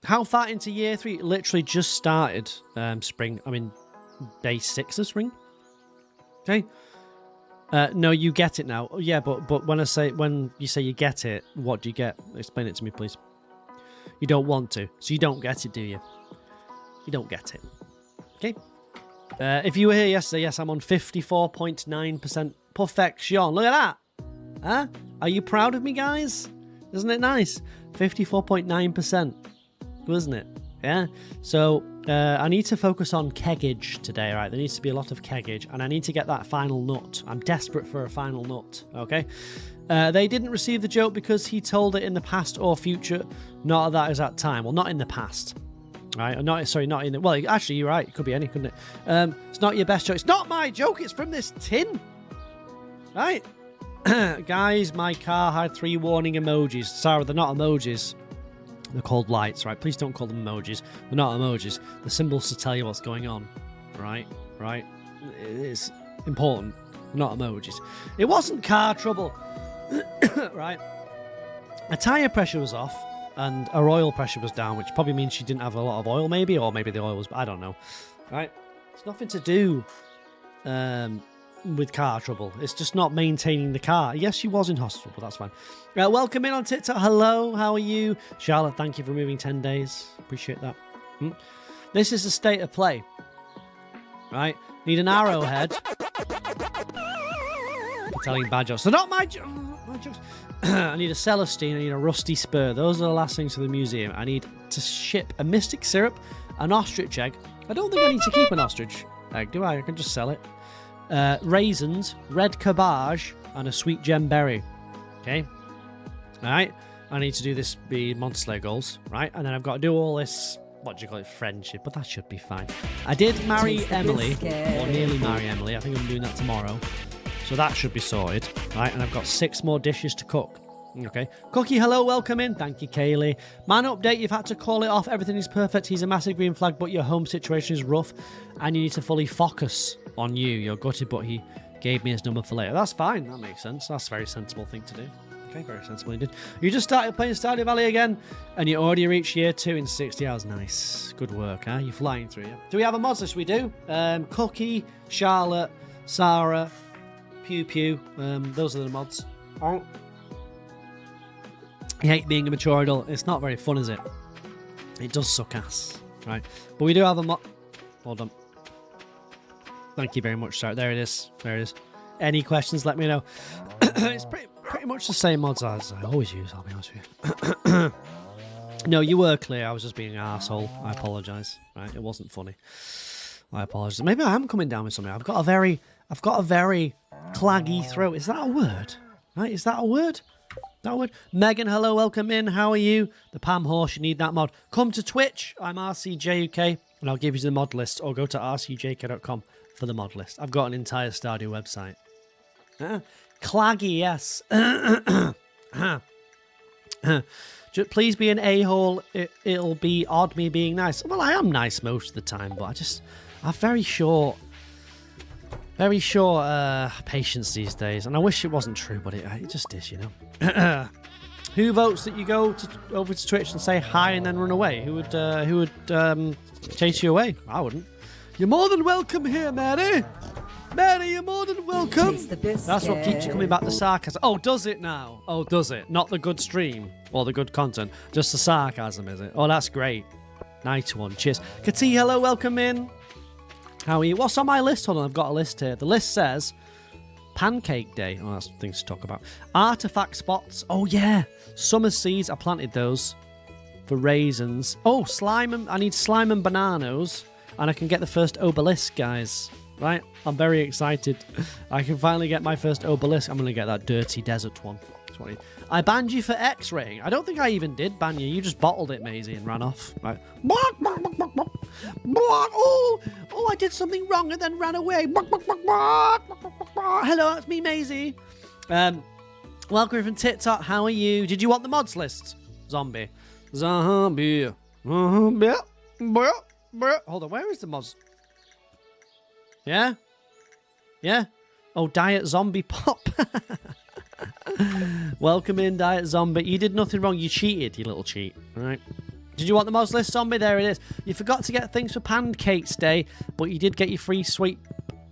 How far into year 3? Literally just started spring. I mean, day 6 of spring. Okay. No, you get it now. Yeah, but when you say you get it, what do you get? Explain it to me, please. You don't want to, so you don't get it, do you? You don't get it. Okay. If you were here yesterday, yes, I'm on 54.9% perfection. Look at that. Huh? Are you proud of me, guys? Isn't it nice? 54.9%. Good, isn't it? Yeah. So I need to focus on keggage today, right? There needs to be a lot of keggage, and I need to get that final nut. I'm desperate for a final nut, okay? They didn't receive the joke because he told it in the past or future, not at that exact time. Well, not in the past, right? Not in the... Well, actually, you're right. It could be any, couldn't it? It's not your best joke. It's not my joke. It's from this tin, right? Guys, my car had 3 warning emojis. Sarah, they're not emojis. They're called lights, right? Please don't call them emojis. They're not emojis. The symbols to tell you what's going on, right? Right? It's important. Not emojis. It wasn't car trouble, right? A tyre pressure was off and her oil pressure was down, which probably means she didn't have a lot of oil, maybe, or maybe the oil was... I don't know, right? It's nothing to do with car trouble. It's just not maintaining the car. Yes, she was in hospital, but that's fine. Welcome in on TikTok. Hello, how are you? Charlotte, thank you for moving 10 days. Appreciate that. This is the state of play. Right? Need an arrowhead. Telling bad jokes. They're not my jokes. I need a Celestine. I need a rusty spur. Those are the last things for the museum. I need to ship a mystic syrup, an ostrich egg. I don't think I need to keep an ostrich egg, do I? I can just sell it. Raisins, red cabbage, and a sweet gem berry. Okay. Alright. I need to do this, the Monster Slayer goals, right? And then I've got to do all this, what do you call it, friendship, but that should be fine. I did marry Emily, or nearly marry Emily. I think I'm doing that tomorrow. So that should be sorted, right? And I've got 6 more dishes to cook. Okay. Cookie, hello, welcome in. Thank you, Kaylee. Man, update, you've had to call it off. Everything is perfect. He's a massive green flag, but your home situation is rough, and you need to fully focus on you. You're gutted, but he gave me his number for later. That's fine. That makes sense. That's a very sensible thing to do. Okay, very sensible indeed. You just started playing Stardew Valley again, and you already reached year 2 in 60 hours. Nice. Good work, huh? You're flying through, yeah? Do we have a mods list? We do. Cookie, Charlotte, Sarah, Pew Pew. Those are the mods. All right. I hate being a mature adult. It's not very fun, is it? It does suck ass, right? But we do have a mod... Hold on. Thank you very much, sir. There it is. There it is. Any questions, let me know. It's pretty much the same mods as I always use, I'll be honest with you. No, you were clear. I was just being an arsehole. I apologise. Right? It wasn't funny. I apologise. Maybe I am coming down with something. I've got a very claggy throat. Is that a word? Right? Is that a word? That word? Megan, hello, welcome in. How are you? The Pam Horse, you need that mod. Come to Twitch. I'm RCJUK, and I'll give you the mod list, or go to rcjk.com for the mod list. I've got an entire Stardew website. Claggy, yes. Please be an a-hole. It'll be odd me being nice. Well, I am nice most of the time, but I have very short patience these days, and I wish it wasn't true, but it just is, you know. Who votes that you go over to Twitch and say hi and then run away? Who would chase you away? I wouldn't. You're more than welcome here, Mary. Mary, you're more than welcome. That's what keeps you coming back to sarcasm. Oh, does it now? Oh, does it? Not the good stream or the good content, just the sarcasm, is it? Oh, that's great. Nice one. Cheers. Kati, hello, welcome in. How are you? What's on my list? Hold on, I've got a list here. The list says Pancake Day. Oh, that's things to talk about. Artifact spots. Oh, yeah. Summer seeds. I planted those for raisins. Oh, slime. I need slime and bananas. And I can get the first obelisk, guys. Right? I'm very excited. I can finally get my first obelisk. I'm going to get that dirty desert one. I banned you for X-raying. I don't think I even did ban you. You just bottled it, Maisie, and ran off. Right? Oh, I did something wrong and then ran away. Hello, that's me, Maisie. Welcome from TikTok. How are you? Did you want the mods list? Zombie. Hold on, where is the mods? Yeah? Yeah? Oh, Diet Zombie Pop. Welcome in, Diet Zombie. You did nothing wrong. You cheated, you little cheat. All right? Did you want the mods list, zombie? There it is. You forgot to get things for Pancakes Day, but you did get your free sweet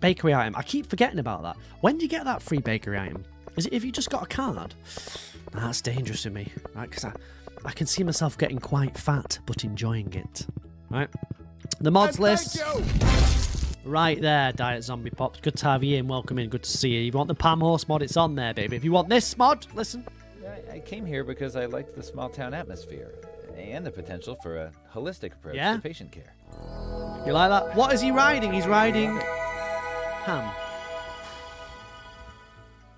bakery item. I keep forgetting about that. When do you get that free bakery item? Is it if you just got a card? That's dangerous to me, right? Because I can see myself getting quite fat, but enjoying it, right? The mods list. Right there, Diet Zombie Pops. Good to have you in. Welcome in. Good to see you. If you want the Palm Horse mod, it's on there, baby. If you want this mod, listen. I came here because I liked the small town atmosphere and the potential for a holistic approach to patient care. You like that? What is he riding? He's riding ham.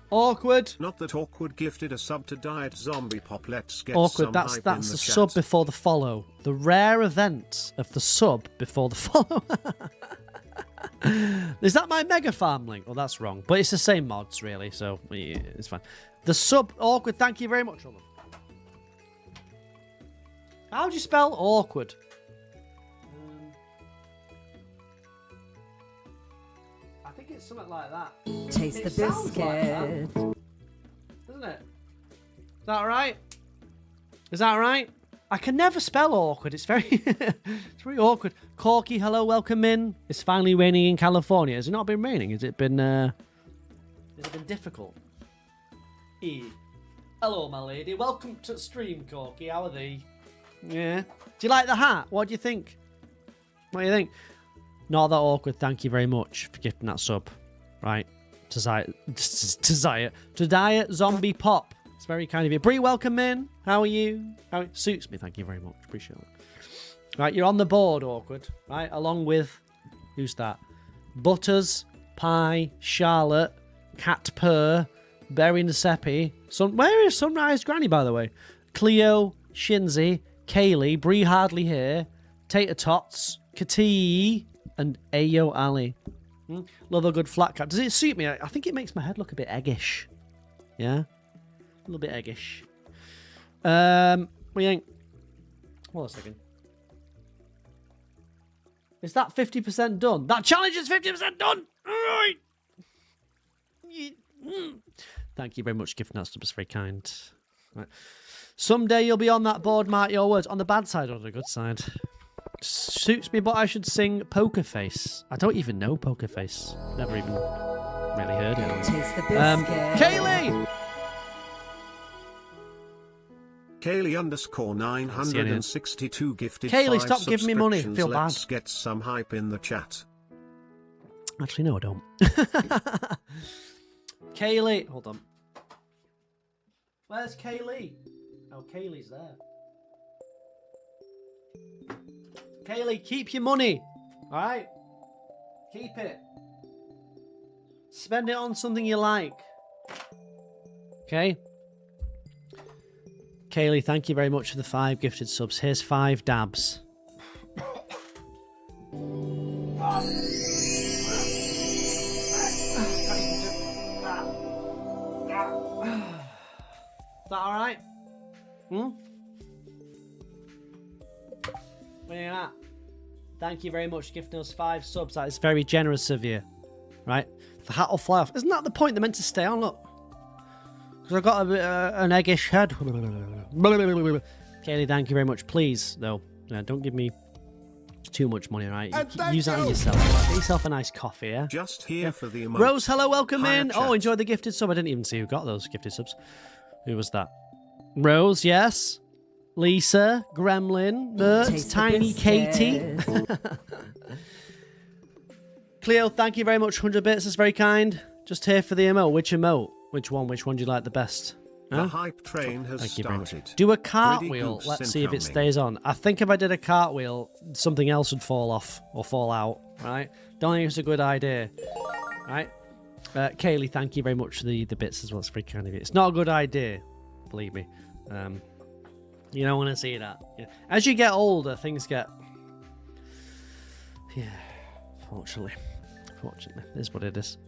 Awkward. Not that Awkward gifted a sub to Diet Zombie Pop. Let's get Awkward. some That's hype in the the sub chat. before the follow. The rare event of the sub before the follow. Is that my Mega Farm link? Well, that's wrong. But it's the same mods, really, so yeah, it's fine. The sub, Awkward, thank you very much, Roman. How do you spell awkward? I think it's something like that. Taste the biscuit. Doesn't it? Is that right? Is that right? I can never spell awkward. It's very, it's very awkward. Corky, hello, welcome in. It's finally raining in California. Has it not been raining? Has it been difficult? Hello, my lady. Welcome to the stream, Corky. How are thee? Yeah. Do you like the hat? What do you think? What do you think? Not that awkward. Thank you very much for gifting that sub. Right. To Diet Zombie Pop. It's very kind of you. Bree, welcome in. How are you? How it suits me. Thank you very much. Appreciate it. Right, you're on the board, Awkward. Right, along with who's that? Butters, Pie, Charlotte, Cat Purr, Berry Nasepi. Where is Sunrise Granny, by the way? Cleo, Shinzy, Kaylee, Bree Hardly here, Tater Tots, Kati, and Ayo Ali. Love a good flat cap. Does it suit me? I think it makes my head look a bit eggish. Yeah? A little bit eggish. What do you think? Hold on a second. Is that 50% done? That challenge is 50% done! Alright! Thank you very much, gifting that stuff. It's very kind. Right. Someday you'll be on that board, mark your words. On the bad side or the good side? Suits me, but I should sing Poker Face. I don't even know Poker Face. Never even really heard it. Taste the biscuit. Kaylee! Kaylee_962 gifted Kaylee, 5 stop giving me money. I feel bad. Let's get some hype in the chat. Actually, no, I don't. Kaylee, hold on. Where's Kaylee? Oh, Kaylee's there. Kaylee, keep your money. All right? Keep it. Spend it on something you like. Okay? Kaylee, thank you very much for the 5 gifted subs. Here's 5 dabs. Is that alright? What do you think of that? Thank you very much for gifting us 5 subs. That is very generous of you. Right? The hat will fly off. Isn't that the point? They're meant to stay on, look. Because I've got a bit, an eggish head. Kaylee, thank you very much. Please, though, don't give me too much money, right? Use that on yourself. Get yourself a nice coffee, yeah? Just here for the emotes. Rose, hello, welcome Hi, in. chat. Oh, enjoy the gifted sub. I didn't even see who got those gifted subs. Who was that? Rose, yes. Lisa, Gremlin, Bert, Taste the Tiny Katie. biscuit. Cleo, thank you very much. 100 bits, that's very kind. Just here for the emote. Which emote? Which one? Which one do you like the best? The hype train has Thank you very much. started. Do a Pretty cartwheel. goose Let's see if it incoming. stays on. I think if I did a cartwheel, something else would fall off or fall out. Right? Don't think it's a good idea. Right? Kaylee, thank you very much for the bits as well. It's very kind of you. It's not a good idea, believe me. You don't want to see that. Yeah. As you get older, things get... Yeah, fortunately. Fortunately, it is what it is.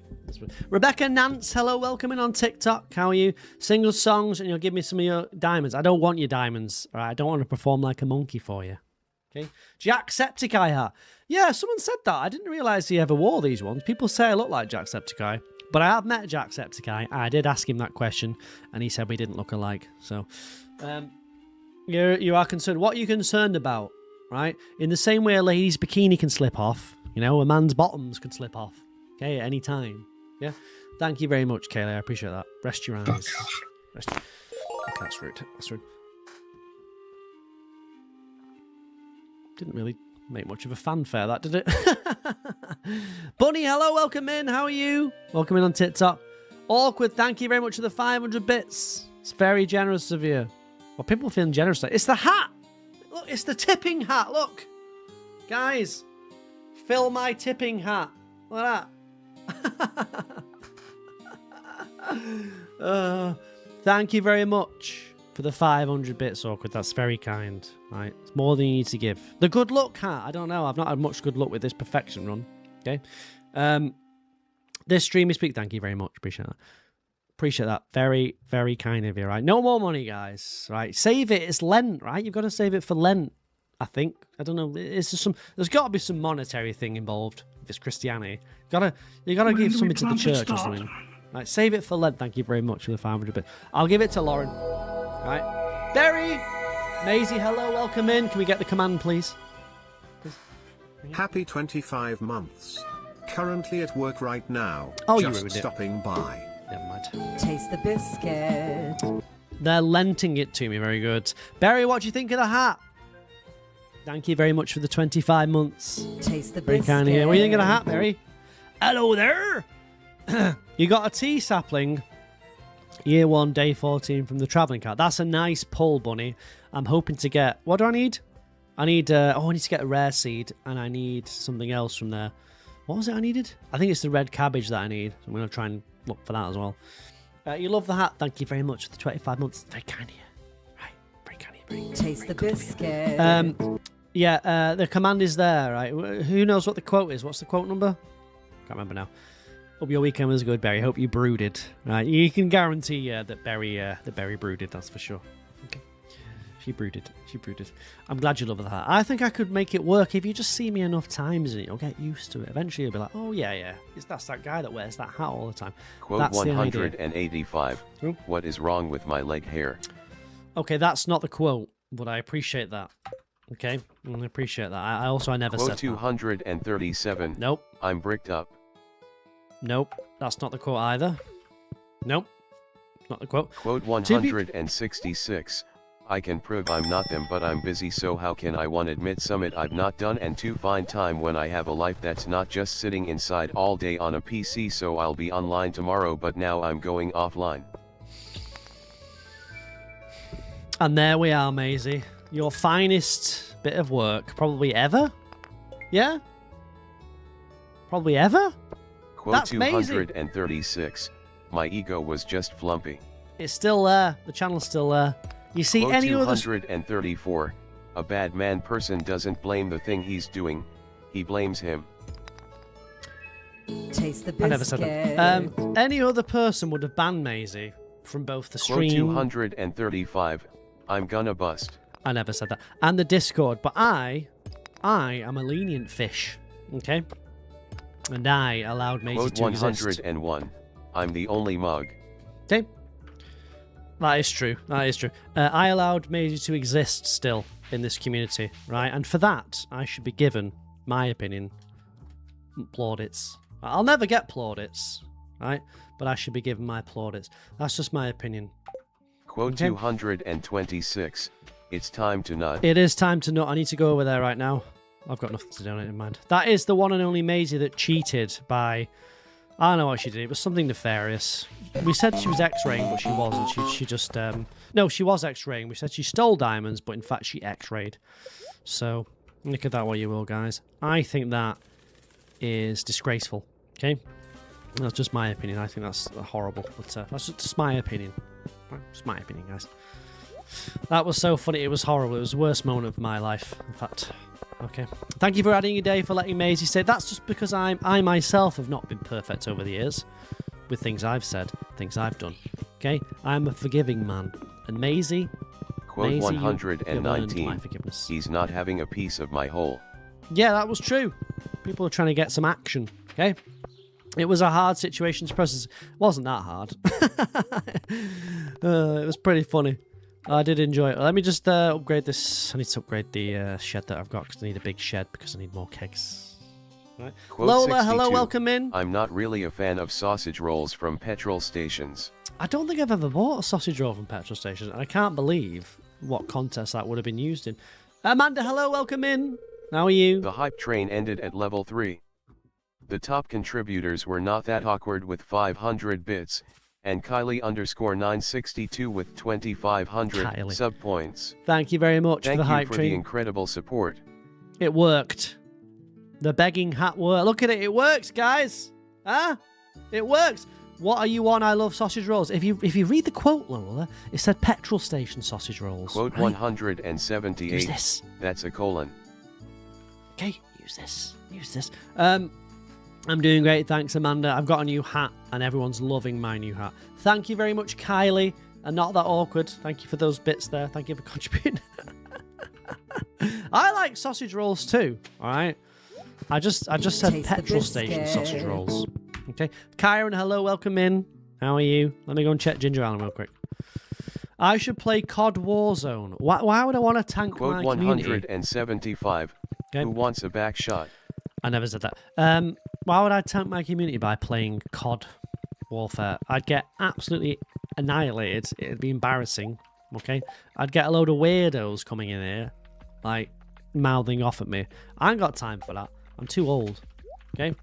Rebecca Nance, hello, welcome in on TikTok. How are you? Single songs, and you'll give me some of your diamonds. I don't want your diamonds, all right? I don't want to perform like a monkey for you. Okay? Jacksepticeye hat. Yeah, someone said that. I didn't realise he ever wore these ones. People say I look like Jacksepticeye, but I have met Jacksepticeye. I did ask him that question, and he said we didn't look alike. So, You are concerned. What are you concerned about, right? In the same way a lady's bikini can slip off, you know, a man's bottoms can slip off, okay, at any time. Yeah? Thank you very much, Kayla. I appreciate that. Rest your eyes. Rest... Okay, that's rude. That's rude. Didn't really make much of a fanfare, that, did it? Bunny, hello, welcome in. How are you? Welcome in on TikTok. Awkward, thank you very much for the 500 bits. It's very generous of you. Well, people feeling generous. It's the hat. Look, it's the tipping hat. Look. Guys, fill my tipping hat. Look at that. Thank you very much for the 500 bits, Awkward. That's very kind. Right? It's more than you need to give. The good luck hat. I don't know. I've not had much good luck with this perfection run. Okay. This stream is speak. Thank you very much. Appreciate that. Appreciate that. Very, very kind of you, right? No more money, guys. Right? Save it. It's Lent, right? You've got to save it for Lent, I think. I don't know. It's just there's got to be some monetary thing involved if it's Christianity. You gotta give something to the church or something. Right? Save it for Lent. Thank you very much for the 500 bit. I'll give it to Lauren. Right? Barry! Maisie, hello. Welcome in. Can we get the command, please? Happy 25 months. Currently at work right now. Oh, you just ruined it. stopping by. Never mind. Taste the biscuit. They're lenting it to me. Very good. Barry, what do you think of the hat? Thank you very much for the 25 months. Taste the Very biscuit. kind of you. What do you think of the hat, Barry? Hello there. You got a tea sapling. Year 1, day 14 from the travelling cart. That's a nice pull, Bunny. I'm hoping to get... What do I need? I need to get a rare seed, and I need something else from there. What was it I needed? I think it's the red cabbage that I need. So I'm going to try and look for that as well. You love the hat. Thank you very much for the 25 months. Very kind of you. Right. Very kind of you. Taste the biscuit. Yeah, the command is there, right? Who knows what the quote is? What's the quote number? Can't remember now. Hope your weekend was good, Barry. Hope you brooded. Right, you can guarantee that Barry brooded. That's for sure. Okay, she brooded. She brooded. I'm glad you love the hat. I think I could make it work if you just see me enough times in it. You'll get used to it. Eventually, you'll be like, oh yeah, that's that guy that wears that hat all the time. Quote that's 185. What is wrong with my leg hair? Okay, that's not the quote, but I appreciate that. Okay, I appreciate that. I never Quote said 237. That. Nope. I'm bricked up. Nope, that's not the quote either. Nope, not the quote. Quote 166. I can prove I'm not them, but I'm busy, so how can I 1 admit summit I've not done, and 2 find time when I have a life that's not just sitting inside all day on a PC, so I'll be online tomorrow, but now I'm going offline. And there we are, Maisie. Your finest bit of work, probably ever? Yeah? Probably ever? Quote That's 236. My ego was just flumpy. It's still there. The channel's still there. You see Quote any other... 234. A bad man person doesn't blame the thing he's doing. He blames him. Taste the biscuit. I never said that. Any other person would have banned Maisie from both the Quote stream... 235. I'm gonna bust. I never said that. And the Discord. But I am a lenient fish. Okay? And I allowed Maisie Quote to exist. 101. I'm the only mug. Okay. That is true. That is true. I allowed Maisie to exist still in this community, right? And for that, I should be given, my opinion, plaudits. I'll never get plaudits, right? But I should be given my plaudits. That's just my opinion. Quote Okay. 226. It's time to nut. It is time to nut. I need to go over there right now. I've got nothing to do in mind. That is the one and only Maisie that cheated by... I don't know what she did. It was something nefarious. We said she was X-raying, but she wasn't. She just... No, she was X-raying. We said she stole diamonds, but in fact she X-rayed. So, look at that what you will, guys. I think that is disgraceful. Okay? That's just my opinion. I think that's horrible. But that's just my opinion. Just my opinion, guys. That was so funny. It was horrible. It was the worst moment of my life, in fact. Okay. Thank you for adding your day, for letting Maisie say. That's just because I myself have not been perfect over the years with things I've said, things I've done. Okay? I'm a forgiving man. And Maisie... Quote Maisie, 119. my forgiveness. He's not having a piece of my hole. Yeah, that was true. People are trying to get some action. Okay? It was a hard situation to process. It wasn't that hard. It was pretty funny. I did enjoy it. Let me just upgrade this. I need to upgrade the shed that I've got because I need a big shed because I need more kegs. Right. Quote Lola, 62, hello, welcome in. I'm not really a fan of sausage rolls from petrol stations. I don't think I've ever bought a sausage roll from petrol stations, and I can't believe what contest that would have been used in. Amanda, hello, welcome in. How are you? The hype train ended at level 3. The top contributors were not that awkward with 500 bits, and Kylie_962 with 2500 sub points. Thank you very much for the hype Thank you for train. the incredible support. It worked. The begging hat worked. Look at it, it works, guys. Huh? It works. What are you on? I love sausage rolls. If you read the quote, Lola, it said petrol station sausage rolls. Quote right? 178. Use this. That's a colon. Okay, use this. Use this. I'm doing great, thanks, Amanda. I've got a new hat, and everyone's loving my new hat. Thank you very much, Kylie. And not that awkward. Thank you for those bits there. Thank you for contributing. I like sausage rolls too. All right. I just said Taste petrol the station biscuit. sausage rolls. Okay. Kyron, hello, welcome in. How are you? Let me go and check Ginger Allen real quick. I should play COD Warzone. Why would I want to tank Quote my community? 175. Okay. Who wants a back shot? I never said that. Why would I tank my community by playing COD Warfare? I'd get absolutely annihilated. It'd be embarrassing. Okay? I'd get a load of weirdos coming in here, like, mouthing off at me. I ain't got time for that. I'm too old. Okay?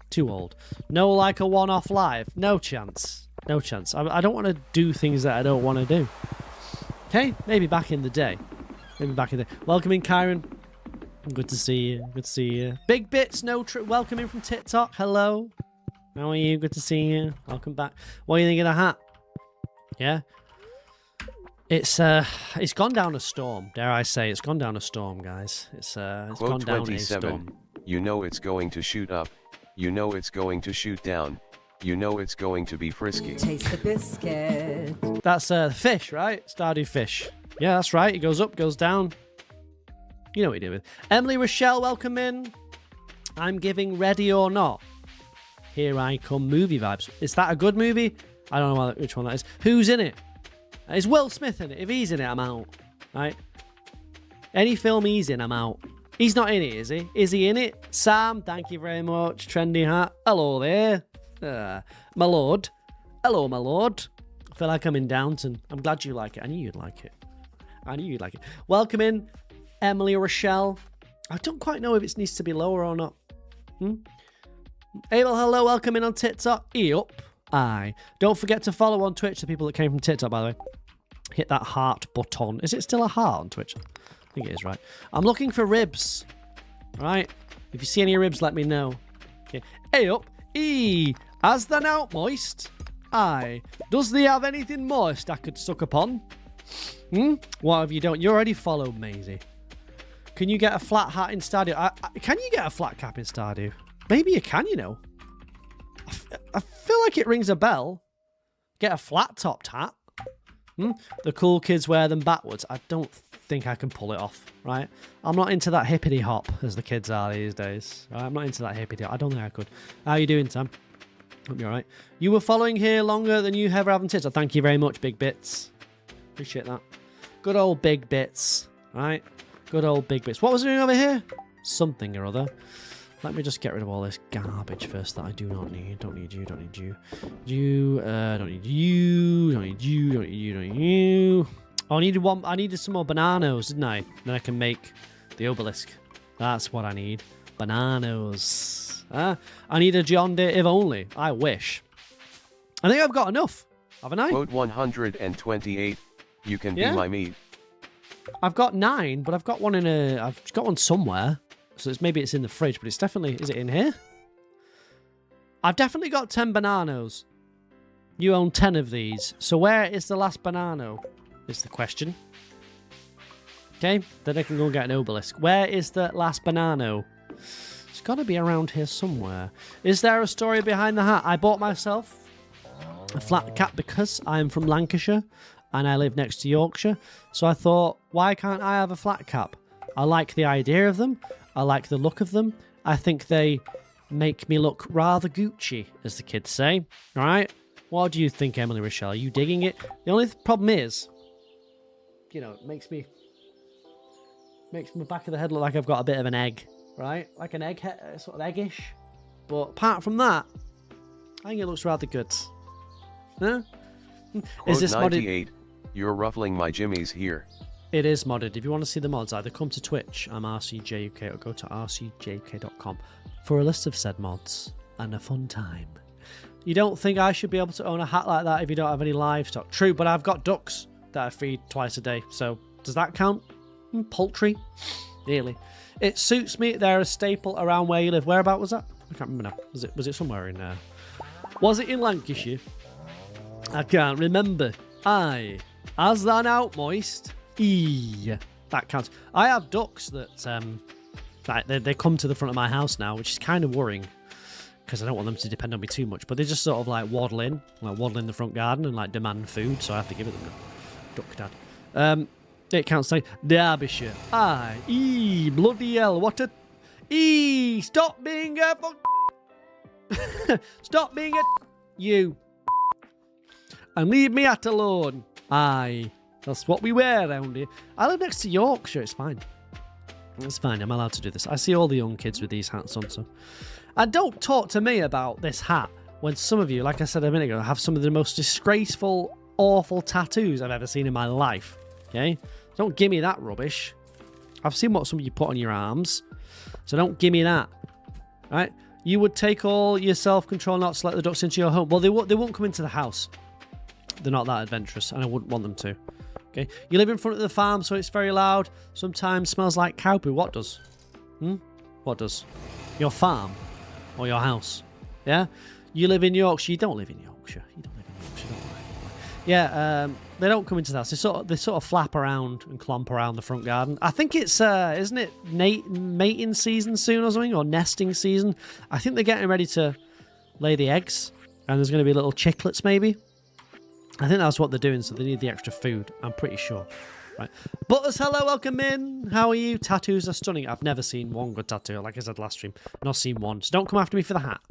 Too old. No, like a one-off live. No chance. No chance. I don't want to do things that I don't want to do. Okay? Maybe back in the day. Maybe back in the day. Welcome in, Kyron. Good to see you. Good to see you. Big Bits, welcome in from TikTok. Hello. How are you? Good to see you. Welcome back. What do you think of the hat? Yeah? It's gone down a storm. Dare I say, it's gone down a storm, guys. It's Quote gone down 27. a storm. You know it's going to shoot up. You know it's going to shoot down. You know it's going to be frisky. Taste the biscuit. That's fish, right? Stardew fish. Yeah, that's right. It goes up, goes down. You know what you're doing. Emily Rochelle, welcome in. I'm giving Ready or Not. Here I Come movie vibes. Is that a good movie? I don't know which one that is. Who's in it? Is Will Smith in it? If he's in it, I'm out. Right? Any film he's in, I'm out. He's not in it, is he? Is he in it? Sam, thank you very much. Trendy hat. Hello there. My lord. Hello, my lord. I feel like I'm in Downton. I'm glad you like it. I knew you'd like it. I knew you'd like it. Welcome in, Emily Rochelle. I don't quite know if it needs to be lower or not. Abel, hello. Welcome in on TikTok. Yup. Aye. Don't forget to follow on Twitch the people that came from TikTok, by the way. Hit that heart button. Is it still a heart on Twitch? I think it is, right? I'm looking for ribs. All right? If you see any ribs, let me know. Okay. Hey up. E. Has the now moist? Aye. Does they have anything moist I could suck upon? What have you done? You already followed Maisie. Can you get a flat hat in Stardew? Can you get a flat cap in Stardew? Maybe you can, you know. I feel like it rings a bell. Get a flat topped hat. The cool kids wear them backwards. I don't think I can pull it off, right? I'm not into that hippity hop as the kids are these days. Right? I'm not into that hippity hop. I don't think I could. How are you doing, Sam? Hope you're alright. You were following here longer than you ever have on TikTok. Thank you very much, Big Bits. Appreciate that. Good old Big Bits, right? Good old Big Bits. What was I doing over here? Something or other. Let me just get rid of all this garbage first that I do not need. Don't need you, don't need you. Don't need you, don't need you, don't need you, don't need you. Oh, I needed some more bananas, didn't I? Then I can make the obelisk. That's what I need. Bananas. I need a John Deere if only. I wish. I think I've got enough, haven't I? Quote 128. You can be my meat. I've got 9, but I've got one I've got one somewhere. So maybe it's in the fridge, but it's definitely... Is it in here? I've definitely got 10 bananas. You own 10 of these. So where is the last banana? Is the question. Okay, then I can go and get an obelisk. Where is the last banana? It's got to be around here somewhere. Is there a story behind the hat? I bought myself a flat cap because I'm from Lancashire and I live next to Yorkshire. So I thought, why can't I have a flat cap? I like the idea of them. I like the look of them. I think they make me look rather Gucci, as the kids say. All right? What do you think, Emily Rochelle? Are you digging it? The only problem is, you know, it makes my back of the head look like I've got a bit of an egg, right? Like an egg, sort of eggish. But apart from that, I think it looks rather good. Huh? Is this 98, modded? you're ruffling my jimmies here. It is modded. If you want to see the mods, either come to Twitch, I'm RCJUK, or go to rcjuk.com for a list of said mods and a fun time. You don't think I should be able to own a hat like that if you don't have any livestock? True, but I've got ducks that I feed twice a day, so does that count? Poultry? Nearly. It suits me. They're a staple around where you live. Whereabout was that? I can't remember now. Was it somewhere in there? Was it in Lancashire? I can't remember. Aye. As thou out moist. That counts. I have ducks that they come to the front of my house now, which is kind of worrying because I don't want them to depend on me too much. But they just sort of like waddle in the front garden and like demand food, so I have to give it them. Duck dad. It counts like Derbyshire. Aye. Bloody hell. What a... Stop being a... Stop being a... You. And leave me at alone. Aye. That's what we wear around here. I live next to Yorkshire. It's fine. It's fine. I'm allowed to do this. I see all the young kids with these hats on, so... And don't talk to me about this hat when some of you, like I said a minute ago, have some of the most disgraceful, awful tattoos I've ever seen in my life. Okay? Don't give me that rubbish. I've seen what some of you put on your arms, so don't give me that. Right? You would take all your self-control not to let the ducks into your home. Well, they won't come into the house. They're not that adventurous, and I wouldn't want them to. Okay? You live in front of the farm, so it's very loud. Sometimes smells like cow poo. What does? What does? Your farm or your house? Yeah? You live in Yorkshire. You don't live in Yorkshire. You don't live in Yorkshire, don't worry. Yeah, they don't come into the house. They sort of flap around and clomp around the front garden. I think it's, isn't it mating season soon or something? Or nesting season? I think they're getting ready to lay the eggs. And there's going to be little chicklets, maybe. I think that's what they're doing, so they need the extra food. I'm pretty sure. Right. Butters, hello, welcome in. How are you? Tattoos are stunning. I've never seen one good tattoo, like I said last stream. Not seen one. So don't come after me for the hat.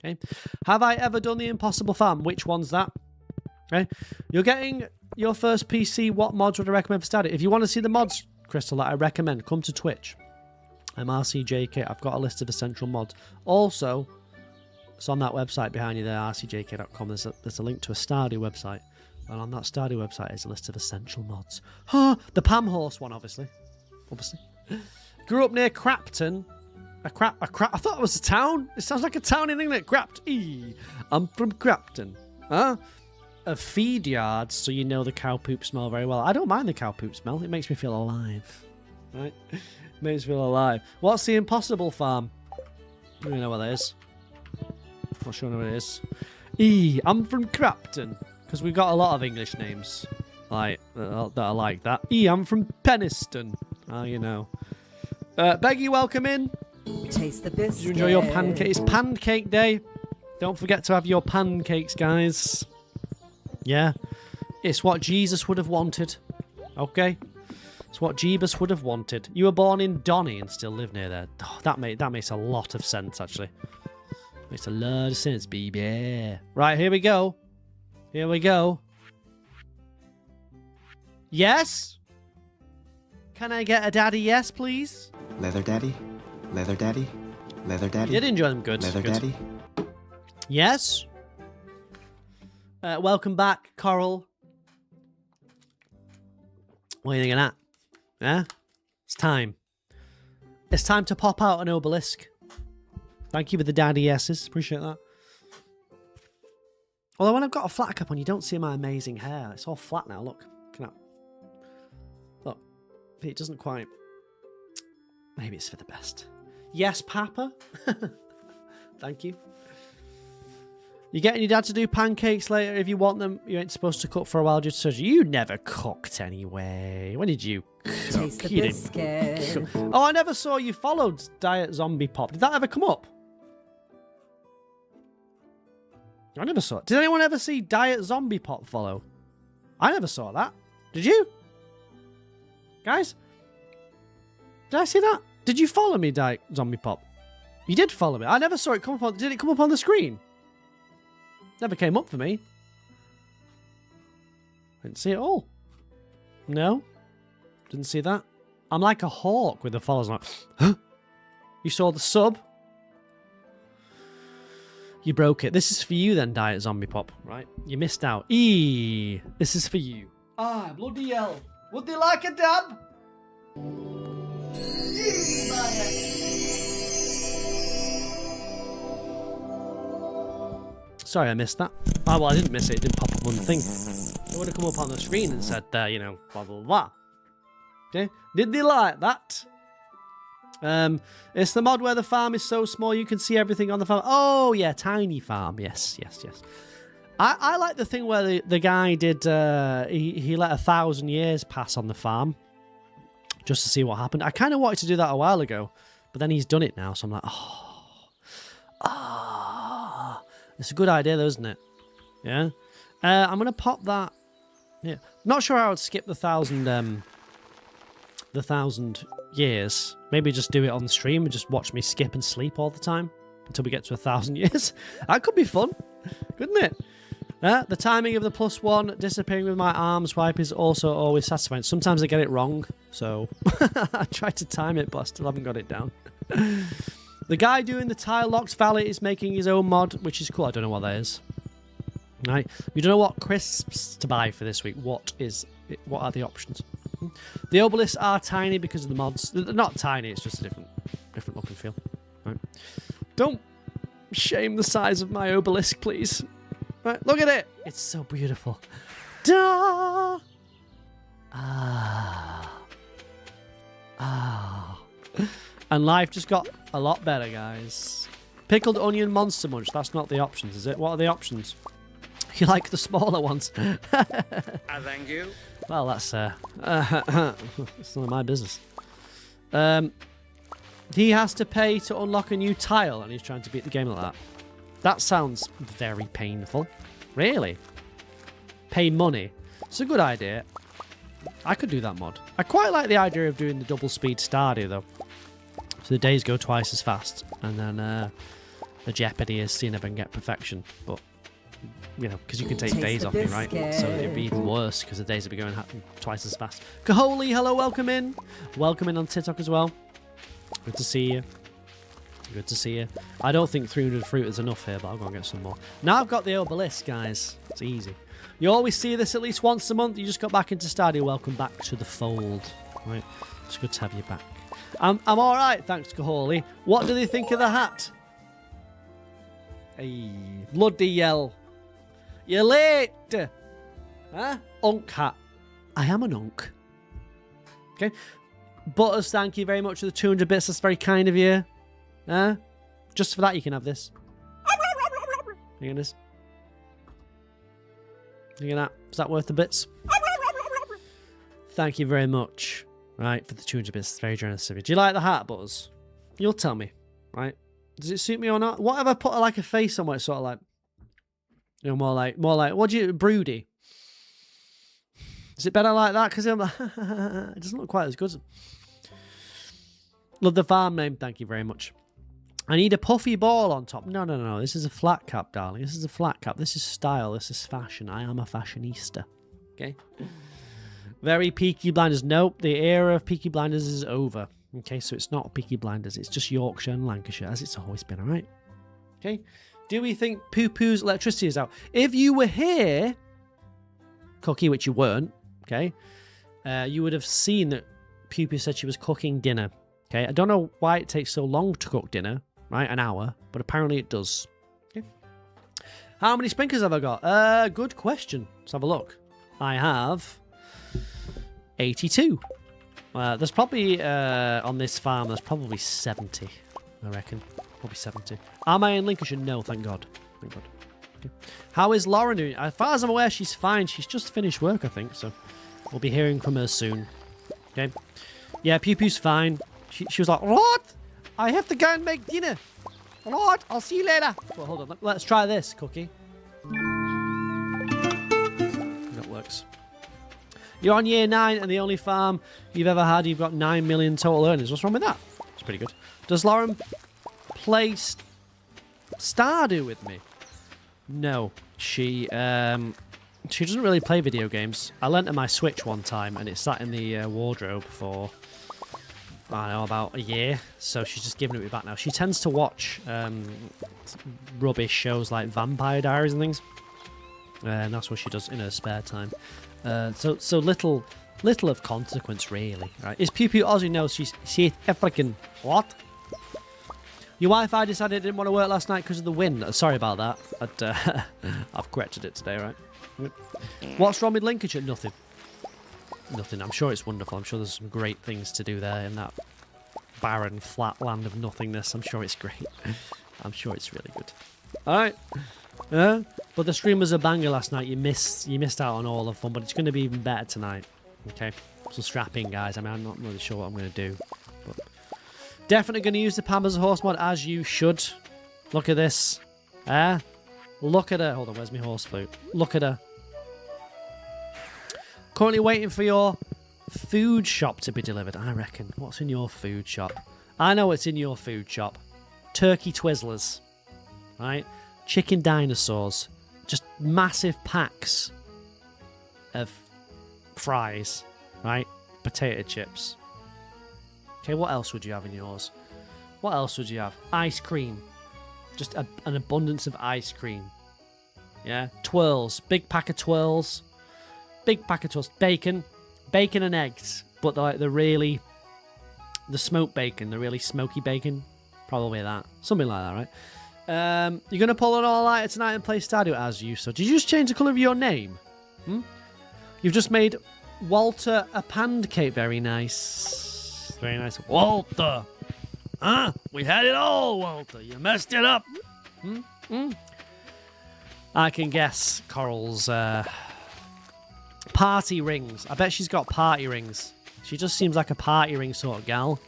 Okay. Have I ever done the Impossible Farm? Which one's that? Okay. You're getting your first PC. What mods would I recommend for starting? If you want to see the mods, Crystal, that I recommend, come to Twitch. I'm RCJK. I've got a list of essential mods. Also, it's on that website behind you there, rcjk.com. There's a link to a Stardew website. And on that Stardew website is a list of essential mods. The Pam Horse one, obviously. Grew up near Crapton. I thought it was a town. It sounds like a town in England. I'm from Crapton. Of feed yards, so you know the cow poop smell very well. I don't mind the cow poop smell. It makes me feel alive. Right? It makes me feel alive. What's the Impossible Farm? I don't even know what that is. Not sure what it is. I'm from Crapton. Because we've got a lot of English names like that are like that. I'm from Penistone. You know. Beggy, welcome in. Taste the biscuit. Did you enjoy your pancake? It's pancake day. Don't forget to have your pancakes, guys. Yeah. It's what Jesus would have wanted. Okay? It's what Jeebus would have wanted. You were born in Donny and still live near there. Oh, that makes a lot of sense, actually. Makes a lot of sense, baby. Right, here we go. Here we go. Yes? Can I get a daddy yes, please? Leather daddy? Leather daddy? Leather daddy? You did enjoy them, good. Leather good. daddy? Yes? Welcome back, Coral. What are you thinking of that? Yeah? It's time. It's time to pop out an obelisk. Thank you for the daddy yeses. Appreciate that. Although when I've got a flat cap on, you don't see my amazing hair. It's all flat now. Look. Look. It doesn't quite... Maybe it's for the best. Yes, Papa. Thank you. You're getting your dad to do pancakes later if you want them. You ain't supposed to cook for a while just so you never cooked anyway. When did you cook? Taste the biscuit. Oh, I never saw you followed Diet Zombie Pop. Did that ever come up? I never saw it. Did anyone ever see Diet Zombie Pop follow? I never saw that. Did you? Guys? Did I see that? Did you follow me, Diet Zombie Pop? You did follow me. I never saw it come up on... Did it come up on the screen? Never came up for me. I didn't see it all. No? Didn't see that? I'm like a hawk with the followers. Like, huh? You saw the sub? You broke it. This is for you then, Diet Zombie Pop, right? You missed out. This is for you. Bloody hell. Would they like a dab? Sorry, I missed that. Oh, well, I didn't miss it. It didn't pop up on the thing. It would have come up on the screen and said, you know, blah, blah, blah. Okay? Did they like that? It's the mod where the farm is so small you can see everything on the farm. Oh, yeah, tiny farm. Yes. I like the thing where the guy did, he let 1,000 years pass on the farm just to see what happened. I kind of wanted to do that a while ago, but then he's done it now, so I'm like, it's a good idea though, isn't it? Yeah. I'm going to pop that. Yeah. Not sure I would skip the 1,000 years. Maybe just do it on the stream and just watch me skip and sleep all the time until we get to 1,000 years. That could be fun, couldn't it? The timing of the +1 disappearing with my arm swipe is also always satisfying. Sometimes I get it wrong, so I try to time it, but I still haven't got it down. The guy doing the Tile Locks Valley is making his own mod, which is cool. I don't know what that is. Right? You don't know what crisps to buy for this week. What are the options? The obelisks are tiny because of the mods. They're not tiny, it's just a different look and feel. Right? Don't shame the size of my obelisk, please. Right, look at it. It's so beautiful. Da! And life just got a lot better, guys. Pickled onion monster munch. That's not the options, is it? What are the options? You like the smaller ones. Thank you. Well, that's it's none of my business. He has to pay to unlock a new tile, and he's trying to beat the game like that. That sounds very painful. Really? Pay money. It's a good idea. I could do that mod. I quite like the idea of doing the double speed Stardew, though. So the days go twice as fast, and then the jeopardy is seeing if I can get perfection. But, you know, because you can take days off me, right? So it'd be even worse because the days would be going twice as fast. Kaholi, hello, welcome in. Welcome in on TikTok as well. Good to see you. Good to see you. I don't think 300 fruit is enough here, but I'll go and get some more. Now I've got the obelisk, guys. It's easy. You always see this at least once a month. You just got back into Stardew. Welcome back to the fold. Right? It's good to have you back. I'm all right, thanks, Kaholi. What do they think of the hat? Hey, bloody hell. You're late. Huh? Unk hat. I am an unk. Okay. Butters, thank you very much for the 200 bits. That's very kind of you. Just for that, you can have this. Look at this. Look at that. Is that worth the bits? Thank you very much. Right, for the 200 bits. It's very generous of you. Do you like the hat, Butters? You'll tell me. Right? Does it suit me or not? What if I put like a face on where it's sort of like, you know, more like, what do you, broody? Is it better like that? Because I'm like, it doesn't look quite as good. Love the farm name. Thank you very much. I need a puffy ball on top. No. This is a flat cap, darling. This is a flat cap. This is style. This is fashion. I am a fashionista. Okay? Very Peaky Blinders. Nope, the era of Peaky Blinders is over. Okay, so it's not Peaky Blinders. It's just Yorkshire and Lancashire, as it's always been, all right? Okay? Do we think Poo Poo's electricity is out? If you were here, Cookie, which you weren't, okay, you would have seen that Poo Poo said she was cooking dinner. Okay, I don't know why it takes so long to cook dinner, right? An hour, but apparently it does. Okay. How many sprinklers have I got? Good question. Let's have a look. I have 82. There's probably, on this farm, there's probably 70, I reckon. Probably 70. Am I in Lincolnshire? No, thank God. Thank God. Okay. How is Lauren doing? As far as I'm aware, she's fine. She's just finished work, I think, so we'll be hearing from her soon. Okay. Yeah, Pew Pew's fine. She was like, what? I have to go and make dinner. What? I'll see you later. Well, hold on. Let's try this, Cookie. That works. You're on year 9 and the only farm you've ever had, you've got 9 million total earnings. What's wrong with that? It's pretty good. Does Lauren play Stardew with me? No. She She doesn't really play video games. I lent her my Switch one time, and it sat in the wardrobe for, I don't know, about a year. So she's just giving it me back now. She tends to watch rubbish shows like Vampire Diaries and things. And that's what she does in her spare time. So little of consequence, really. Right? Is Pew Pew Aussie? No, she's freaking what? Your Wi-Fi decided it didn't want to work last night because of the wind. Sorry about that. But, I've corrected it today, right? What's wrong with Lincolnshire? Nothing. Nothing. I'm sure it's wonderful. I'm sure there's some great things to do there in that barren, flat land of nothingness. I'm sure it's great. I'm sure it's really good. All right. But the stream was a banger last night. You missed out on all the fun, but it's going to be even better tonight. Okay. So strap in, guys. I mean, I'm not really sure what I'm going to do. But definitely going to use the Pam as a horse mod, as you should. Look at this. Look at her. Hold on, where's my horse flute? Look at her. Currently waiting for your food shop to be delivered, I reckon. What's in your food shop? I know what's in your food shop. Turkey Twizzlers. Right? Chicken dinosaurs. Just massive packs of fries. Right? Potato chips. Okay, what else would you have in yours? What else would you have? Ice cream. Just an abundance of ice cream. Yeah? Twirls. Big pack of twirls. Big pack of twirls. Bacon. Bacon and eggs. But the smoked bacon. The really smoky bacon. Probably that. Something like that, right? You're going to pull an all-nighter tonight and play Stardew as you so. Did you just change the colour of your name? You've just made Walter a pancake. Very nice. Very nice. Walter! Huh? We had it all, Walter. You messed it up. I can guess Coral's party rings. I bet she's got party rings. She just seems like a party ring sort of gal.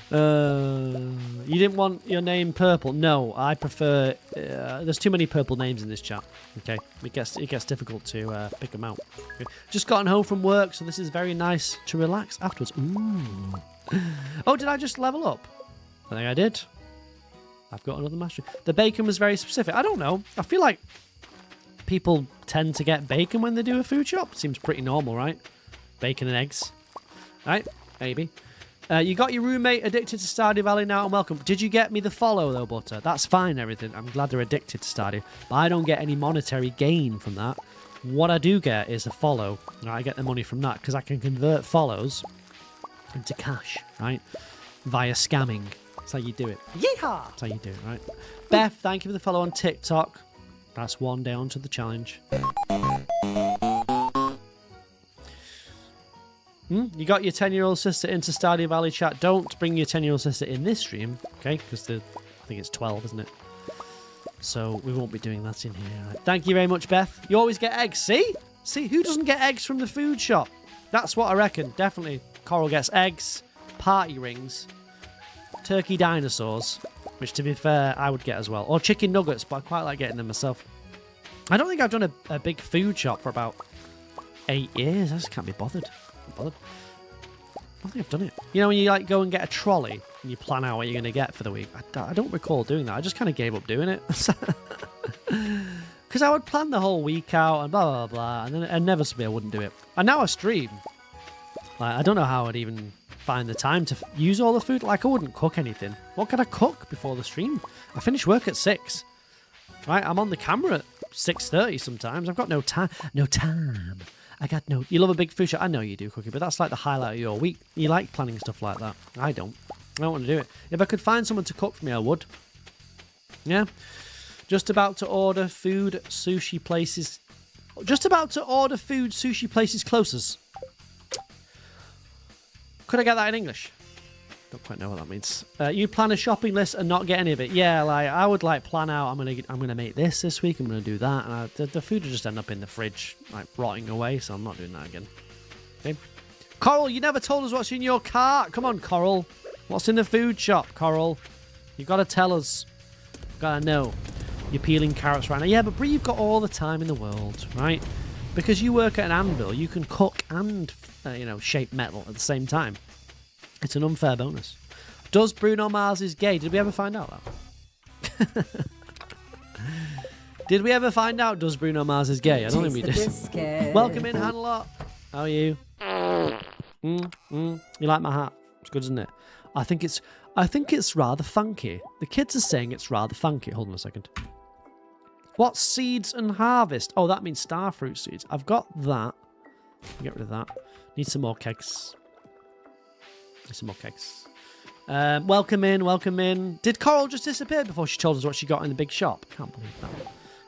You didn't want your name purple? No, I prefer... there's too many purple names in this chat. Okay, it gets difficult to pick them out. Okay. Just gotten home from work, so this is very nice to relax afterwards. Ooh. Oh, did I just level up? I think I did. I've got another mastery. The bacon was very specific. I don't know. I feel like people tend to get bacon when they do a food shop. Seems pretty normal, right? Bacon and eggs. Right? Maybe. You got your roommate addicted to Stardew Valley now, and welcome. Did you get me the follow, though, Butter? That's fine, everything. I'm glad they're addicted to Stardew. But I don't get any monetary gain from that. What I do get is a follow. Right? I get the money from that, because I can convert follows into cash, right? Via scamming. That's how you do it. Yeehaw! That's how you do it, right? Beth, thank you for the follow on TikTok. That's one down to the challenge. You got your 10-year-old sister into Stardew Valley chat. Don't bring your 10-year-old sister in this stream, okay? Because I think it's 12, isn't it? So we won't be doing that in here. Right. Thank you very much, Beth. You always get eggs. See? See, who doesn't get eggs from the food shop? That's what I reckon. Definitely. Coral gets eggs, party rings, turkey dinosaurs, which, to be fair, I would get as well. Or chicken nuggets, but I quite like getting them myself. I don't think I've done a big food shop for about 8 years. I just can't be bothered. I don't think I've done it. You know when you like go and get a trolley and you plan out what you're going to get for the week? I don't recall doing that. I just kind of gave up doing it. Because I would plan the whole week out and blah, blah, blah. And then inevitably I wouldn't do it. And now I stream. Like, I don't know how I'd even find the time to use all the food. Like, I wouldn't cook anything. What could I cook before the stream? I finish work at 6. Right? I'm on the camera at 6:30 sometimes. I've got no time. No time. I got no... You love a big food shop. I know you do, Cookie, but that's like the highlight of your week. You like planning stuff like that. I don't. I don't want to do it. If I could find someone to cook for me, I would. Yeah. Just about to order food, sushi places... Just about to order food, sushi places closest. Could I get that in English? Don't quite know what that means. You plan a shopping list and not get any of it. Yeah, like I would like plan out. I'm gonna make this week. I'm gonna do that, and the food will just end up in the fridge, like rotting away. So I'm not doing that again. Okay. Coral, you never told us what's in your cart. Come on, Coral. What's in the food shop, Coral? You gotta tell us. Gotta know. You're peeling carrots right now. Yeah, but Brie, you've got all the time in the world, right? Because you work at an anvil, you can cook and shape metal at the same time. It's an unfair bonus. Does Bruno Mars is gay? Did we ever find out that? Did we ever find out does Bruno Mars is gay? I don't think we Taste the did. biscuit. Welcome in, Hanlot. How are you? You like my hat? It's good, isn't it? I think it's rather funky. The kids are saying it's rather funky. Hold on a second. What seeds and harvest? Oh, that means starfruit seeds. I've got that. Get rid of that. Need some more kegs. Need some more kegs. Welcome in, welcome in. Did Coral just disappear before she told us what she got in the big shop? Can't believe that.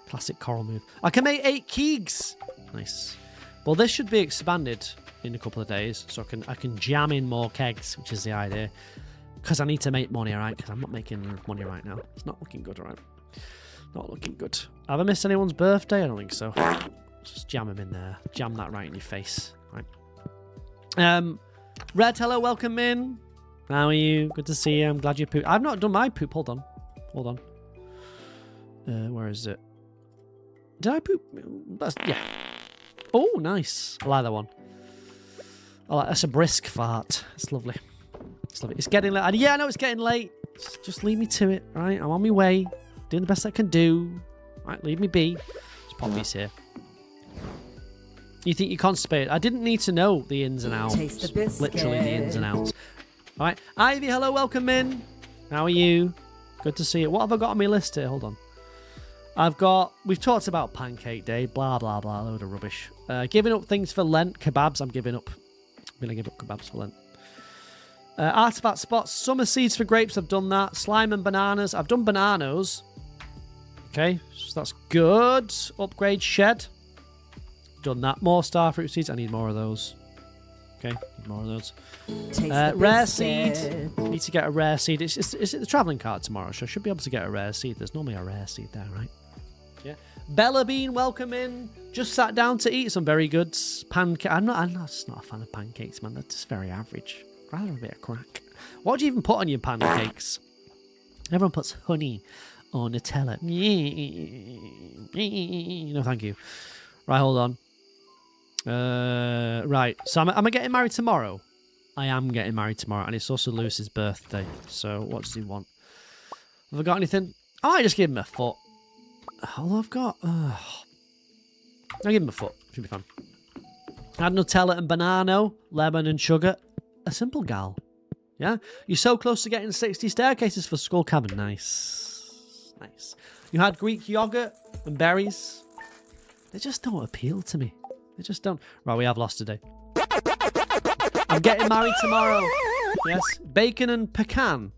Classic Coral move. I can make 8 kegs. Nice. Well, this should be expanded in a couple of days, so I can jam in more kegs, which is the idea. Because I need to make money, alright? Because I'm not making enough money right now. It's not looking good, alright? Not looking good. Have I missed anyone's birthday? I don't think so. Just jam them in there. Jam that right in your face. Right. Red, hello, welcome in. How are you? Good to see you. I'm glad you pooped. I've not done my poop. Hold on. Hold on. Where is it? Did I poop? Yeah. Oh, nice. I like that one. That's a brisk fart. It's lovely. It's lovely. It's getting late. Yeah, I know it's getting late. Just leave me to it, right? I'm on my way. Doing the best I can do. Right, leave me be. Just pop these here. You think you're constipated? I didn't need to know the ins and outs. Taste the biscuit. Literally the ins and outs. All right, Ivy, hello, welcome in. How are you? Good to see you. What have I got on my list here? Hold on. We've talked about Pancake Day, blah, blah, blah, load of rubbish. Giving up things for Lent, kebabs, I'm giving up. I'm going to give up kebabs for Lent. Artifact spots, summer seeds for grapes, I've done that. Slime and bananas, I've done bananas. Okay, so that's good. Upgrade shed. Done that. More starfruit seeds, I need more of those. Okay, need more of those. Rare seed. Need to get a rare seed. Is it the travelling card tomorrow? So I should be able to get a rare seed. There's normally a rare seed there, right? Yeah. Bella Bean, welcome in. Just sat down to eat some very good pancakes. I'm just not a fan of pancakes, man. They're just very average. Rather a bit of crack. What do you even put on your pancakes? Everyone puts honey or Nutella. No, thank you. Right, hold on. Right, so am I getting married tomorrow? I am getting married tomorrow, and it's also Lewis's birthday. So what does he want? Have I got anything? I might just give him a foot. All I've got... I'll give him a foot. Should be fun. Add Nutella and banana, lemon and sugar. A simple gal. Yeah? You're so close to getting 60 staircases for Skull Cabin. Nice. Nice. You had Greek yogurt and berries. They just don't appeal to me. They just don't. Right, we have lost today. I'm getting married tomorrow. Yes. Bacon and pecan.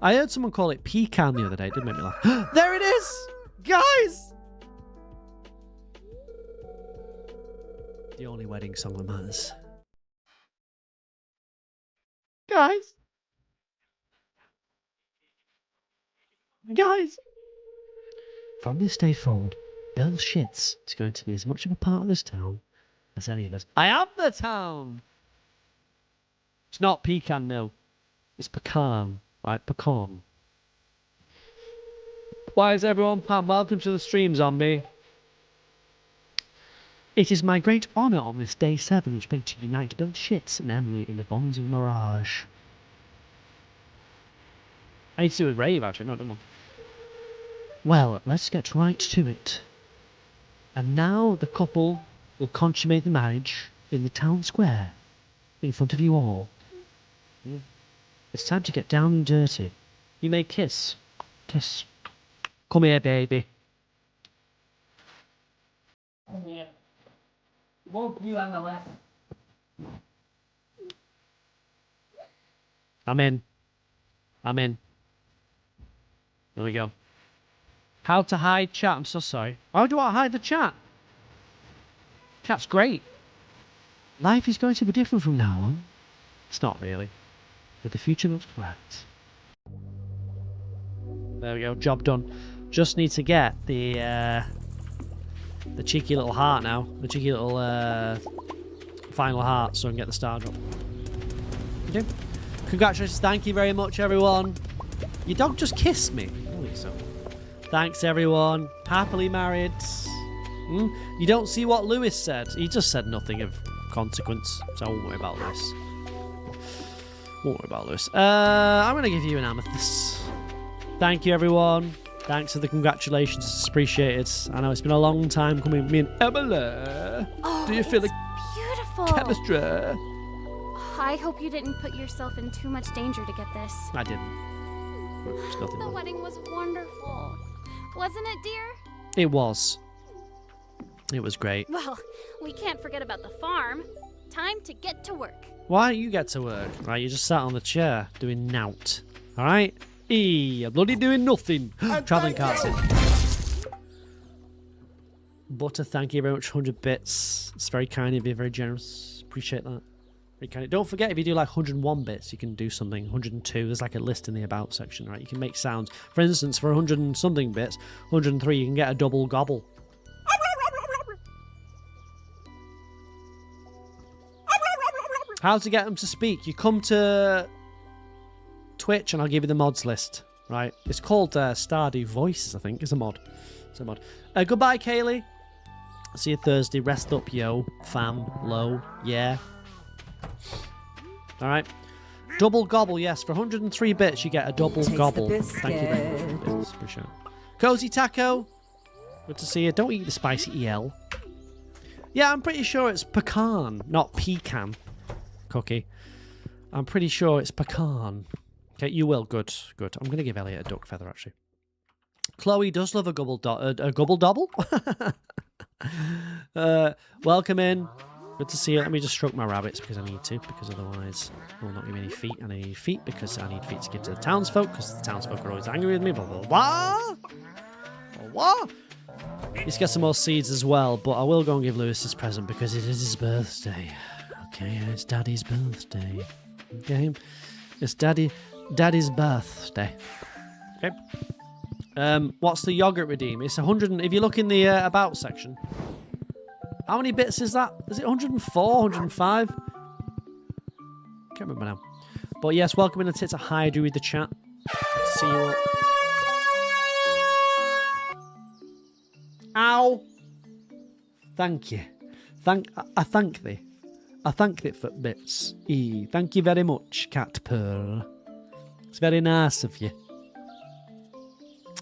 I heard someone call it pecan the other day. It did make me laugh. There it is! Guys! The only wedding song that matters. Guys! Guys! From this day forward, Bill Shits is going to be as much of a part of this town as any of us. I am the town! It's not pecan, no. It's pecan. Right, pecan. Why is everyone Pam? Welcome to the stream, zombie. It is my great honour on this day 7 to unite Bill Shits and Emily in the bonds of Mirage. I need to do a rave, actually, no, don't I? Well, let's get right to it. And now the couple will consummate the marriage in the town square, in front of you all. It's time to get down and dirty. You may kiss. Kiss. Come here, baby. Yeah. Won't you on the left? I'm in. There we go. How to hide chat. I'm so sorry. How do I hide the chat? Chat's great. Life is going to be different from now on. It's not really. But the future looks bright. There we go. Job done. Just need to get the cheeky little heart now. The cheeky little final heart so I can get the star drop. Okay. Congratulations. Thank you very much, everyone. Your dog just kissed me. I don't think so. Thanks, everyone. Happily married. You don't see what Lewis said. He just said nothing of consequence, so I won't worry about this. Won't worry about Lewis. I'm going to give you an amethyst. Thank you, everyone. Thanks for the congratulations. It's appreciated. I know it's been a long time coming. Me and Emily. Oh, Do you feel the beautiful chemistry? I hope you didn't put yourself in too much danger to get this. I didn't. There's nothing The wrong. wedding was wonderful. Wasn't it, dear? It was. It was great. Well, we can't forget about the farm. Time to get to work. Why don't you get to work? Right, you just sat on the chair doing nout. Alright? You're bloody doing nothing. Travelling carts in. Butter, thank you very much. 100 bits. It's very kind of you, very generous. Appreciate that. Very kind. Don't forget, if you do like 101 bits, you can do something. 102, there's like a list in the about section, right? You can make sounds. For instance, for 100 and something bits, 103, you can get a double gobble. How to get them to speak? You come to Twitch and I'll give you the mods list. Right? It's called Stardew Voices, I think. It's a mod. It's a mod. Goodbye, Kaylee. See you Thursday. Rest up, yo. Fam. Low. Yeah. Alright. Double gobble, yes. For 103 bits, you get a double Taste gobble. the Thank you very much. Yes, appreciate it. Cozy Taco. Good to see you. Don't eat the spicy EL. Yeah, I'm pretty sure it's pecan, not pecan. Cookie. I'm pretty sure it's pecan. Okay, you will. Good, good. I'm going to give Elliot a duck feather, actually. Chloe does love a gobble dobble. Welcome in. Good to see you. Let me just stroke my rabbits because I need to, because otherwise I will not give me any feet. And I need feet because I need feet to give to the townsfolk, because the townsfolk are always angry with me. Blah, blah, blah. Blah, blah. Let's get some more seeds as well, but I will go and give Lewis his present because it is his birthday. Okay, it's Daddy's birthday. Okay, it's Daddy's birthday. Okay. What's the yogurt redeem? It's 100. If you look in the about section, how many bits is that? Is it 104, 105? Can't remember now. But yes, welcome in the tits. Hi, do read the chat. See you all. Ow! Thank you. I thank thee. I thank thee for bits. Thank you very much, Cat Pearl. It's very nice of you.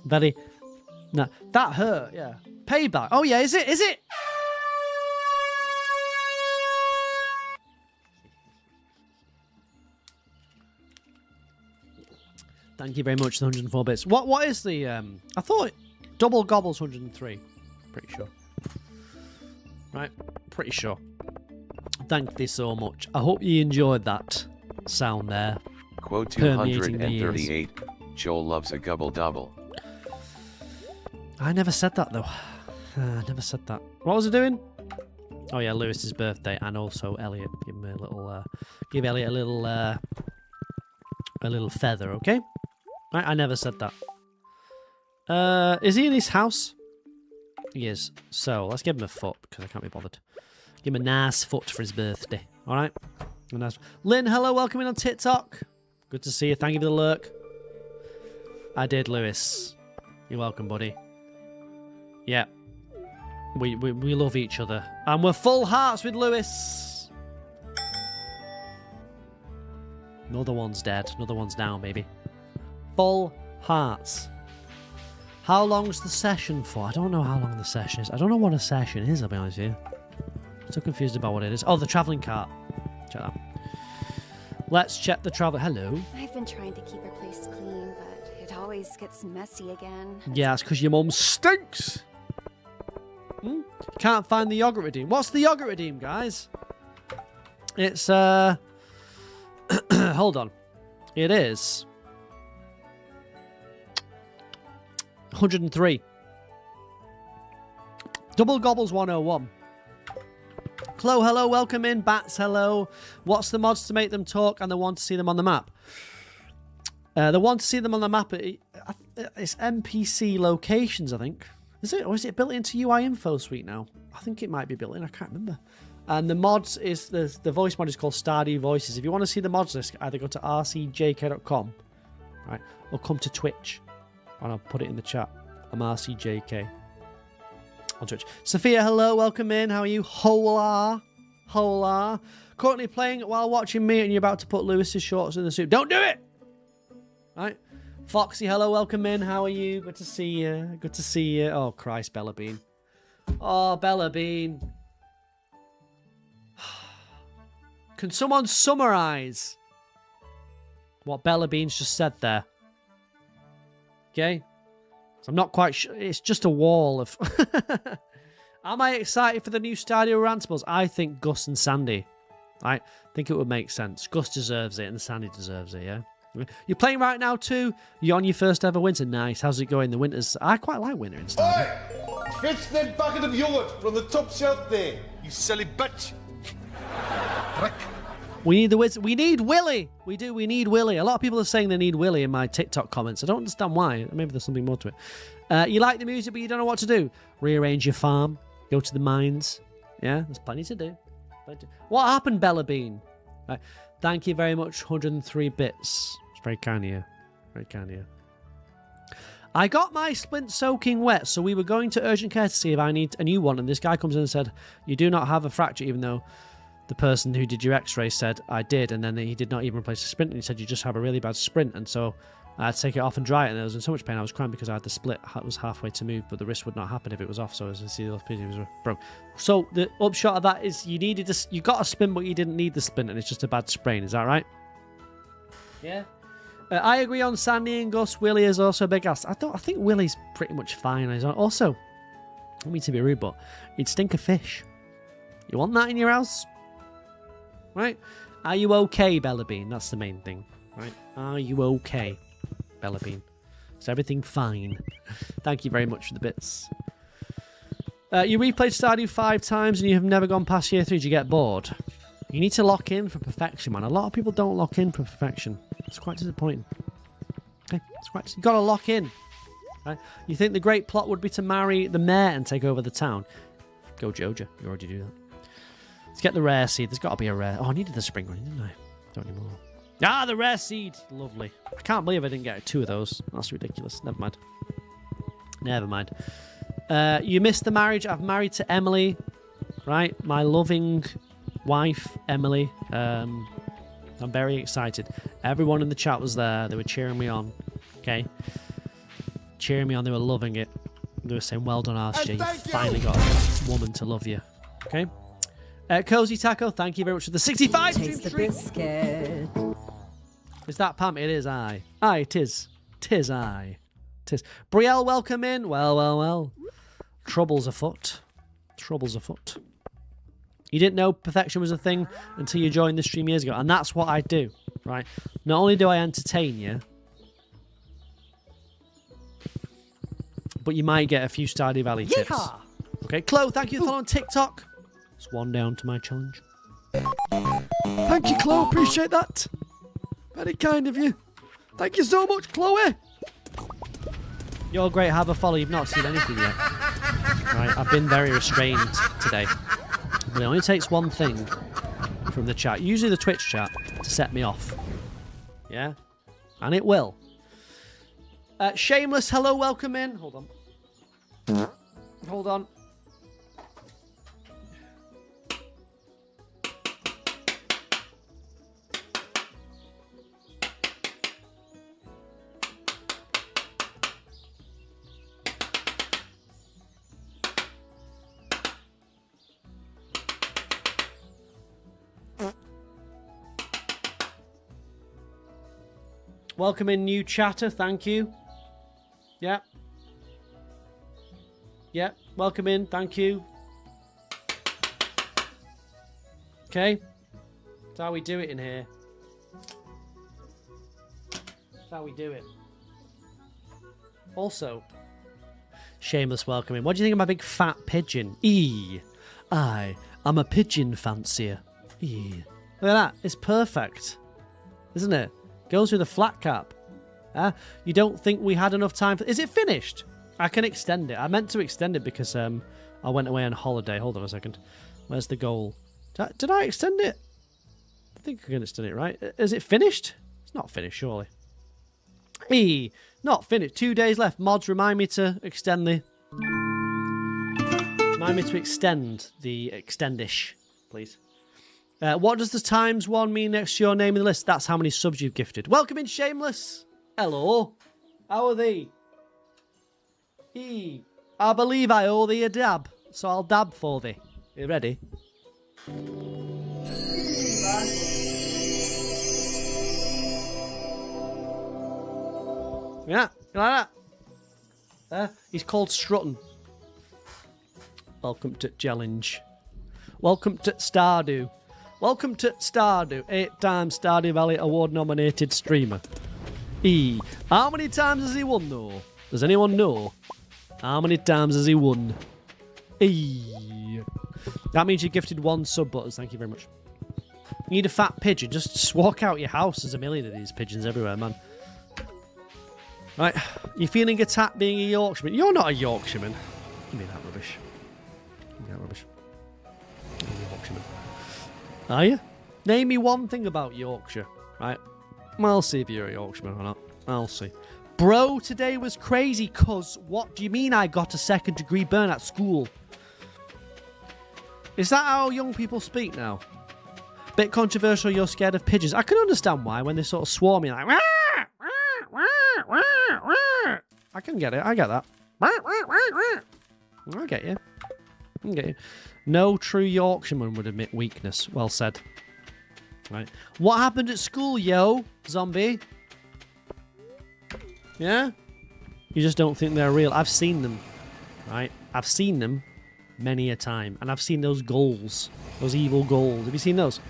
Very. No, that hurt. Yeah. Payback. Oh yeah. Is it? Is it? Thank you very much. The 104 bits. What is the? I thought double gobbles 103. Pretty sure. Right. Pretty sure. Thank you so much. I hope you enjoyed that sound there. Quote Permeating the 238. Joel loves a gobble dobble. I never said that though. I never said that. What was I doing? Oh yeah, Lewis's birthday, and also Elliot. Give him a little. Give Elliot a little feather, okay? Right, I never said that. Is he in his house? He is. So let's give him a foot because I can't be bothered. Give him a nice foot for his birthday. All right. A nice. Lynn, hello, welcome in on TikTok. Good to see you. Thank you for the lurk. I did, Lewis. You're welcome, buddy. Yeah. We love each other. And we're full hearts with Lewis. Another one's dead. Another one's down, baby. Full hearts. How long's the session for? I don't know how long the session is. I don't know what a session is, I'll be honest with you. I'm so confused about what it is. Oh, the travelling cart. Check that. Let's check the travel. Hello. I've been trying to keep our place clean, but it always gets messy again. Yeah, it's because your mum stinks. Can't find the yogurt redeem. What's the yogurt redeem, guys? It's hold on. It is 103. Double gobbles 101. Chloe, hello, welcome in. Bats, hello. What's the mods to make them talk and the one to see them on the map? The one to see them on the map, it's NPC locations, I think. Is it? Or is it built into UI Info Suite now? I think it might be built in. I can't remember. And the mods is the voice mod is called Stardew Voices. If you want to see the mods list, either go to rcjk.com, right, or come to Twitch, and I'll put it in the chat. I'm rcjk on Twitch. Sophia, hello, welcome in. How are you? Hola, hola. Currently playing while watching me, and you're about to put Lewis's shorts in the soup. Don't do it. Right. Foxy, hello, welcome in. How are you? Good to see you. Good to see you. Oh, Christ, Bella Bean. Oh, Bella Bean. Can someone summarize what Bella Bean's just said there? Okay? So I'm not quite sure. It's just a wall of... Am I excited for the new Stardew Rantables? I think Gus and Sandy. I think it would make sense. Gus deserves it and Sandy deserves it, yeah? You're playing right now too? You're on your first ever winter. Nice. How's it going? The winters... I quite like winter in Stardew. Oi! Fetch that bucket of yogurt from the top shelf there, you silly bitch. Prick. We need the wizard. We need Willy. We do. We need Willy. A lot of people are saying they need Willy in my TikTok comments. I don't understand why. Maybe there's something more to it. You like the music, but you don't know what to do. Rearrange your farm. Go to the mines. Yeah, there's plenty to do. What happened, Bella Bean? Right. Thank you very much. 103 bits. It's very kind of you. Very kind of you. I got my splint soaking wet, so we were going to urgent care to see if I need a new one. And this guy comes in and said, you do not have a fracture, even though the person who did your x-ray said I did, and then he did not even replace the splint, and he said you just have a really bad sprint. And so I had to take it off and dry it, and I was in so much pain I was crying because I had the split. It was halfway to move, but the wrist would not happen if it was off, so as I see the pieces was broke. So the upshot of that is you got a spin, but you didn't need the splint, and it's just a bad sprain. Is that right? Yeah. I agree on Sandy and Gus. Willy is also a big ass. I think Willy's pretty much fine. Also, I don't mean to be rude, but he'd stink of fish. You want that in your house? Right? Are you okay, Bella Bean? That's the main thing. Right? Are you okay, Bella Bean? Is everything fine? Thank you very much for the bits. You replayed Stardew 5 times and you have never gone past year 3. Did you get bored? You need to lock in for perfection, man. A lot of people don't lock in for perfection. It's quite disappointing. Okay, you got to lock in. Right? You think the great plot would be to marry the mayor and take over the town? Go Joja. You already do that. Let's get the rare seed. There's got to be a rare... Oh, I needed the spring running, didn't I? Don't anymore. Ah, the rare seed. Lovely. I can't believe I didn't get 2 of those. That's ridiculous. Never mind. Never mind. You missed the marriage. I've married to Emily. Right? My loving wife, Emily. I'm very excited. Everyone in the chat was there. They were cheering me on. Okay? Cheering me on. They were loving it. They were saying, well done, RCJ. You finally got a woman to love you. Okay? Cozy Taco, thank you very much for the 65 Taste the biscuit. Is that Pam? It is I. Aye, it is. 'Tis I. 'Tis. Brielle, welcome in. Well. Troubles afoot. Troubles afoot. You didn't know perfection was a thing until you joined the stream years ago. And that's what I do, right? Not only do I entertain you, but you might get a few Stardew Valley tips. Yeehaw! Okay, Chloe, thank you for following TikTok. It's 1 down to my challenge. Thank you, Chloe. Appreciate that. Very kind of you. Thank you so much, Chloe. You're great. Have a follow. You've not seen anything yet. Right, I've been very restrained today. But it only takes one thing from the chat, usually the Twitch chat, to set me off. Yeah? And it will. Shameless, hello, welcome in. Hold on. Welcome in, new chatter. Thank you. Yeah. Welcome in. Thank you. Okay. That's how we do it in here. That's how we do it. Also, shameless welcome in. What do you think of my big fat pigeon? I'm a pigeon fancier. Look at that. It's perfect. Isn't it? Goes with a flat cap. You don't think we had enough time for... Is it finished? I can extend it. I meant to extend it because I went away on holiday. Hold on a second. Where's the goal? Did I extend it? I think I can extend it, right? Is it finished? It's not finished, surely. Not finished. 2 days left. Mods, remind me to extend the... Remind me to extend the extendish, please. What does the times 1 mean next to your name in the list? That's how many subs you've gifted. Welcome in, Shameless. Hello. How are thee? I believe I owe thee a dab, so I'll dab for thee. You ready? Yeah, you like that? He's called Strutton. Welcome to Challenge. Welcome to Stardew. Welcome to Stardew. 8-time Stardew Valley Award nominated streamer. How many times has he won though? Does anyone know? How many times has he won? That means you gifted 1 sub, Butters. Thank you very much. You need a fat pigeon. Just walk out your house. There's a million of these pigeons everywhere, man. Right. You're feeling attacked being a Yorkshireman. You're not a Yorkshireman. Give me that rubbish. Give me that rubbish. You're a Yorkshireman. Are you? Name me one thing about Yorkshire. Right. I'll see if you're a Yorkshireman or not. I'll see. Bro, today was crazy, cuz what do you mean I got a 2nd degree burn at school? Is that how young people speak now? Bit controversial, you're scared of pigeons. I can understand why when they sort of swarm you like... I can get it, I get that. I get you. I get you. No true Yorkshireman would admit weakness. Well said. Right. What happened at school, yo, zombie? Yeah? You just don't think they're real. I've seen them. Right? I've seen them many a time. And I've seen those goals. Those evil goals. Have you seen those?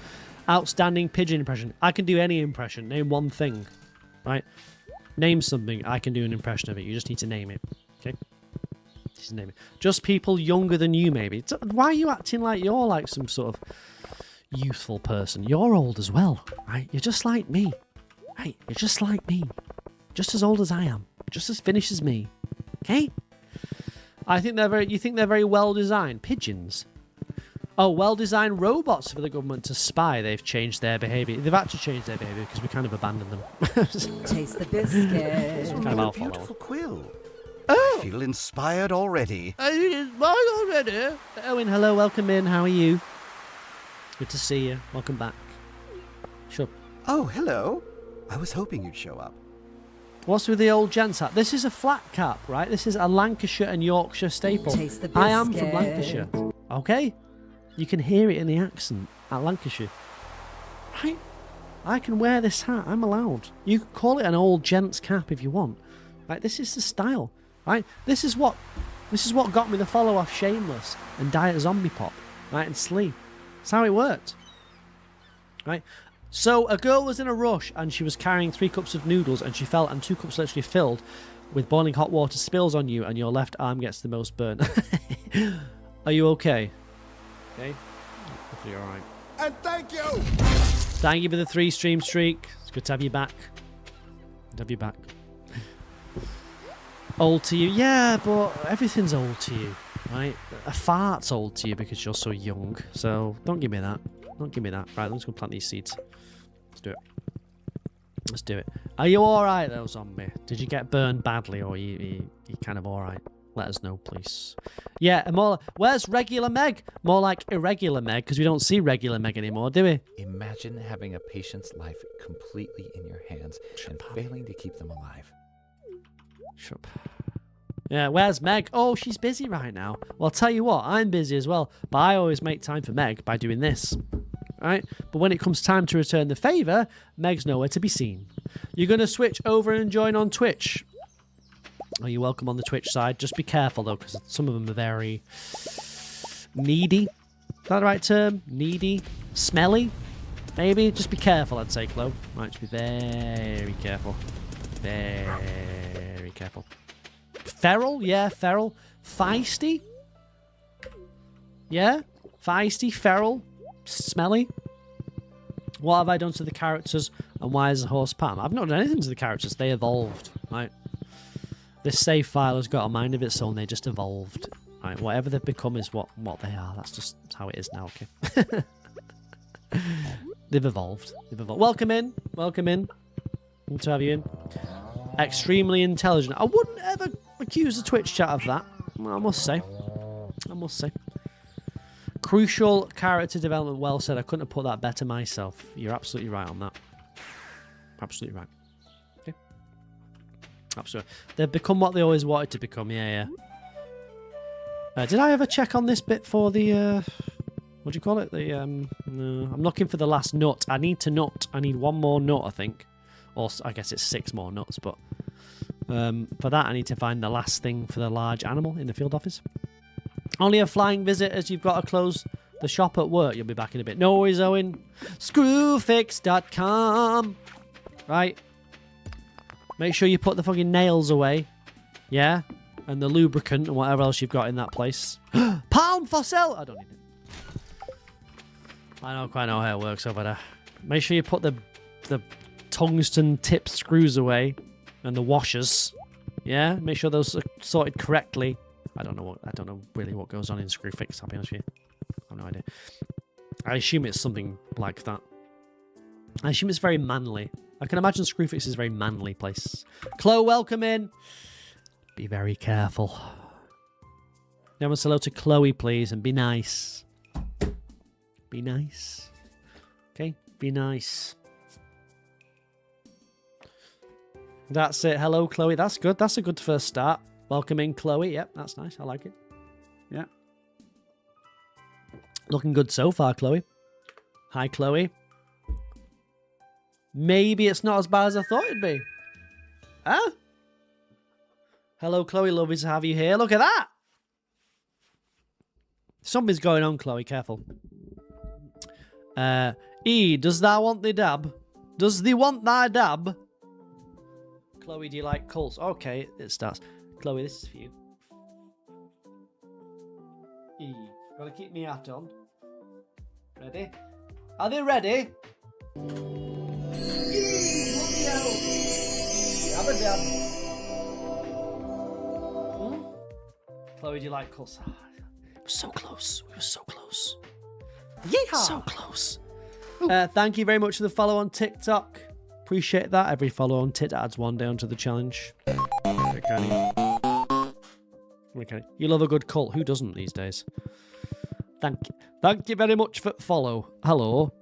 Outstanding pigeon impression. I can do any impression. Name one thing. Right? Name something. I can do an impression of it. You just need to name it. Okay? Just name it. Just people younger than you, maybe. Why are you acting like you're like some sort of youthful person? You're old as well. Right? You're just like me. Right? You're just like me. Just as old as I am. Just as finished as me. Okay? I think they're very... You think they're very well designed? Pigeons. Oh, well designed robots for the government to spy. They've changed their behaviour. They've actually changed their behaviour because we kind of abandoned them. Taste the biscuit. Kind of Beautiful quill. Oh! I feel inspired already. Already? Owen, hello, welcome in. How are you? Good to see you. Welcome back. Sure. Oh, hello. I was hoping you'd show up. What's with the old gents hat? This is a flat cap, right? This is a Lancashire and Yorkshire staple. Taste the I am from biscuit. Lancashire. Okay? You can hear it in the accent at Lancashire. Right? I can wear this hat. I'm allowed. You can call it an old gent's cap if you want. Right? This is the style. Right? This is what got me the follow off Shameless and Diet Zombie Pop. Right? And Slee. That's how it worked. Right? So a girl was in a rush and she was carrying 3 cups of noodles and she fell and 2 cups literally filled with boiling hot water spills on you and your left arm gets the most burn. Are you okay? Okay. Hopefully you're alright. And thank you! Thank you for the 3 stream streak. It's good to have you back. Good to have you back. Old to you? Yeah, but everything's old to you, right? A fart's old to you because you're so young. So don't give me that. Don't give me that. Right, let's go plant these seeds. Let's do it. Let's do it. Are you alright though, zombie? Did you get burned badly or you kind of alright? Let us know, please. Yeah, more. Where's regular Meg? More like irregular Meg, because we don't see regular Meg anymore, do we? Imagine having a patient's life completely in your hands and failing to keep them alive. Shut up. Yeah, where's Meg? Oh, she's busy right now. Well, I'll tell you what, I'm busy as well, but I always make time for Meg by doing this. Right? But when it comes time to return the favour, Meg's nowhere to be seen. You're going to switch over and join on Twitch. Oh, you're welcome on the Twitch side. Just be careful, though, because some of them are very needy. Is that the right term? Needy? Smelly? Maybe? Just be careful, I'd say, Chloe. Right, just be very careful. Very careful. Feral? Yeah, feral. Feisty? Yeah? Feisty, feral, smelly. What have I done to the characters and why is the horse Pam? I've not done anything to the characters. They evolved, right? This save file has got a mind of its own. They just evolved. Right? Whatever they've become is what they are. That's just how it is now, okay? They've evolved. They've evolved. Welcome in. Welcome in. Good to have you in. Extremely intelligent. I wouldn't ever accuse the Twitch chat of that. I must say. I must say. Crucial character development. Well said. I couldn't have put that better myself. You're absolutely right on that. Absolutely right. Okay. Absolutely. They've become what they always wanted to become. Yeah. Did I ever check on this bit for the... what do you call it? The no, I'm looking for the last nut. I need to nut. I need one more nut, I think. Or I guess it's 6 more nuts, but... for that, I need to find the last thing for the large animal in the field office. Only a flying visit as you've got to close the shop at work. You'll be back in a bit. No worries, Owen. Screwfix.com. Right. Make sure you put the fucking nails away. Yeah? And the lubricant and whatever else you've got in that place. Palm fossil! I don't need it. I don't quite know how it works over there. Make sure you put the tungsten tip screws away. And the washers. Yeah? Make sure those are sorted correctly. I don't know really what goes on in Screwfix, I'll be honest with you. I have no idea. I assume it's something like that. I assume it's very manly. I can imagine Screwfix is a very manly place. Chloe, welcome in. Be very careful. Everyone say hello to Chloe, please, and be nice. Be nice. Okay? Be nice. That's it. Hello, Chloe. That's good. That's a good first start. Welcome in, Chloe. Yep, that's nice. I like it. Yeah. Looking good so far, Chloe. Hi, Chloe. Maybe it's not as bad as I thought it'd be. Huh? Hello, Chloe. Lovely to have you here. Look at that. Something's going on, Chloe. Careful. Does thou want the dab? Does thee want thy dab? Chloe, do you like cults? Okay, it starts. Chloe, this is for you. Gotta keep me hat on. Ready? Are they ready? Have a dab. Chloe, do you like cults? Oh, we're so close. We were so close. Yeehaw! So close. Thank you very much for the follow on TikTok. Appreciate that. Every follow on tit adds one day onto the challenge. Okay. You love a good cult. Who doesn't these days? Thank you. Thank you very much for follow. Hello.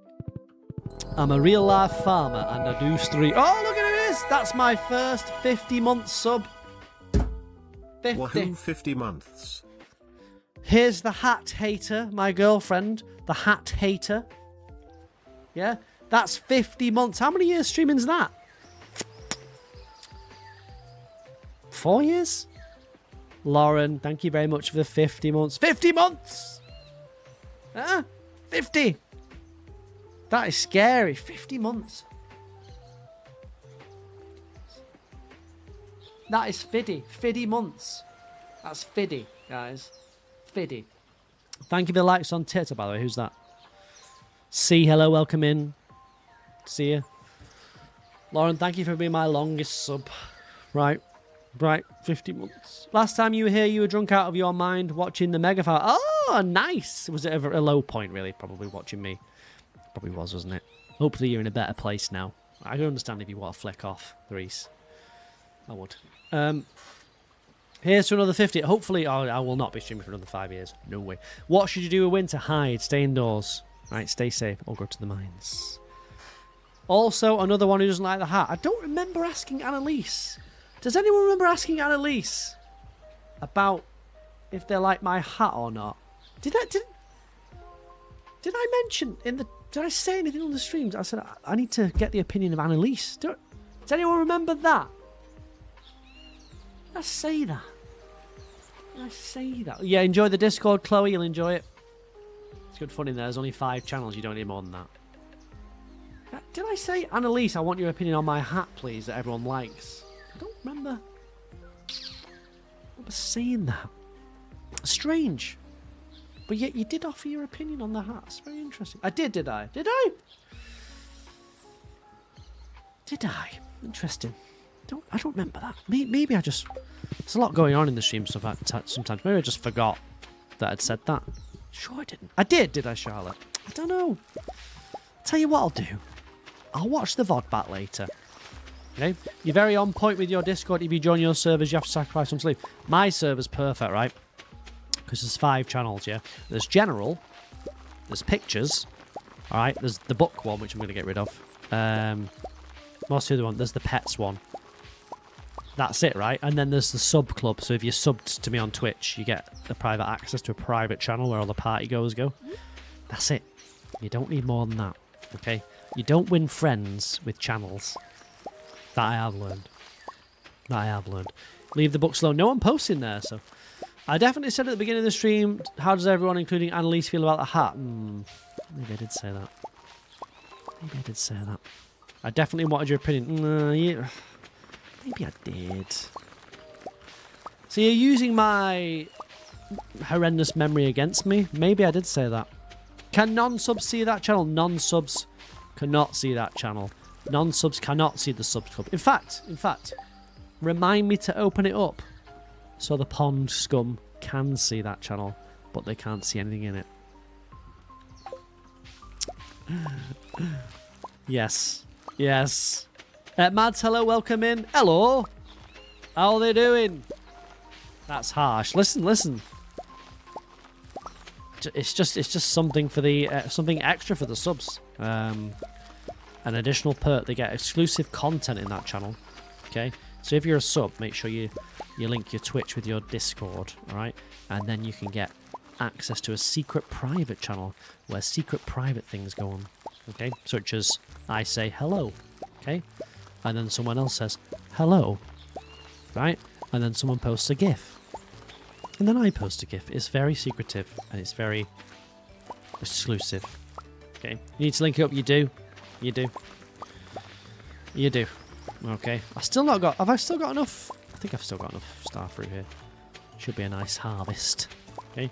I'm a real life farmer and I do street. Oh, look at this. That's my first 50-month sub. 50. Wahoo, 50 months. Here's the hat hater, my girlfriend. The hat hater. Yeah? That's 50 months. How many years streaming is that? 4 years? Lauren, thank you very much for the 50 months. 50 months! 50! That is scary. 50 months. That is fiddy. Fiddy months. That's fiddy, guys. Fiddy. Thank you for the likes on Twitter, by the way. Who's that? C, hello, welcome in. See ya. Lauren, thank you for being my longest sub. Right, 50 months. Last time you were here, you were drunk out of your mind watching the Mega File. Oh, nice. Was it ever a low point, really? Probably watching me. Probably was, wasn't it? Hopefully you're in a better place now. I can understand if you want to flick off, Reese. I would. Here's to another 50. Hopefully, I will not be streaming for another 5 years. No way. What should you do in winter? Hide. Stay indoors. Right, stay safe. Or go to the mines. Also, another one who doesn't like the hat. I don't remember asking Annalise. Does anyone remember asking Annalise about if they like my hat or not? Did I mention in the... Did I say anything on the streams? I said, I need to get the opinion of Annalise. Does anyone remember that? Did I say that? Did I say that? Yeah, enjoy the Discord, Chloe. You'll enjoy it. It's good fun in there. There's only 5 channels. You don't need more than that. Did I say, Annalise, I want your opinion on my hat, please, that everyone likes? I don't remember saying that. Strange. But yet you did offer your opinion on the hat. It's very interesting. I did I? Did I? Did I? Interesting. I don't remember that. Maybe I just... There's a lot going on in the stream stuff sometimes. Maybe I just forgot that I'd said that. Sure I didn't. I did I, Charlotte? I don't know. Tell you what I'll do. I'll watch the VOD back later. Okay? You're very on point with your Discord. If you join your servers, you have to sacrifice some sleep. My server's perfect, right? Because there's 5 channels, yeah? There's general. There's pictures. Alright? There's the book one, which I'm going to get rid of. What's the other one? There's the pets one. That's it, right? And then there's the sub club. So if you're subbed to me on Twitch, you get the private access to a private channel where all the party goers go. That's it. You don't need more than that, okay? You don't win friends with channels. That I have learned. Leave the books alone. No one posts in there, so... I definitely said at the beginning of the stream, how does everyone, including Annalise, feel about the hat? Maybe I did say that. I definitely wanted your opinion. Yeah. Maybe I did. So you're using my horrendous memory against me? Maybe I did say that. Can non-subs see that channel? Non-subs cannot see that channel. Non-subs cannot see the subs club. In fact, remind me to open it up so the pond scum can see that channel, but they can't see anything in it. Yes. Mads, hello, welcome in. Hello. How are they doing? That's harsh. Listen. It's just something for the something extra for the subs. An additional perk. They get exclusive content in that channel. Okay. So if you're a sub, make sure you link your Twitch with your Discord, all right? And then you can get access to a secret private channel where secret private things go on, okay? Such as I say hello, okay? And then someone else says hello, right? And then someone posts a GIF. And then I post a GIF. It's very secretive and it's very exclusive, okay? You need to link it up. You do. Okay, I've still not got... Have I still got enough? I think I've still got enough star fruit here. Should be a nice harvest. Okay.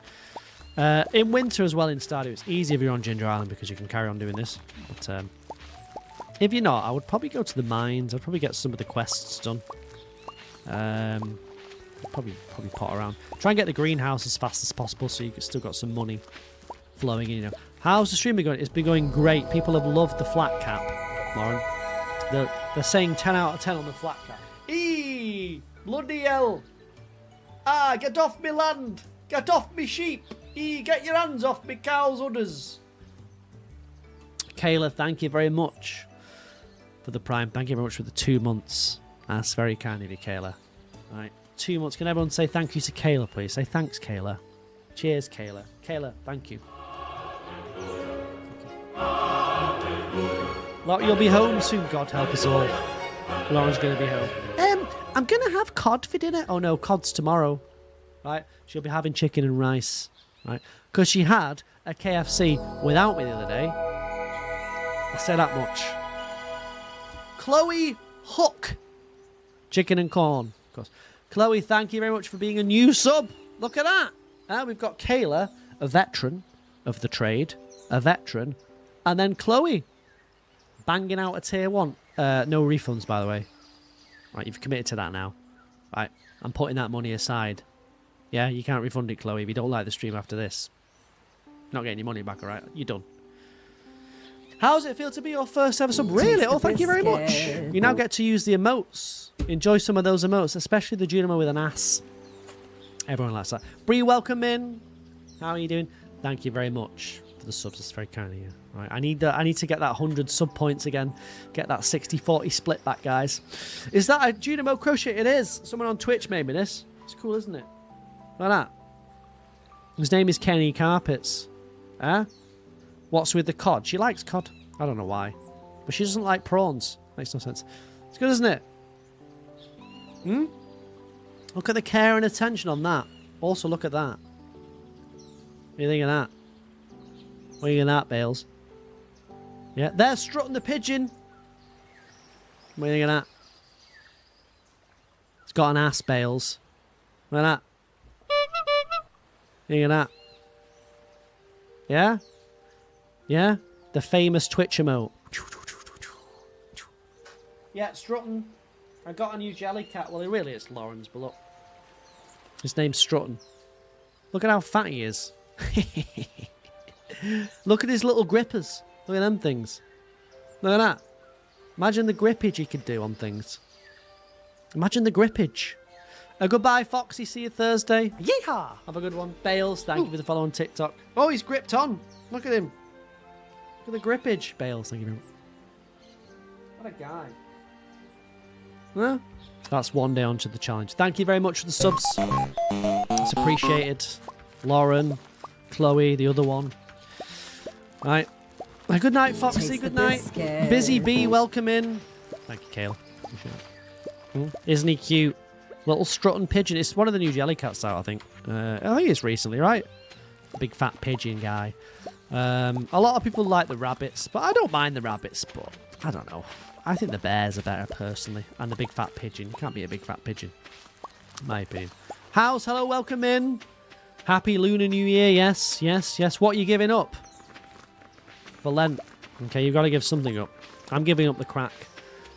In winter as well in Stardew, it's easy if you're on Ginger Island because you can carry on doing this. But if you're not, I would probably go to the mines. I'd probably get some of the quests done. Probably pot around. Try and get the greenhouse as fast as possible so you've still got some money flowing in. You know. How's the stream been going? It's been going great. People have loved the flat cap, Lauren. They're saying 10 out of 10 on the flat cap. Eee! Bloody hell! Ah, get off me land! Get off me sheep! Eee, get your hands off me cows' udders! Kayla, thank you very much for the Prime. Thank you very much for the 2 months. That's very kind of you, Kayla. Alright, 2 months. Can everyone say thank you to Kayla, please? Say thanks, Kayla. Cheers, Kayla. Kayla, thank you. You'll be home soon, God help us all. Lauren's going to be home. I'm going to have cod for dinner. Oh no, cod's tomorrow. Right? She'll be having chicken and rice. Right? Because she had a KFC without me the other day. I'll say that much. Chloe Hook. Chicken and corn, of course. Chloe, thank you very much for being a new sub. Look at that. We've got Kayla, a veteran of the trade. A veteran. And then Chloe. Banging out a tier 1. No refunds, by the way. Right, you've committed to that now. Right, I'm putting that money aside. Yeah, you can't refund it, Chloe, if you don't like the stream after this. Not getting your money back, alright? You're done. How does it feel to be your first ever sub? Really? Oh, thank you very much. You now get to use the emotes. Enjoy some of those emotes, especially the Junimo with an ass. Everyone likes that. Bree, welcome in. How are you doing? Thank you very much for the subs. It's very kind of you. Right, I need to get that 100 sub points again. Get that 60-40 split back, guys. Is that a Junimo crochet? It is. Someone on Twitch made me this. It's cool, isn't it? Like that. His name is Kenny Carpets. Huh? What's with the cod? She likes cod. I don't know why. But she doesn't like prawns. Makes no sense. It's good, isn't it? Look at the care and attention on that. Also, look at that. What do you think of that? What do you think of that, Bales? Yeah, they're strutting the pigeon. What do you think of that? It's got an ass, Bales. Look at that. What do you think of that? Yeah? Yeah? The famous Twitch emote. Yeah, strutting. I got a new jelly cat. Well, really, it's Lauren's, but look. His name's Strutting. Look at how fat he is. Look at his little grippers. Look at them things. Look at that. Imagine the grippage he could do on things. Imagine the grippage. Goodbye, Foxy. See you Thursday. Yeehaw! Have a good one. Bales, thank you for the follow on TikTok. Oh, he's gripped on. Look at him. Look at the grippage. Bales, thank you very much. What a guy. Huh? That's one day onto the challenge. Thank you very much for the subs. It's appreciated. Lauren, Chloe, the other one. Right. Good night, Foxy. Good night. Busy Bee, welcome in. Thank you, Kale. Isn't he cute? Little strutting pigeon. It's one of the new jelly cats out, I think. I think it's recently, right? Big fat pigeon guy. A lot of people like the rabbits, but I don't mind the rabbits, but I don't know. I think the bears are better, personally. And the big fat pigeon. You can't be a big fat pigeon. In my opinion. House, hello, welcome in. Happy Lunar New Year, yes, yes, yes. What are you giving up? For Lent. Okay, you've got to give something up. I'm giving up the crack.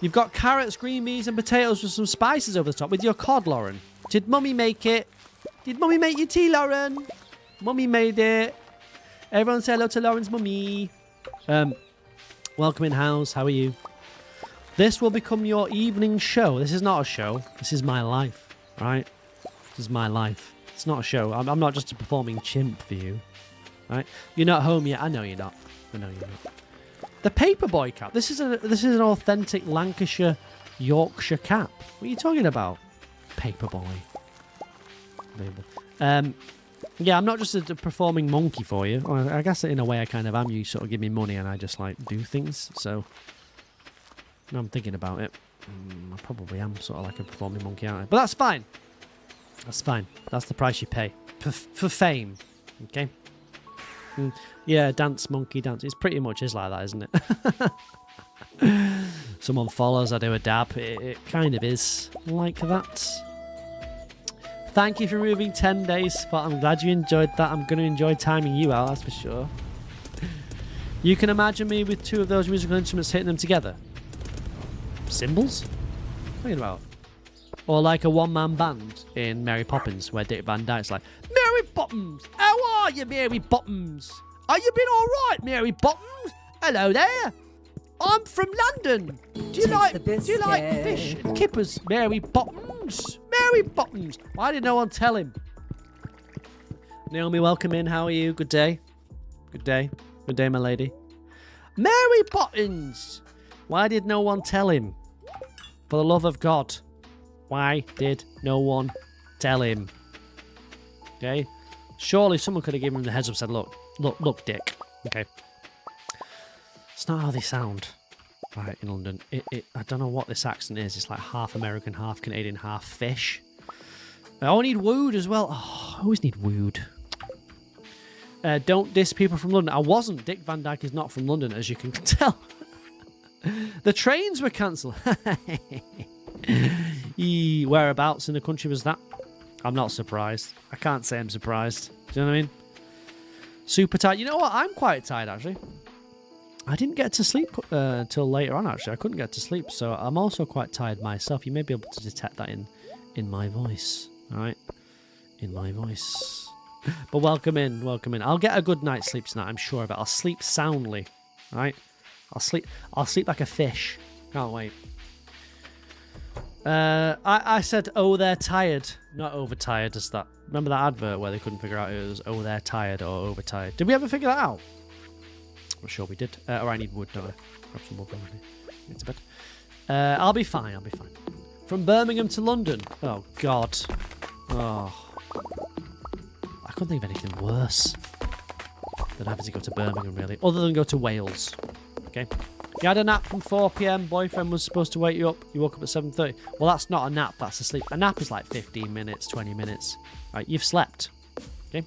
You've got carrots, green beans, and potatoes with some spices over the top with your cod, Lauren. Did Mummy make it? Did Mummy make your tea, Lauren? Mummy made it. Everyone say hello to Lauren's mummy. Welcome in, house. How are you? This will become your evening show. This is not a show. This is my life, right? This is my life. It's not a show. I'm not just a performing chimp for you, right? You're not home yet. I know you're not. I know you're not. The Paperboy cap. This is an authentic Lancashire, Yorkshire cap. What are you talking about? Paperboy. Yeah, I'm not just a performing monkey for you. I guess in a way I kind of am. You sort of give me money and I just like do things. So now I'm thinking about it. I probably am sort of like a performing monkey, aren't I? But that's fine. That's fine. That's the price you pay for fame. Okay. Yeah, dance monkey dance. It pretty much is like that, isn't it? Someone follows, I do a dab. It kind of is like that. Thank you for moving 10 days, but I'm glad you enjoyed that. I'm going to enjoy timing you out, that's for sure. You can imagine me with two of those musical instruments hitting them together. Cymbals? What are you talking about? Or like a one-man band in Mary Poppins, where Dick Van Dyke's like, Mary Poppins! How are you, Mary Poppins? Are you been all right, Mary Poppins? Hello there. I'm from London. Do you like fish and kippers, Mary Poppins? Mary Poppins. Why did no one tell him? Naomi, welcome in. How are you? Good day. Good day. Good day, my lady. Mary Poppins. Why did no one tell him? For the love of God. Why did no one tell him? Okay. Surely someone could have given him the heads up and said, look, Dick. Okay. It's not how they sound. Right, in London. I don't know what this accent is. It's like half American, half Canadian, half fish. I need wooed as well. Oh, I always need wooed. Don't diss people from London. I wasn't. Dick Van Dyke is not from London, as you can tell. The trains were cancelled. Whereabouts in the country was that? I'm not surprised. I can't say I'm surprised. Do you know what I mean? Super tired. You know what? I'm quite tired, actually. I didn't get to sleep till later on, actually. I couldn't get to sleep, so I'm also quite tired myself. You may be able to detect that in my voice. All right? In my voice. But welcome in, welcome in. I'll get a good night's sleep tonight, I'm sure of it. I'll sleep soundly. All right? I'll sleep like a fish. Can't wait. I said, oh, they're tired. Not overtired, as that. Remember that advert where they couldn't figure out it was, oh, they're tired or overtired? Did we ever figure that out? I'm sure we did. Or I need wood, don't I? Grab some wood already. Get to bed. I'll be fine, I'll be fine. From Birmingham to London. Oh, God. Oh. I couldn't think of anything worse than having to go to Birmingham, really. Other than go to Wales. Okay? You had a nap from 4 p.m. Boyfriend was supposed to wake you up. You woke up at 7:30. Well, that's not a nap. That's a sleep. A nap is like 15 minutes, 20 minutes. Right, you've slept. Okay?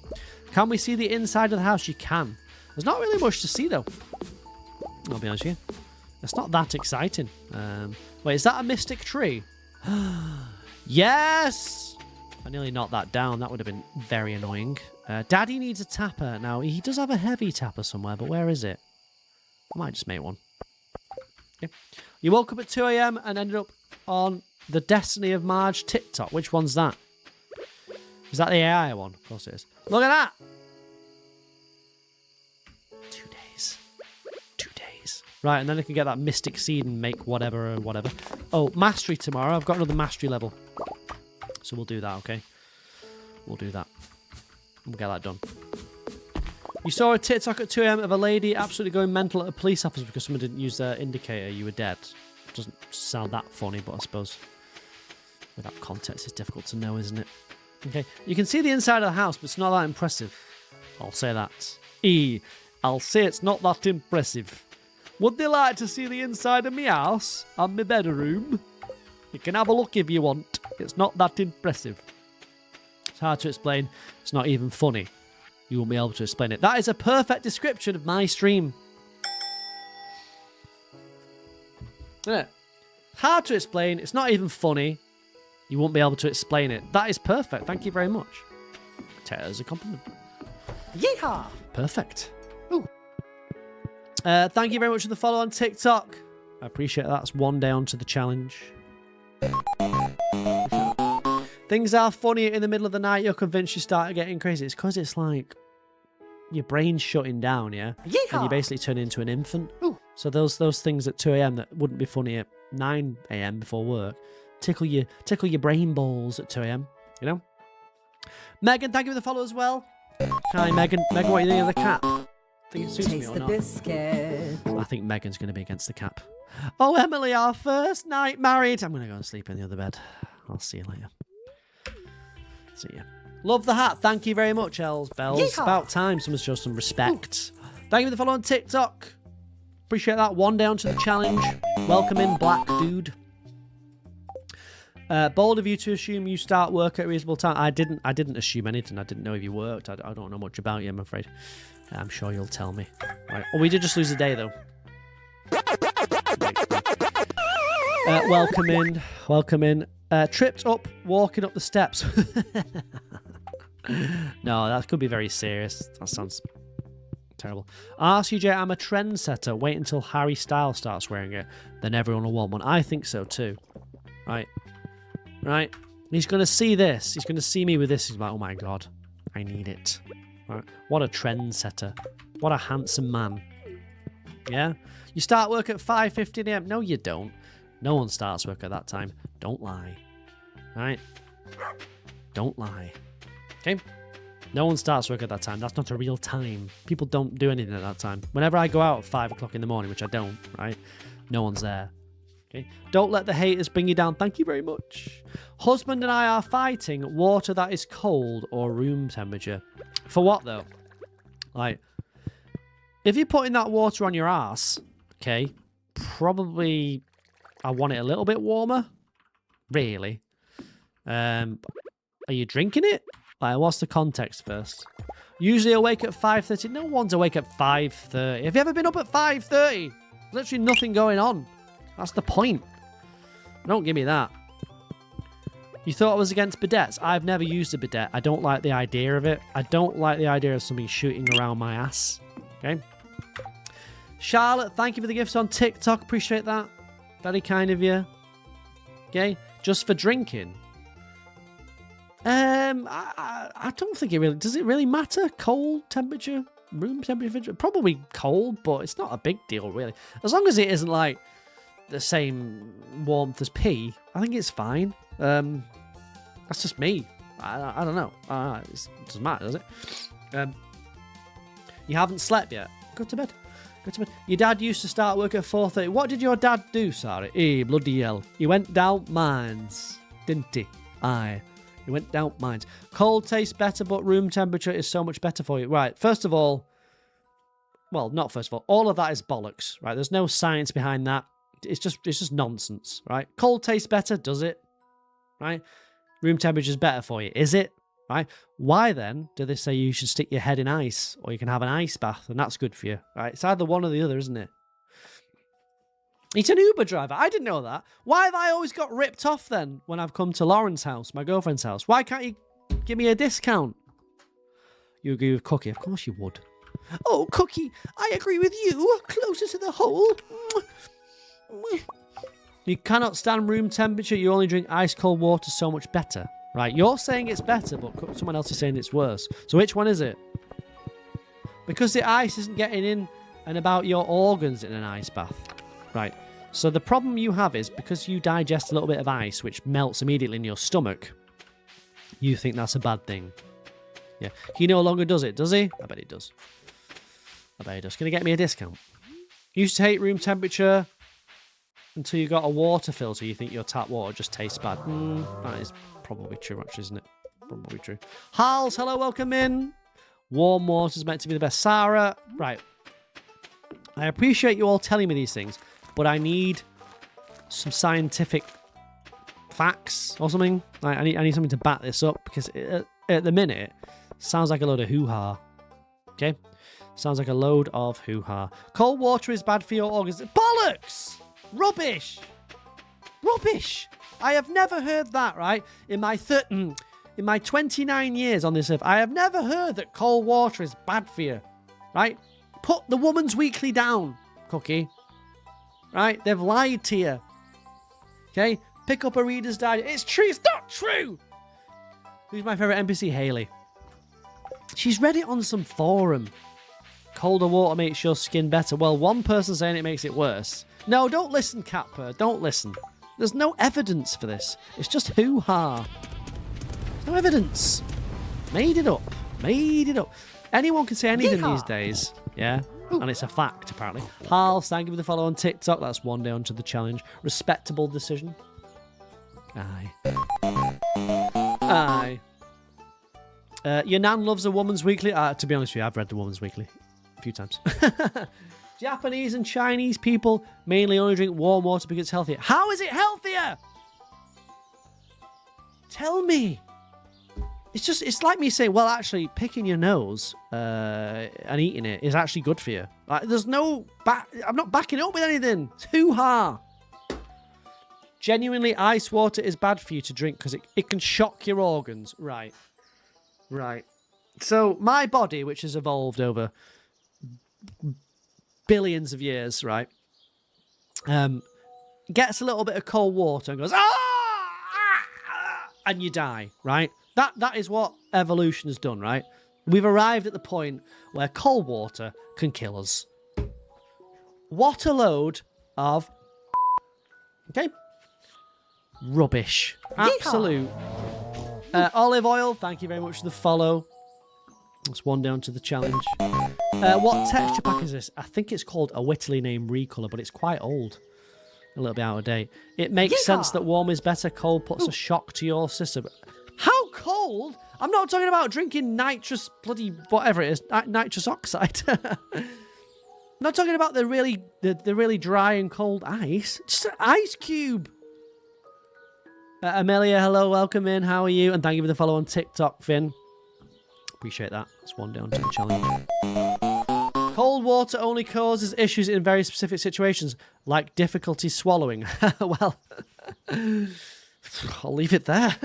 Can we see the inside of the house? You can. There's not really much to see, though. I'll be honest with you. It's not that exciting. Wait, is that a mystic tree? Yes! I nearly knocked that down. That would have been very annoying. Daddy needs a tapper. Now, he does have a heavy tapper somewhere, but where is it? I might just make one. Okay. You woke up at 2 a.m. and ended up on the Destiny of Marge TikTok. Which one's that? Is that the AI one? Of course it is. Look at that! 2 days. 2 days. Right, and then I can get that mystic seed and make whatever or whatever. Oh, mastery tomorrow. I've got another mastery level. So we'll do that, okay? We'll do that. We'll get that done. You saw a TikTok at 2 a.m. of a lady absolutely going mental at a police officer because someone didn't use their indicator. You were dead. Doesn't sound that funny, but I suppose Without context, it's difficult to know, isn't it? Okay, you can see the inside of the house, but it's not that impressive. I'll say that. I'll say it's not that impressive. Would they like to see the inside of my house and my bedroom? You can have a look if you want. It's not that impressive. It's hard to explain. It's not even funny. You won't be able to explain it. That is a perfect description of my stream. Isn't it? Hard to explain. It's not even funny. You won't be able to explain it. That is perfect. Thank you very much. Take it as a compliment. Yeehaw! Perfect. Ooh. Thank you very much for the follow on TikTok. I appreciate that. That's one down to the challenge. Things are funny in the middle of the night. You're convinced you start getting crazy. It's because it's like your brain's shutting down, yeah? Yeehaw! And you basically turn into an infant. Ooh. So those things at 2 a.m. that wouldn't be funny at 9 a.m. before work tickle your brain balls at 2 a.m. You know? Megan, thank you for the follow as well. Hi, Megan. Megan, what are you thinking of the cap? Think it suits me Taste or the not? biscuit. I think Megan's going to be against the cap. Oh, Emily, our first night married. I'm going to go and sleep in the other bed. I'll see you later. See ya. Love the hat. Thank you very much, Els Bells. Yeehaw. About time someone shows some respect. Thank you for the follow on TikTok. Appreciate that. One down to the challenge. Welcome in, black dude. Bold of you to assume you start work at a reasonable time. I didn't assume anything. I didn't know if you worked. I don't know much about you, I'm afraid. I'm sure you'll tell me. Right. Oh, we did just lose a day, though. Welcome in. Welcome in. Tripped up, walking up the steps. No, that could be very serious. That sounds terrible. RCJ, I'm a trendsetter. Wait until Harry Styles starts wearing it. Then everyone will want one. I think so, too. Right. Right. He's going to see this. He's going to see me with this. He's like, oh my God, I need it. Right. What a trendsetter. What a handsome man. Yeah? You start work at 5:15 a.m. No, you don't. No one starts work at that time. Don't lie. Right? Don't lie. Okay? No one starts work at that time. That's not a real time. People don't do anything at that time. Whenever I go out at 5 o'clock in the morning, which I don't, right? No one's there. Okay? Don't let the haters bring you down. Thank you very much. Husband and I are fighting water that is cold or room temperature. For what, though? Like, if you're putting that water on your ass, okay, probably I want it a little bit warmer. Really. Are you drinking it? Like, what's the context first? Usually awake at 5:30. No one's awake at 5:30. Have you ever been up at 5:30? Literally nothing going on. That's the point. Don't give me that. You thought I was against bidets? I've never used a bidet. I don't like the idea of it. I don't like the idea of something shooting around my ass. Okay? Charlotte, thank you for the gifts on TikTok. Appreciate that. Very kind of you. Okay? Just for drinking. I don't think it really... Does it really matter? Cold temperature? Room temperature? Probably cold, but it's not a big deal, really. As long as it isn't, like, the same warmth as pee, I think it's fine. That's just me. I don't know. It doesn't matter, does it? You haven't slept yet? Go to bed. Go to bed. Your dad used to start work at 4:30. What did your dad do, Sarah? Bloody hell. He went down mines, didn't he? Aye. He went down mines. Cold tastes better, but room temperature is so much better for you. Right, first of all... Well, not first of all. All of that is bollocks, right? There's no science behind that. It's just nonsense, right? Cold tastes better, does it? Right? Room temperature is better for you, is it? Right? Why then do they say you should stick your head in ice, or you can have an ice bath, and that's good for you? Right? It's either one or the other, isn't it? He's an Uber driver. I didn't know that. Why have I always got ripped off then when I've come to Lauren's house, my girlfriend's house? Why can't you give me a discount? You agree with Cookie? Of course you would. Oh, Cookie, I agree with you. Closer to the hole. You cannot stand room temperature. You only drink ice cold water so much better. Right, you're saying it's better, but someone else is saying it's worse. So which one is it? Because the ice isn't getting in and about your organs in an ice bath. Right. So the problem you have is because you digest a little bit of ice, which melts immediately in your stomach, you think that's a bad thing. Yeah. He no longer does it, does he? I bet he does. I bet he does. Can he get me a discount? Used to hate room temperature. until you got a water filter, you think your tap water just tastes bad. That is probably true, actually, isn't it? Probably true. Hals, hello, welcome in. Warm water is meant to be the best. Sarah, right. I appreciate you all telling me these things, but I need some scientific facts or something. I need something to back this up, because at the minute, sounds like a load of hoo-ha. Okay? Sounds like a load of hoo-ha. Cold water is bad for your organs. Bollocks! Rubbish! Rubbish! I have never heard that, right? In my 29 years on this earth, I have never heard that cold water is bad for you. Right? Put the Woman's Weekly down, Cookie. Right? They've lied to you. Okay? Pick up a Reader's Digest. It's true. It's not true. Who's my favourite NPC? Haley. She's read it on some forum. Colder water makes your skin better. Well, one person saying it makes it worse. No, don't listen, Catbird. Don't listen. There's no evidence for this. It's just hoo-ha. There's no evidence. Made it up. Made it up. Anyone can say anything these days. Yeah? And it's a fact, apparently. Hals, thank you for the follow on TikTok. That's one day onto the challenge. Respectable decision. Aye. Aye. Your nan loves a Woman's Weekly. To be honest with you, I've read the Woman's Weekly a few times. Japanese and Chinese people mainly only drink warm water because it's healthier. How is it healthier? Tell me. It's like me saying, well, actually, picking your nose and eating it is actually good for you. Like, there's no... I'm not backing up with anything. It's hoo-ha. Genuinely, ice water is bad for you to drink because it can shock your organs. Right. Right. So, my body, which has evolved over billions of years, right, gets a little bit of cold water and goes, and you die, right? That is what evolution has done, right? We've arrived at the point where cold water can kill us. What a load of... Okay? Rubbish. Absolute. Olive oil, thank you very much for the follow. That's one down to the challenge. What texture pack is this? I think it's called a wittily named Recolor, but it's quite old. A little bit out of date. It makes sense that warm is better. Cold puts a shock to your system. How cold? I'm not talking about drinking nitrous bloody whatever it is, nitrous oxide. I'm not talking about the really dry and cold ice. Just an ice cube. Amelia, hello, welcome in. How are you? And thank you for the follow on TikTok, Finn. Appreciate that. That's one down to the challenge. Cold water only causes issues in very specific situations, like difficulty swallowing. Well, I'll leave it there.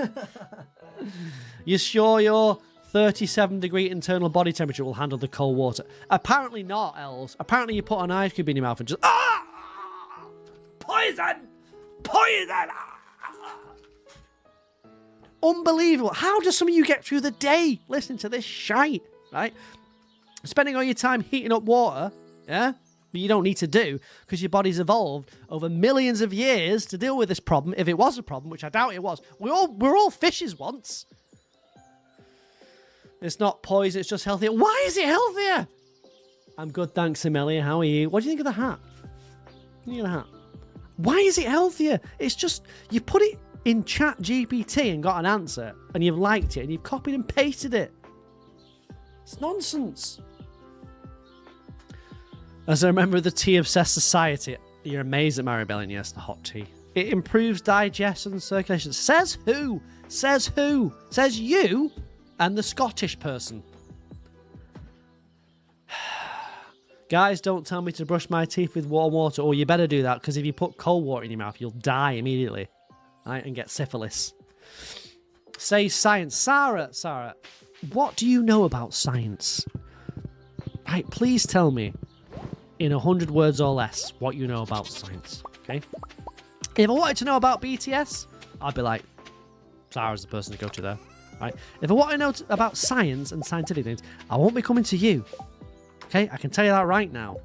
You sure your 37-degree internal body temperature will handle the cold water? Apparently not, Els. Apparently you put an ice cube in your mouth and just... Poison! Poison! Unbelievable. How does some of you get through the day listening to this shite, right? Spending all your time heating up water, yeah? But you don't need to do, because your body's evolved over millions of years to deal with this problem, if it was a problem, which I doubt it was. We're all fishes once. It's not poison, it's just healthier. Why is it healthier? I'm good, thanks, Amelia. How are you? What do you think of the hat? What do you think of the hat? Why is it healthier? It's just, you put it in Chat GPT and got an answer, and you've liked it, and you've copied and pasted it. It's nonsense. As a member of the tea-obsessed society, you're amazed at Maribel, yes, the hot tea. It improves digestion and circulation. Says who? Says who? Says you and the Scottish person. Guys, don't tell me to brush my teeth with warm water, or you better do that, because if you put cold water in your mouth, you'll die immediately. Right, and get syphilis. Say science. Sarah, what do you know about science? Right, please tell me in 100 words or less what you know about science, okay? If I wanted to know about BTS, I'd be like, Sarah's the person to go to there, right? If I want to know about science and scientific things, I won't be coming to you, okay? I can tell you that right now.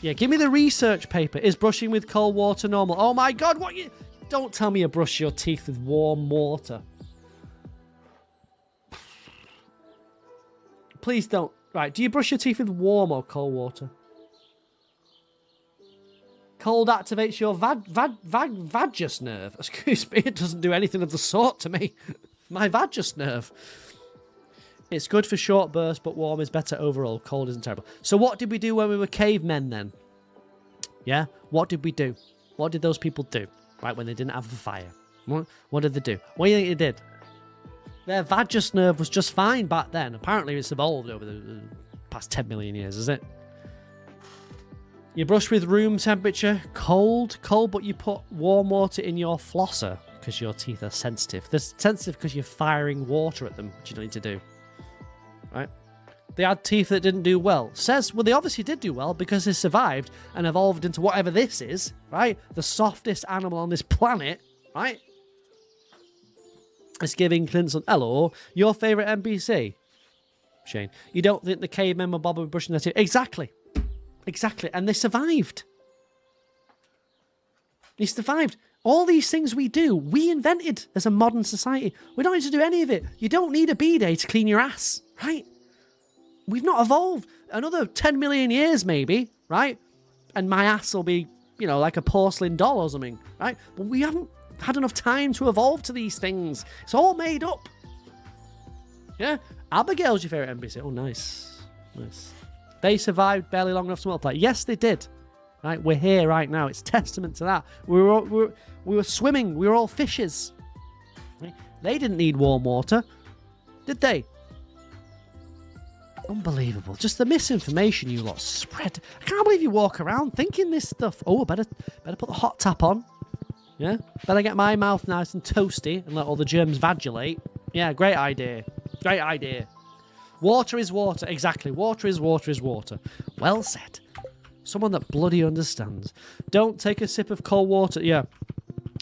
Yeah, give me the research paper. Is brushing with cold water normal? Oh my God, what you... Don't tell me you brush your teeth with warm water. Please don't. Right, do you brush your teeth with warm or cold water? Cold activates your vagus nerve. Excuse me, it doesn't do anything of the sort to me. My vagus nerve. It's good for short bursts, but warm is better overall. Cold isn't terrible. So what did we do when we were cavemen then? Yeah? What did we do? What did those people do? Right, when they didn't have a fire? What did they do? What do you think they did? Their vagus nerve was just fine back then. Apparently it's evolved over the past 10 million years, is it? You brush with room temperature. Cold, but you put warm water in your flosser because your teeth are sensitive. They're sensitive because you're firing water at them, which you don't need to do. Right? They had teeth that didn't do well. Says, well, they obviously did do well because they survived and evolved into whatever this is, right? The softest animal on this planet, right? It's giving Clinton, hello, your favourite NPC? Shane, you don't think the cavemen were bothered brushing their teeth? Exactly. Exactly. And they survived. They survived. All these things we do, we invented as a modern society. We don't need to do any of it. You don't need a bidet to clean your ass, right? We've not evolved. Another 10 million years, maybe, right? And my ass will be, you know, like a porcelain doll or something, right? But we haven't had enough time to evolve to these things. It's all made up. Yeah? Abigail's your favourite NPC. Oh, nice. Nice. They survived barely long enough to multiply. Yes, they did. Right? We're here right now. It's testament to that. We were swimming. We were all fishes. Right? They didn't need warm water, did they? Unbelievable. Just the misinformation you lot spread. I can't believe you walk around thinking this stuff. Oh, better put the hot tap on. Yeah? Better get my mouth nice and toasty and let all the germs vagulate. Yeah, great idea. Great idea. Water is water. Exactly. Water is water is water. Well said. Someone that bloody understands. Don't take a sip of cold water. Yeah.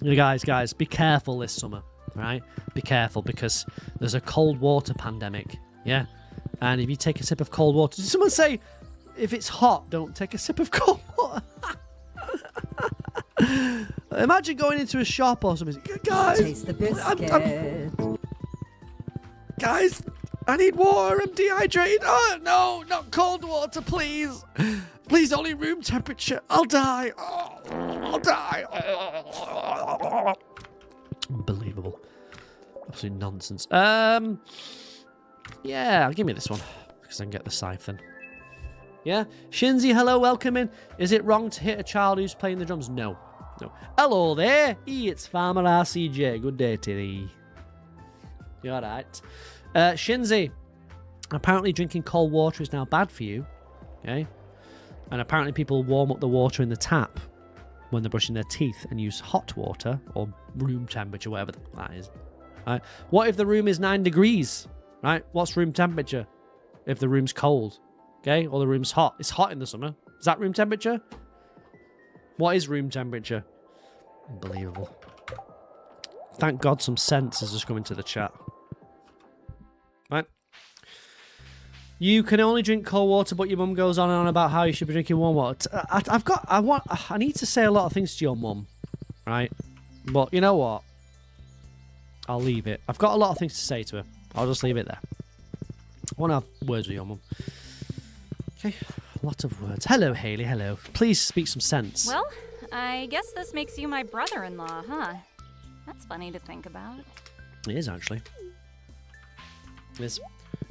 You guys, be careful this summer. Right? Be careful because there's a cold water pandemic. Yeah? And if you take a sip of cold water... Did someone say, if it's hot, don't take a sip of cold water? Imagine going into a shop or something. Guys, Taste the biscuit. Guys, I need water. I'm dehydrated. Oh, no, not cold water, please. Please, only room temperature. I'll die. Oh, I'll die. Unbelievable. Absolute nonsense. Yeah, give me this one because I can get the siphon. Yeah? Shinzi, hello, welcome in. Is it wrong to hit a child who's playing the drums? No. No. Hello there. It's Farmer RCJ. Good day to thee. You alright? Shinzi, apparently drinking cold water is now bad for you. Okay? And apparently people warm up the water in the tap when they're brushing their teeth and use hot water or room temperature, whatever that is. Right? What if the room is 9 degrees? Right? What's room temperature? If the room's cold. Okay? Or the room's hot. It's hot in the summer. Is that room temperature? What is room temperature? Unbelievable. Thank God some sense has just come into the chat. Right? You can only drink cold water, but your mum goes on and on about how you should be drinking warm water. I need to say a lot of things to your mum. Right? But you know what? I'll leave it. I've got a lot of things to say to her. I'll just leave it there. I want to have words with your mum. Okay, a lot of words. Hello, Hayley, hello. Please speak some sense. Well, I guess this makes you my brother-in-law, huh? That's funny to think about. It is, actually. It is.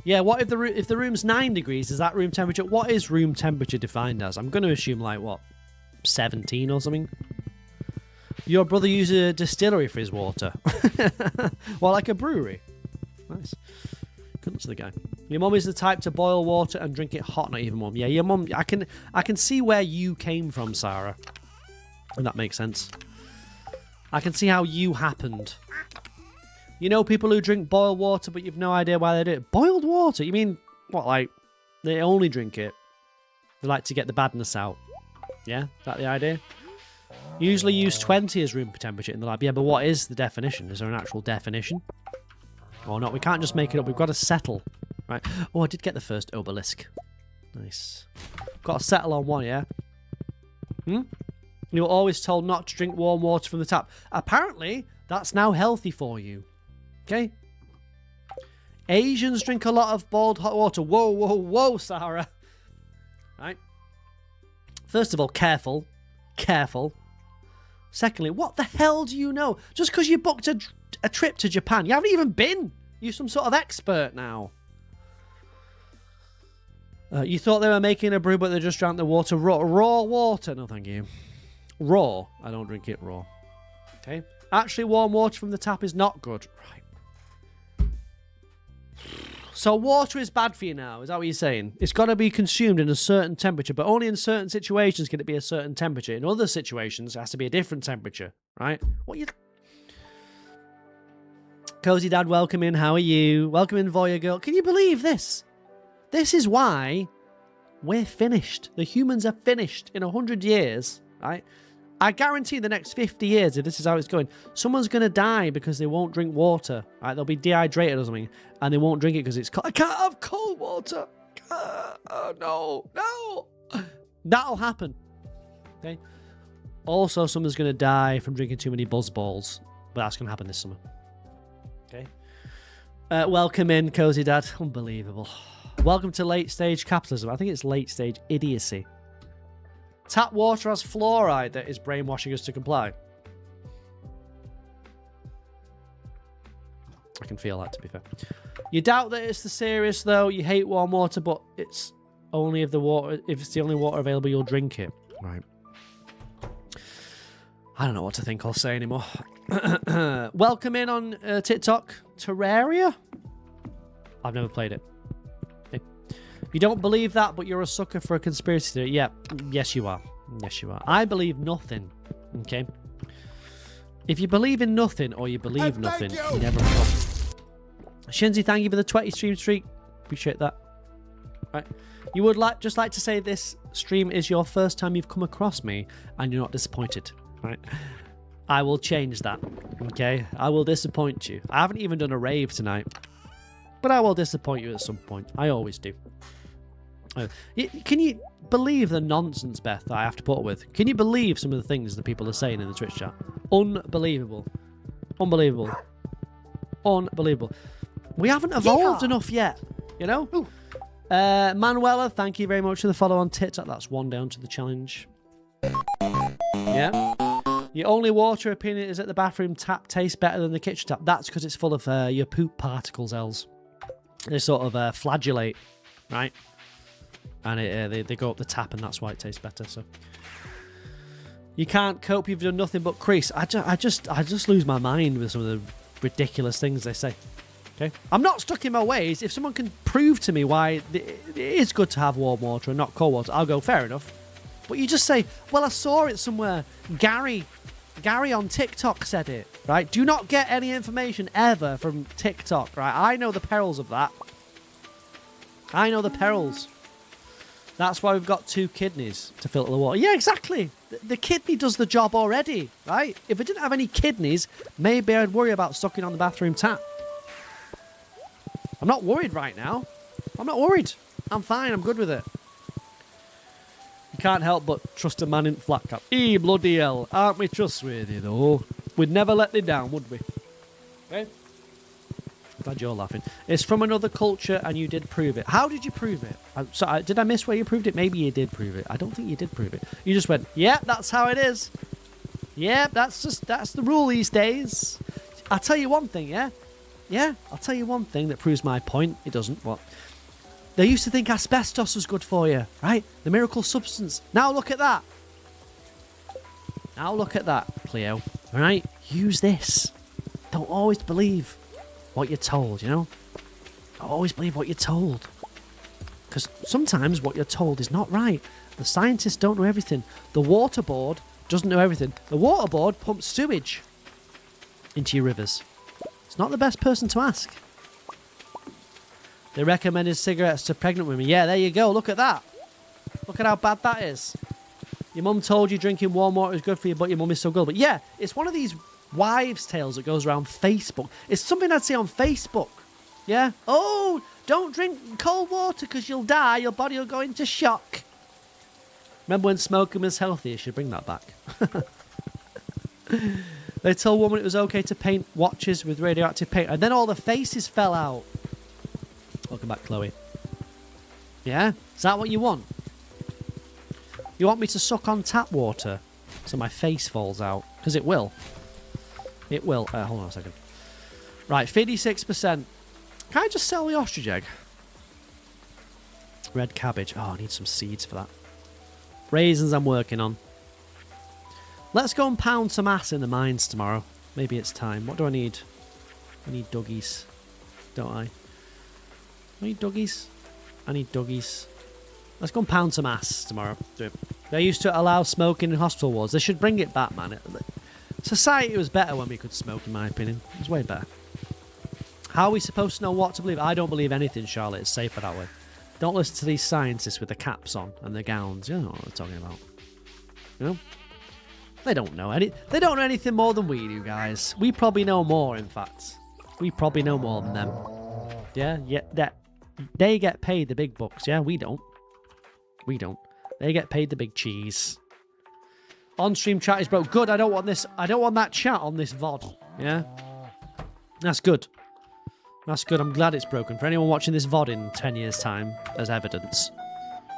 Yeah, what if the room's 9 degrees? Is that room temperature? What is room temperature defined as? I'm going to assume, like, what, 17 or something? Your brother uses a distillery for his water. Well, like a brewery. Nice. Good luck to the guy. Your mum is the type to boil water and drink it hot, not even warm. Yeah, your mum. I can see where you came from, Sarah. If that makes sense. I can see how you happened. You know people who drink boiled water, but you've no idea why they do it. Boiled water? You mean what? Like they only drink it? They like to get the badness out. Yeah, is that the idea? Usually use 20 as room temperature in the lab. Yeah, but what is the definition? Is there an actual definition? Or not? We can't just make it up. We've got to settle. Right. Oh, I did get the first obelisk. Nice. Got to settle on one, yeah? You were always told not to drink warm water from the tap. Apparently, that's now healthy for you. Okay? Asians drink a lot of boiled hot water. Whoa, whoa, whoa, Sarah. Right. First of all, careful. Careful. Secondly, what the hell do you know? Just because you booked a trip to Japan, you haven't even been. You're some sort of expert now. You thought they were making a brew, but they just drank the water raw water. No, thank you. Raw. I don't drink it raw. Okay. Actually, warm water from the tap is not good. Right. So water is bad for you now. Is that what you're saying? It's got to be consumed in a certain temperature, but only in certain situations can it be a certain temperature. In other situations, it has to be a different temperature. Right? What you... Cozy Dad, welcome in. How are you? Welcome in, Voya Girl. Can you believe this? This is why we're finished. The humans are finished in 100 years, right? I guarantee the next 50 years, if this is how it's going, someone's going to die because they won't drink water, right? They'll be dehydrated or something, and they won't drink it because it's cold. I can't have cold water. Oh, no. That'll happen, okay? Also, someone's going to die from drinking too many buzz balls, but that's going to happen this summer, okay? Welcome in, Cozy Dad. Unbelievable. Welcome to late stage capitalism. I think it's late stage idiocy. Tap water has fluoride that is brainwashing us to comply. I can feel that, to be fair. You doubt that it's the serious though. You hate warm water, but it's only if it's the only water available, you'll drink it. Right. I don't know what to think or say anymore. Welcome in on TikTok. Terraria? I've never played it. You don't believe that, but you're a sucker for a conspiracy theory. Yeah, yes you are. Yes you are. I believe nothing. Okay? If you believe in nothing or you believe nothing, you never know. Shinzi, thank you for the 20 stream streak. Appreciate that. Right. You would just like to say this stream is your first time you've come across me and you're not disappointed. Right? I will change that. Okay? I will disappoint you. I haven't even done a rave tonight. But I will disappoint you at some point. I always do. Can you believe the nonsense, Beth, that I have to put up with? Can you believe some of the things that people are saying in the Twitch chat? Unbelievable. Unbelievable. Unbelievable. We haven't evolved enough yet, you know? Manuela, thank you very much for the follow on TikTok. That's one down to the challenge. Yeah? Your only water opinion is that the bathroom tap tastes better than the kitchen tap. That's because it's full of your poop particles, Els. They sort of flagellate, right? And they go up the tap, and that's why it tastes better. So you can't cope. You've done nothing but crease. I just lose my mind with some of the ridiculous things they say. Okay, I'm not stuck in my ways. If someone can prove to me why it is good to have warm water and not cold water, I'll go fair enough. But you just say, well, I saw it somewhere. Gary on TikTok said it, right? Do not get any information ever from TikTok, right? I know the perils of that. I know the perils. That's why we've got 2 kidneys to filter the water. Yeah, exactly. The kidney does the job already, right? If I didn't have any kidneys, maybe I'd worry about sucking on the bathroom tap. I'm not worried right now. I'm not worried. I'm fine. I'm good with it. You can't help but trust a man in flat cap. Bloody hell. Aren't we trustworthy, though? We'd never let you down, would we? Okay? Glad you're laughing. It's from another culture, and you did prove it. How did you prove it? Did I miss where you proved it? Maybe you did prove it. I don't think you did prove it. You just went, yeah, that's how it is. Yeah, that's the rule these days. I'll tell you one thing, yeah? Yeah, I'll tell you one thing that proves my point. It doesn't. What? They used to think asbestos was good for you, right? The miracle substance. Now look at that. Now look at that, Cleo. All right? Use this. Don't always believe what you're told, you know? Don't always believe what you're told. Because sometimes what you're told is not right. The scientists don't know everything. The water board doesn't know everything. The water board pumps sewage into your rivers. It's not the best person to ask. They recommended cigarettes to pregnant women. Yeah, there you go. Look at that. Look at how bad that is. Your mum told you drinking warm water is good for you, but your mum is so good. But yeah, it's one of these wives' tales that goes around Facebook. It's something I'd see on Facebook. Yeah? Oh, don't drink cold water because you'll die. Your body will go into shock. Remember when smoking was healthy? You should bring that back. They told women it was okay to paint watches with radioactive paint. And then all the faces fell out. Welcome back, Chloe. Yeah? Is that what you want? You want me to suck on tap water? so my face falls out. Because it will. It will. Hold on a second. Right, 56%. Can I just sell the ostrich egg? Red cabbage. Oh, I need some seeds for that. Raisins I'm working on. Let's go and pound some ass in the mines tomorrow. Maybe it's time. What do I need? I need doggies. Don't I? I need doggies. I need doggies. Let's go and pound some ass tomorrow. They used to allow smoking in hospital wards. They should bring it back, man. Society was better when we could smoke, in my opinion. It was way better. How are we supposed to know what to believe? I don't believe anything, Charlotte. It's safer that way. Don't listen to these scientists with the caps on and the gowns. You know what they're talking about. You know? They don't know they don't know anything more than we do, guys. We probably know more, in fact. We probably know more than them. Yeah, they get paid the big bucks. Yeah, we don't. We don't. They get paid the big cheese. On-stream chat is broke. Good. I don't want this. I don't want that chat on this VOD. Yeah, that's good. That's good. I'm glad it's broken. For anyone watching this VOD in 10 years' time, as evidence,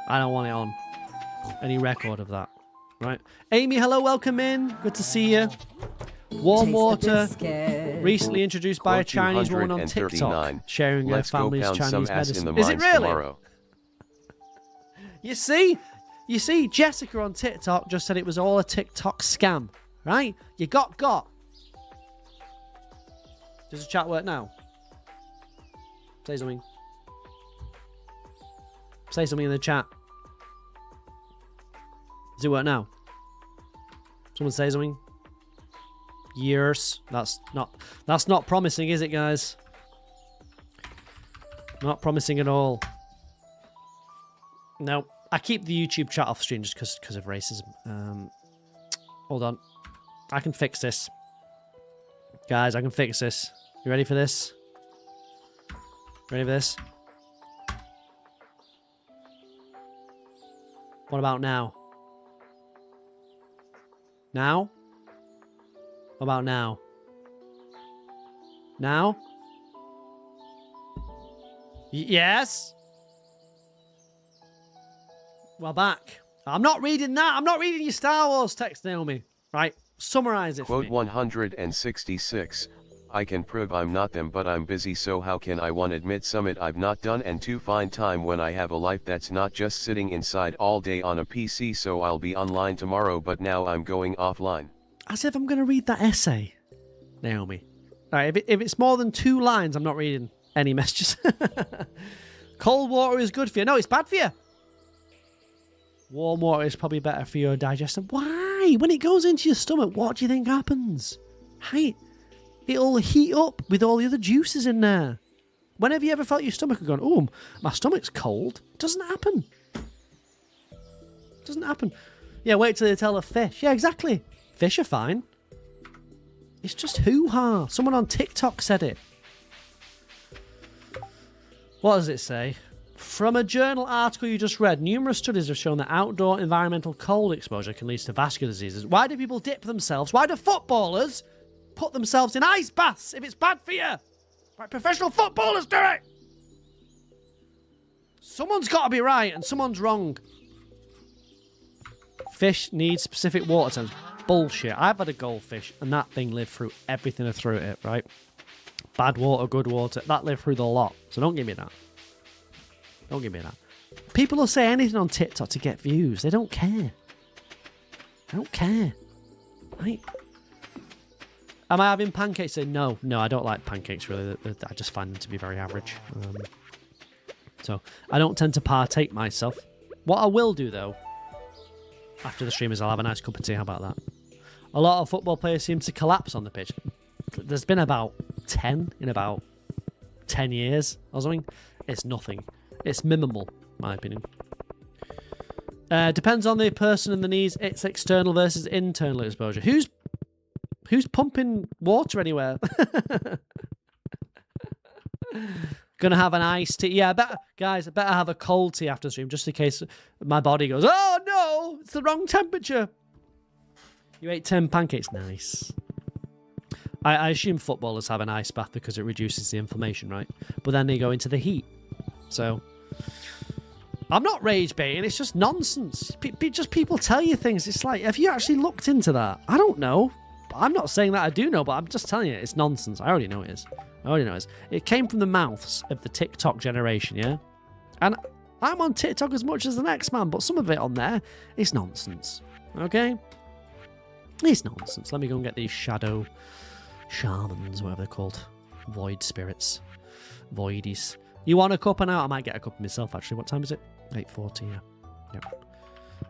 I don't want it on any record of that. Right. Amy, hello, welcome in. Good to see you. Warm water, recently introduced by a Chinese woman on TikTok, sharing her family's Chinese medicine. Is it really? Tomorrow. You see, Jessica on TikTok just said it was all a TikTok scam, right? You got. Does the chat work now? Say something. Say something in the chat. Does it work now? Someone say something. Years. That's not promising, is it, guys? Not promising at all. No. I keep the YouTube chat off stream just because of racism. Hold on. I can fix this. Guys, I can fix this. You ready for this? Ready for this? What about now? Now? What about now? Now? Yes? We're back. I'm not reading that. I'm not reading your Star Wars text, Naomi. Right? Summarize it for me. Quote 166. I can prove I'm not them, but I'm busy, so how can I 1 admit summit I've not done, and 2 find time when I have a life that's not just sitting inside all day on a PC, so I'll be online tomorrow, but now I'm going offline. As if I'm going to read that essay, Naomi. Alright, if it's more than 2 lines, I'm not reading any messages. Cold water is good for you. No, it's bad for you. Warm water is probably better for your digestion. Why? When it goes into your stomach, what do you think happens? Hey, it'll heat up with all the other juices in there. When have you ever felt your stomach and gone, oh, my stomach's cold? It doesn't happen. It doesn't happen. Yeah, wait till they tell a fish. Yeah, exactly. Fish are fine. It's just hoo-ha. Someone on TikTok said it. What does it say? From a journal article you just read, numerous studies have shown that outdoor environmental cold exposure can lead to vascular diseases. Why do people dip themselves? Why do footballers put themselves in ice baths if it's bad for you? Right, professional footballers do it! Someone's got to be right and someone's wrong. Fish need specific water temps. Bullshit. I've had a goldfish and that thing lived through everything I threw at it, right? Bad water, good water. That lived through the lot. So don't give me that. Don't give me that. People will say anything on TikTok to get views. They don't care. They don't care. Right? Am I having pancakes? Say no. No, I don't like pancakes, really. I just find them to be very average. So I don't tend to partake myself. What I will do, though, after the stream is I'll have a nice cup of tea. How about that? A lot of football players seem to collapse on the pitch. There's been about 10 in about 10 years or something. It's nothing. It's minimal, in my opinion. Depends on the person and the knees. It's external versus internal exposure. Who's pumping water anywhere? Gonna have an iced tea. Yeah, guys, I better have a cold tea after the stream, just in case my body goes, oh no, it's the wrong temperature. You ate 10 pancakes. Nice. I assume footballers have an ice bath because it reduces the inflammation, right? But then they go into the heat. So, I'm not rage baiting. It's just nonsense. Just people tell you things. It's like, have you actually looked into that? I don't know. I'm not saying that I do know, but I'm just telling you, it's nonsense. I already know it is. It came from the mouths of the TikTok generation, yeah? And I'm on TikTok as much as the next man, but some of it on there is nonsense. Okay? It's nonsense. Let me go and get these shadow shamans, whatever they're called. Void spirits. Voidies. You want a cup and out? I might get a cup myself, actually. What time is it? 8:40, yeah.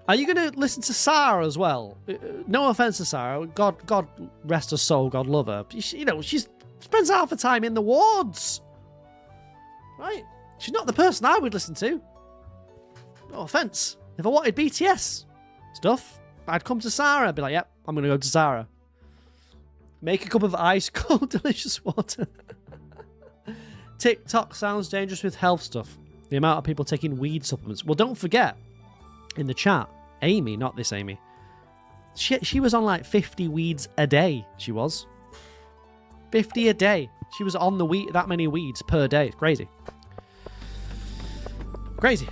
Are you going to listen to Sarah as well? No offense to Sarah. God rest her soul. God love her. She spends half the time in the wards. Right? She's not the person I would listen to. No offense. If I wanted BTS stuff, I'd come to Sarah. I'd be like, yep, I'm going to go to Sarah. Make a cup of ice cold, delicious water. TikTok sounds dangerous with health stuff. The amount of people taking weed supplements. Well, don't forget, in the chat, Amy, not this Amy, she was on like 50 weeds a day. She was 50 a day. She was on the weed, that many weeds per day. It's crazy. Crazy.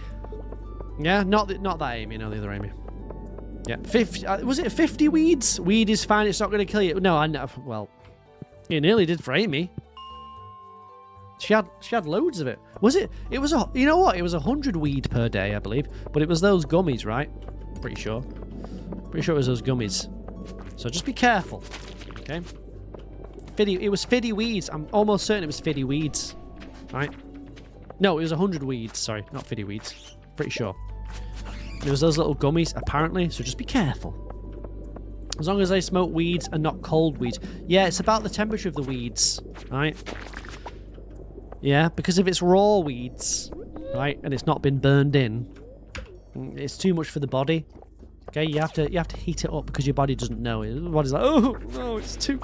Yeah, not that Amy, no, the other Amy. Yeah, 50. Was it 50 weeds? Weed is fine. It's not going to kill you. No, I know. Well, it nearly did for Amy. She had loads of it. Was it? It was a. You know what? It was 100 weed per day, I believe. But it was those gummies, right? Pretty sure. Pretty sure it was those gummies. So just be careful. Okay. It was 50 weeds. I'm almost certain it was 50 weeds. Right? No, it was 100 weeds. Sorry, not 50 weeds. Pretty sure. There was those little gummies, apparently. So just be careful. As long as they smoke weeds and not cold weeds. Yeah, it's about the temperature of the weeds. Right? Yeah, because if it's raw weeds, right, and it's not been burned in, it's too much for the body. Okay, you have to heat it up because your body doesn't know. The body's like, oh no, it's too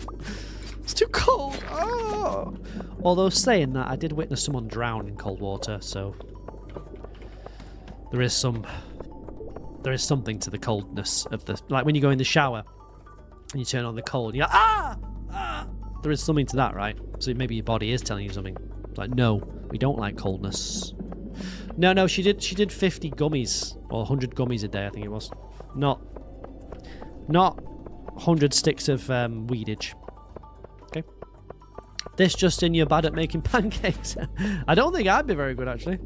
cold. Oh. Although saying that, I did witness someone drown in cold water, so there is something to the coldness of the, like when you go in the shower and you turn on the cold, you're like, ah. There is something to that, right? So maybe your body is telling you something. Like, no, we don't like coldness. No, she did 50 gummies or 100 gummies a day, I think it was. Not 100 sticks of weedage. Okay. This just in, you're bad at making pancakes. I don't think I'd be very good, actually.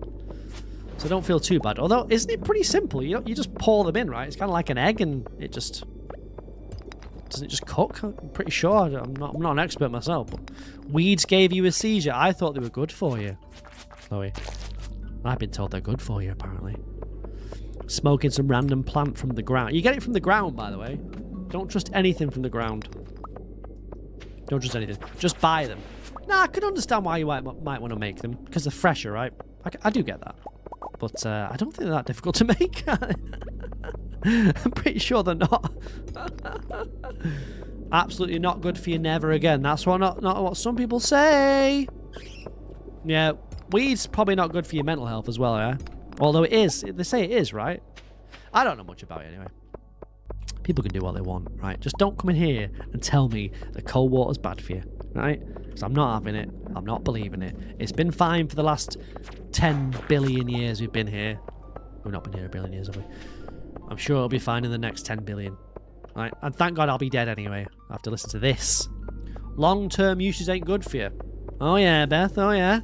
So don't feel too bad. Although, isn't it pretty simple? You just pour them in, right? It's kind of like an egg, and it just doesn't it just cook? I'm pretty sure. I'm not an expert myself, but weeds gave you a seizure. I thought they were good for you, Chloe. I've been told they're good for you, apparently. Smoking some random plant from the ground. You get it from the ground, by the way. Don't trust anything from the ground. Don't trust anything. Just buy them. Nah, I could understand why you might want to make them, because they're fresher, right? I do get that. But I don't think they're that difficult to make. I'm pretty sure they're not. Absolutely not good for you, never again. That's not what some people say. Yeah, weed's probably not good for your mental health as well, yeah? Although it is. They say it is, right? I don't know much about it anyway. People can do what they want, right? Just don't come in here and tell me that cold water's bad for you, right? Because I'm not having it. I'm not believing it. It's been fine for the last 10 billion years we've been here. We've not been here a billion years, have we? I'm sure it'll be fine in the next 10 billion. Right? And thank God I'll be dead anyway. I have to listen to this. Long-term uses ain't good for you. Oh yeah, Beth. Oh yeah.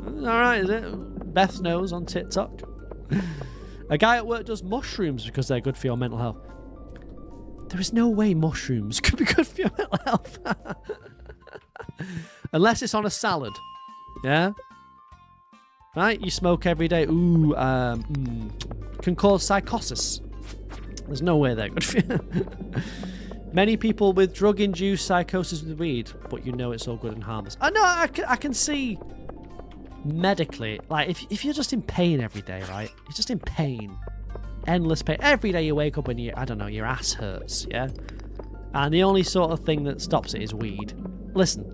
Alright, is it? Beth knows on TikTok. A guy at work does mushrooms because they're good for your mental health. There is no way mushrooms could be good for your mental health. Unless it's on a salad. Yeah? Right? You smoke every day. Ooh, can cause psychosis. There's no way they're good for you. Many people with drug-induced psychosis with weed, but you know it's all good and harmless. I know, I can see medically, like, if you're just in pain every day, right? You're just in pain. Endless pain. Every day you wake up and I don't know, your ass hurts, yeah? And the only sort of thing that stops it is weed. Listen,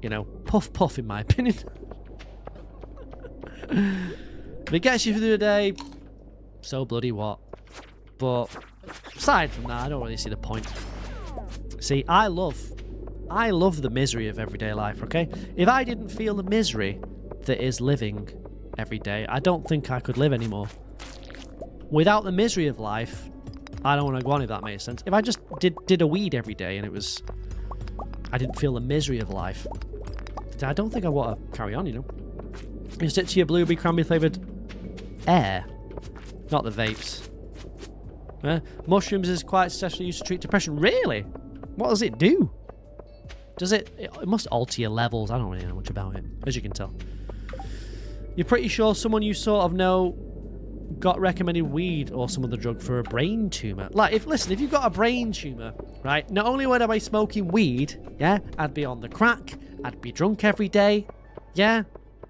you know, puff puff in my opinion. If it gets you through the day, so bloody what. But aside from that, I don't really see the point. See, I love the misery of everyday life, okay? If I didn't feel the misery that is living every day, I don't think I could live anymore. Without the misery of life, I don't want to go on, if that makes sense. If I just did a weed every day and I didn't feel the misery of life, I don't think I want to carry on, you know. You stick to your blueberry cranberry flavoured air, not the vapes. Mushrooms is quite successfully used to treat depression. Really? What does it do? Does it must alter your levels. I don't really know much about it, as you can tell. You're pretty sure someone you sort of know got recommended weed or some other drug for a brain tumour. Like, if you've got a brain tumour, right, not only would I be smoking weed, yeah, I'd be on the crack, I'd be drunk every day, yeah,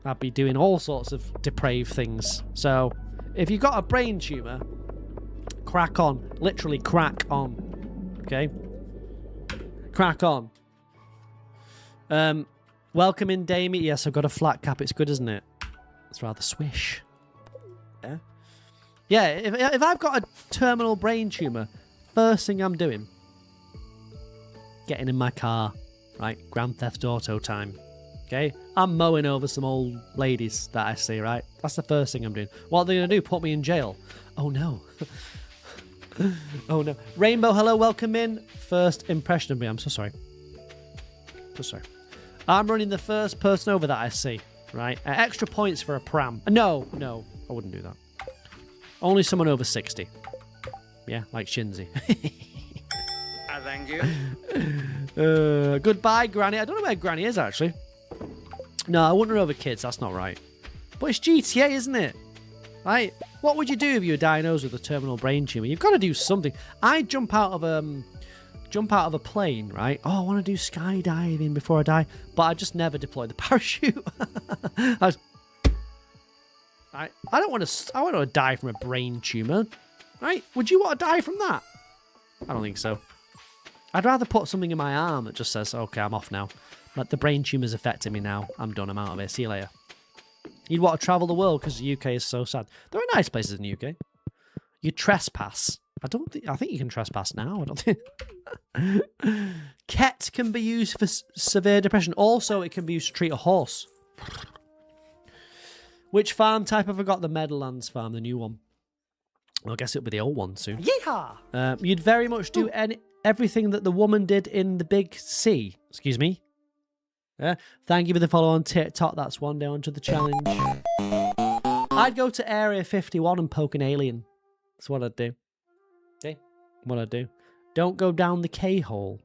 I'd be doing all sorts of depraved things. So, if you've got a brain tumour, crack on. Literally crack on. Okay? Crack on. Welcome in, Damie. Yes, I've got a flat cap. It's good, isn't it? It's rather swish. Yeah? Yeah, if I've got a terminal brain tumour, first thing I'm doing, getting in my car, right? Grand Theft Auto time. Okay? I'm mowing over some old ladies that I see, right? That's the first thing I'm doing. What are they going to do? Put me in jail? Oh, no. Oh, no. Rainbow, hello, welcome in. First impression of me. I'm so sorry. So sorry. I'm running the first person over that I see, right? Extra points for a pram. No, I wouldn't do that. Only someone over 60. Yeah, like Shinzi. Thank you. Goodbye, Granny. I don't know where Granny is, actually. No, I wouldn't run over kids. That's not right. But it's GTA, isn't it? Right? What would you do if you were diagnosed with a terminal brain tumour? You've got to do something. I'd jump out of a plane, right? Oh, I want to do skydiving before I die, but I just never deploy the parachute. I don't want to die from a brain tumour, right? Would you want to die from that? I don't think so. I'd rather put something in my arm that just says, okay, I'm off now. Like, the brain tumour's affecting me now. I'm done. I'm out of here. See you later. You'd want to travel the world because the UK is so sad. There are nice places in the UK. You trespass. I think you can trespass now. I don't think. Ket can be used for severe depression. Also, it can be used to treat a horse. Which farm type have I got? The Meadowlands farm, the new one. Well, I guess it'll be the old one soon. Yeehaw! You'd very much do everything that the woman did in the Big C. Excuse me. Thank you for the follow on TikTok. That's one day onto the challenge. I'd go to Area 51 and poke an alien. That's what I'd do. Okay? What I'd do. Don't go down the K-hole.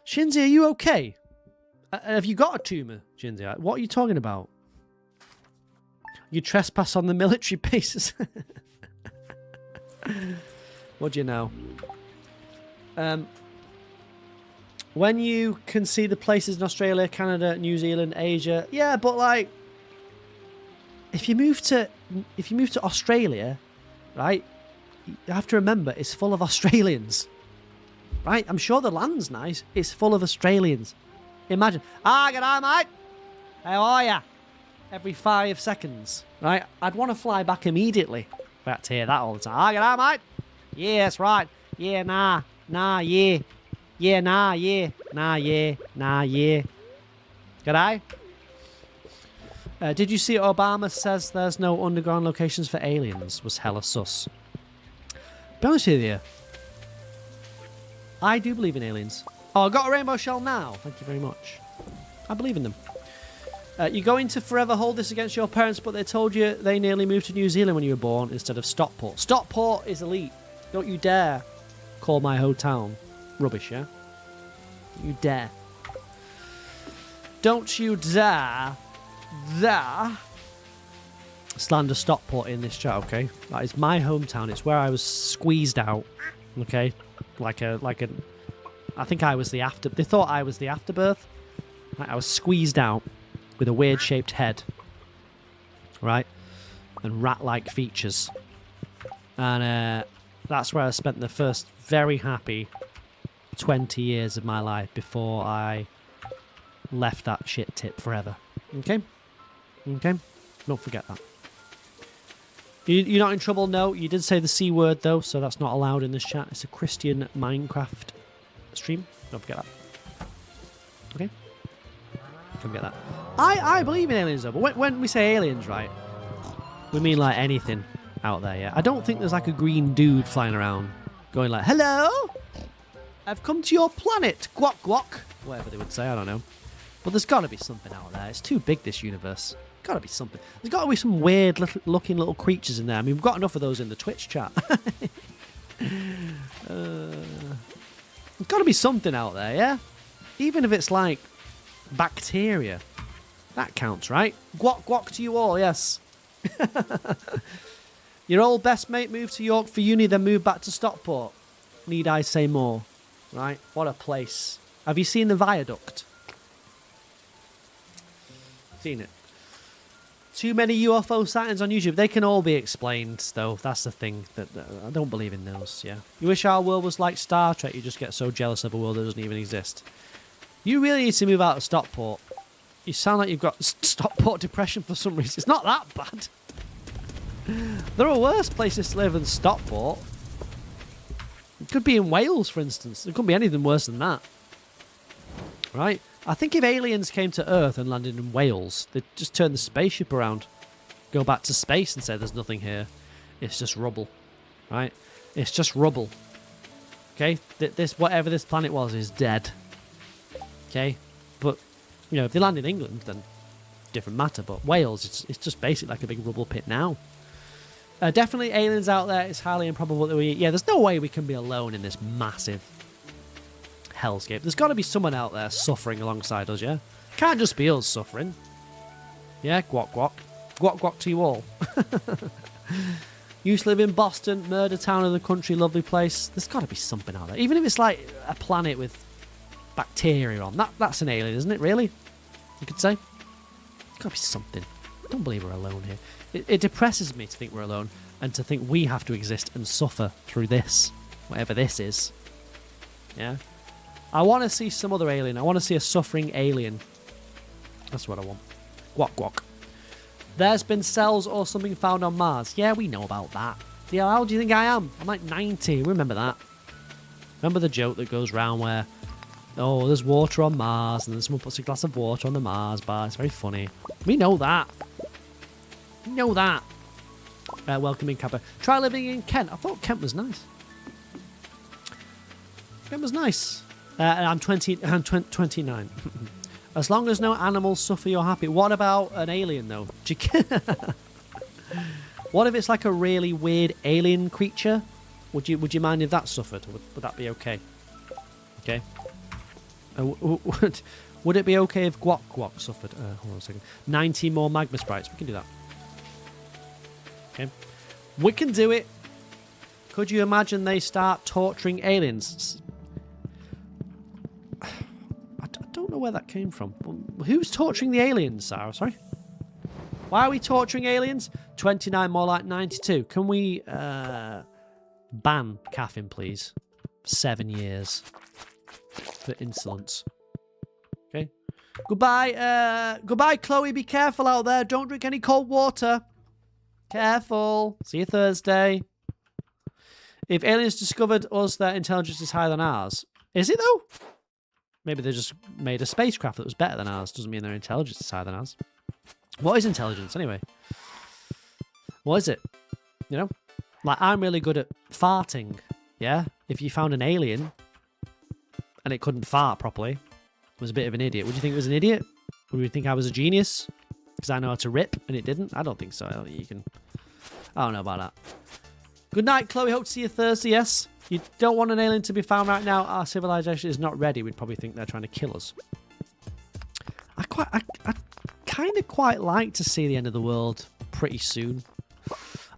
Shinzi, are you okay? Have you got a tumour, Shinzi? What are you talking about? You trespass on the military bases. What do you know? When you can see the places in Australia, Canada, New Zealand, Asia, yeah, but like, if you move to Australia, right, you have to remember it's full of Australians, right? I'm sure the land's nice. It's full of Australians. Imagine, g'day, mate. How are ya? Every 5 seconds, right? I'd want to fly back immediately. I have to hear that all the time. G'day, mate. Yeah, that's right. Yeah, nah, yeah. Yeah, nah, yeah. Nah, yeah. Nah, yeah. G'day? Did you see Obama says there's no underground locations for aliens? Was hella sus. Be honest with you, I do believe in aliens. Oh, I got a rainbow shell now. Thank you very much. I believe in them. You're going to forever hold this against your parents, but they told you they nearly moved to New Zealand when you were born instead of Stockport. Stockport is elite. Don't you dare call my hometown rubbish, yeah? You dare. Don't you dare slander Stockport in this chat, okay? That is my hometown. It's where I was squeezed out, okay? I think I was the after... They thought I was the afterbirth. I was squeezed out with a weird-shaped head, right? And rat-like features. And that's where I spent the first very happy 20 years of my life before I left that shit tip forever. Okay? Okay? Don't forget that. You're not in trouble? No. You did say the C word, though, so that's not allowed in this chat. It's a Christian Minecraft stream. Don't forget that. Okay? Don't forget that. I believe in aliens, though, but when we say aliens, right? We mean like anything out there, yeah? I don't think there's like a green dude flying around going like, hello? I've come to your planet, guac guac. Whatever they would say, I don't know. But there's got to be something out there. It's too big, this universe. Got to be something. There's got to be some weird looking little creatures in there. I mean, we've got enough of those in the Twitch chat. There's got to be something out there, yeah? Even if it's like bacteria. That counts, right? Guac guac to you all, yes. Your old best mate moved to York for uni, then moved back to Stockport. Need I say more? Right? What a place. Have you seen the viaduct? Seen it. Too many UFO sightings on YouTube. They can all be explained, though. That's the thing. That I don't believe in those, yeah. You wish our world was like Star Trek. You just get so jealous of a world that doesn't even exist. You really need to move out of Stockport. You sound like you've got Stockport depression for some reason. It's not that bad. There are worse places to live than Stockport. It could be in Wales, for instance. There couldn't be anything worse than that. Right? I think if aliens came to Earth and landed in Wales, they'd just turn the spaceship around, go back to space and say there's nothing here. It's just rubble. Right? It's just rubble. Okay? This whatever this planet was is dead. Okay? But, you know, if they land in England, then different matter. But Wales, it's just basically like a big rubble pit now. Definitely aliens out there. It's highly improbable that we... Yeah, there's no way we can be alone in this massive hellscape. There's got to be someone out there suffering alongside us, yeah? Can't just be us suffering. Yeah, guac guac. Guac guac to you all. Used to live in Boston, murder town of the country, lovely place. There's got to be something out there. Even if it's like a planet with bacteria on. That's an alien, isn't it, really? You could say. There's got to be something. I don't believe we're alone here. It depresses me to think we're alone and to think we have to exist and suffer through this, whatever this is. Yeah? I want to see some other alien. I want to see a suffering alien. That's what I want. Guac guac. There's been cells or something found on Mars. Yeah, we know about that. Yeah, how old do you think I am? I'm like 90. Remember that? Remember the joke that goes round where, oh, there's water on Mars and then someone puts a glass of water on the Mars bar. It's very funny. We know that. We know that. Welcome in, Kappa. Try living in Kent. I thought Kent was nice. Kent was nice. I'm 29. As long as no animals suffer, you're happy. What about an alien, though? What if it's like a really weird alien creature? Would you mind if that suffered? Would that be okay? Okay. Would it be okay if guac guac suffered? Hold on a second. 90 more magma sprites. We can do that. Okay. We can do it. Could you imagine they start torturing aliens? I don't know where that came from. Who's torturing the aliens, Sarah? Sorry. Why are we torturing aliens? 29 more like 92. Can we ban caffeine, please? 7 years for insolence. Okay. Goodbye, goodbye, Chloe. Be careful out there. Don't drink any cold water. Careful. See you Thursday. If aliens discovered us, their intelligence is higher than ours. Is it, though? Maybe they just made a spacecraft that was better than ours. Doesn't mean their intelligence is higher than ours. What is intelligence, anyway? What is it? You know? Like, I'm really good at farting. Yeah? If you found an alien and it couldn't fart properly, was a bit of an idiot. Would you think it was an idiot? Would you think I was a genius? Because I know how to rip and it didn't? I don't think so. You can... I don't know about that. Good night, Chloe. Hope to see you Thursday, yes? You don't want an alien to be found right now. Our civilization is not ready. We'd probably think they're trying to kill us. I kind of quite like to see the end of the world pretty soon.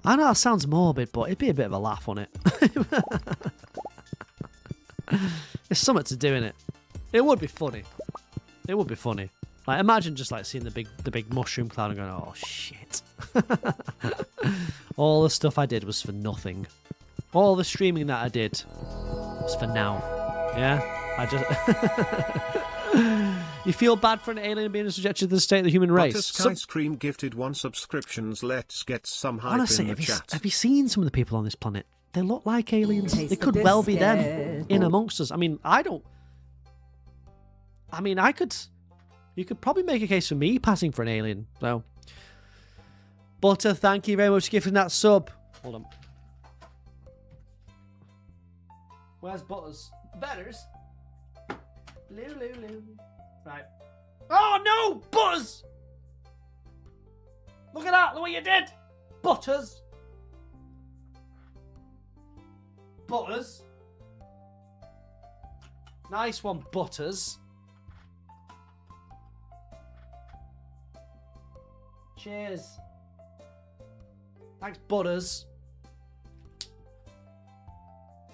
I know that sounds morbid, but it'd be a bit of a laugh on it. There's something to do in it. It would be funny. It would be funny. Like, imagine just like seeing the big mushroom cloud and going, oh shit. All the stuff I did was for nothing. All the streaming that I did was for now. Yeah? I just... You feel bad for an alien being subjected to the state of the human race. Skyscream gifted 1 subscriptions. Let's get some hype honestly, in the chat. Have you seen some of the people on this planet? They look like aliens. They could well be them in amongst us. I mean, you could probably make a case for me passing for an alien, though. Butter, thank you very much for gifting that sub. Hold on. Where's Butters? Butters? Lou. Right. Oh, no! Butters! Look at that! Look what you did! Butters! Butters. Nice one, Butters. Cheers. Thanks, Butters.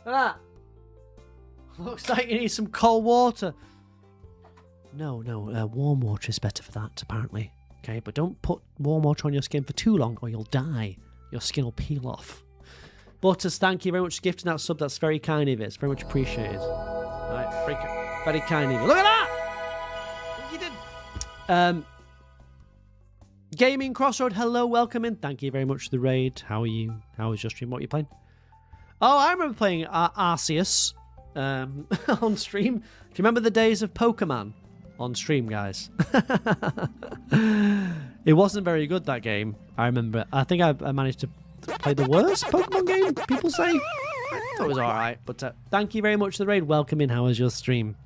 Look at that. Looks like you need some cold water. No, warm water is better for that, apparently. Okay, but don't put warm water on your skin for too long or you'll die. Your skin will peel off. Butters, thank you very much for gifting that sub. That's very kind of you. It's very much appreciated. Right, very kind of you. Look at that! You did. Gaming Crossroad, hello, welcome in. Thank you very much for the raid. How are you? How was your stream? What are you playing? Oh, I remember playing Arceus on stream. Do you remember the days of Pokemon on stream, guys? It wasn't very good, that game. I remember. I think I managed to play the worst Pokemon game, people say. I thought it was alright, but thank you very much for the raid. Welcome in. How was your stream?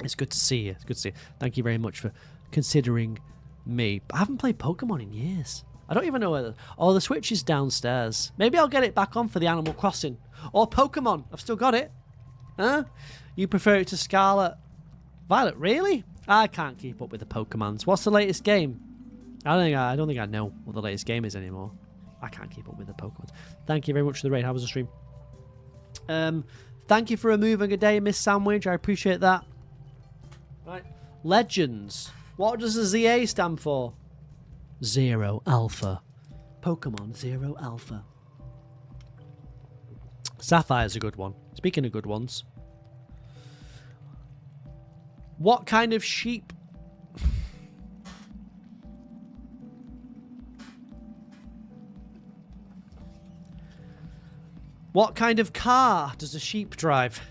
It's good to see you. It's good to see you. Thank you very much for considering me. I haven't played Pokemon in years. I don't even know whether... Oh, the Switch is downstairs. Maybe I'll get it back on for the Animal Crossing. Or Pokemon. I've still got it. Huh? You prefer it to Scarlet Violet? Really? I can't keep up with the Pokemons. What's the latest game? I don't think I know what the latest game is anymore. I can't keep up with the Pokemon. Thank you very much for the raid. How was the stream? Thank you for removing a day, Miss Sandwich. I appreciate that. Right. Legends. What does the ZA stand for? Zero Alpha. Pokemon Zero Alpha. Sapphire's a good one. Speaking of good ones. What kind of sheep... What kind of car does a sheep drive?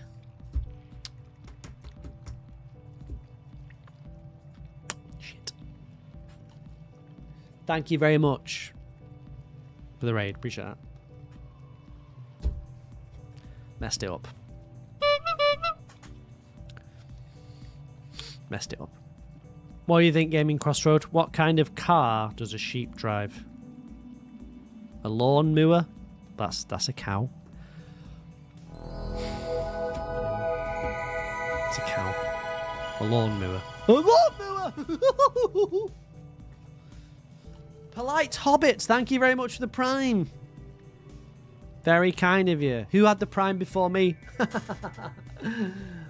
Shit. Thank you very much for the raid. Appreciate that. Messed it up. Messed it up. What do you think, Gaming Crossroad? What kind of car does a sheep drive? A lawn mower? That's a cow. It's a cow. A lawnmower. A lawnmower! Polite Hobbits, thank you very much for the Prime. Very kind of you. Who had the Prime before me?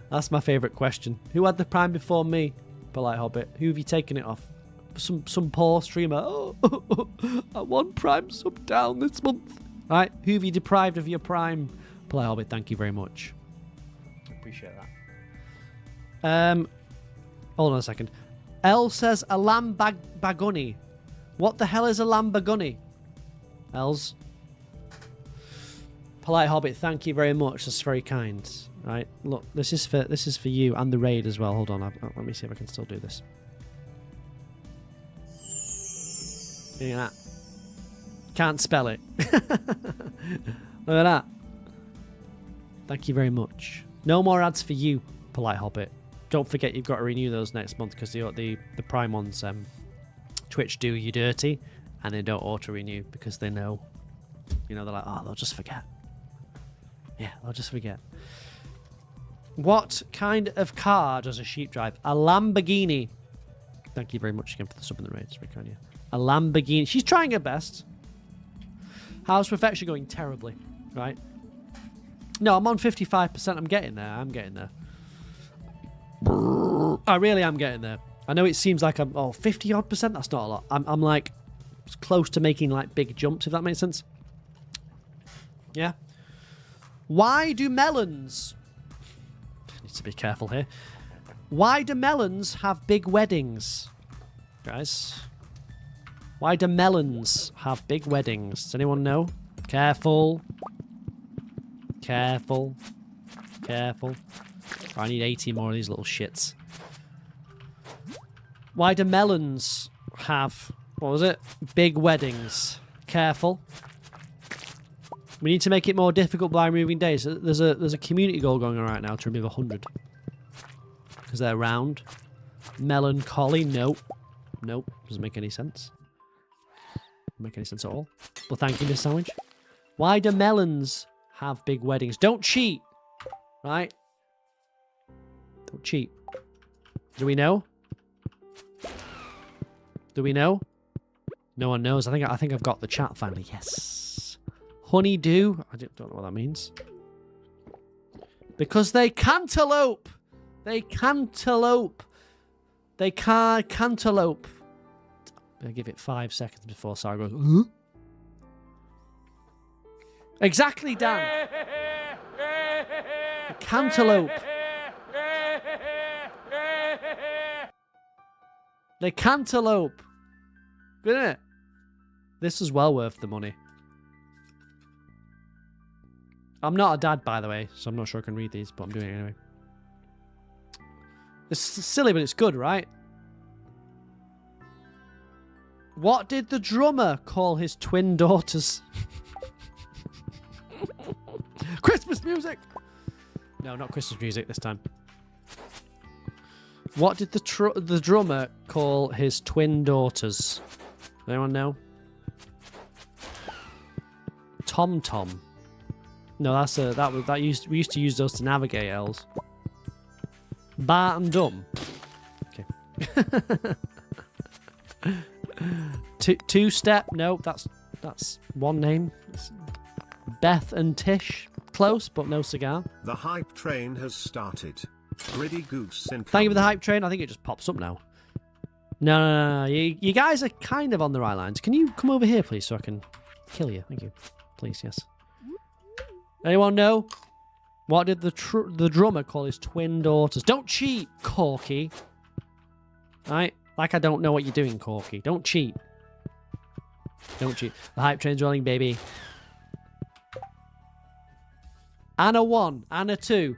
That's my favourite question. Who had the Prime before me? Polite Hobbit. Who have you taken it off? Some poor streamer. Oh, I want Prime sub down this month. Right, who have you deprived of your Prime? Polite Hobbit, thank you very much. Appreciate that. Hold on a second. Elle says a Lamborghini. What the hell is a Lamborghini? Els. Polite Hobbit, thank you very much. That's very kind. Right, look, this is for you and the raid as well. Hold on, let me see if I can still do this. Look at that. Can't spell it. Look at that. Thank you very much. No more ads for you, Polite Hobbit. Don't forget you've got to renew those next month because the Prime ones, Twitch do you dirty and they don't auto-renew because they know. You know, they're like, oh, they'll just forget. Yeah, they'll just forget. What kind of car does a sheep drive? A Lamborghini. Thank you very much again for the sub in the raid. It's very kind of you. A Lamborghini. She's trying her best. How's Perfection going? Terribly. Right? No, I'm on 55%. I'm getting there. I'm getting there. I really am getting there. I know it seems like I'm 50 odd percent. That's not a lot. I'm like close to making like big jumps, if that makes sense. Yeah. Why do melons... I need to be careful here. Why do melons have big weddings? Guys. Why do melons have big weddings? Does anyone know? Careful. Careful. Careful. I need 80 more of these little shits. Why do melons have What was it? Big weddings. Careful. We need to make it more difficult by removing days. There's a community goal going on right now to remove 100. Because they're round. Melancholy. Nope. Nope. Doesn't make any sense. Doesn't make any sense at all. Well, thank you, Miss Sandwich. Why do melons have big weddings? Don't cheat! Right? Don't cheat. Do we know? Do we know? No one knows. I think I've got the chat finally. Yes. Honeydew. I don't know what that means. Because they cantaloupe. They cantaloupe. They cantaloupe. I'll give it 5 seconds before Sarah goes, huh? Exactly, Dan. Cantaloupe. They cantaloupe. Good, isn't it? This is well worth the money. I'm not a dad, by the way, so I'm not sure I can read these, but I'm doing it anyway. It's silly, but it's good, right? What did the drummer call his twin daughters? Christmas music! No, not Christmas music this time. What did the drummer call his twin daughters? Does anyone know? Tom Tom. No, we used to use those to navigate elves. Bart and Dumb. Okay. Two Step. No, that's one name. It's Beth and Tish. Close, but no cigar. The hype train has started. Gritty Goose Syndrome. Thank you for the hype train. I think it just pops up now. No. You guys are kind of on the right lines. Can you come over here, please, so I can kill you? Thank you. Please, yes. Anyone know? What did the drummer call his twin daughters? Don't cheat, Corky. Right? Like I don't know what you're doing, Corky. Don't cheat. Don't cheat. The hype train's rolling, baby. Anna 1. Anna 2.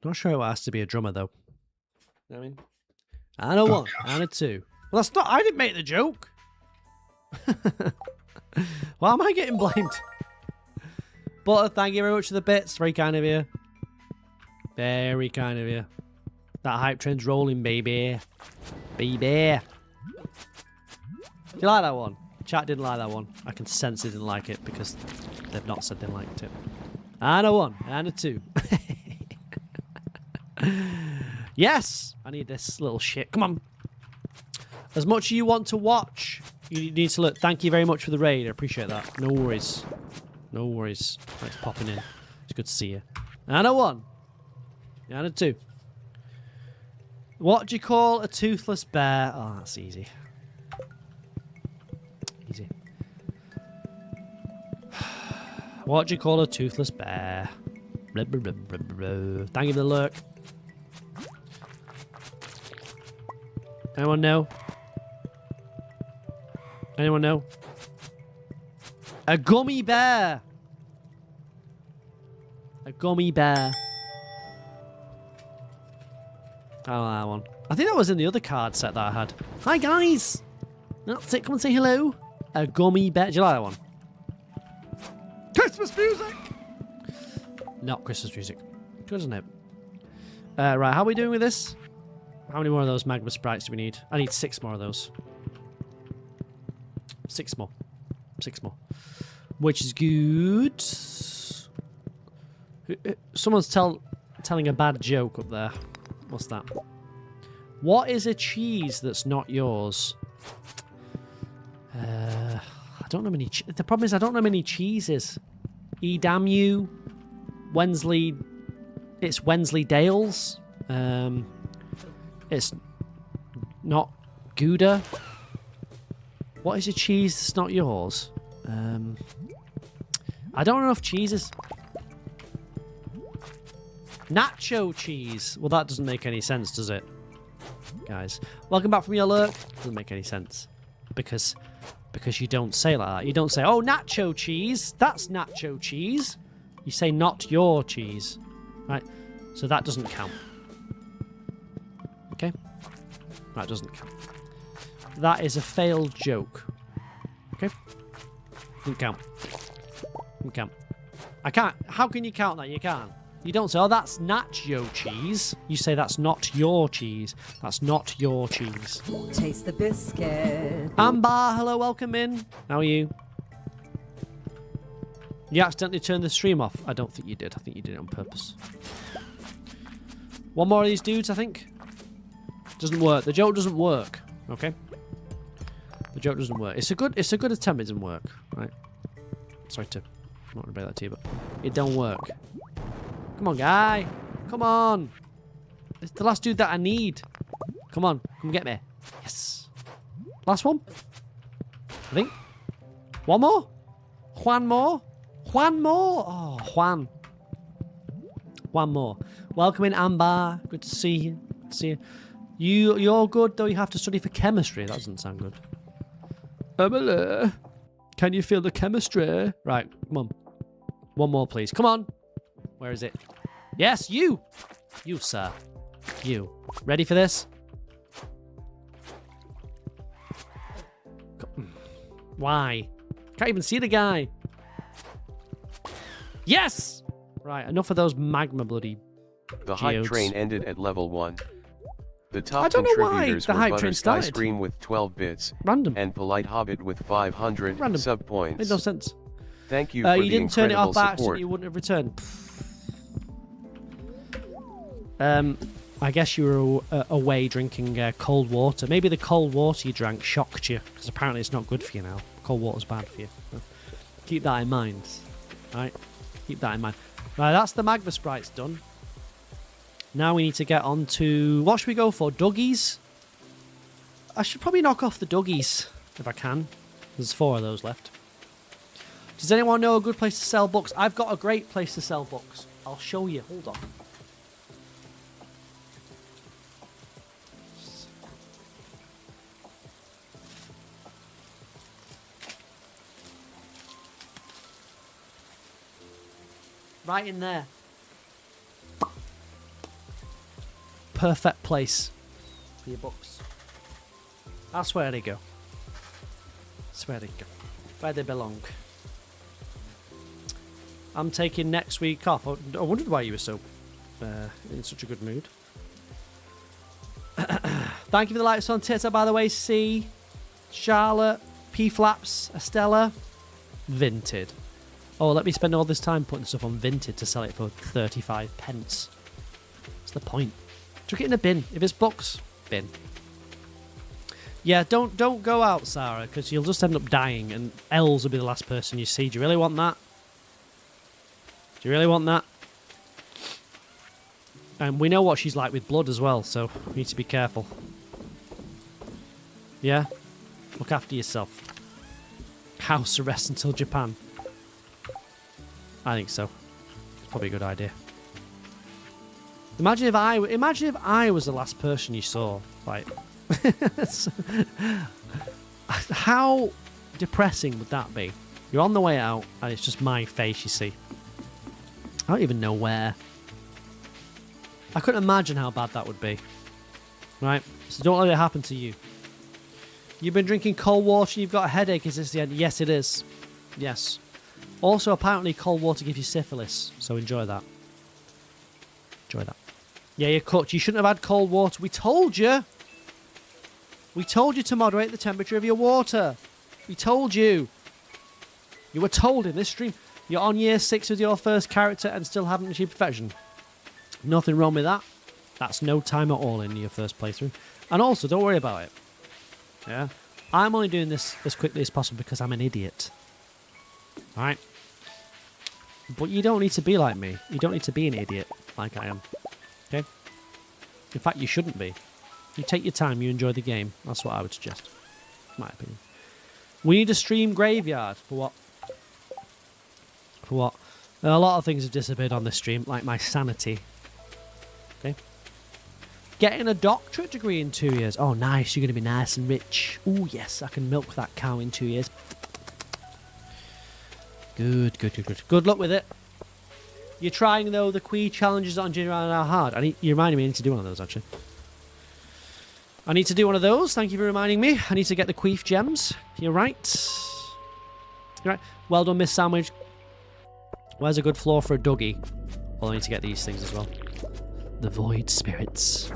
Not sure what it has to be a drummer, though. You know what I mean? Anna 1, Anna 2. Well, that's not... I didn't make the joke. Why am I getting blamed? Butter, thank you very much for the bits. Very kind of you. Very kind of you. That hype train's rolling, baby. Baby. Do you like that one? Chat didn't like that one. I can sense they didn't like it because they've not said they liked it. Anna 1, Anna 2. Yes! I need this little shit. Come on. As much as you want to watch, you need to look. Thank you very much for the raid. I appreciate that. No worries. No worries. Thanks for popping in. It's good to see you. Anna 1. Anna 2. What do you call a toothless bear? Oh, that's easy. Easy. What do you call a toothless bear? Blah, blah, blah, blah, blah. Thank you for the lurk. Anyone know? Anyone know? A gummy bear. A gummy bear. I don't like that one. I think that was in the other card set that I had. Hi guys. That's it. Come and say hello. A gummy bear. Do you like that one? Christmas music. Not Christmas music. Good, isn't it? Right. How are we doing with this? How many more of those magma sprites do we need? I need 6 more of those. 6 more. 6 more. Which is good. Someone's telling a bad joke up there. What's that? What is a cheese that's not yours? I don't know many... The problem is I don't know many cheeses. Damn you. Wensley... It's Wensleydale's. It's not Gouda. What is a cheese that's not yours? I don't know enough cheeses. Nacho cheese. Well, that doesn't make any sense, does it? guys. Welcome back from your lurk. Doesn't make any sense. Because you don't say like that. You don't say, oh, nacho cheese. That's nacho cheese. You say not your cheese. Right? So that doesn't count. Okay? That doesn't count. That is a failed joke. Okay? Doesn't count. Doesn't count. I can't. How can you count that? You can't. You don't say, oh, that's nacho cheese. You say, that's not your cheese. That's not your cheese. Taste the biscuit. Amber, hello, welcome in. How are you? You accidentally turned the stream off. I don't think you did. I think you did it on purpose. One more of these dudes, I think. Doesn't work. The joke doesn't work. Okay? The joke doesn't work. It's a good attempt. It doesn't work. Right? Sorry to not to break that to you, but it don't work. Come on, guy. Come on. It's the last dude that I need. Come on. Come get me. Yes. Last one? I think. One more? Juan more? Juan more? Oh, Juan. One more. Welcome in, Amber. Good to see you. Good to see you. You're good, though you have to study for chemistry. That doesn't sound good. Emily, can you feel the chemistry? Right, come on. One more, please. Come on. Where is it? Yes, you. You, sir. You. Ready for this? Why? Can't even see the guy. Yes! Right, enough of those magma bloody The hype geodes. train ended at level 1. The I top don't know why contributors the were hype Butter train Sky started. Scream with 12 bits, Random. and Polite Hobbit with 500 Random. sub points. Made no sense. Thank you for You the didn't turn it incredible off by accident, support. you wouldn't have returned. I guess you were away drinking cold water. Maybe the cold water you drank shocked you, because apparently it's not good for you now. Cold water's bad for you. So keep that in mind. Right? Keep that in mind. Right, that's the magma sprites done. Now we need to get on to... What should we go for? Duggies? I should probably knock off the duggies, if I can. There's 4 of those left. Does anyone know a good place to sell books? I've got a great place to sell books. I'll show you. Hold on. Right in there. Perfect place for your books. That's where they go. That's where they go. Where they belong. I'm taking next week off. I wondered why you were so in such a good mood. Thank you for the likes on Twitter, by the way. C, Charlotte, P Flaps, Estella, Vinted. Oh, let me spend all this time putting stuff on Vinted to sell it for 35 pence. What's the point? Chuck it in a bin. If it's books, bin. Yeah, don't go out, Sarah, because you'll just end up dying, and Els will be the last person you see. Do you really want that? Do you really want that? And we know what she's like with blood as well, so we need to be careful. Yeah? Look after yourself. House arrest until Japan. I think so. It's probably a good idea. Imagine if I was the last person you saw. Like, how depressing would that be? You're on the way out, and it's just my face you see. I don't even know where. I couldn't imagine how bad that would be. Right? So don't let it happen to you. You've been drinking cold water and you've got a headache. Is this the end? Yes, it is. Yes. Also, apparently cold water gives you syphilis. So enjoy that. Enjoy that. Yeah, you're cooked. You shouldn't have had cold water. We told you. We told you to moderate the temperature of your water. We told you. You were told in this stream. You're on year 6 with your first character and still haven't achieved perfection. Nothing wrong with that. That's no time at all in your first playthrough. And also, don't worry about it. Yeah? I'm only doing this as quickly as possible because I'm an idiot. Alright? But you don't need to be like me. You don't need to be an idiot like I am. Okay? In fact, you shouldn't be. You take your time, you enjoy the game. That's what I would suggest. My opinion. We need a stream graveyard. For what? For what? A lot of things have disappeared on this stream, like my sanity. Okay? getting a doctorate degree in 2 years. Oh, nice. You're going to be nice and rich. Oh, yes. I can milk that cow in 2 years. Good. Good luck with it. You're trying, though, the Quee challenges on Ginger Ale are hard. You reminded me I need to do one of those, actually. I need to do one of those. Thank you for reminding me. I need to get the Queef gems. You're right. You're right. Well done, Miss Sandwich. Where's a good floor for a Dougie? Well, I need to get these things as well. The Void Spirits.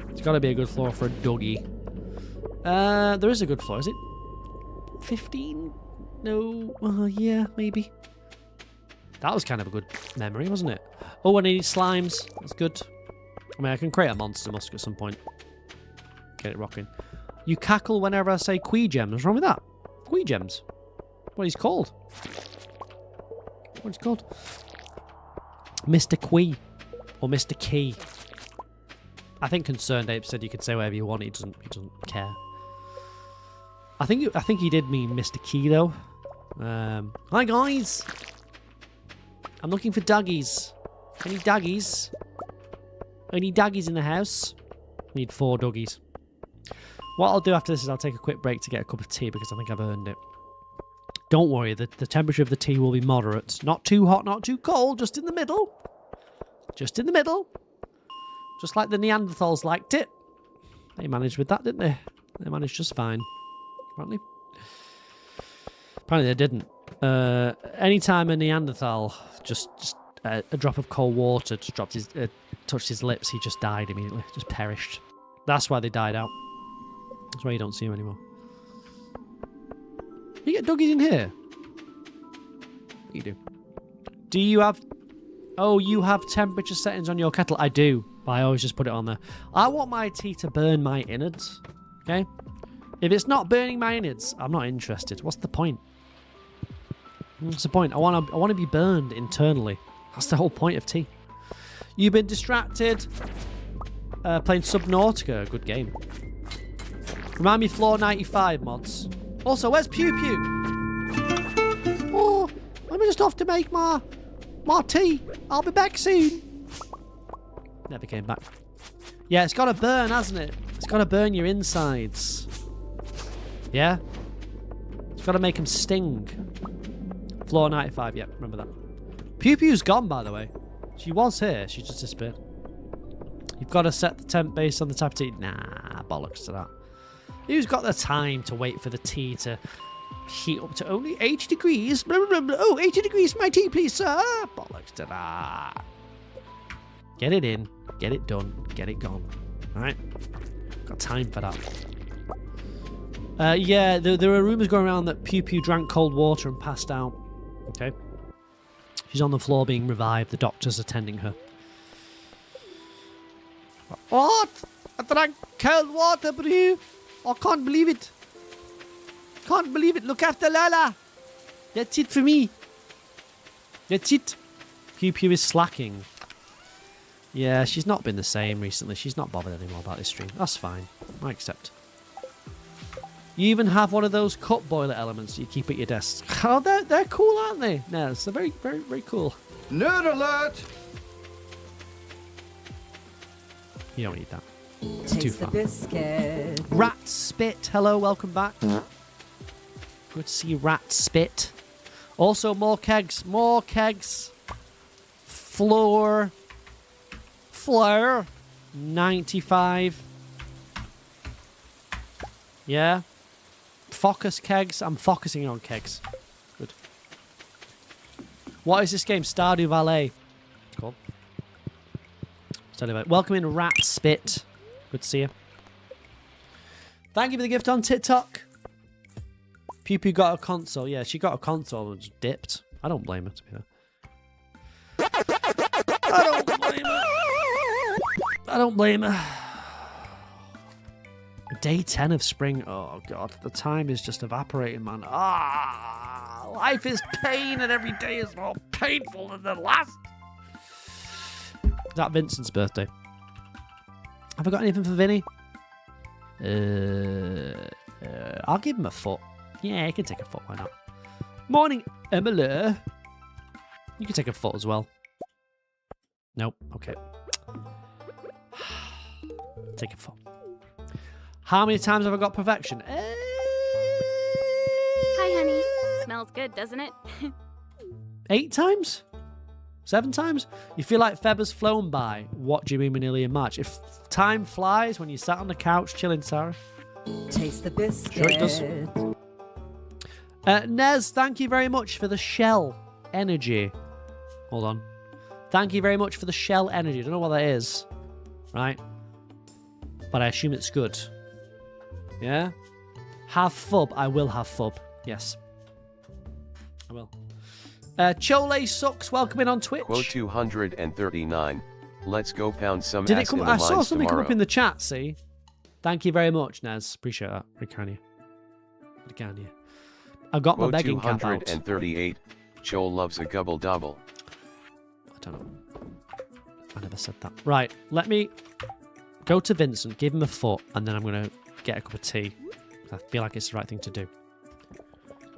There's got to be a good floor for a Dougie. There is a good floor. Is it 15? No. Yeah, maybe. That was kind of a good memory, wasn't it? Oh, I need slimes. That's good. I mean, I can create a monster musk at some point. Get it rocking. You cackle whenever I say Quee gems. What's wrong with that? Quee gems. What he's called. What's he called? Mr. Quee. Or Mr. Key. I think Concerned Ape said you could say whatever you want. He doesn't care. I think he did mean Mr. Key though. Hi guys. I'm looking for doggies. Any doggies? Any doggies in the house? Need 4 doggies. What I'll do after this is I'll take a quick break to get a cup of tea because I think I've earned it. Don't worry, the temperature of the tea will be moderate. Not too hot, not too cold, just in the middle. Just in the middle. Just like the Neanderthals liked it. They managed with that, didn't they? They managed just fine. Apparently. Apparently they didn't. Anytime a Neanderthal just a drop of cold water just touched his lips, he just died immediately. Just perished. That's why they died out. That's why you don't see them anymore. You get doggies in here? You do. Do you have... Oh, you have temperature settings on your kettle? I do. But I always just put it on there. I want my tea to burn my innards. Okay? If it's not burning my innards, I'm not interested. What's the point? What's the point? I want to be burned internally. That's the whole point of tea. You've been distracted playing Subnautica. Good game. Remind me floor 95 mods. Also, where's Pew Pew? Oh, I'm just off to make my tea. I'll be back soon. Never came back. Yeah, it's got to burn, hasn't it? It's got to burn your insides. Yeah? It's got to make them sting. Floor 95, yeah, remember that. Pew Pew's gone, by the way. She was here, she just disappeared. You've got to set the temp based on the type of tea. Nah, bollocks to that. Who's got the time to wait for the tea to heat up to only 80 degrees? Blah, blah, blah. Oh, 80 degrees for my tea, please, sir. Bollocks to that. Get it in, get it done, get it gone. Alright? Got time for that. Yeah, there are rumours going around that Pew Pew drank cold water and passed out. Okay. She's on the floor being revived. The doctor's attending her. What? I drank cold water, bro. I can't believe it. Can't believe it. Look after Lala. That's it for me. That's it. Pew Pew is slacking. Yeah, she's not been the same recently. She's not bothered anymore about this stream. That's fine. I accept. You even have one of those cup boiler elements you keep at your desk. Oh, they're cool, aren't they? No, it's very, very, very cool. Nerd alert! You don't need that. It's too far. Biscuit. Rat Spit, hello, welcome back. Good to see Rat Spit. Also, more kegs. More kegs. Floor 95. Yeah. Focus kegs. I'm focusing on kegs. Good. What is this game? Stardew Valley. It's called. Stardew Valley. Welcome in, Rat Spit. Good to see you. Thank you for the gift on TikTok. Pew Pew got a console. Yeah, she got a console and just dipped. I don't blame her, to be fair. I don't blame her. I don't blame her. Day 10 of spring. Oh, God. The time is just evaporating, man. Ah, life is pain and every day is more painful than the last. Is that Vincent's birthday? Have I got anything for Vinny? I'll give him a foot. Yeah, he can take a foot. Why not? Morning, Emily. You can take a foot as well. Nope. Okay. Take a 4. How many times have I got perfection? Hi, honey. Smells good, doesn't it? 8 times? 7 times? You feel like Feb has flown by. What do you mean we're nearly in March? If time flies when you sat on the couch chilling, Sarah. Taste the biscuit. Sure it does. Nez, thank you very much for the shell energy. Hold on. Thank you very much for the shell energy. I don't know what that is. Right? But I assume it's good. Yeah? Have fub. I will have fub. Yes. I will. Chole Sucks, welcome in on Twitch. Quote 239. Let's go pound some Did it ass come? in the I saw mines something tomorrow. come up in the chat, see? Thank you very much, Nez. Appreciate that. Can you? I've got Quote my begging cap out. 238. Chol loves a gobble double. I don't know. I never said that. Right, let me go to Vincent, give him a foot, and then I'm going to get a cup of tea. I feel like it's the right thing to do.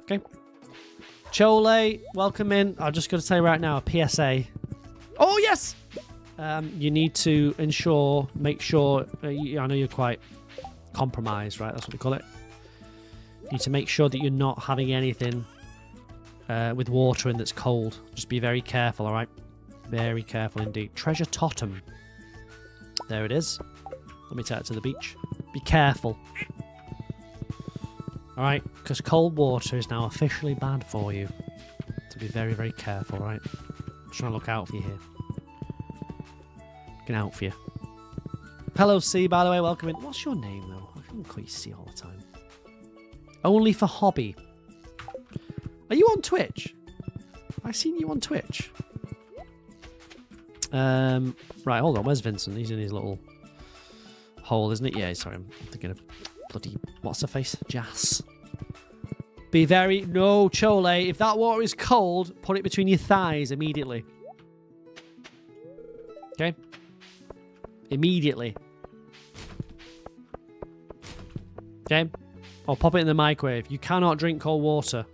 Okay. Chole, welcome in. I'm just going to tell you right now, a PSA. Oh, yes! You need to make sure, I know you're quite compromised, right? That's what we call it. You need to make sure that you're not having anything with water in that's cold. Just be very careful, all right? Very careful indeed. Treasure Totem. There it is. Let me take it to the beach. Be careful. All right? Because cold water is now officially bad for you. So be very, very careful, right? I'm trying to look out for you here. Looking out for you. Hello, C, by the way. Welcome in. What's your name, though? I can call you C all the time. Only for hobby. Are you on Twitch? I've seen you on Twitch. Right, hold on. Where's Vincent? He's in his little hole, isn't it? Yeah, sorry. I'm thinking of bloody... What's her face? Jas. Be very... No, Chole. If that water is cold, put it between your thighs immediately. Okay? Immediately. Okay? Or pop it in the microwave. You cannot drink cold water.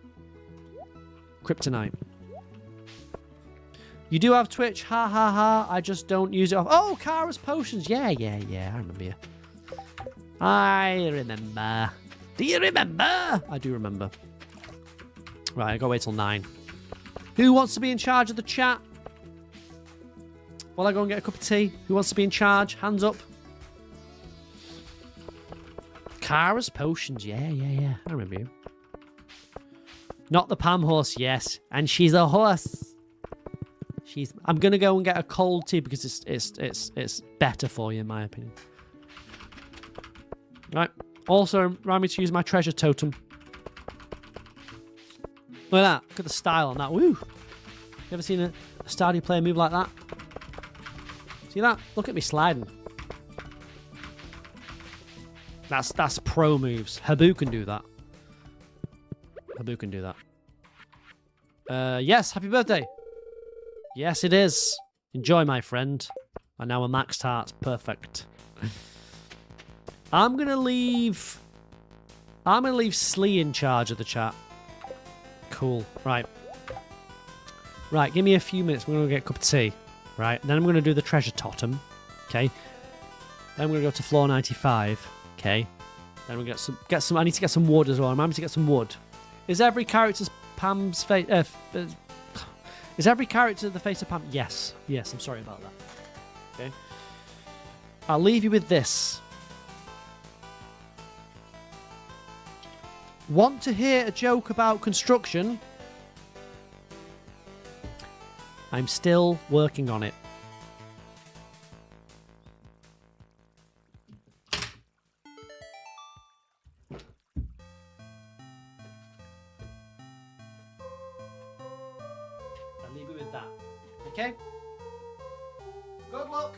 Kryptonite. You do have Twitch, ha ha ha. I just don't use it off. Oh, Kara's Potions. Yeah. I remember you. I remember. Do you remember? I do remember. Right, I gotta wait till 9. Who wants to be in charge of the chat? While I go and get a cup of tea. Who wants to be in charge? Hands up. Kara's Potions. Yeah. I remember you. Not the Pam horse, yes. And she's a horse. I'm gonna go and get a cold tea because it's better for you in my opinion. Right. Also, remind me to use my treasure totem. Look at that. Look at the style on that. Woo! You ever seen a Stardew player move like that? See that? Look at me sliding. That's pro moves. Habu can do that. Yes, happy birthday. Yes, it is. Enjoy, my friend. And now a maxed heart. Perfect. I'm gonna leave Slee in charge of the chat. Cool. Right, give me a few minutes. We're gonna get a cup of tea. Right, then I'm gonna do the treasure totem. Okay. Then I'm gonna go to floor 95. Okay. Then we'll get some. I need to get some wood as well. Remember to get some wood. Is every character's Pam's face? Is every character the face of Pam? Yes. I'm sorry about that. Okay. I'll leave you with this. Want to hear a joke about construction? I'm still working on it. I'll leave you with that. Okay? Good luck.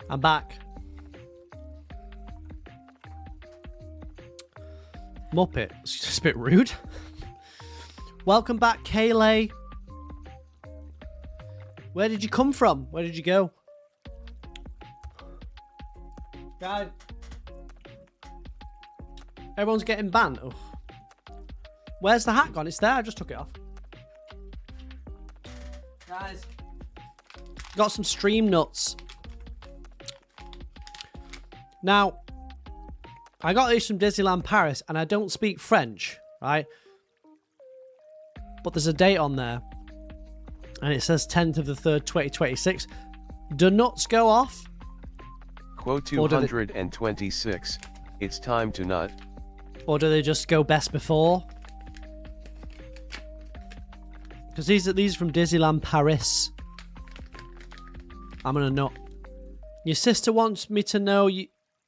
I'm back. Muppet. It's just a bit rude. Welcome back, Kayleigh. Where did you come from? Where did you go? Guys. Everyone's getting banned. Oh. Where's the hat gone? It's there. I just took it off. Guys. Got some stream nuts. Now, I got these from Disneyland Paris, and I don't speak French, right? But there's a date on there, and it says 10th of the 3rd, 2026. Do nuts go off? Quote 226. It's time to nut. Or do they just go best before? Because these are from Disneyland Paris. I'm gonna nut. Your sister wants me to know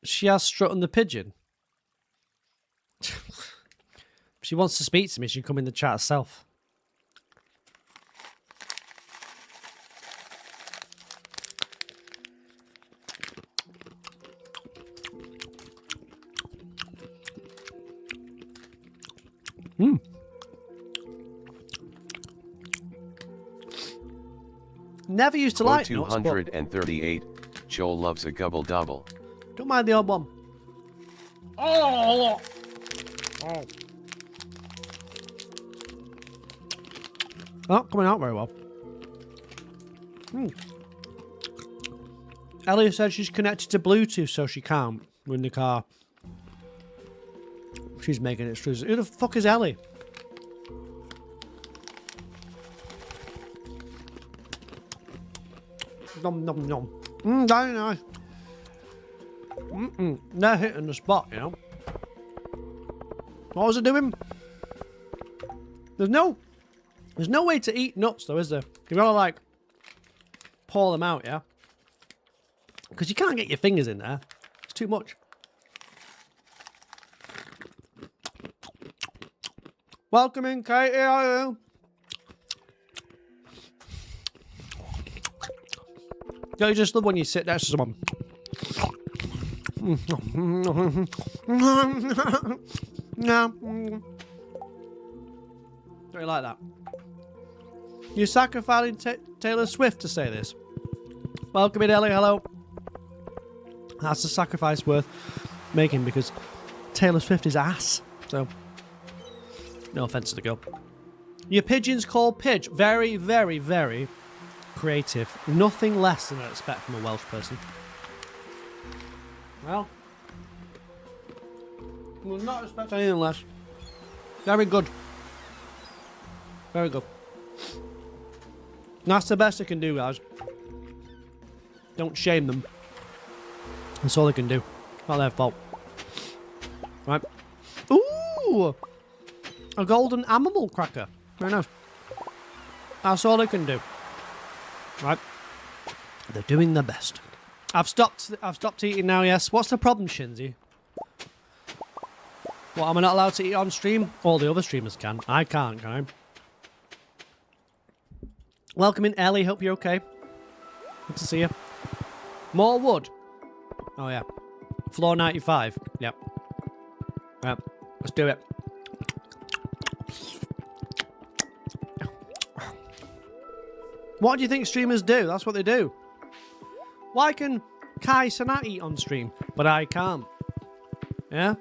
she has strutting the pigeon. If she wants to speak to me, she can come in the chat herself. Never used to like nuts, 238. Joel loves a gobble double. Don't mind the odd one. Oh. Not coming out very well. Ellie said she's connected to Bluetooth, so she can't. We're in the car. She's making it true. Who the fuck is Ellie? Nom nom nom. Very nice. They're hitting the spot, you know. What was I doing? There's no way to eat nuts, though, is there? You gotta like pour them out, yeah. Because you can't get your fingers in there. It's too much. Welcome in, Katie. You just love when you sit next to someone. No. Don't you like that? You're sacrificing Taylor Swift to say this. Welcome in, Ellie. Hello. That's a sacrifice worth making because Taylor Swift is ass. So, no offense to the girl. Your pigeon's called Pidge. Very, very, very creative. Nothing less than I expect from a Welsh person. Well, we'll not expect anything less. Very good. Very good. That's the best I can do, guys. Don't shame them. That's all they can do. Not their fault. Right. Ooh! A golden animal cracker. Very nice. That's all they can do. Right. They're doing their best. I've stopped eating now, yes. What's the problem, Shinzy? What, am I not allowed to eat on stream? All the other streamers can. I can't, can I? Welcome in, Ellie. Hope you're okay. Good to see you. More wood. Oh, yeah. Floor 95. Yep. Yep. Let's do it. What do you think streamers do? That's what they do. Why can Kai Sanat eat on stream, but I can't? Yeah?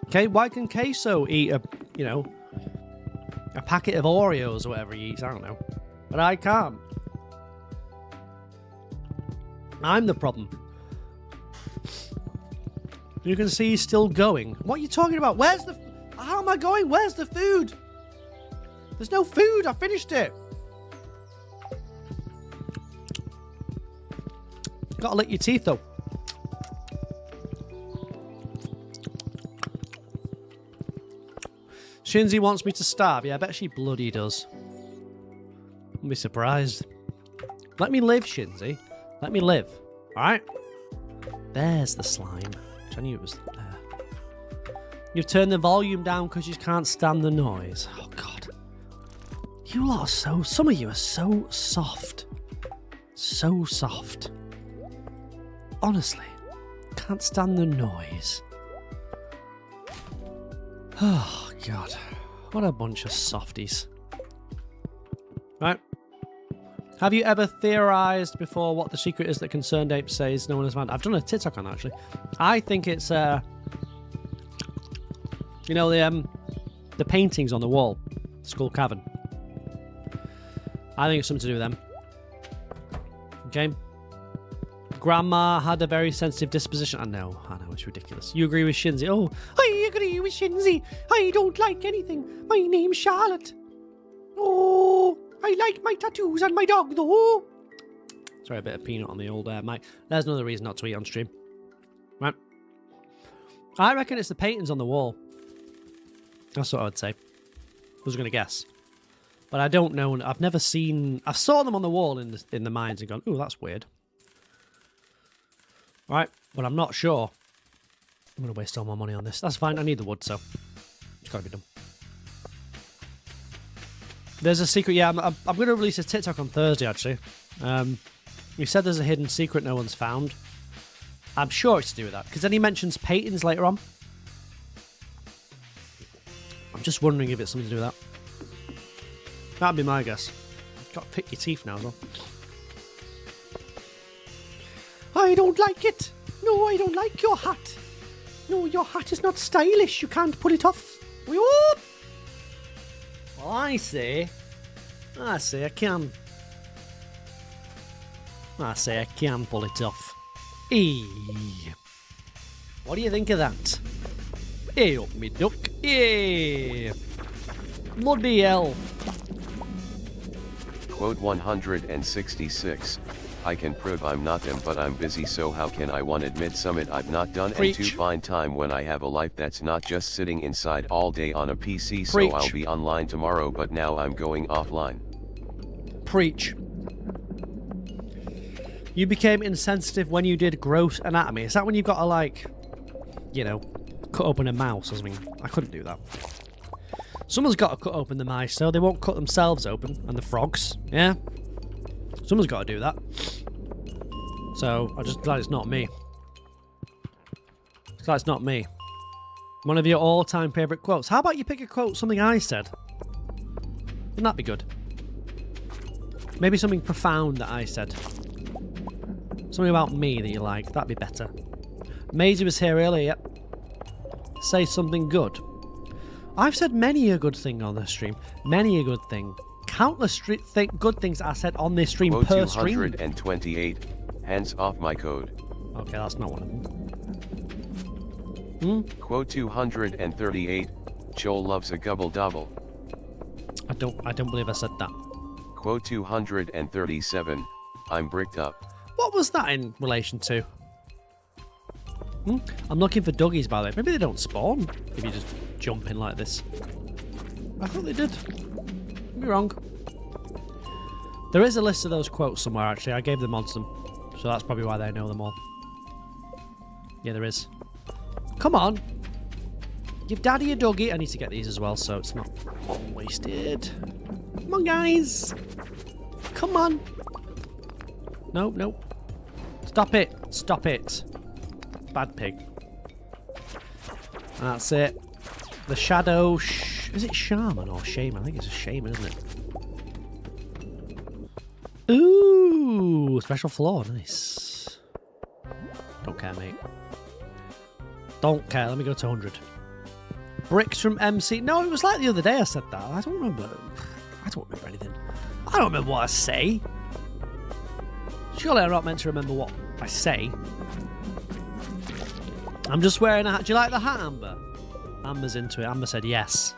Okay, why can Queso eat a packet of Oreos or whatever he eats? I don't know. But I can't. I'm the problem. You can see he's still going. What are you talking about? Where's the... How am I going? Where's the food? There's no food. I finished it. Gotta lick your teeth, though. Shinzy wants me to starve. Yeah, I bet she bloody does. I'll be surprised. Let me live, Shinzy. Let me live. Alright? There's the slime. I knew it was there. You've turned the volume down because you can't stand the noise. Oh, God. You lot are so... Some of you are so soft. So soft. honestly, can't stand the noise. Oh, God. What a bunch of softies. Right. Have you ever theorized before what the secret is that Concerned Ape says no one has found? I've done a TikTok on that, actually. I think it's, you know, the paintings on the wall. Skull Cavern. I think it's something to do with them. Okay. Grandma had a very sensitive disposition. I know, it's ridiculous. You agree with Shinzi? Oh, I agree with Shinzi. I don't like anything. My name's Charlotte. Oh, I like my tattoos and my dog, though. Sorry, a bit of peanut on the old mic. There's another reason not to eat on stream. Right. I reckon it's the paintings on the wall. That's what I would say. I was going to guess. But I don't know. I've never seen... I saw them on the wall in the mines and gone, ooh, that's weird. Right, but I'm not sure. I'm going to waste all my money on this. That's fine. I need the wood, so it's got to be done. There's a secret. Yeah, I'm going to release a TikTok on Thursday, actually. He said there's a hidden secret no one's found. I'm sure it's to do with that, because then he mentions paintings later on. I'm just wondering if it's something to do with that. That'd be my guess. You've got to pick your teeth now as well. I don't like it. No, I don't like your hat. No, your hat is not stylish. You can't pull it off. Whoop. Well, I say I can. I say I can pull it off. Eee. What do you think of that? Hey up me duck. Yeah. Bloody hell. Quote 166. I can prove I'm not them, but I'm busy, so how can I one admit summit I've not done? Preach. And to find time when I have a life that's not just sitting inside all day on a PC. So Preach. I'll be online tomorrow, but now I'm going offline. Preach. You became insensitive when you did gross anatomy. Is that when you've got to, like, you know, cut open a mouse or something? I couldn't do that. Someone's got to cut open the mice so they won't cut themselves open. And the frogs, yeah? Someone's got to do that. So, I'm just glad it's not me. Glad it's not me. One of your all-time favourite quotes. How about you pick a quote, something I said? Wouldn't that be good? Maybe something profound that I said. Something about me that you like. That'd be better. Maisie was here earlier, yep. Say something good. I've said many a good thing on this stream. Many a good thing. Countless good things I said on this stream Quote per stream. 228. Hands off my code. Okay, that's not one of them. Quote 238. Joel loves a gobble double. I don't believe I said that. Quote 237. I'm bricked up. What was that in relation to? I'm looking for doggies, by the way. Maybe they don't spawn if you just jump in like this. I thought they did. Could be wrong. There is a list of those quotes somewhere, actually. I gave them on some. So that's probably why they know them all. Yeah, there is. Come on. Give Daddy a doggy. I need to get these as well, so it's not wasted. Come on, guys. Come on. Nope, nope. Stop it. Stop it. Bad pig. That's it. The shadow... is it shaman or shaman? I think it's a shaman, isn't it? Ooh! Special floor. Nice. Don't care, mate. Don't care. Let me go to 100. Bricks from MC. No, it was like the other day I said that. I don't remember. I don't remember anything. I don't remember what I say. Surely I'm not meant to remember what I say. I'm just wearing a hat. Do you like the hat, Amber? Amber's into it. Amber said yes.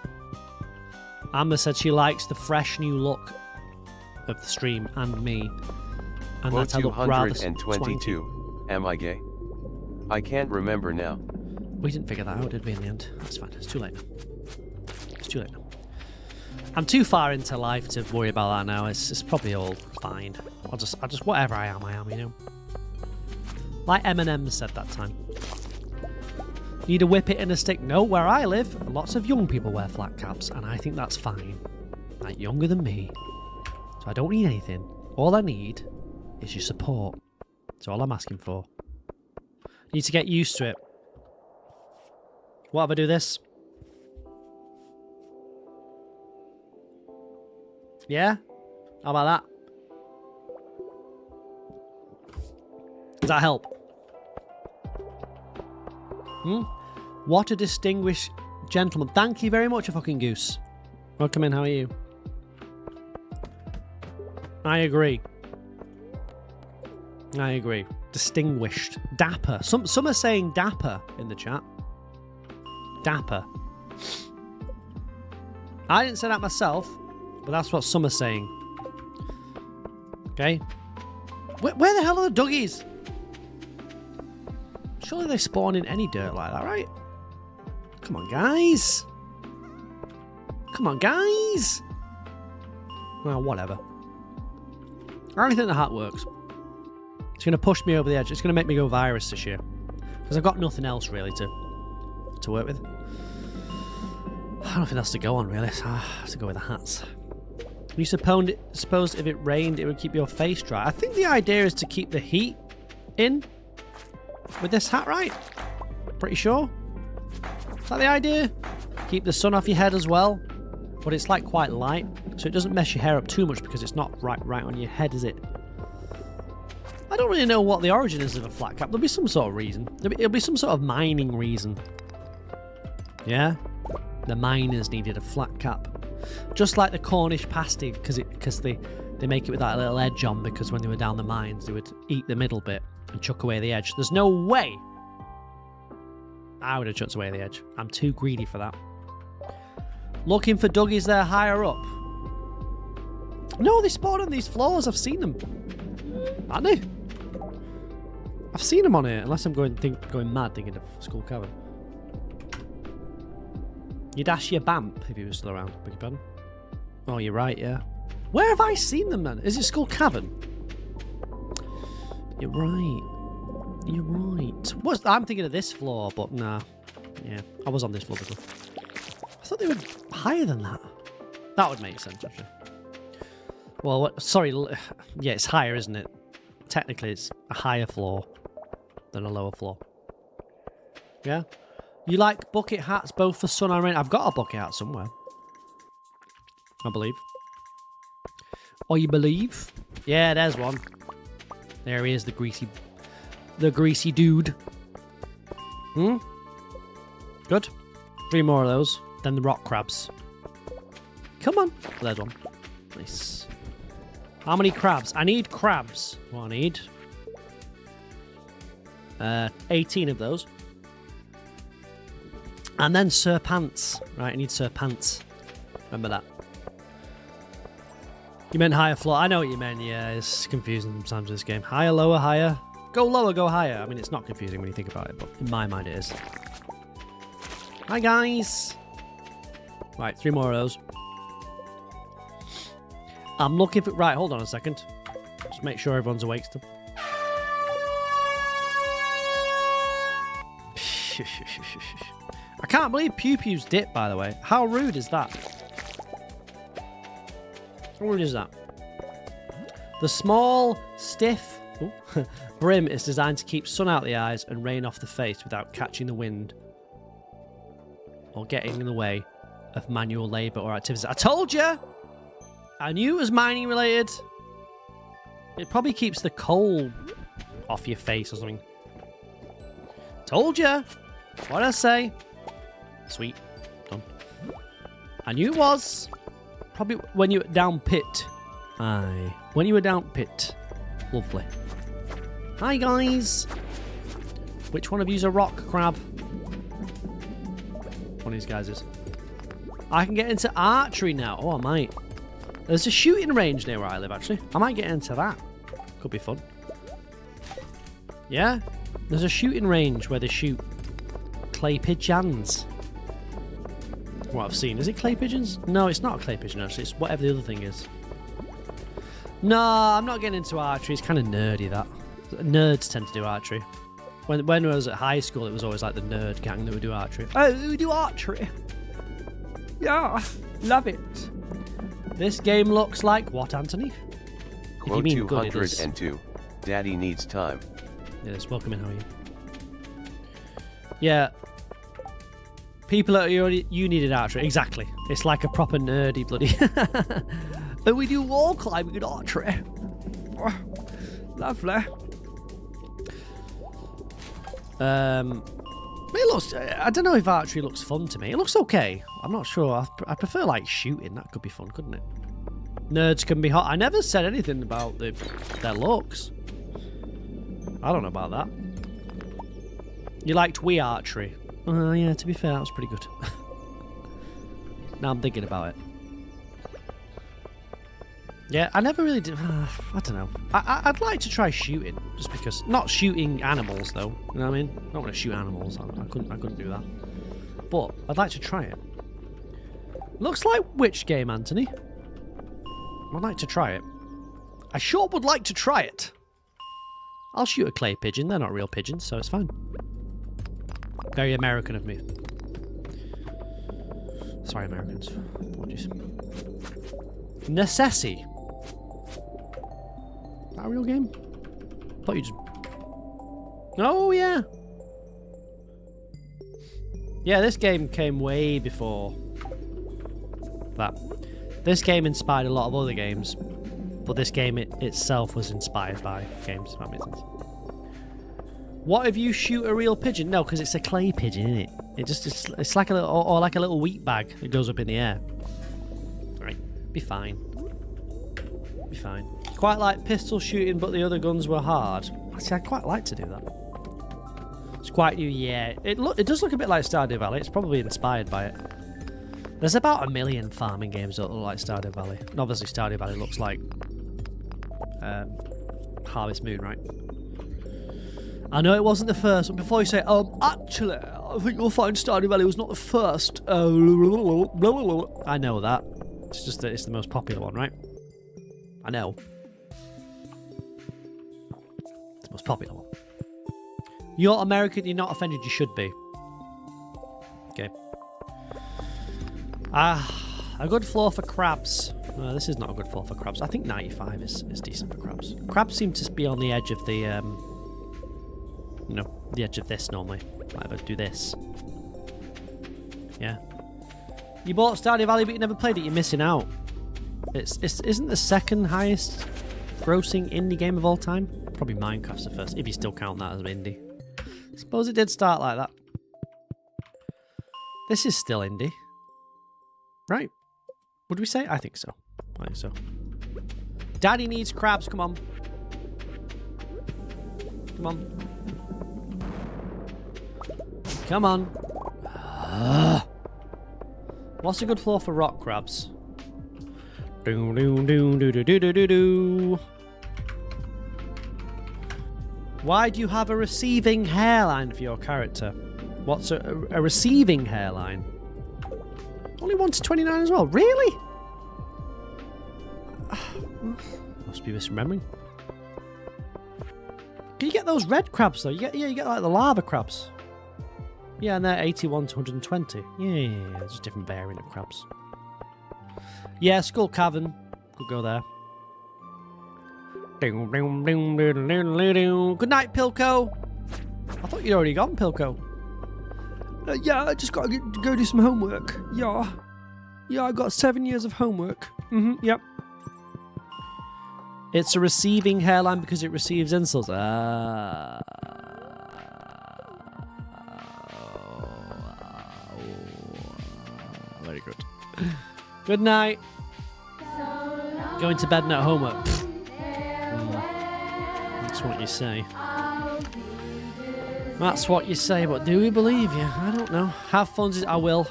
Amber said she likes the fresh new look of the stream and me. And Quote that I look rather 222. Am I gay? I can't remember now. We didn't figure that out, did we, in the end? That's fine. It's too late now. It's too late now. I'm too far into life to worry about that now. It's probably all fine. I'll just whatever I am, you know. Like Eminem said that time. Need a whippet and a stick? No, where I live, lots of young people wear flat caps, and I think that's fine. Like younger than me. So I don't need anything. All I need is your support. That's all I'm asking for. Need to get used to it. What if I do this? Yeah? How about that? Does that help? What a distinguished gentleman. Thank you very much, a fucking goose. Welcome in, how are you? I agree. I agree. Distinguished. Dapper. Some are saying dapper in the chat. Dapper. I didn't say that myself, but that's what some are saying. Okay. Where the hell are the duggies? Surely they spawn in any dirt like that, right? Come on, guys. Come on, guys. Well, whatever. I don't think the hat works. It's going to push me over the edge. It's going to make me go virus this year. Because I've got nothing else, really, to work with. I don't think that's to go on, really. So I have to go with the hats. You suppose if it rained, it would keep your face dry? I think the idea is to keep the heat in with this hat, right? Pretty sure. Is that the idea? Keep the sun off your head as well. But it's like quite light, so it doesn't mess your hair up too much because it's not right on your head, is it? I don't really know what the origin is of a flat cap. There'll be some sort of reason. It'll be some sort of mining reason. Yeah? The miners needed a flat cap. Just like the Cornish pasty, because they make it with that little edge on, because when they were down the mines, they would eat the middle bit and chuck away the edge. There's no way I would have chucked away the edge. I'm too greedy for that. Looking for duggies there higher up. No, they spawn on these floors. I've seen them. Aren't they? I've seen them on here, unless I'm going mad thinking of Skull Cavern. You'd ask your Bamp if he was still around. Beg your pardon? Oh, you're right, yeah. Where have I seen them then? Is it Skull Cavern? You're right. You're right. I'm thinking of this floor, but nah. Yeah, I was on this floor before. I thought they were higher than that. That would make sense, actually. Well, sorry. Yeah, it's higher, isn't it? Technically, it's a higher floor than a lower floor. Yeah? You like bucket hats both for sun and rain? I've got a bucket hat somewhere. I believe. Oh, you believe? Yeah, there's one. There he is, the greasy dude. Good. 3 more of those. Then the rock crabs. Come on. There's one. Nice. How many crabs? I need crabs. What I need? 18 of those. And then serpents. Right, I need serpents. Remember that. You meant higher floor. I know what you meant. Yeah, it's confusing sometimes in this game. Higher, lower, higher. Go lower, go higher. I mean, it's not confusing when you think about it, but in my mind it is. Hi, guys. Right, 3 more of those. I'm looking for... Right, hold on a second. Just make sure everyone's awake still. I can't believe Pew Pew's dipped, by the way. How rude is that? How rude is that? The small, stiff brim is designed to keep sun out the eyes and rain off the face without catching the wind or getting in the way of manual labour or activities. I told you! I knew it was mining related. It probably keeps the coal off your face or something. Told you! What'd I say? Sweet. Done. I knew it was. Probably when you were down pit. Aye. When you were down pit. Lovely. Hi, guys. Which one of you's a rock crab? One of these guys is. I can get into archery now. Oh, I might. There's a shooting range near where I live, actually. I might get into that. Could be fun. Yeah? There's a shooting range where they shoot clay pigeons. What I've seen. Is it clay pigeons? No, it's not a clay pigeon, actually. It's whatever the other thing is. No, I'm not getting into archery. It's kind of nerdy, that. Nerds tend to do archery. When I was at high school, it was always like the nerd gang that would do archery. Oh, we do archery. Yeah, love it. This game looks like what, Anthony? Quote 202. Daddy needs time. Yes, welcome in, how are you? Yeah. People at you needed archery. Exactly. It's like a proper nerdy bloody. And we do wall climbing and archery. Oh, lovely. It looks. I don't know if archery looks fun to me. It looks okay. I'm not sure. I prefer like shooting. That could be fun, couldn't it? Nerds can be hot. I never said anything about their looks. I don't know about that. You liked Wii archery. Yeah, to be fair, that was pretty good. Now I'm thinking about it. Yeah, I never really did. I don't know. I'd like to try shooting, just because. Not shooting animals, though. You know what I mean? I don't want to shoot animals. I couldn't do that. But I'd like to try it. Looks like which game, Anthony? I'd like to try it. I sure would like to try it. I'll shoot a clay pigeon. They're not real pigeons, so it's fine. Very American of me. Sorry, Americans. Apologies. Necessi. Is that a real game? I thought you just... Oh, yeah. Yeah, this game came way before that. This game inspired a lot of other games, but this game itself was inspired by games, if that makes sense. What if you shoot a real pigeon? No, because it's a clay pigeon, isn't it? It's like a little, or like a little wheat bag that goes up in the air. Right, be fine. Be fine. Quite like pistol shooting, but the other guns were hard. Actually, I'd quite like to do that. It's quite new, yeah. It does look a bit like Stardew Valley. It's probably inspired by it. There's about 1 million farming games that look like Stardew Valley. And obviously Stardew Valley looks like Harvest Moon, right? I know it wasn't the first, but before you say, actually, I think you'll find Stardew Valley was not the first. I know that. It's just that it's the most popular one, right? I know. It's the most popular one. You're American, you're not offended, you should be. Okay. A good floor for crabs. This is not a good floor for crabs. I think 95 is decent for crabs. Crabs seem to be on the edge of the, you know, the edge of this normally. Whatever, do this. Yeah. You bought Stardew Valley, but you never played it. You're missing out. Isn't the second highest grossing indie game of all time? Probably Minecraft's the first, if you still count that as an indie. Suppose it did start like that. This is still indie. Right? Would we say? I think so. I think so. Daddy needs crabs. Come on. Come on. Come on. What's a good floor for rock crabs? Do do do do do do do do. Why do you have a receiving hairline for your character? What's a receiving hairline? Only 1 to 29 as well. Really? Must be misremembering. Can you get those red crabs though? You get like the lava crabs. Yeah, and they're 81 to 120. Yeah, there's a different variant of crabs. Yeah, Skull Cavern. Could go there. Good night, Pilko. I thought you'd already gone, Pilko. Yeah, I just got to go do some homework. Yeah. Yeah, I got 7 years of homework. Yep. It's a receiving hairline because it receives insults. Very good. Good night. Going to bed and at homework. That's what you say. That's what you say, but do we believe you? I don't know. Have fun. I will.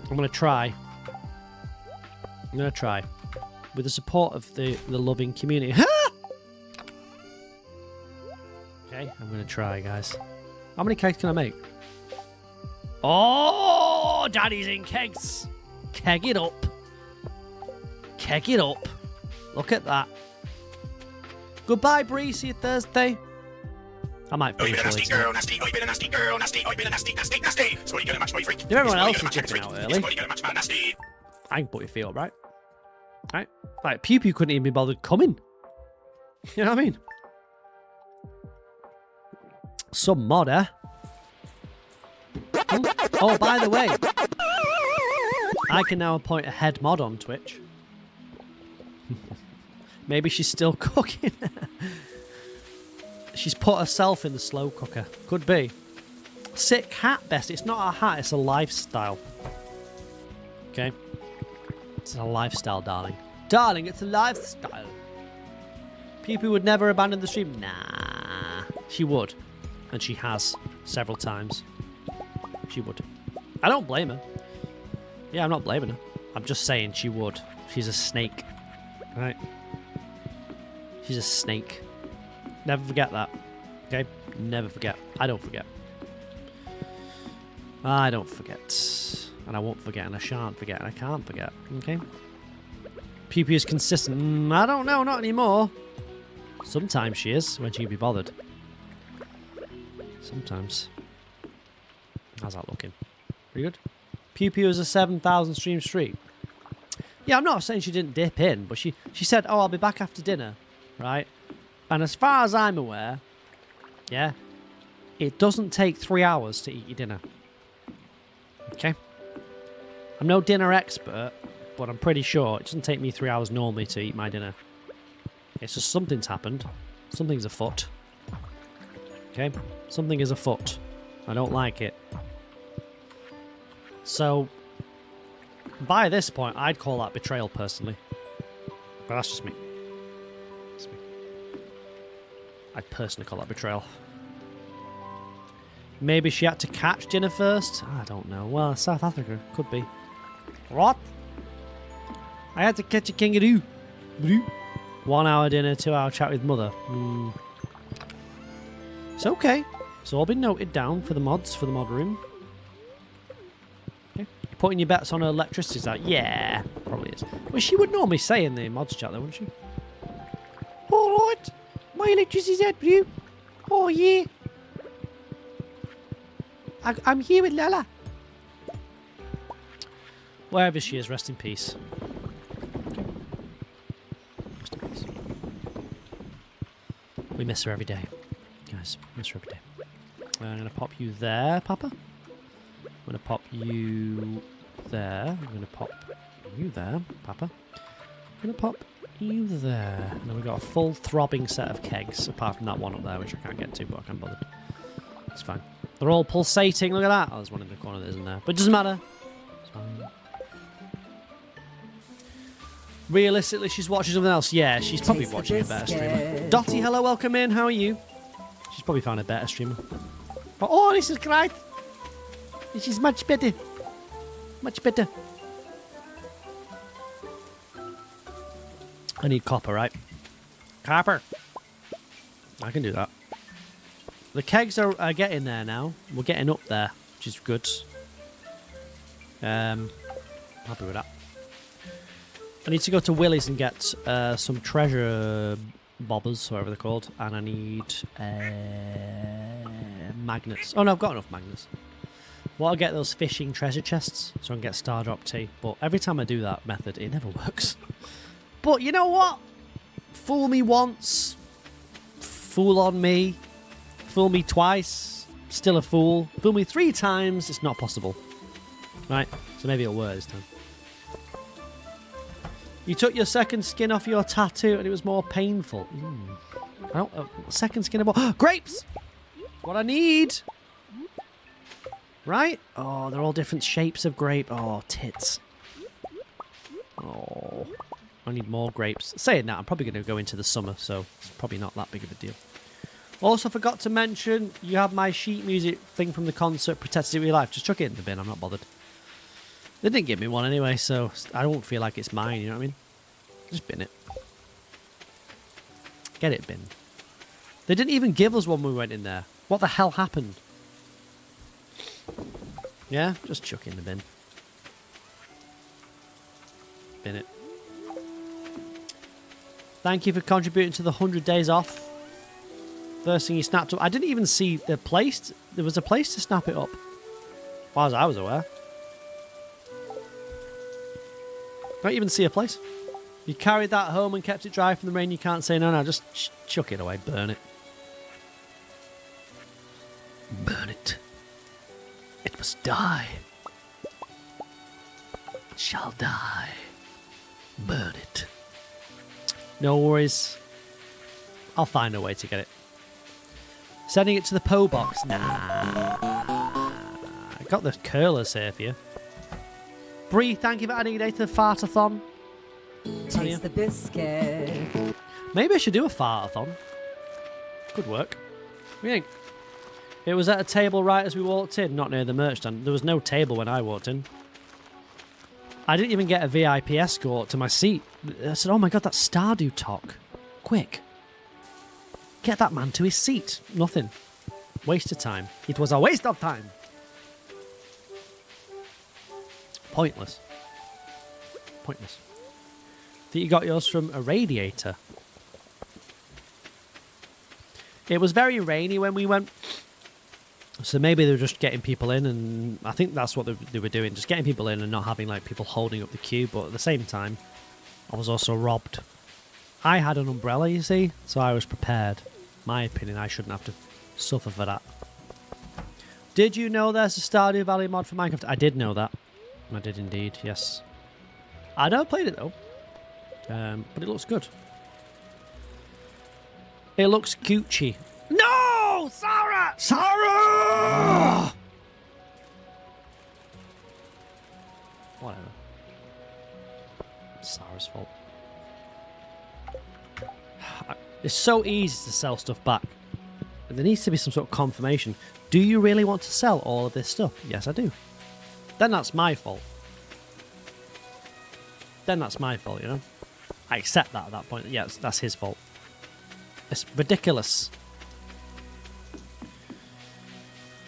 I'm going to try. I'm going to try. With the support of the loving community. Okay, I'm going to try, guys. How many kegs can I make? Oh, Daddy's in kegs. Keg it up. Keg it up. Look at that. Goodbye, Bree. See you Thursday. I might finish early. Nasty, oh, you been a nasty girl, nasty, oh, you been a nasty, nasty, nasty. So you gonna match my freak. If everyone else is jumping out early, I can put your feet up, right? Right? Like, Pew Pew couldn't even be bothered coming. You know what I mean? Some mod, eh? Oh, by the way, I can now appoint a head mod on Twitch. Maybe she's still cooking. She's put herself in the slow cooker. Could be. Sick hat, Best. It's not a hat, it's a lifestyle. Okay? It's a lifestyle, darling. Darling, it's a lifestyle. People would never abandon the stream. Nah. She would. And she has several times. She would. I don't blame her. Yeah, I'm not blaming her. I'm just saying she would. She's a snake. Right? She's a snake. Never forget that. Okay? Never forget. I don't forget. I don't forget. And I won't forget, and I shan't forget, and I can't forget. Okay? Pew Pew is consistent. I don't know, not anymore. Sometimes she is, when she can be bothered. Sometimes. How's that looking? Pretty good? Pew Pew is a 7,000 stream streak. Yeah, I'm not saying she didn't dip in, but she said, oh, I'll be back after dinner. Right? And as far as I'm aware, yeah, it doesn't take 3 hours to eat your dinner. Okay? I'm no dinner expert, but I'm pretty sure it doesn't take me 3 hours normally to eat my dinner. It's just something's happened. Something's afoot. Okay? Something is afoot. I don't like it. So, by this point, I'd call that betrayal, personally. But that's just me. That's me. I'd personally call that betrayal. Maybe she had to catch dinner first? I don't know. Well, South Africa. Could be. What? I had to catch a kangaroo. 1 hour dinner, 2 hour chat with mother. It's okay. It's all been noted down for the mods, for the mod room. Okay. You're putting your bets on her electricity side? Yeah, probably is. Well, she would normally say in the mods chat though, wouldn't she? Alright. My electricity's out for you. Oh, yeah. I'm here with Lala. Wherever she is, rest in peace. Okay. Rest in peace. We miss her every day. Guys, miss her every day. I'm going to pop you there, Papa. I'm going to pop you there. I'm going to pop you there, Papa. I'm going to pop you there. And then we've got a full throbbing set of kegs, apart from that one up there, which I can't get to, but I can't bother. It's fine. They're all pulsating. Look at that. Oh, there's one in the corner that isn't there. But it doesn't matter. It's fine. Realistically, she's watching something else. Yeah, she's probably watching a better streamer. Dottie, hello, welcome in. How are you? She's probably found a better streamer. Oh, this is great. This is much better. Much better. I need copper, right? Copper. I can do that. The kegs are getting there now. We're getting up there, which is good. Happy with that. I need to go to Willie's and get some treasure bobbers, whatever they're called, and I need magnets. Oh no, I've got enough magnets. Well, I'll get those fishing treasure chests so I can get Stardrop tea. But every time I do that method, it never works. But you know what? Fool me once, fool on me. Fool me twice, still a fool. Fool me 3 times, it's not possible. Right? So maybe it'll work this time. You took your second skin off your tattoo and it was more painful. I don't... second skin of more... grapes! What I need! Right? Oh, they're all different shapes of grape. Oh, tits. Oh. I need more grapes. Saying that, I'm probably going to go into the summer, so it's probably not that big of a deal. Also forgot to mention, you have my sheet music thing from the concert, Protected It With Your Life. Just chuck it in the bin, I'm not bothered. They didn't give me one anyway, so I don't feel like it's mine, you know what I mean? Just bin it. Get it bin. They didn't even give us one when we went in there. What the hell happened? Yeah, just chuck it in the bin. Bin it. Thank you for contributing to the 100 days off. First thing you snapped up. I didn't even see the place. There was a place to snap it up. As far as I was aware. Don't even see a place. You carried that home and kept it dry from the rain. You can't say no, just chuck it away. Burn it. Burn it. It must die. It shall die. Burn it. No worries. I'll find a way to get it. Sending it to the PO box. Nah. I got the curlers here for you. Bree, thank you for adding a day to the fartathon. Taste the biscuit. Maybe I should do a fartathon. Good work. What do you think? It was at a table right as we walked in, not near the merch stand. There was no table when I walked in. I didn't even get a VIP escort to my seat. I said, oh my god, that's Stardew talk. Quick. Get that man to his seat. Nothing. Waste of time. It was a waste of time. Pointless. Pointless. I think you got yours from a radiator. It was very rainy when we went. So maybe they were just getting people in, and I think that's what they were doing. Just getting people in and not having like people holding up the queue. But at the same time, I was also robbed. I had an umbrella, you see, so I was prepared. My opinion, I shouldn't have to suffer for that. Did you know there's a Stardew Valley mod for Minecraft? I did know that. I did indeed, yes. I never played it though. But it looks good. It looks Gucci. No! Sarah! Sarah! Whatever. It's Sarah's fault. It's so easy to sell stuff back. There needs to be some sort of confirmation. Do you really want to sell all of this stuff? Yes, I do. Then that's my fault. Then that's my fault, you know? I accept that at that point. Yes, that's his fault. It's ridiculous.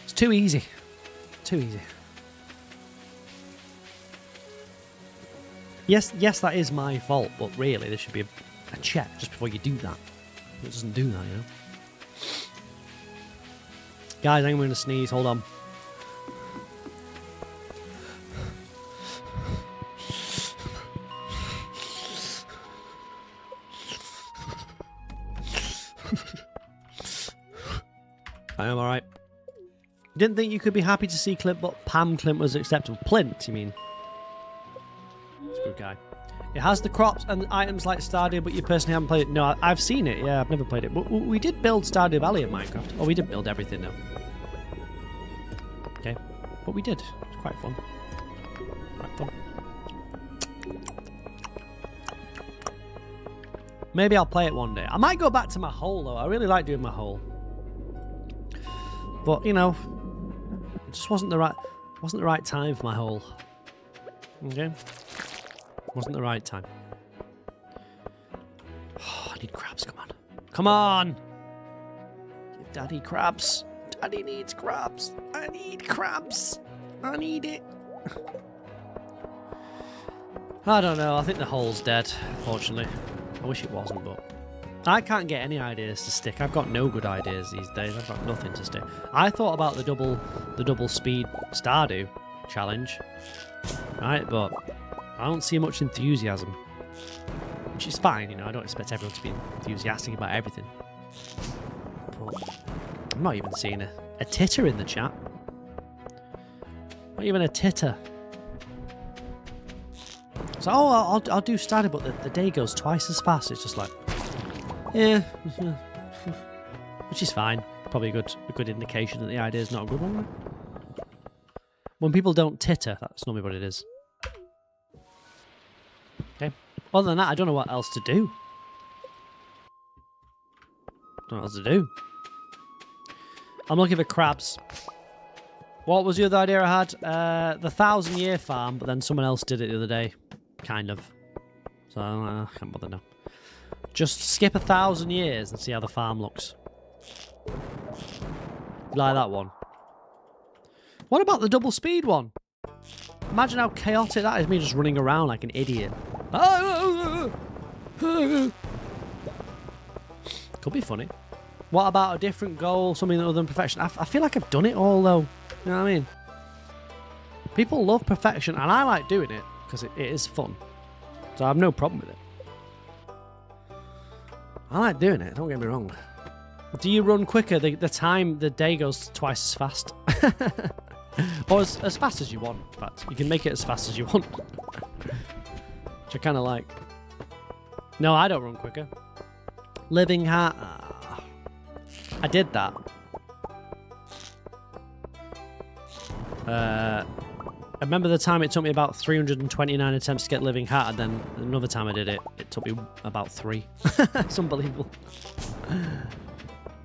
It's too easy. Too easy. Yes, that is my fault, but really there should be a check just before you do that. It doesn't do that, you know? Guys, I'm going to sneeze. Hold on. I am alright. Didn't think you could be happy to see Clint, but Pam Clint was acceptable. Plint, you mean? He's a good guy. It has the crops and the items like Stardew, but you personally haven't played it. No, I've seen it. Yeah, I've never played it. But we did build Stardew Valley in Minecraft. Oh, we didn't build everything, though. Okay. But we did. It was quite fun. Quite fun. Maybe I'll play it one day. I might go back to my hole, though. I really like doing my hole. But, you know, it just wasn't the right time for my hole. Okay? Wasn't the right time. Oh, I need crabs, come on. Come on! Give Daddy crabs. Daddy needs crabs. I need crabs. I need it. I don't know, I think the hole's dead, fortunately. I wish it wasn't, but I can't get any ideas to stick. I've got no good ideas these days. I've got nothing to stick. I thought about the double speed Stardew challenge. Right, but I don't see much enthusiasm. Which is fine, you know, I don't expect everyone to be enthusiastic about everything. But I'm not even seeing a titter in the chat. Not even a titter. So, oh, I'll do Stardew, but the day goes twice as fast. It's just like, yeah. Which is fine. Probably a good indication that the idea is not a good one, right? When people don't titter, that's normally what it is. Okay. Other than that, I don't know what else to do. Don't know what else to do. I'm looking for crabs. What was the other idea I had? The 1,000-year farm, but then someone else did it the other day. Kind of. So I can't bother now. Just skip 1,000 years and see how the farm looks. Like that one. What about the double speed one? Imagine how chaotic that is, me just running around like an idiot. Could be funny. What about a different goal, something other than perfection? I feel like I've done it all though. You know what I mean? People love perfection and I like doing it because it is fun. So I have no problem with it. I like doing it, don't get me wrong. Do you run quicker? The day goes twice as fast. Or as fast as you want, in fact. You can make it as fast as you want. Which I kind of like. No, I don't run quicker. Living Heart. I did that. I remember the time it took me about 329 attempts to get Living Heart, and then another time I did it, it took me about 3. It's unbelievable.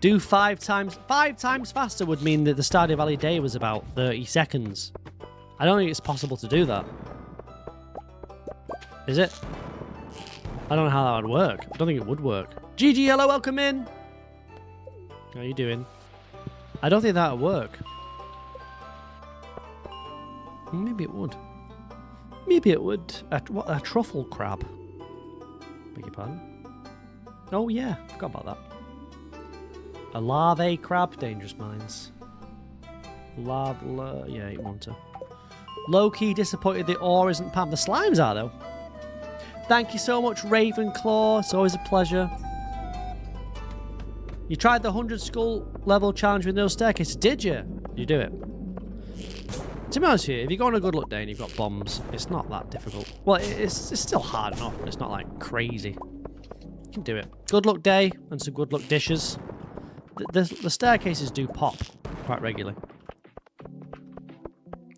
Do 5 times. 5 times faster would mean that the Stardew Valley day was about 30 seconds. I don't think it's possible to do that. Is it? I don't know how that would work. I don't think it would work. GG Yellow, welcome in. How are you doing? I don't think that would work. Maybe it would. Maybe it would. What, a truffle crab? Beg your pardon? Oh yeah, forgot about that. A larvae crab, dangerous mines. Yeah, you want to. Low-key disappointed the ore isn't pumped. The slimes are, though. Thank you so much, Ravenclaw. It's always a pleasure. You tried the 100 skull level challenge with no staircase, did you? You do it. To be honest with you, if you go on a good luck day and you've got bombs, it's not that difficult. Well, it's still hard enough, but it's not like crazy. You can do it. Good luck day and some good luck dishes. The staircases do pop quite regularly.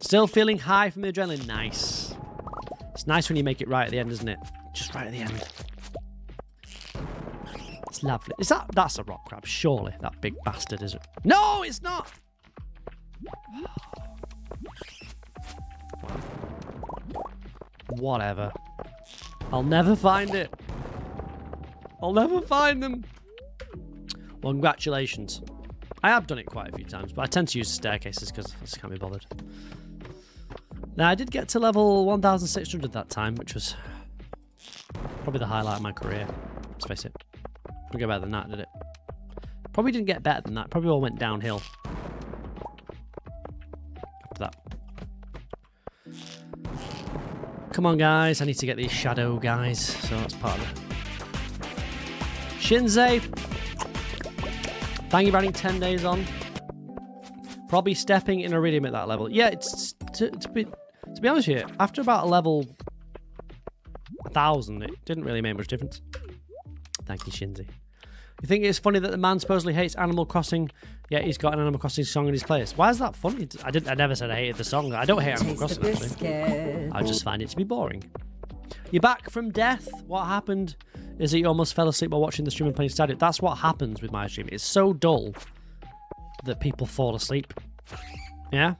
Still feeling high from the adrenaline. Nice. It's nice when you make it right at the end, isn't it? Just right at the end. It's lovely. That's a rock crab, surely. That big bastard, is it? No, it's not! Whatever. I'll never find it. I'll never find them. Well, congratulations. I have done it quite a few times, but I tend to use staircases because I just can't be bothered. Now, I did get to level 1,600 that time, which was probably the highlight of my career. Let's face it. Didn't get better than that, did it? Probably didn't get better than that. Probably all went downhill. After that. Come on, guys. I need to get these shadow guys, so that's part of it. Shinzei. Thank you for adding 10 days on. Probably stepping in Iridium at that level. Yeah, it's to be honest with you, after about a level 1,000, it didn't really make much difference. Thank you, Shinzi. You think it's funny that the man supposedly hates Animal Crossing, yet he's got an Animal Crossing song in his playlist? Why is that funny? I never said I hated the song. I don't hate Animal Crossing, actually. I just find it to be boring. You're back from death. What happened is that you almost fell asleep while watching the stream and playing Stardew. That's what happens with my stream. It's so dull that people fall asleep. Yeah?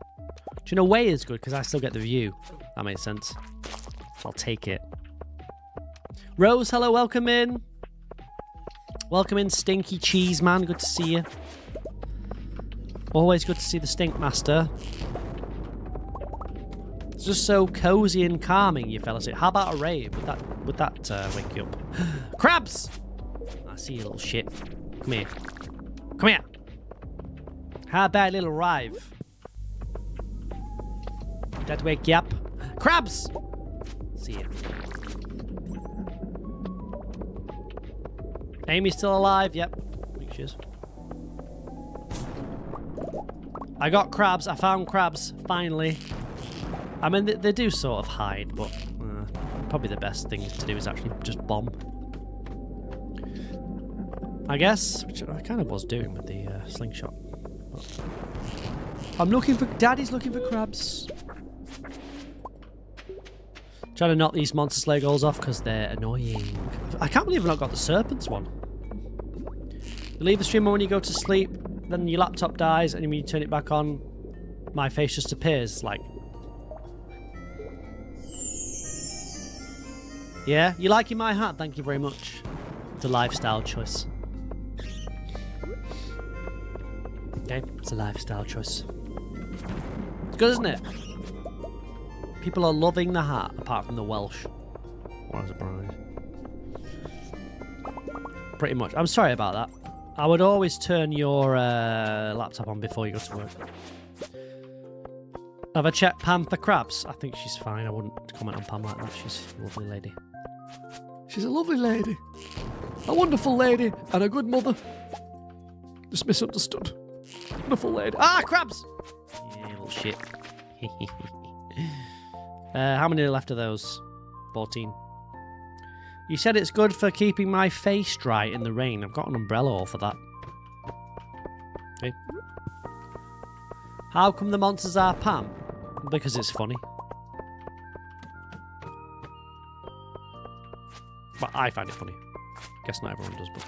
Do you know way is good because I still get the view. That makes sense. So I'll take it. Rose, hello, welcome in. Welcome in, Stinky Cheese Man. Good to see you. Always good to see the Stink Master. It's just so cozy and calming, you fellas. How about a rave? Would that wake you up? Crabs! I see you, little shit. Come here. Come here. How about a little rave? Would that wake you up? Crabs! See ya. Amy's still alive. Yep. I think she is. I got crabs. I found crabs. Finally. I mean, they do sort of hide, but probably the best thing to do is actually just bomb. I guess, which I kind of was doing with the slingshot. But I'm looking for... Daddy's looking for crabs. Trying to knock these Monster Slayer goals off because they're annoying. I can't believe I've not got the Serpents one. You leave the streamer when you go to sleep, then your laptop dies, and when you turn it back on, my face just appears, like... Yeah? You liking my hat? Thank you very much. It's a lifestyle choice. Okay, it's a lifestyle choice. It's good, isn't it? People are loving the hat, apart from the Welsh. What a surprise. Pretty much. I'm sorry about that. I would always turn your laptop on before you go to work. Have I checked Pam for crabs? I think she's fine. I wouldn't comment on Pam like that. She's a lovely lady. She's a lovely lady. A wonderful lady and a good mother. Just misunderstood. Wonderful lady. Ah, crabs! Yeah, little shit. How many are left of those? 14. You said it's good for keeping my face dry in the rain. I've got an umbrella all for that. Okay. How come the monsters are Pam? Because it's funny. But I find it funny. Guess not everyone does, but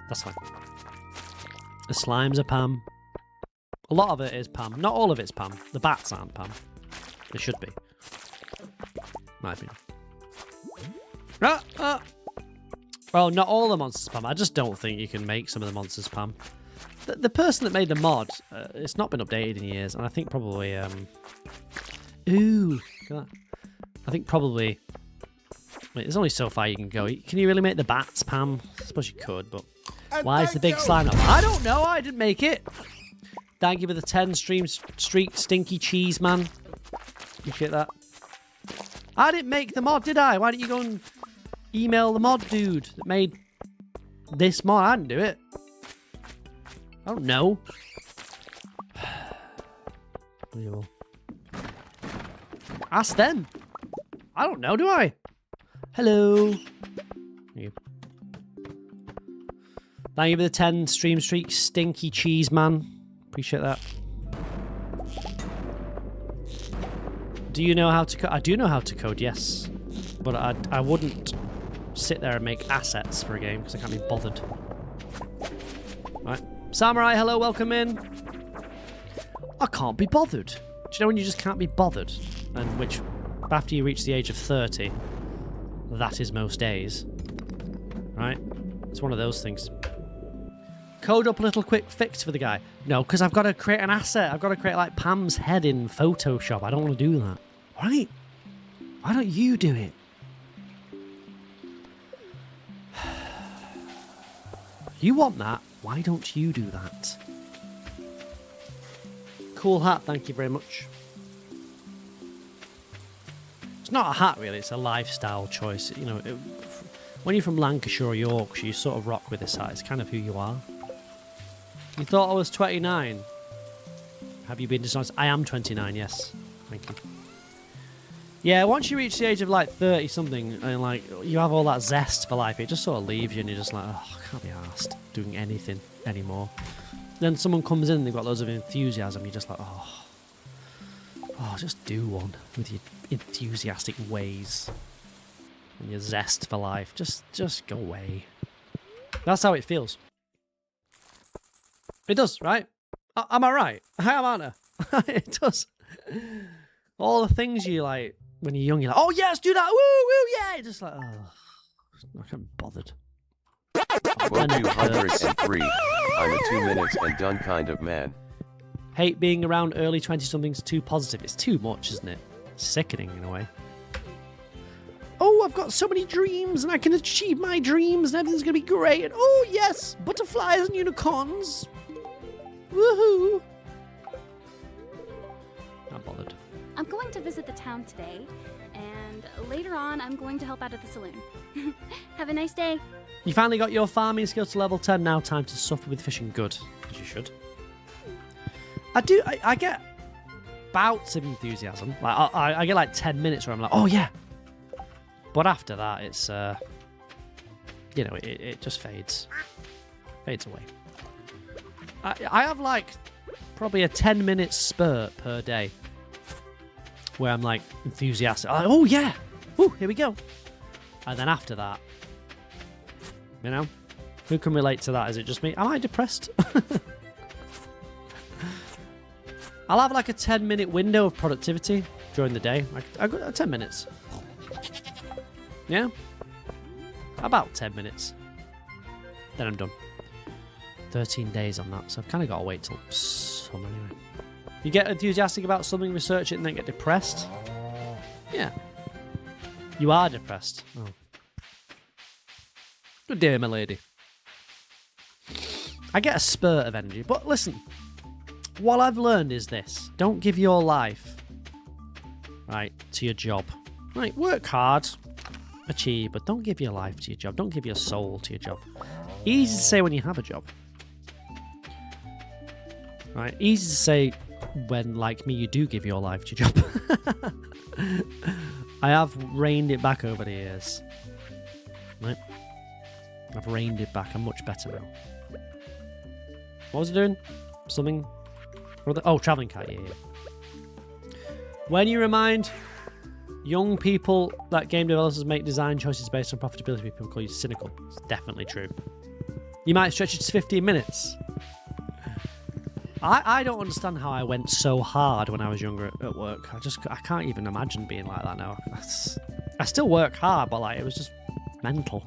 that's fine. The slimes are Pam. A lot of it is Pam. Not all of it's Pam. The bats aren't Pam. They should be. My opinion. Well, not all the monsters Pam. I just don't think you can make some of the monsters Pam. The person that made the mod, it's not been updated in years, and I think probably, ooh, look at that. I think probably, wait, there's only so far you can go. Can you really make the bats Pam? I suppose you could, but why is the big slime up? I don't know, I didn't make it. Thank you for the 10 streak stinky cheese, man. Appreciate that. I didn't make the mod, did I? Why didn't you go and email the mod dude that made this mod? I didn't do it. I don't know. Ask them. I don't know, do I? Hello. You. Thank you for the 10 stream streak, stinky cheese man. Appreciate that. Do you know how to code? I do know how to code, yes. But I wouldn't sit there and make assets for a game because I can't be bothered. Right. Samurai, hello, welcome in. I can't be bothered. Do you know when you just can't be bothered? And which, after you reach the age of 30, that is most days. Right? It's one of those things. Code up a little quick fix for the guy. No, because I've got to create an asset. I've got to create like Pam's head in Photoshop. I don't want to do that. Right? Why don't you do it? You want that? Why don't you do that? Cool hat, thank you very much. It's not a hat, really. It's a lifestyle choice. You know, when you're from Lancashire or Yorkshire, you sort of rock with this hat. It's kind of who you are. You thought I was 29? Have you been dishonest? I am 29, yes. Thank you. Yeah, once you reach the age of like 30 something and like you have all that zest for life, it just sort of leaves you and you're just like, oh, I can't be arsed doing anything anymore. Then someone comes in and they've got loads of enthusiasm, you're just like, oh, just do one with your enthusiastic ways and your zest for life. Just go away. That's how it feels. It does, right? Am I right? I am, aren't I? It does. All the things you like when you're young, you're like, oh yes, do that, woo, woo, yeah. You're just like, oh, I can't be bothered. Quote 203. I'm a 2 minutes and done kind of man. Hate being around early 20-somethings too positive. It's too much, isn't it? Sickening in a way. Oh, I've got so many dreams and I can achieve my dreams and everything's going to be great. And oh yes, butterflies and unicorns. Woohoo. Not bothered. I'm going to visit the town today, and later on I'm going to help out at the saloon. Have a nice day. You finally got your farming skill to level 10, now time to suffer with fishing. Good, as you should. I get bouts of enthusiasm. Like I get like 10 minutes where I'm like, oh yeah. But after that, it's, you know, it just fades. Fades away. I have like probably a 10-minute spurt per day where I'm like enthusiastic. I'm like, oh yeah, ooh, here we go. And then after that, you know, who can relate to that? Is it just me? Am I depressed? I'll have like a 10-minute window of productivity during the day. I got 10 minutes. Yeah, about 10 minutes. Then I'm done. 13 days on that, so I've kind of got to wait till summer anyway. You get enthusiastic about something, research it, and then get depressed? Yeah. You are depressed. Oh. Good day, my lady. I get a spurt of energy, but listen. What I've learned is this. Don't give your life, right, to your job. Right, work hard, achieve, but don't give your life to your job. Don't give your soul to your job. Easy to say when you have a job. Right, easy to say when, like me, you do give your life to your job. I have reined it back over the years. Right? I've reined it back. I'm much better now. What was I doing? Something? Oh, traveling cat. Yeah. When you remind young people that game developers make design choices based on profitability, people call you cynical. It's definitely true. You might stretch it to 15 minutes. I don't understand how I went so hard when I was younger at work. I can't even imagine being like that now. I still work hard, but like it was just mental.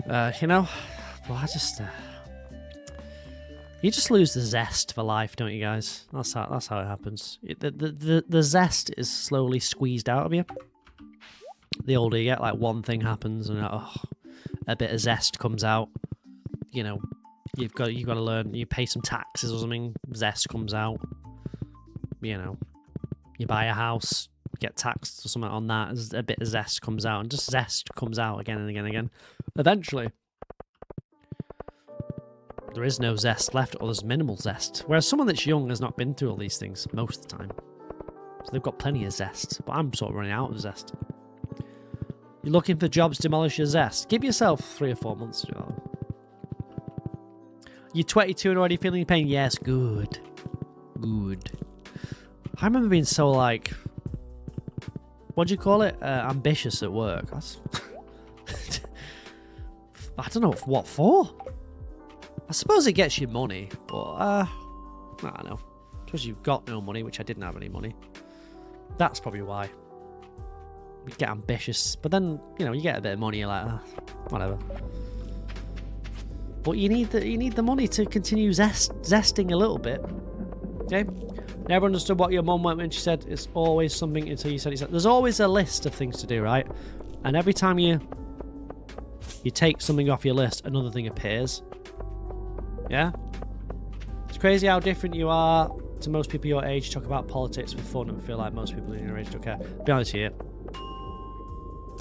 You know, well, you just lose the zest for life, don't you guys? That's how it happens. The zest is slowly squeezed out of you. The older you get, like one thing happens and a bit of zest comes out. You know, you've got to learn. You pay some taxes or something. Zest comes out. You know, you buy a house, get taxed or something on that. A bit of zest comes out, and just zest comes out again and again and again. Eventually, there is no zest left, or there's minimal zest. Whereas someone that's young has not been through all these things most of the time, so they've got plenty of zest. But I'm sort of running out of zest. You're looking for jobs to demolish your zest. Give yourself 3 or 4 months to do that. You're 22 and already feeling pain? Yes, good. Good. I remember being so, like, what do you call it? Ambitious at work. That's I don't know what for. I suppose it gets you money, but I don't know. I suppose you've got no money, which I didn't have any money. That's probably why. You get ambitious, but then, you know, you get a bit of money, you're like, whatever. But you need the money to continue zesting a little bit. Okay? Never understood what your mum went when she said it's always something until you said it's. There's always a list of things to do, right? And every time you take something off your list, another thing appears. Yeah? It's crazy how different you are to most people your age. Talk about politics for fun and feel like most people in your age don't care. Be honest with you,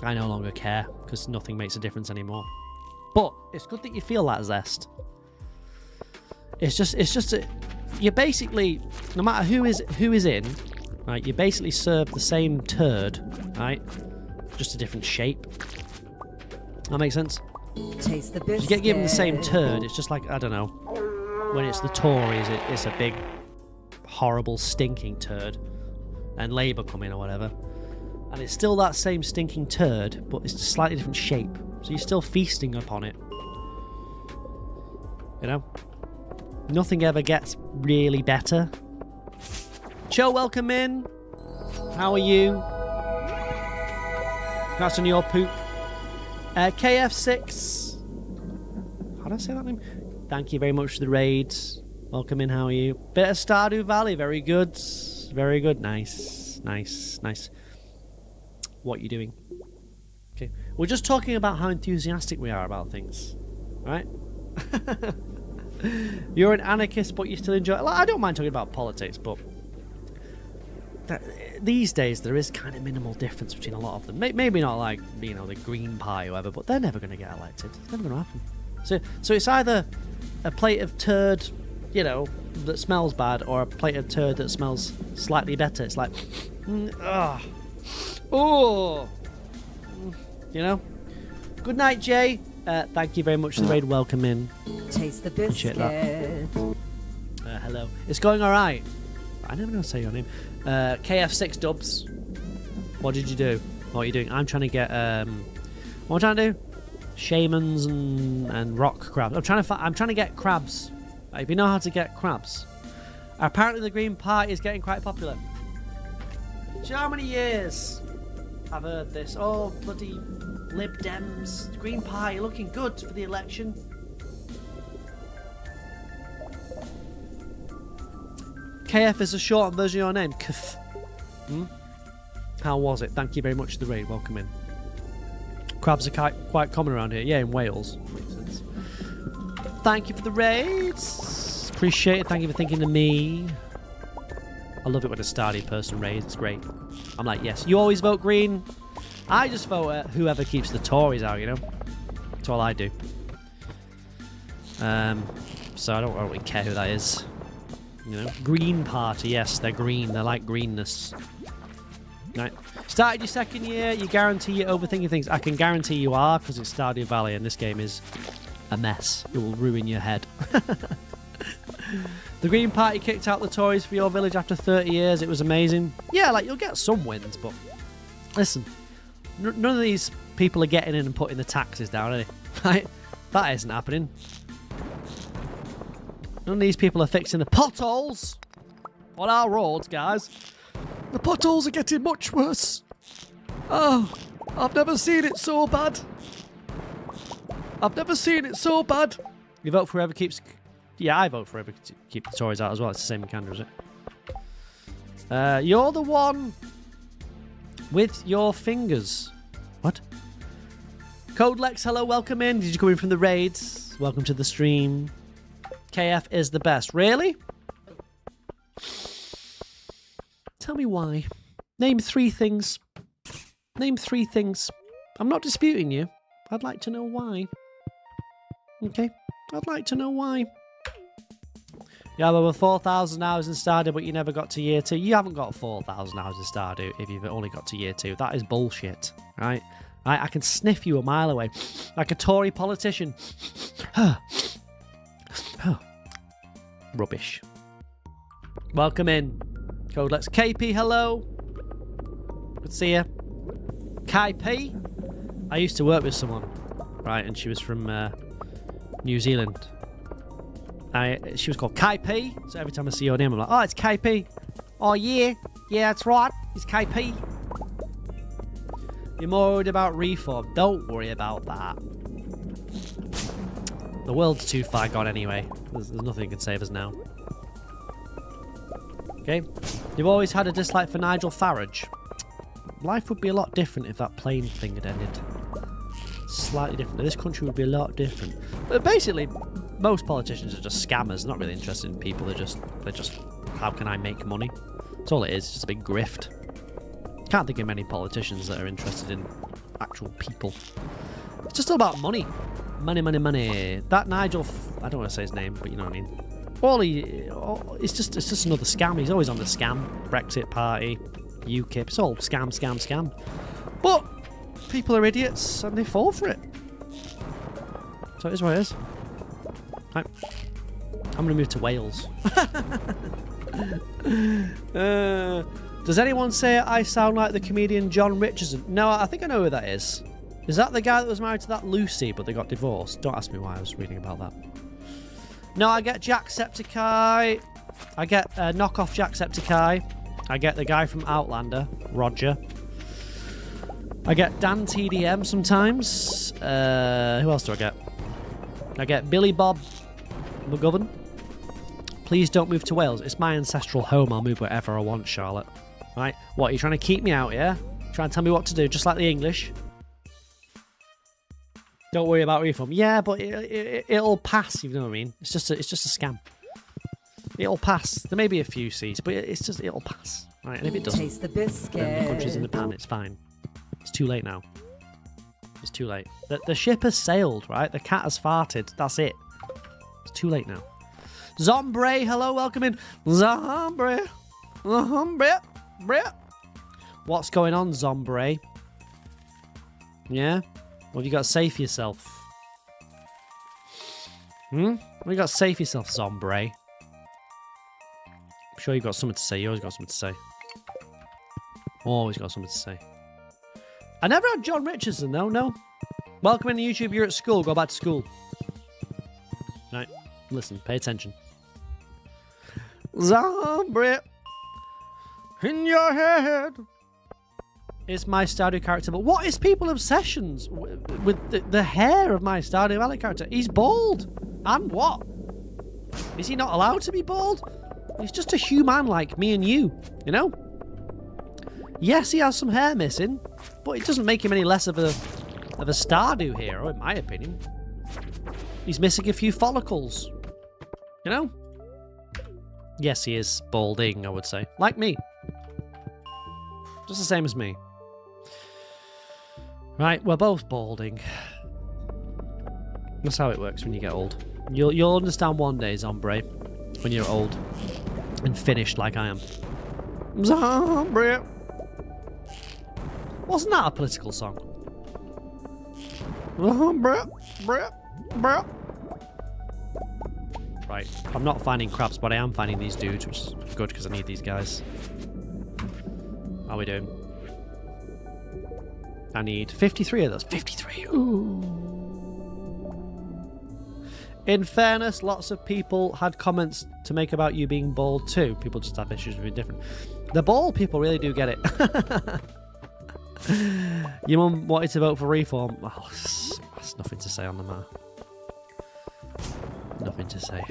I no longer care because nothing makes a difference anymore. But it's good that you feel that zest. It's just you basically, no matter who is in, right? You basically serve the same turd, right? Just a different shape. That makes sense? Taste the biscuit. You get given the same turd. It's just like, I don't know, when it's the Tories, it's a big, horrible, stinking turd, and Labour come in or whatever, and it's still that same stinking turd, but it's a slightly different shape. So you're still feasting upon it. You know? Nothing ever gets really better. Cho, welcome in. How are you? Congrats on your poop. KF6. How do I say that name? Thank you very much for the raid. Welcome in, how are you? Bit of Stardew Valley, very good. Very good. Nice. Nice. Nice. What are you doing? Okay. We're just talking about how enthusiastic we are about things. Right? You're an anarchist, but you still enjoy it. I don't mind talking about politics, but these days there is kind of minimal difference between a lot of them. Maybe not like, you know, the Green Pie or whatever, but they're never going to get elected. It's never going to happen. So it's either a plate of turd, you know, that smells bad, or a plate of turd that smells slightly better. It's like, oh, you know. Good night, Jay. Thank you very much for the raid. Welcome in. Taste the biscuit. Hello. It's going all right. I never know how to say your name. KF6 Dubs. What did you do? What are you doing? I'm trying to get what am I trying to do? Shamans and rock crabs. I'm trying to get crabs. If you know how to get crabs. Apparently the Green Party is getting quite popular. Do you know how many years I've heard this? Oh, bloody Lib Dems, Green Party looking good for the election. KF is a shortened version of your name. Kf. How was it? Thank you very much for the raid. Welcome in. Crabs are quite common around here. Yeah, in Wales. Makes sense. Thank you for the raids. Appreciate it. Thank you for thinking of me. I love it when a Stardew person raids. It's great. I'm like, yes. You always vote green? I just vote whoever keeps the Tories out, you know? That's all I do. So I don't really care who that is. You know, green party. Yes, they're green. They like greenness. Right. Started your second year. You guarantee you're overthinking things. I can guarantee you are, because it's Stardew Valley, and this game is a mess. It will ruin your head. The Green Party kicked out the Tories for your village after 30 years. It was amazing. Yeah, like, you'll get some wins, but listen, none of these people are getting in and putting the taxes down, are they? Right? That isn't happening. None of these people are fixing the potholes on our roads, guys. The potholes are getting much worse. Oh, I've never seen it so bad. I've never seen it so bad. You vote for whoever keeps... Yeah, I vote for whoever keep the Tories out as well. It's the same in Canada, is it? You're the one with your fingers. What? Code Lex, hello, welcome in. Did you come in from the raids? Welcome to the stream. KF is the best. Really? Tell me why. Name 3 things. Name 3 things. I'm not disputing you. I'd like to know why. Okay? I'd like to know why. You have over 4,000 hours in Stardew, but you never got to year 2. You haven't got 4,000 hours in Stardew if you've only got to year 2. That is bullshit, right? I can sniff you a mile away. Like a Tory politician. Rubbish. Welcome in. Code Let's KP, hello. Good to see you. Kai P. I used to work with someone, right, and she was from New Zealand. She was called Kai P. So every time I see your name, I'm like, oh, it's Kai P. Oh, yeah. Yeah, that's right. It's Kai P. You're more worried about reform. Don't worry about that. The world's too far gone anyway. There's nothing that can save us now. Okay. You've always had a dislike for Nigel Farage. Life would be a lot different if that plane thing had ended. Slightly different. This country would be a lot different. But basically, most politicians are just scammers. They're not really interested in people. They're just, how can I make money? That's all it is. It's just a big grift. Can't think of many politicians that are interested in actual people. It's just all about money. Money, money, money. That Nigel, I don't want to say his name, but you know what I mean. It's just another scam. He's always on the scam. Brexit Party, UKIP. It's all scam, scam, scam. But people are idiots and they fall for it. So it is what it is. Right. I'm going to move to Wales. Does anyone say I sound like the comedian John Richardson? No, I think I know who that is. Is that the guy that was married to that Lucy, but they got divorced? Don't ask me why, I was reading about that. No, I get Jacksepticeye. I get knockoff Jacksepticeye. I get the guy from Outlander, Roger. I get Dan TDM sometimes. Who else do I get? I get Billy Bob McGovern. Please don't move to Wales. It's my ancestral home. I'll move wherever I want, Charlotte. Right? What, are you trying to keep me out, yeah? Trying to tell me what to do, just like the English? Don't worry about reform. Yeah, but it'll pass, you know what I mean? It's just a scam. It'll pass. There may be a few C's, but it'll pass. Right? And if it doesn't, Taste the biscuit. then the country's in the pan. It's fine. It's too late now. It's too late. The ship has sailed, right? The cat has farted. That's it. It's too late now. Zombre, hello, welcome in. Zombre. What's going on, Zombre? Yeah? What have you got to say for yourself? What have you got to say for yourself, Zombre? I'm sure you've got something to say. You always got something to say. Always got something to say. I never had John Richardson, though, no. Welcome into YouTube. You're at school. Go back to school. Right. Listen. Pay attention. Zombie in your head is my Stardew character. But what is people's obsessions with the hair of my Stardew Valley character? He's bald. And what? Is he not allowed to be bald? He's just a human like me and you, you know? Yes, he has some hair missing, but it doesn't make him any less of a Stardew hero, in my opinion. He's missing a few follicles, you know? Yes, he is balding, I would say. Like me. Just the same as me. Right, we're both balding. That's how it works when you get old. You'll understand one day, Zombre, when you're old. And finished like I am. Zombie. Wasn't that a political song? Right, I'm not finding crabs, but I am finding these dudes, which is good because I need these guys. How are we doing? I need 53 of those. 53! Ooh. In fairness, lots of people had comments to make about you being bald too. People just have issues with being different. The bald people really do get it. Your mum wanted to vote for reform. Oh, that's nothing to say on the matter. Nothing to say.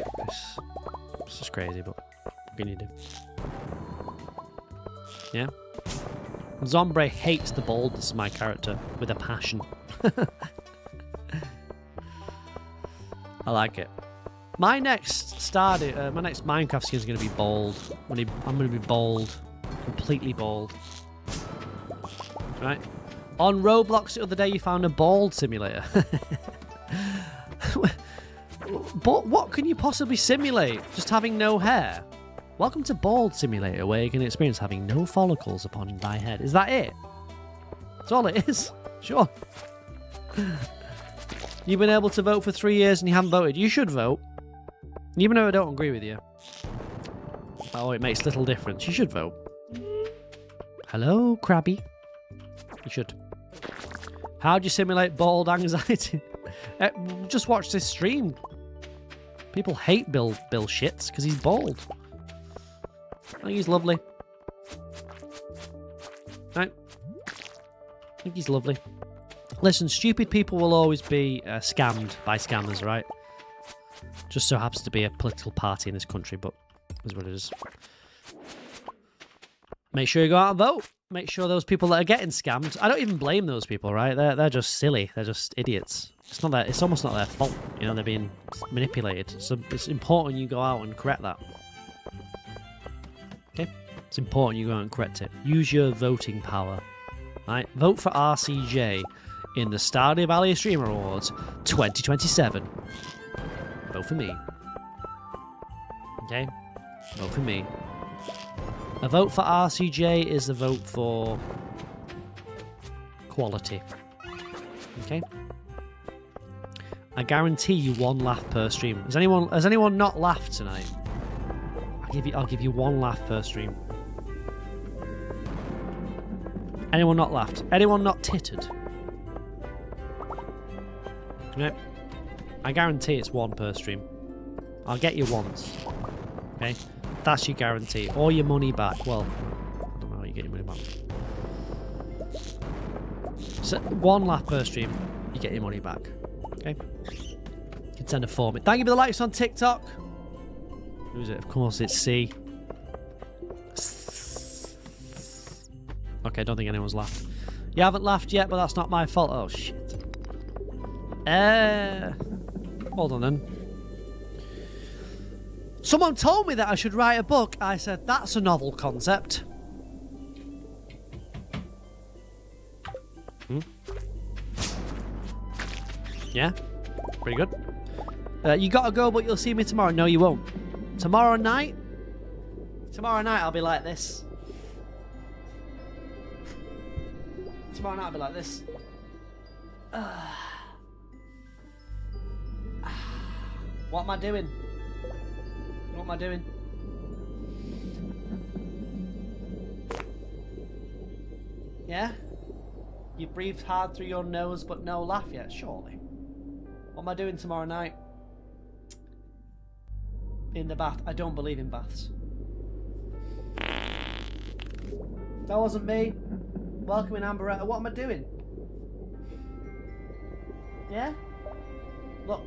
It's just crazy, but what can you do? Yeah? Zombre hates the baldness of my character with a passion. I like it. My next my next Minecraft skin is going to be bald. I'm going to be bald. Completely bald. Right? On Roblox the other day you found a bald simulator. But what can you possibly simulate? Just having no hair? Welcome to Bald Simulator, where you can experience having no follicles upon thy head. Is that it? That's all it is? Sure. You've been able to vote for 3 years and you haven't voted. You should vote. Even though I don't agree with you. Oh, it makes little difference. You should vote. Hello, Krabby. You should. How do you simulate bald anxiety? Just watch this stream. People hate Bill Shits because he's bald. I think he's lovely. Right? I think he's lovely. Listen, stupid people will always be scammed by scammers, right? Just so happens to be a political party in this country, but is what it is. Make sure you go out and vote. Make sure those people that are getting scammed. I don't even blame those people, right? They're just silly. They're just idiots. It's not it's almost not their fault. You know, they're being manipulated. So it's important you go out and correct that. Okay? It's important you go out and correct it. Use your voting power. Right? Vote for RCJ in the Stardew Valley Streamer Awards 2027. Vote for me. Okay? Vote for me. A vote for RCJ is a vote for quality. Okay? I guarantee you 1 laugh per stream. Has anyone not laughed tonight? I'll give you 1 laugh per stream. Anyone not laughed? Anyone not tittered? No. I guarantee it's 1 per stream. I'll get you once. Okay? That's your guarantee. Or your money back. Well, I don't know how you get your money back. So 1 laugh per stream, you get your money back. Okay? You can send a form. Thank you for the likes on TikTok. Who's it? Of course, it's C. Okay, I don't think anyone's laughed. You haven't laughed yet, but that's not my fault. Oh, shit. Hold on then. Someone told me that I should write a book. I said, that's a novel concept. Yeah? Pretty good. You gotta go, but you'll see me tomorrow. No, you won't. Tomorrow night? Tomorrow night I'll be like this. Tomorrow night I'll be like this. What am I doing? What am I doing? Yeah? You breathed hard through your nose but no laugh yet, surely. What am I doing tomorrow night? In the bath. I don't believe in baths. That wasn't me. Welcoming Amberetta. What am I doing? Yeah? Look.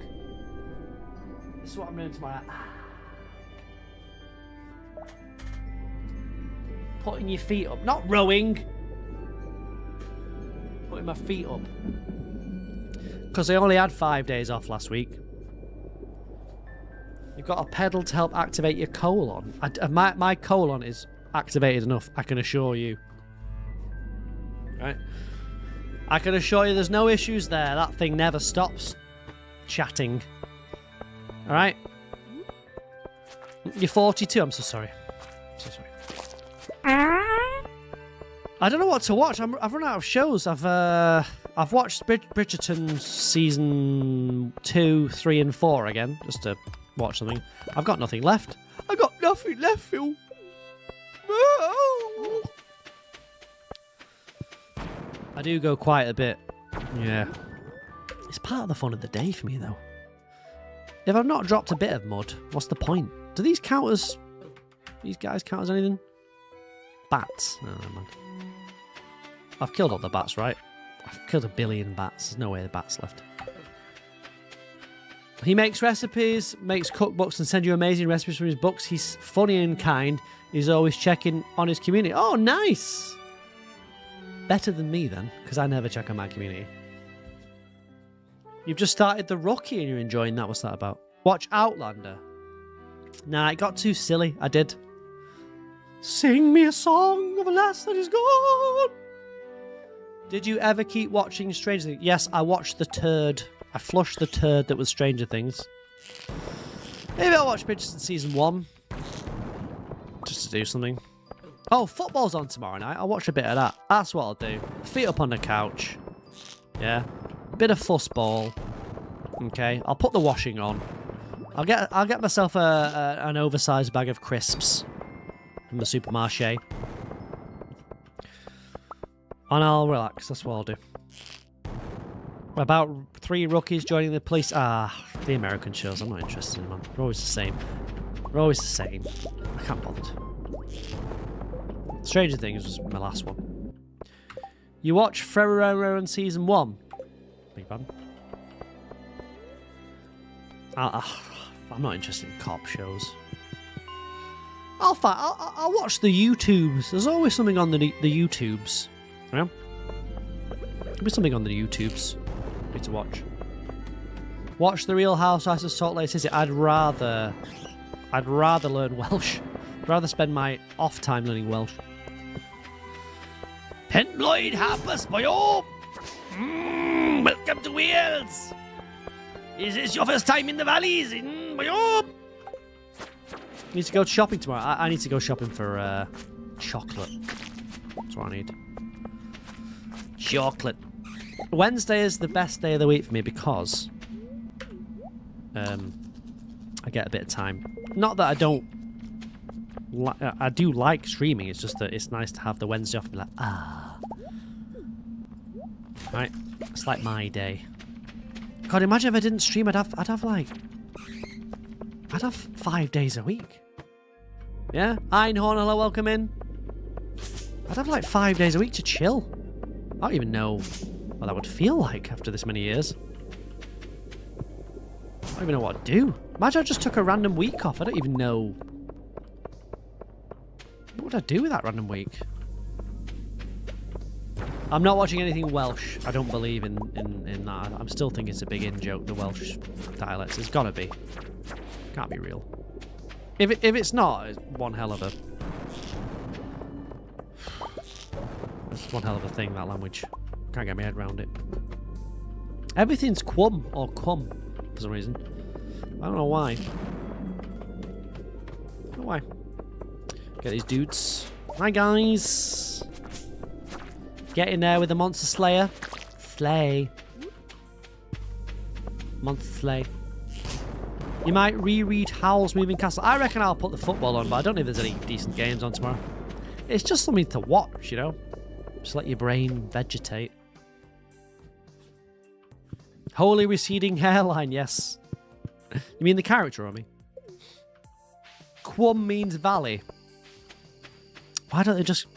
This is what I'm doing tomorrow night. Putting your feet up. Not rowing. Putting my feet up. Because I only had 5 days off last week. You've got a pedal to help activate your colon. My colon is activated enough, I can assure you. Right? I can assure you there's no issues there. That thing never stops chatting. Alright? You're 42, I'm so sorry. So sorry. I don't know what to watch. I've run out of shows. I've watched Bridgerton season 2, 3, and 4 again, just to watch something. I've got nothing left. I've got nothing left, Phil. I do go quite a bit. Yeah. It's part of the fun of the day for me, though. If I've not dropped a bit of mud, what's the point? Do these count as... These guys count as anything? Bats? No, never mind. I've killed all the bats, right? I've killed 1 billion bats. There's no way the bats left. He makes recipes, makes cookbooks, and sends you amazing recipes from his books. He's funny and kind. He's always checking on his community. Oh, nice! Better than me, then, because I never check on my community. You've just started The Rookie and you're enjoying that. What's that about? Watch Outlander. Nah, it got too silly. I did. Sing me a song of a lass that is gone. Did you ever keep watching Stranger Things? Yes, I watched the turd. I flushed the turd that was Stranger Things. Maybe I'll watch Bridgerton season 1. Just to do something. Oh, football's on tomorrow night. I'll watch a bit of that. That's what I'll do. Feet up on the couch. Yeah. Bit of fussball. Okay. I'll put the washing on. I'll get myself an oversized bag of crisps from the supermarché. And I'll relax. That's what I'll do. About 3 rookies joining the police. The American shows. I'm not interested in them. They're always the same. They're always the same. I can't bother. Stranger Things was my last one. You watch Ferrero in season 1. Big fan. I'm not interested in cop shows. I'll watch the YouTubes. There's always something on the YouTubes. Yeah? There'll be something on the YouTubes for me to watch. Watch The Real Housewives of Salt Lake City. I'd rather learn Welsh. I'd rather spend my off time learning Welsh. Penbloyd Hapus, boyo! Welcome to Wales! Is this your first time in the valleys? Boyo! Need to go shopping tomorrow. I need to go shopping for chocolate. That's what I need. Chocolate. Wednesday is the best day of the week for me because I get a bit of time. Not that I don't. I do like streaming. It's just that it's nice to have the Wednesday off and be like, Right, it's like my day. God, imagine if I didn't stream. I'd have 5 days a week. Yeah, Einhorn, hello, welcome in. I'd have like 5 days a week to chill. I don't even know what that would feel like after this many years. I don't even know what to do. Imagine I just took a random week off. I don't even know. What would I do with that random week? I'm not watching anything Welsh. I don't believe in that. I'm still thinking it's a big in-joke, the Welsh dialects. It's gotta be. Can't be real. If it's not, it's one hell of a... It's one hell of a thing, that language. Can't get my head around it. Everything's quum or cum for some reason. I don't know why. I don't know why. Get these dudes. Hi guys. Get in there with the Monster Slayer. Slay. Monster Slay. You might reread Howl's Moving Castle. I reckon I'll put the football on, but I don't know if there's any decent games on tomorrow. It's just something to watch, you know? Just let your brain vegetate. Holy receding hairline, yes. You mean the character, Romy? Quum means valley. Why don't they just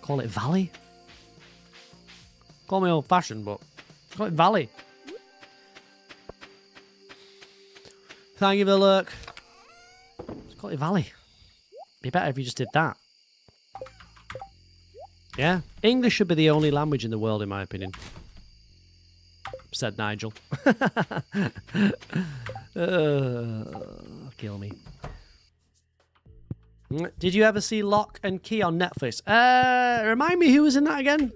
call it valley? Call me old fashioned, but call it valley. Thank you for the lurk. Just call it valley. Be better if you just did that. Yeah, English should be the only language in the world, in my opinion. Said Nigel. Kill me. Did you ever see Lock and Key on Netflix? Remind me who was in that again?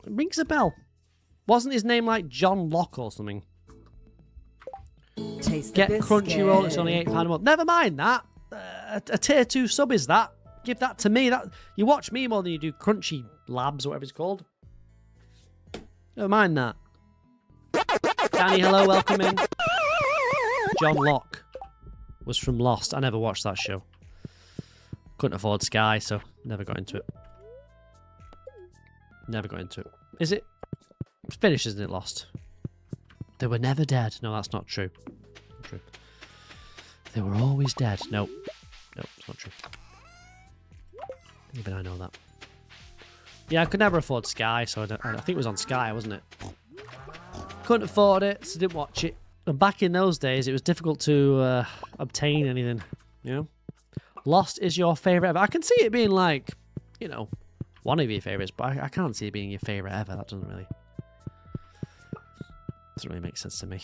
It rings a bell. Wasn't his name like John Locke or something? Taste Get Crunchyroll, it's only £8 a month. Never mind that. a tier 2 sub is that. Give that to me. That you watch me more than you do Crunchy Labs or whatever it's called. Don't mind that. Danny, hello, welcome in. John Locke was from Lost. I never watched that show. Couldn't afford Sky, so never got into it. Never got into it. Is it? It's finished, isn't it, Lost? They were never dead. No, that's not true. Not true. They were always dead. Nope. Nope, it's not true. Even I know that. Yeah, I could never afford Sky, so I think it was on Sky, wasn't it? Couldn't afford it, so didn't watch it. And back in those days, it was difficult to obtain anything, you know? Lost is your favourite ever. I can see it being like, you know, one of your favourites, but I can't see it being your favourite ever. That doesn't really make sense to me.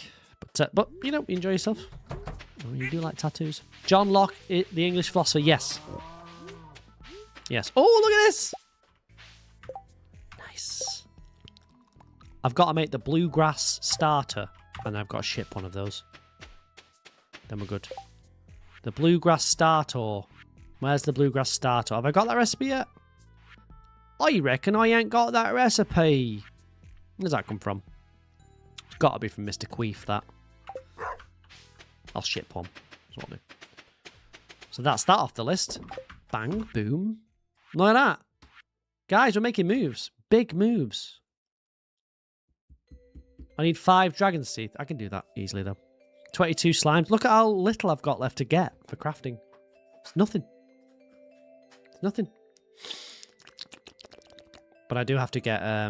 But you know, you enjoy yourself. Oh, you do like tattoos. John Locke, the English philosopher. Yes. Yes. Oh, look at this. Nice. I've got to make the bluegrass starter, and I've got to ship one of those. Then we're good. The bluegrass starter. Where's the bluegrass starter? Have I got that recipe yet? I reckon I ain't got that recipe. Where does that come from? It's got to be from Mr. Queef, that. I'll ship one. That's what I'll do. So that's that off the list. Bang, boom. Look at that. Guys, we're making moves. Big moves. I need 5 dragon's teeth. I can do that easily, though. 22 slimes. Look at how little I've got left to get for crafting. It's nothing. It's nothing. But I do have to get... I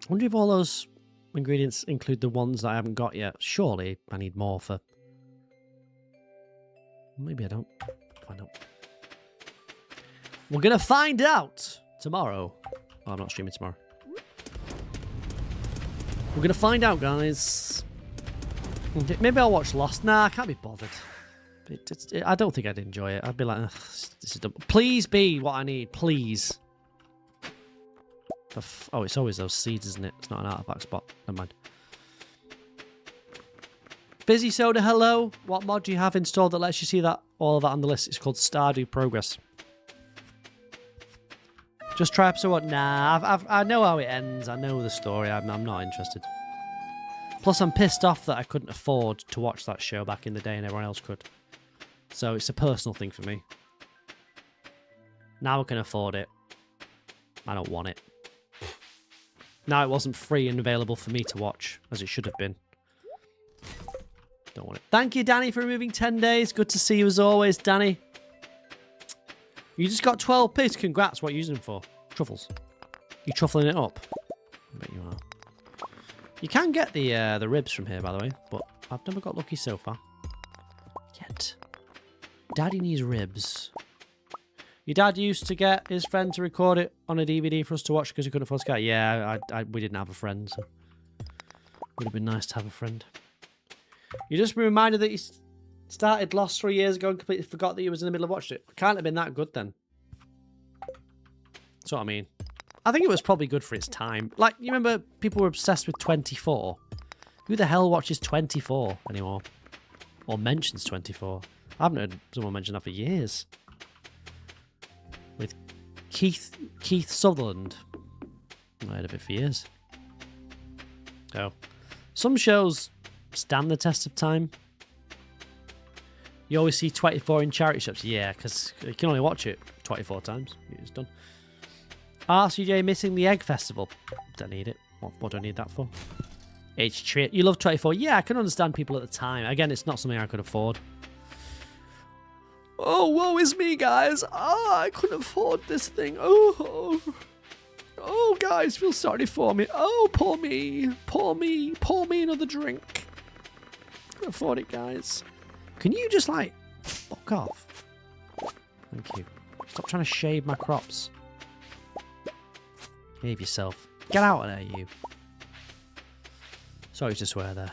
wonder if all those ingredients include the ones that I haven't got yet. Surely I need more for... Maybe I don't. Find out. We're going to find out tomorrow. Oh, I'm not streaming tomorrow. We're going to find out, guys. Maybe I'll watch Lost. Nah, I can't be bothered. I don't think I'd enjoy it. I'd be like, this is dumb. Please be what I need. Please. Oh, it's always those seeds, isn't it? It's not an artifact spot. Never mind. Busy Soda, hello. What mod do you have installed that lets you see that all of that on the list? It's called Stardew Progress. Just try episode 1. Nah, I know how it ends. I know the story. I'm not interested. Plus, I'm pissed off that I couldn't afford to watch that show back in the day and everyone else could. So it's a personal thing for me. Now I can afford it. I don't want it. Now it wasn't free and available for me to watch, as it should have been. Don't want it. Thank you, Danny, for removing 10 days. Good to see you as always, Danny. You just got 12 pigs. Congrats. What are you using them for? Truffles. You truffling it up? I bet you are. You can get the ribs from here, by the way, but I've never got lucky so far. Yet. Daddy needs ribs. Your dad used to get his friend to record it on a DVD for us to watch because he couldn't afford Sky. Yeah, we didn't have a friend, so would have been nice to have a friend. You just reminded that you started Lost 3 years ago and completely forgot that you was in the middle of watching it. Can't have been that good then. That's what I mean. I think it was probably good for its time. Like, you remember people were obsessed with 24? Who the hell watches 24 anymore? Or mentions 24? I haven't heard someone mention that for years. With Keith Sutherland. I heard of it for years. So, some shows stand the test of time. You always see 24 in charity shops. Yeah, because you can only watch it 24 times. It's done. RCJ missing the Egg Festival. Don't need it. What do I need that for? H3. You love 24. Yeah, I can understand people at the time. Again, it's not something I could afford. Oh, woe is me, guys. I couldn't afford this thing. Oh, guys, feel sorry for me. Oh, poor me. Poor me. Pour me another drink. Can't afford it, guys. Can you just, like, fuck off? Thank you. Stop trying to shave my crops. Behave yourself. Get out of there, you. Sorry to swear there.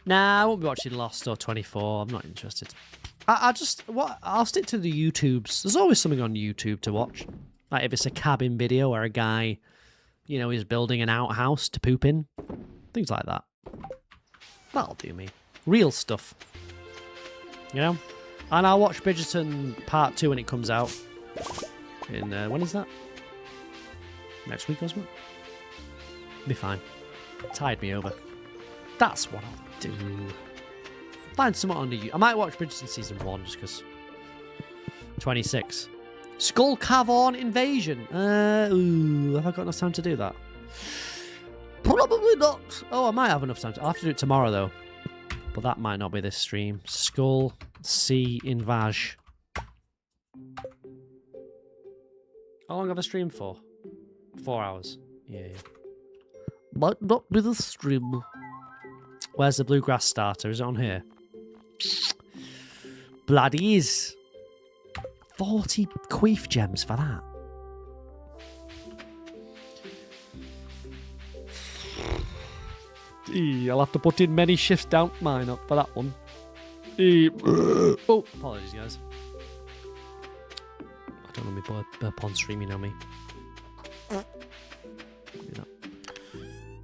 Nah, I won't be watching Lost or 24. I'm not interested. I'll stick to the YouTubes. There's always something on YouTube to watch. Like if it's a cabin video where a guy, you know, is building an outhouse to poop in. Things like that. That'll do me. Real stuff. You know? And I'll watch Bridgerton Part 2 when it comes out. In, when is that? Next week, wasn't it? Be fine. Tied me over. That's what I'll do. Find someone on the... I might watch Bridgerton Season 1 just because... 26. Skull Cavern Invasion. Ooh, have I got enough time to do that? Probably not. Oh, I might have enough time. I'll have to do it tomorrow, though. But that might not be this stream. Skull Sea Invage. How long have I streamed for? 4 hours. Yeah. Might not be the stream. Where's the bluegrass starter? Is it on here? Bloody is. 40 queef gems for that. I'll have to put in many shifts down mine up for that one. Oh, apologies, guys. I don't know me burp on stream, you know me.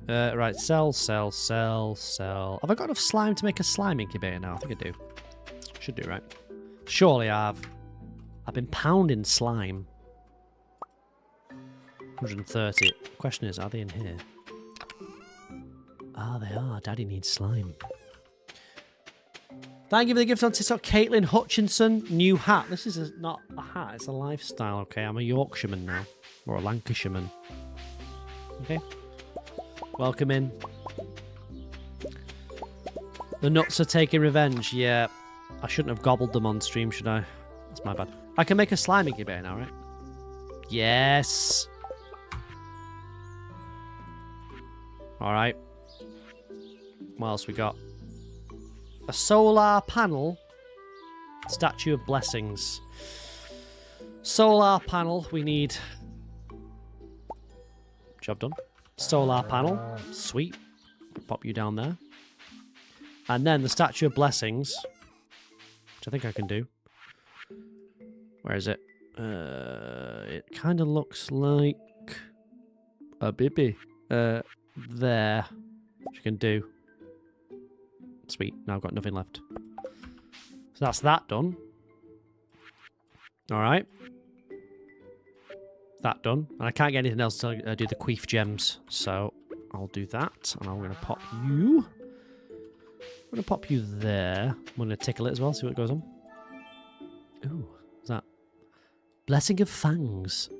Right, sell. Have I got enough slime to make a slime incubator now? I think I do. Should do, right? Surely I have. I've been pounding slime. 130. Question is, are they in here? Ah, they are. Daddy needs slime. Thank you for the gift on TikTok. Caitlin Hutchinson, new hat. This is not a hat, it's a lifestyle, okay? I'm a Yorkshireman now. Or a Lancashireman. Okay. Welcome in. The nuts are taking revenge. Yeah. I shouldn't have gobbled them on stream, should I? That's my bad. I can make a slime incubator now, right? Yes. Alright. What else we got? A solar panel. Statue of Blessings. Solar panel. We need... Job done. Solar panel. Sweet. Pop you down there. And then the Statue of Blessings. Which I think I can do. Where is it? It kind of looks like... a baby. There. Which you can do. Sweet. Now I've got nothing left. So that's that done. Alright. That done. And I can't get anything else to do the queef gems. So I'll do that. And I'm going to pop you. I'm going to pop you there. I'm going to tickle it as well. See what goes on. Ooh. What's that? Blessing of Fangs.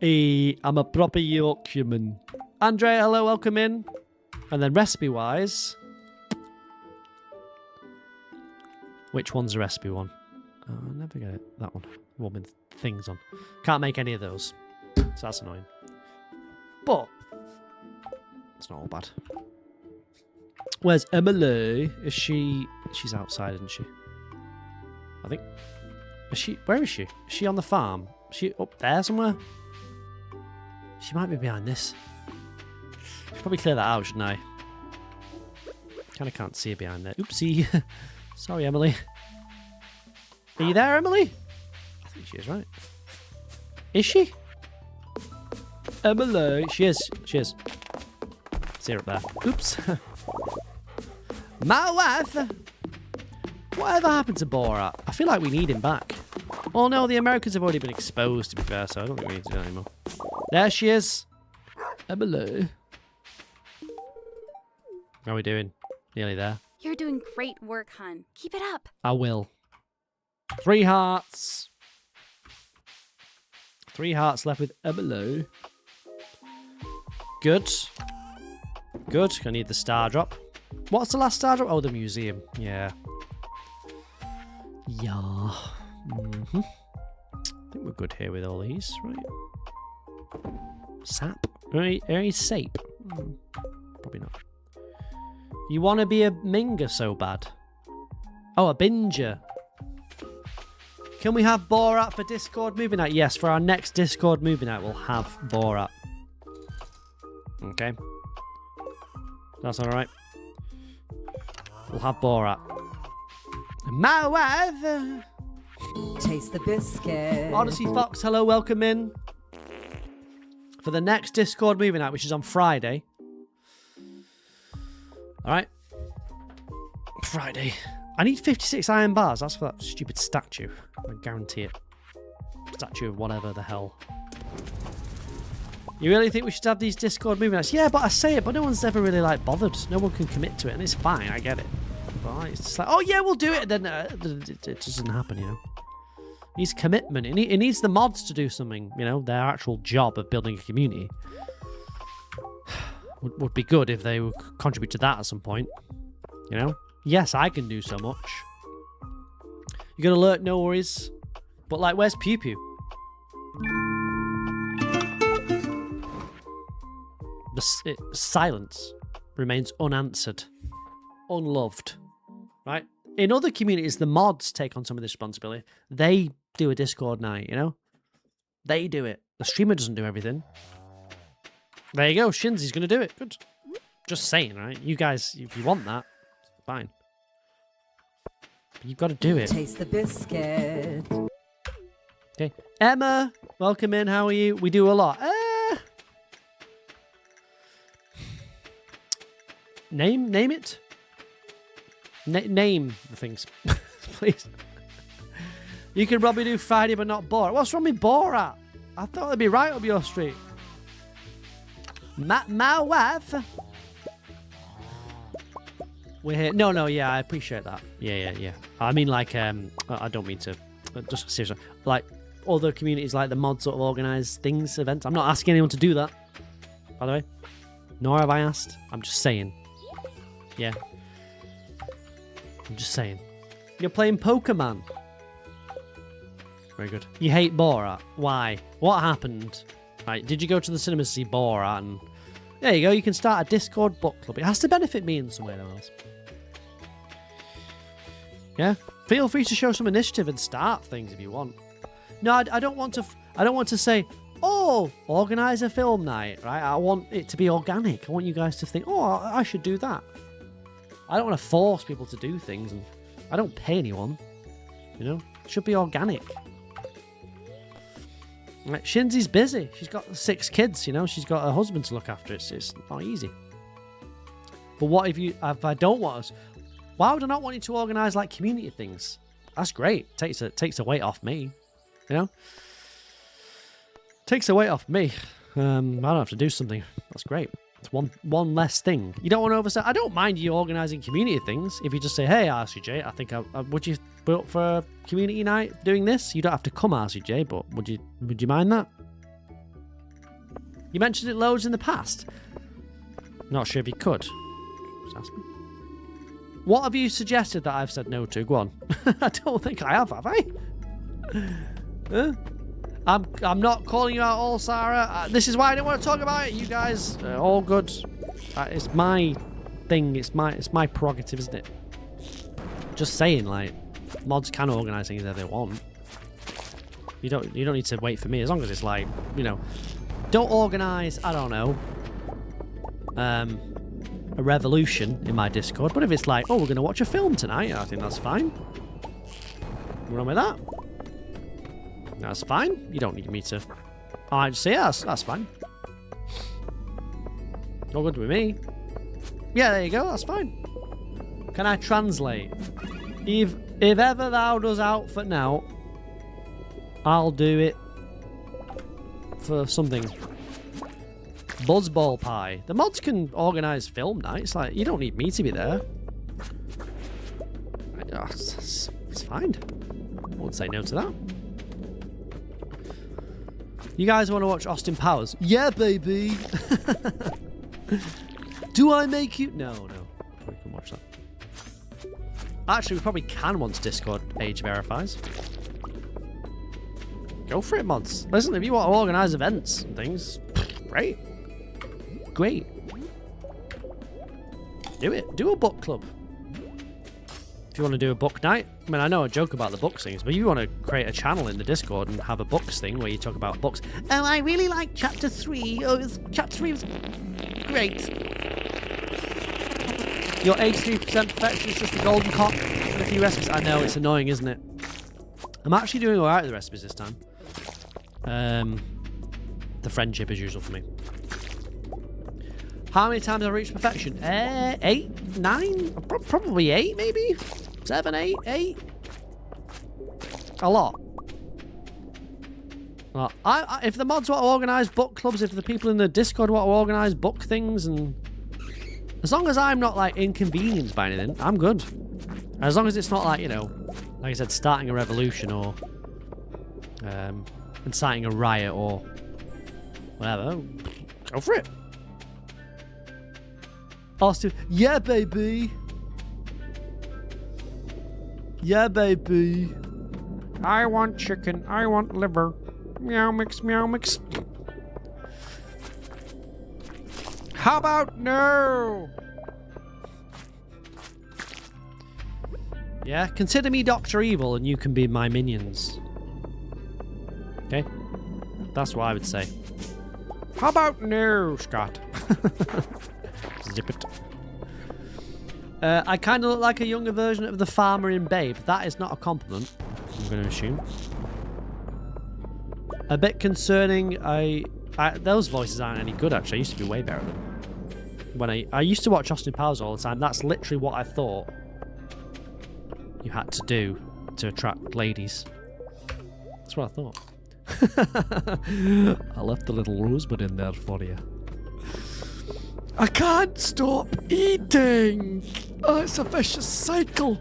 Hey, I'm a proper Yorkshireman. Andre, hello, welcome in. And then recipe-wise... Which one's the recipe one? Oh, I never get it. That one. One with things on. Can't make any of those. So that's annoying. But... it's not all bad. Where's Emily? Is she... she's outside, isn't she? I think... is she... where is she? Is she on the farm? Is she up there somewhere? She might be behind this. Should probably clear that out, shouldn't I? Kind of can't see her behind there. Oopsie. Sorry, Emily. Are you there, Emily? I think she is, right? Is she? Emily. She is. She is. See her up there. Oops. My wife. Whatever happened to Borat? I feel like we need him back. Oh no, the Americans have already been exposed, to be fair, so I don't think we need to do that anymore. There she is. Emily. How are we doing? Nearly there. You're doing great work, hon. Keep it up. I will. 3 hearts. 3 hearts left with Emily. Good. Good. I need the star drop. What's the last star drop? Oh, the museum. Yeah. Yeah. Mm-hmm. I think we're good here with all these, right? Sap? Any sape? Probably not. You want to be a minger so bad? Oh, a binger. Can we have Borat for Discord movie night? Yes, for our next Discord movie night, we'll have Borat. Okay. That's alright. We'll have Borat. My wife! Taste the biscuit. Odyssey Fox, hello, welcome in. For the next Discord movie night, which is on Friday. Alright. Friday. I need 56 iron bars. That's for that stupid statue. I guarantee it. Statue of whatever the hell. You really think we should have these Discord movie nights? Yeah, but I say it, but no one's ever really like bothered. No one can commit to it, and it's fine. I get it. But it's just like, oh yeah, we'll do it. And then it doesn't happen, you know. It needs commitment. It needs the mods to do something. You know, their actual job of building a community would be good if they would contribute to that at some point. You know. Yes, I can do so much. You got alert, no worries. But like, where's Pew Pew? Silence remains unanswered, unloved, right? In other communities, the mods take on some of this responsibility. They do a Discord night, you know? They do it. The streamer doesn't do everything. There you go. Shinzy's going to do it. Good. Just saying, right? You guys, if you want that, fine. But you've got to do it. Taste the biscuit. Okay. Emma, welcome in. How are you? We do a lot. Name it. Name the things, please. You can probably do Friday, but not Borat. What's wrong with Borat? I thought it'd be right up your street. My wife. We're here. No, yeah, I appreciate that. Yeah. I mean, like, I don't mean to. Just seriously, like other communities, like the mods sort of organise things, events. I'm not asking anyone to do that, by the way. Nor have I asked. I'm just saying. Yeah. I'm just saying. You're playing Pokemon. Very good. You hate Borat. Why? What happened? Right, did you go to the cinema to see Borat? And there you go. You can start a Discord book club. It has to benefit me in some way, though. Yeah. Feel free to show some initiative and start things if you want. No, I don't want to. I don't want to say, oh, organize a film night, right? I want it to be organic. I want you guys to think, oh, I should do that. I don't want to force people to do things, and I don't pay anyone. You know, it should be organic. Like, Shinzy's busy. She's got 6 kids. You know, she's got her husband to look after. It's not easy. But what if I don't want us? Why would I not want you to organise like community things? That's great. Takes a weight off me. You know, takes a weight off me. I don't have to do something. That's great. It's one less thing. You don't want to oversell. I don't mind you organising community things. If you just say, hey, RCJ, I think would you put up for a community night doing this? You don't have to come, RCJ, but would you mind that? You mentioned it loads in the past. Not sure if you could. Just ask me. What have you suggested that I've said no to? Go on. I don't think I have I? Huh? I'm not calling you out all, Sarah. This is why I didn't want to talk about it. You guys are all good. It's my thing. It's my prerogative, isn't it? Just saying, like, mods can organise things that they want. You don't need to wait for me, as long as it's like, you know, don't organise, I don't know, a revolution in my Discord. But if it's like, oh, we're gonna watch a film tonight, I think that's fine. What's wrong with that? That's fine. You don't need me to. I just say, yeah, that's fine. All good with me. Yeah, there you go. That's fine. Can I translate? If ever thou does outfit now, I'll do it for something. Buzzball pie. The mods can organise film nights. Like, you don't need me to be there. It's fine. I won't say no to that. You guys want to watch Austin Powers? Yeah, baby. Do I make you? No. We can watch that. Actually, we probably can once Discord age verifies. Go for it, mods. Listen, if you want to organise events and things, great. Do it. Do a book club. If you want to do a book night, I mean, I know I joke about the books things, but you want to create a channel in the Discord and have a books thing where you talk about books. Oh, I really like chapter 3. Oh, chapter 3 was great. Your 83% perfection is just a golden cock and a few recipes. I know, it's annoying, isn't it? I'm actually doing alright with the recipes this time. The friendship is usual for me. How many times have I reached perfection? 8, 9? Probably 8, maybe? 7, 8, 8. A lot. Well, if the mods want to organise book clubs, if the people in the Discord want to organise book things, and as long as I'm not like inconvenienced by anything, I'm good. As long as it's not like, you know, like I said, starting a revolution or inciting a riot or whatever, go for it. Austin, yeah, baby. Yeah, baby. I want chicken. I want liver. Meow mix, meow mix. How about no? Yeah, consider me Dr. Evil and you can be my minions. Okay? That's what I would say. How about no, Scott? Zip it. I kind of look like a younger version of the farmer in Babe. That is not a compliment, I'm going to assume. A bit concerning. Those voices aren't any good, actually. I used to be way better than when I used to watch Austin Powers all the time. That's literally what I thought you had to do to attract ladies. That's what I thought. I left a little rosebud in there for you. I can't stop eating. Oh, it's a vicious cycle.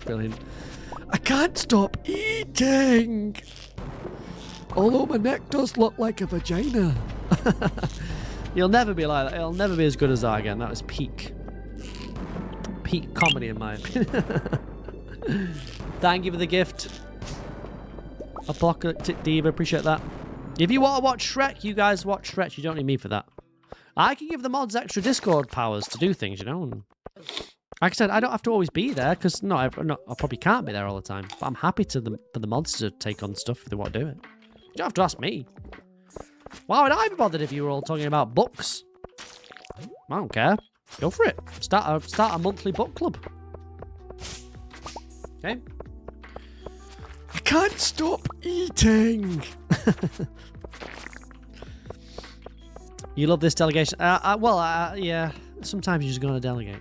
Brilliant. I can't stop eating. Although my neck does look like a vagina. You'll never be like that. It'll never be as good as that again. That was peak comedy in my opinion. Thank you for the gift. Apocalyptic Diva, appreciate that. If you want to watch Shrek, you guys watch Shrek. You don't need me for that. I can give the mods extra Discord powers to do things, you know. And like I said, I don't have to always be there because I probably can't be there all the time. But I'm happy for the mods to take on stuff if they want to do it. You don't have to ask me. Why would I be bothered if you were all talking about books? I don't care. Go for it. Start a monthly book club. Okay. I can't stop eating. You love this delegation. Yeah. Sometimes you just gotta delegate.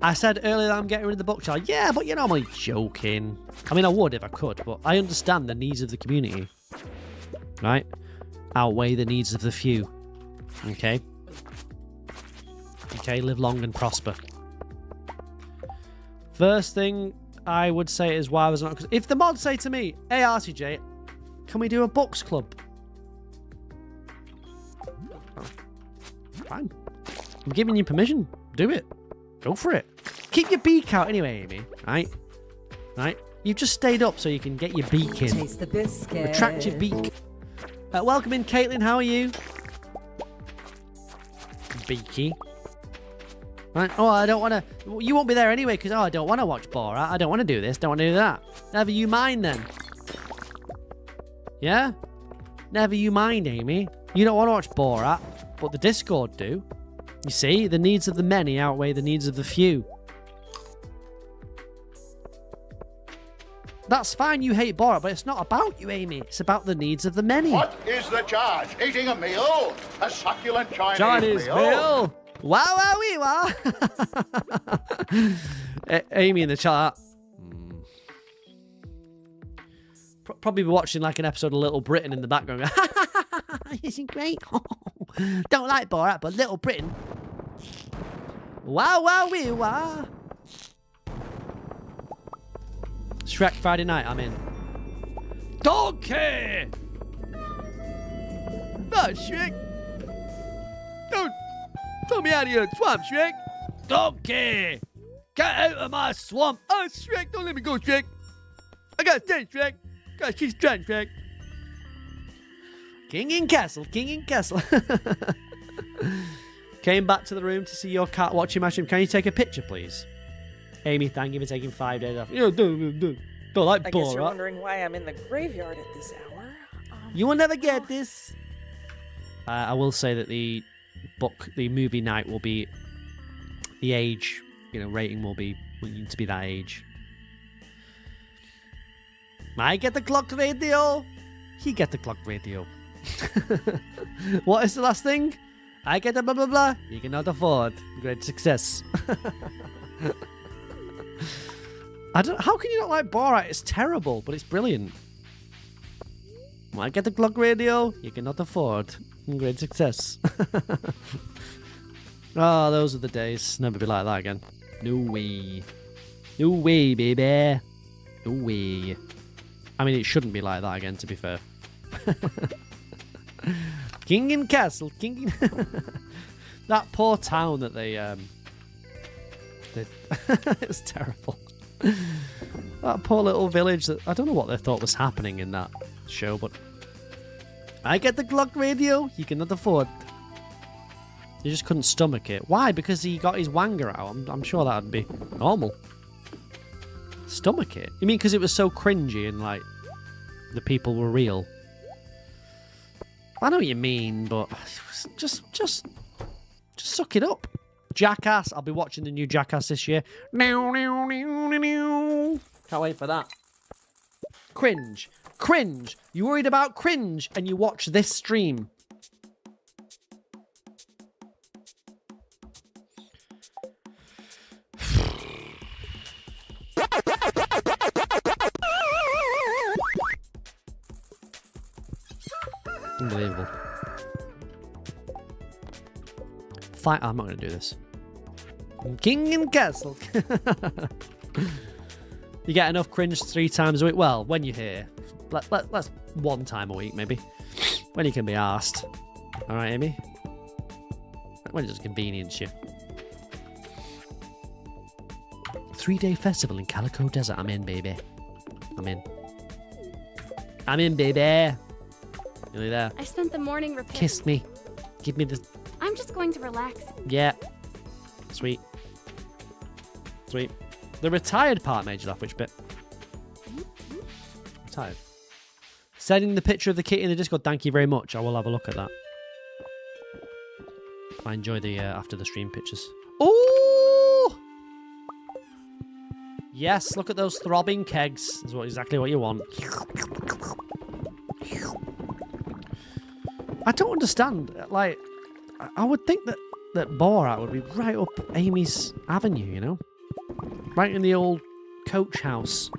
I said earlier that I'm getting rid of the book challenge. Yeah, but you're normally joking. I mean, I would if I could, but I understand the needs of the community. Right? Outweigh the needs of the few. Okay? Okay, live long and prosper. First thing I would say is why I was not... Cause if the mods say to me, hey RCJ, can we do a books club? Oh, fine. I'm giving you permission. Do it. Go for it. Keep your beak out anyway, Amy. Right? Right? You've just stayed up so you can get your beak in. Taste the biscuit. Retract your beak. Welcome in, Caitlin. How are you? Beaky. Right. Oh, I don't want to... You won't be there anyway because, I don't want to watch Borat. I don't want to do this. Don't want to do that. Never you mind then. Yeah? Never you mind, Amy. You don't want to watch Borat, but the Discord do. You see? The needs of the many outweigh the needs of the few. That's fine you hate Borat, but it's not about you, Amy. It's about the needs of the many. What is the charge? Eating a meal? A succulent Chinese meal? Wow, wow, wee, wow. Amy in the chat. Probably be watching like an episode of Little Britain in the background. Isn't great? Don't like Borat, but Little Britain. Wow, wow, wee, wow. Shrek Friday night, I'm in. Donkey! Oh, Shrek. Don't throw me out of your swamp, Shrek. Donkey! Get out of my swamp. Oh, Shrek, don't let me go, Shrek. I gotta stand, Shrek. Gotta keep strand, Shrek. King in castle, king in castle. Came back to the room to see your cat watching my stream. Can you take a picture, please? Amy, thank you for taking 5 days off. Don't like I guess you're wondering why I'm in the graveyard at this hour. You will never get this. I will say that the movie night will be the age, rating will need to be that age. I get the clock radio. He get the clock radio. What is the last thing? I get a blah blah blah. You cannot afford. Great success. How can you not like Borat? It's terrible, but it's brilliant. I get the clock radio. You cannot afford. Great success. Oh, those are the days. Never be like that again. No way. No way, baby. No way. I mean, it shouldn't be like that again, to be fair. King and Castle. King and... That poor town that they... It's terrible. That poor little village that... I don't know what they thought was happening in that show, but... I get the clock radio. You cannot afford. He just couldn't stomach it. Why? Because he got his wanger out. I'm sure that would be normal. Stomach it? You mean because it was so cringy and like the people were real? I know what you mean, but just suck it up. Jackass. I'll be watching the new Jackass this year. Can't wait for that. Cringe. Cringe. You worried about cringe and you watch this stream. Unbelievable. I'm not going to do this. King and Castle. You get enough cringe 3 times a week. Well, when you're here. Let's 1 time a week, maybe. When you can be arsed. Alright, Amy? When it's convenience you. 3-day festival in Calico Desert. I'm in, baby. I'm in. I'm in, baby. Nearly there. I spent the morning repairing. Kiss me. Give me the... I'm just going to relax. Yeah. Sweet. Sweet. The retired part made you laugh. Which bit? Retired. Sending the picture of the kitty in the Discord. Thank you very much. I will have a look at that. I enjoy the after the stream pictures. Oh! Yes, look at those throbbing kegs. That's exactly what you want. I don't understand. Like, I would think that Borat would be right up Amy's avenue, you know? Right in the old coach house.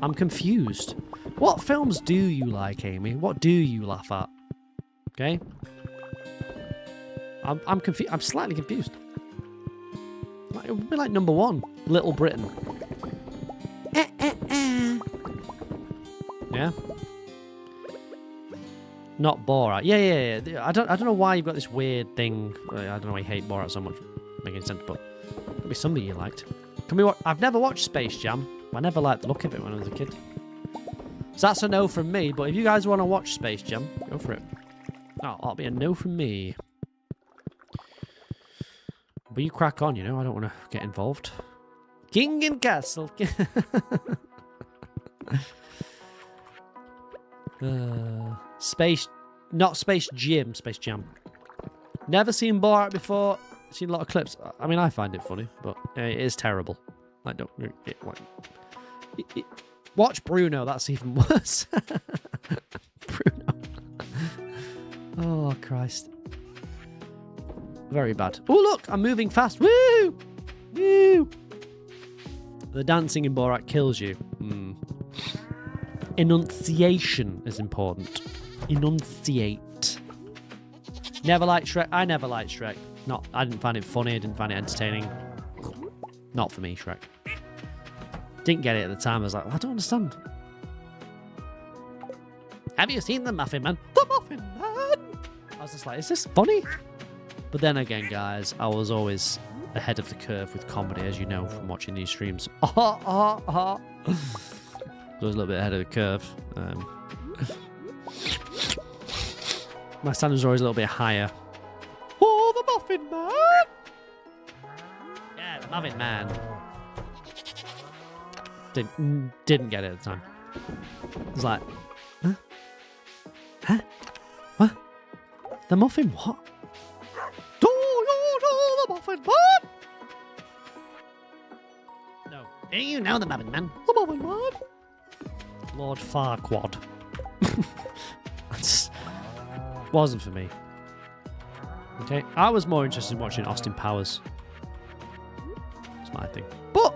I'm confused. What films do you like, Amy? What do you laugh at? Okay? I'm confused. I'm slightly confused. It would be like number 1, Little Britain. Yeah? Not Borat. Yeah. I don't know why you've got this weird thing. I don't know why you hate Borat so much. Making sense, but it could be something you liked. Can we? I've never watched Space Jam. I never liked the look of it when I was a kid. So that's a no from me. But if you guys want to watch Space Jam, go for it. Oh, that'll be a no from me. But you crack on, you know. I don't want to get involved. King and Castle. Not Space Gym, Space Jam. Never seen Borat before. Seen a lot of clips. I mean, I find it funny, but it is terrible. Like, don't. Watch Bruno. That's even worse. Bruno. Oh Christ. Very bad. Oh look, I'm moving fast. Woo! Woo! The dancing in Borat kills you. Enunciation is important. Enunciate. Never liked Shrek. I never liked Shrek. I didn't find it funny. I didn't find it entertaining. Not for me, Shrek. Didn't get it at the time. I was like, I don't understand. Have you seen the Muffin Man? The Muffin Man! I was just like, is this funny? But then again, guys, I was always ahead of the curve with comedy, as you know from watching these streams. I was a little bit ahead of the curve. My standards were always a little bit higher. Oh, the Muffin Man! Yeah, the Muffin Man. Didn't get it at the time. It was like, huh? Huh? What? The Muffin what? Do you know the Muffin Man? No. Do you know the Muffin Man? The Muffin Man? Lord Farquaad. Wasn't for me. Okay, I was more interested in watching Austin Powers. That's my thing. But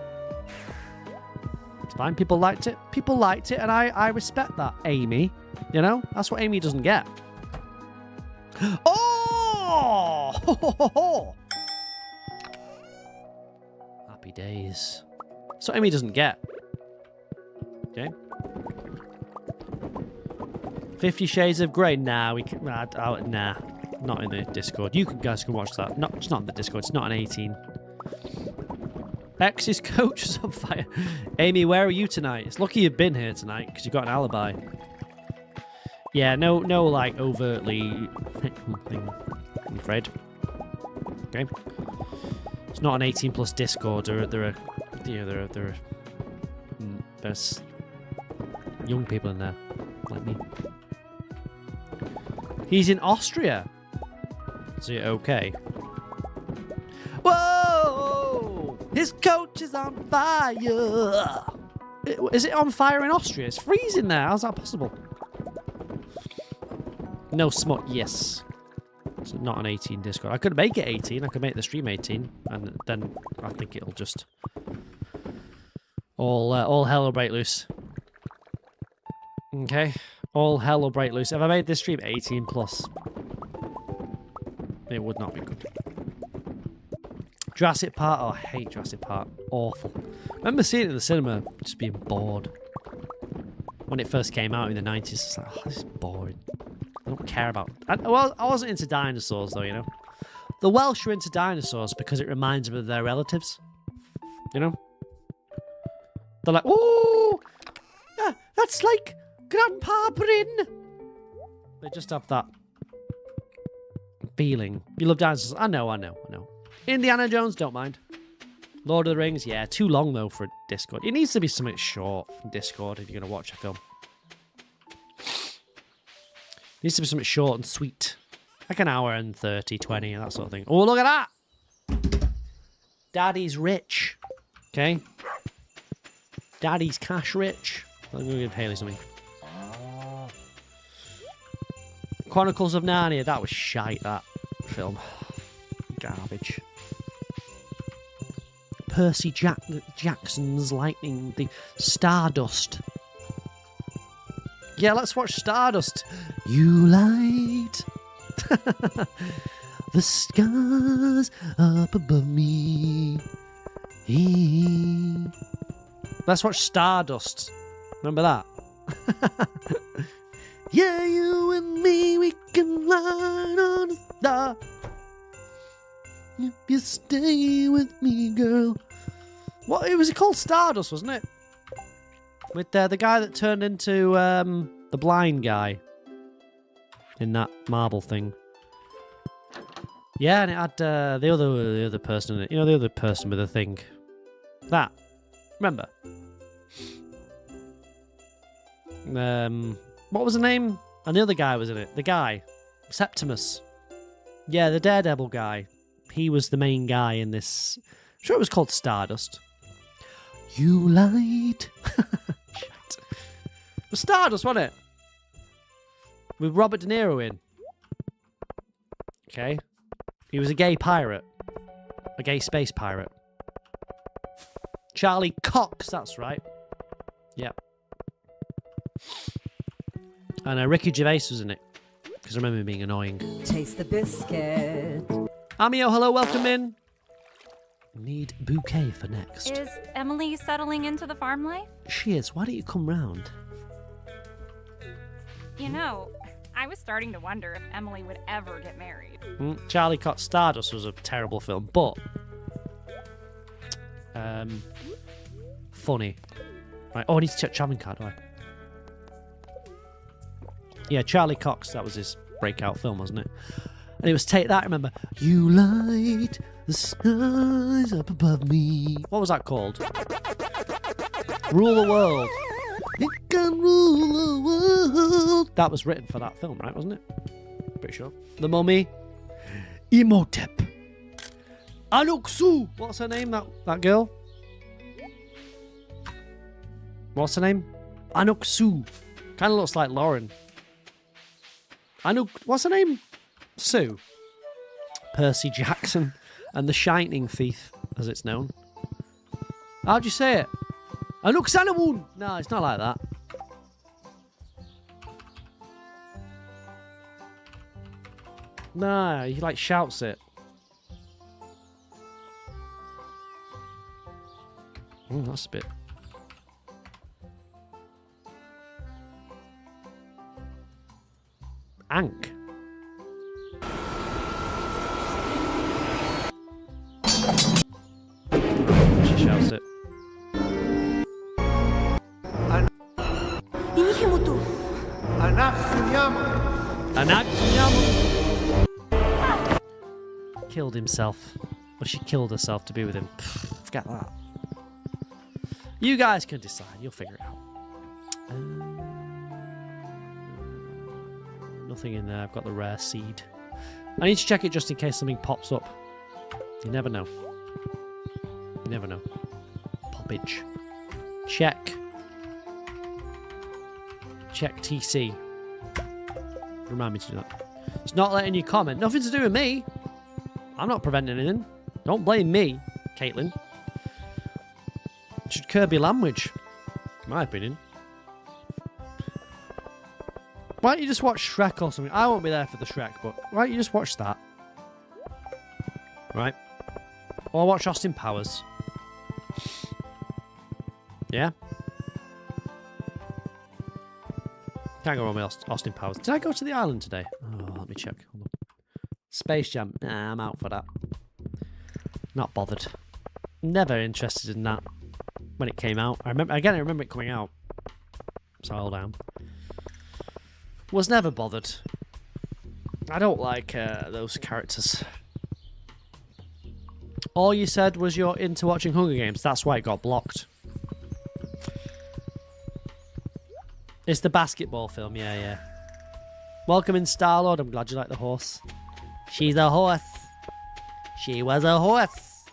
it's fine. People liked it. People liked it, and I respect that. Amy, you know, that's what Amy doesn't get. Oh! Ho, ho, ho, ho. Happy days. That's what Amy doesn't get. Okay. 50 Shades of Grey. Nah, we can. Nah, not in the Discord. You guys can watch that. No, it's not in the Discord. It's not an 18. X's coach is on fire. Amy, where are you tonight? It's lucky you've been here tonight because you've got an alibi. Yeah, no, like overtly thing. I'm afraid. Okay. It's not an 18 plus Discord. There's young people in there, like me. He's in Austria. Is it okay? Whoa! His coach is on fire. Is it on fire in Austria? It's freezing there. How's that possible? No smut. Yes. It's not an 18 Discord. I could make it 18. I could make the stream 18, and then I think it'll just all hell will break loose. Okay, all hell will break loose. If I made this stream 18 plus, it would not be good. Jurassic Park. Oh, I hate Jurassic Park. Awful. I remember seeing it in the cinema, just being bored. When it first came out in the 90s, it's like, oh, this is boring. I don't care about... Well, I wasn't into dinosaurs, though, you know. The Welsh are into dinosaurs because it reminds them of their relatives. You know? They're like, oh, yeah, that's like Grandpa Bryn. They just have that feeling. You love dinosaurs. I know. Indiana Jones, don't mind. Lord of the Rings, yeah, too long, though, for Discord. It needs to be something short from Discord if you're going to watch a film. It needs to be something short and sweet. Like an hour and 30, 20, and that sort of thing. Oh, look at that! Daddy's rich. Okay? Daddy's cash rich. I'm going to give Haley something. Chronicles of Narnia. That was shite, that film. Garbage. Percy Jackson's Lightning. The Stardust. Yeah, let's watch Stardust. You light the stars up above me. Let's watch Stardust. Remember that? Yeah, you and me, we can ride on a star. If you stay with me, girl. What? It was called Stardust, wasn't it? With the guy that turned into the blind guy in that marble thing. Yeah, and it had the other person in it. You know, the other person with the thing. That. Remember? What was the name? And the other guy was in it. The guy. Septimus. Yeah, the Daredevil guy. He was the main guy in this. I'm sure it was called Stardust. You light. Shit. It was Stardust, wasn't it? With Robert De Niro in. Okay. He was a gay pirate. A gay space pirate. Charlie Cox, that's right. Yep. And Ricky Gervais was in it. Because I remember him being annoying. Taste the biscuit. Amio, hello, welcome in. Need bouquet for next. Is Emily settling into the farm life? She is. Why don't you come round? You know, I was starting to wonder if Emily would ever get married. Charlie Cox Stardust was a terrible film, but funny. Right. Oh, I need to check traveling card, do I? Yeah, Charlie Cox, that was his breakout film, wasn't it? And it was Take That, remember? You light the skies up above me. What was that called? Rule the World. It can rule the world. That was written for that film, right? Wasn't it? Pretty sure. The Mummy. Imhotep. Anuk-Su. What's her name, that girl? What's her name? Anuk-Su. Kind of looks like Lauren. What's her name? Sue. Percy Jackson and the Shining Thief, as it's known. How'd you say it? Anuxanamun! No, it's not like that. No, he like shouts it. That's a bit... Ankh. She shouts it. Killed himself. Well, she killed herself to be with him. Forget that. You guys can decide. You'll figure it out. Nothing in there. I've got the rare seed. I need to check it just in case something pops up. You never know. You never know. Poppage. Check. Check TC. Remind me to do that. It's not letting you comment. Nothing to do with me. I'm not preventing anything. Don't blame me, Caitlin. It should curb your language. In my opinion. Why don't you just watch Shrek or something? I won't be there for the Shrek, but why don't you just watch that? Right? Or watch Austin Powers. Yeah? Can't go wrong with Austin Powers. Did I go to the island today? Oh, let me check. Hold on. Space Jam. Nah, I'm out for that. Not bothered. Never interested in that when it came out. I remember it coming out. So hold on. Was never bothered. I don't like those characters. All you said was you're into watching Hunger Games. That's why it got blocked. It's the basketball film, yeah. Welcome in, Star-Lord. I'm glad you like the horse. She's a horse. She was a horse.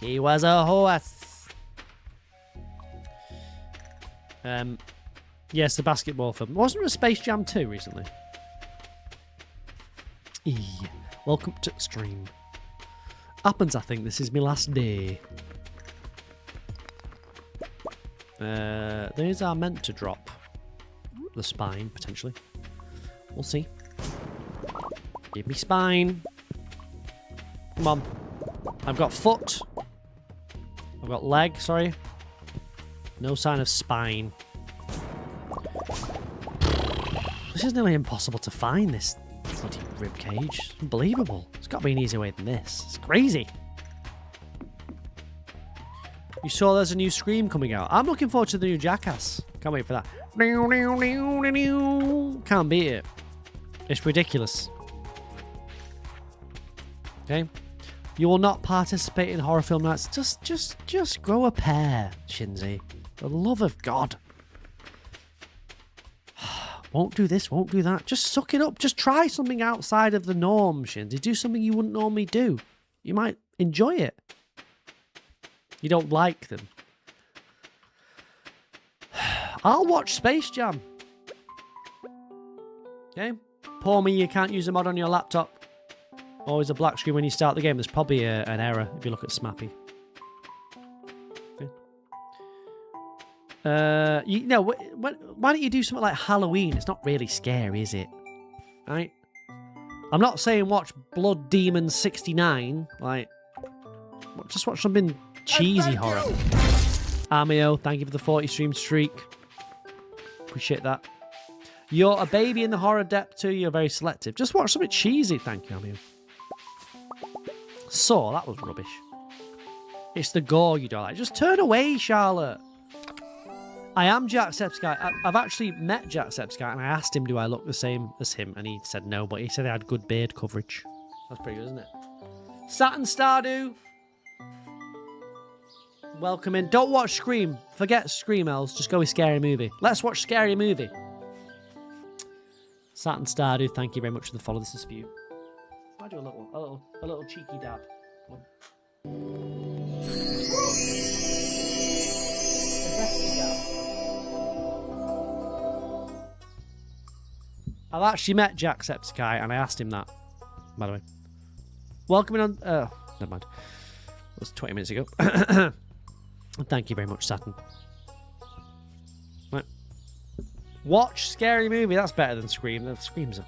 She was a horse. Yes, the basketball film. Wasn't there a Space Jam 2 recently? Welcome to the stream. Happens, I think this is my last day. These are meant to drop the spine, potentially. We'll see. Give me spine. Come on. I've got foot. I've got leg, sorry. No sign of spine. This is nearly impossible to find, this bloody ribcage. It's unbelievable. It's got to be an easier way than this. It's crazy. You saw there's a new Scream coming out. I'm looking forward to the new Jackass. Can't wait for that. Can't beat it. It's ridiculous. Okay? You will not participate in horror film nights. Just grow a pair, Shinzi. For the love of God. Won't do this, won't do that. Just suck it up. Just try something outside of the norm, Shinzi. Do something you wouldn't normally do. You might enjoy it. You don't like them. I'll watch Space Jam. Okay? Poor me, you can't use a mod on your laptop. Always a black screen when you start the game. There's probably an error if you look at Smappy. Okay. Why don't you do something like Halloween? It's not really scary, is it? Right? I'm not saying watch Blood Demon 69. Like, just watch something cheesy horror. Amio, thank you for the 40 stream streak. Appreciate that. You're a baby in the horror depth too. You're very selective. Just watch something cheesy. Thank you, Amio. Saw, that was rubbish. It's the gore you don't like. Just turn away, Charlotte. I am Jacksepticeye. I've actually met Jacksepticeye and I asked him, do I look the same as him? And he said no, but he said I had good beard coverage. That's pretty good, isn't it? Saturn Stardew. Welcome in. Don't watch Scream. Forget Scream, Els. Just go with Scary Movie. Let's watch Scary Movie. Saturn Stardew, thank you very much for the follow. This is for you. I'll do a little cheeky dab. I've actually met Jacksepticeye and I asked him that, by the way. Welcome in on... never mind. That was 20 minutes ago. Thank you very much, Saturn. Right. Watch Scary Movie. That's better than Scream. The Screams are...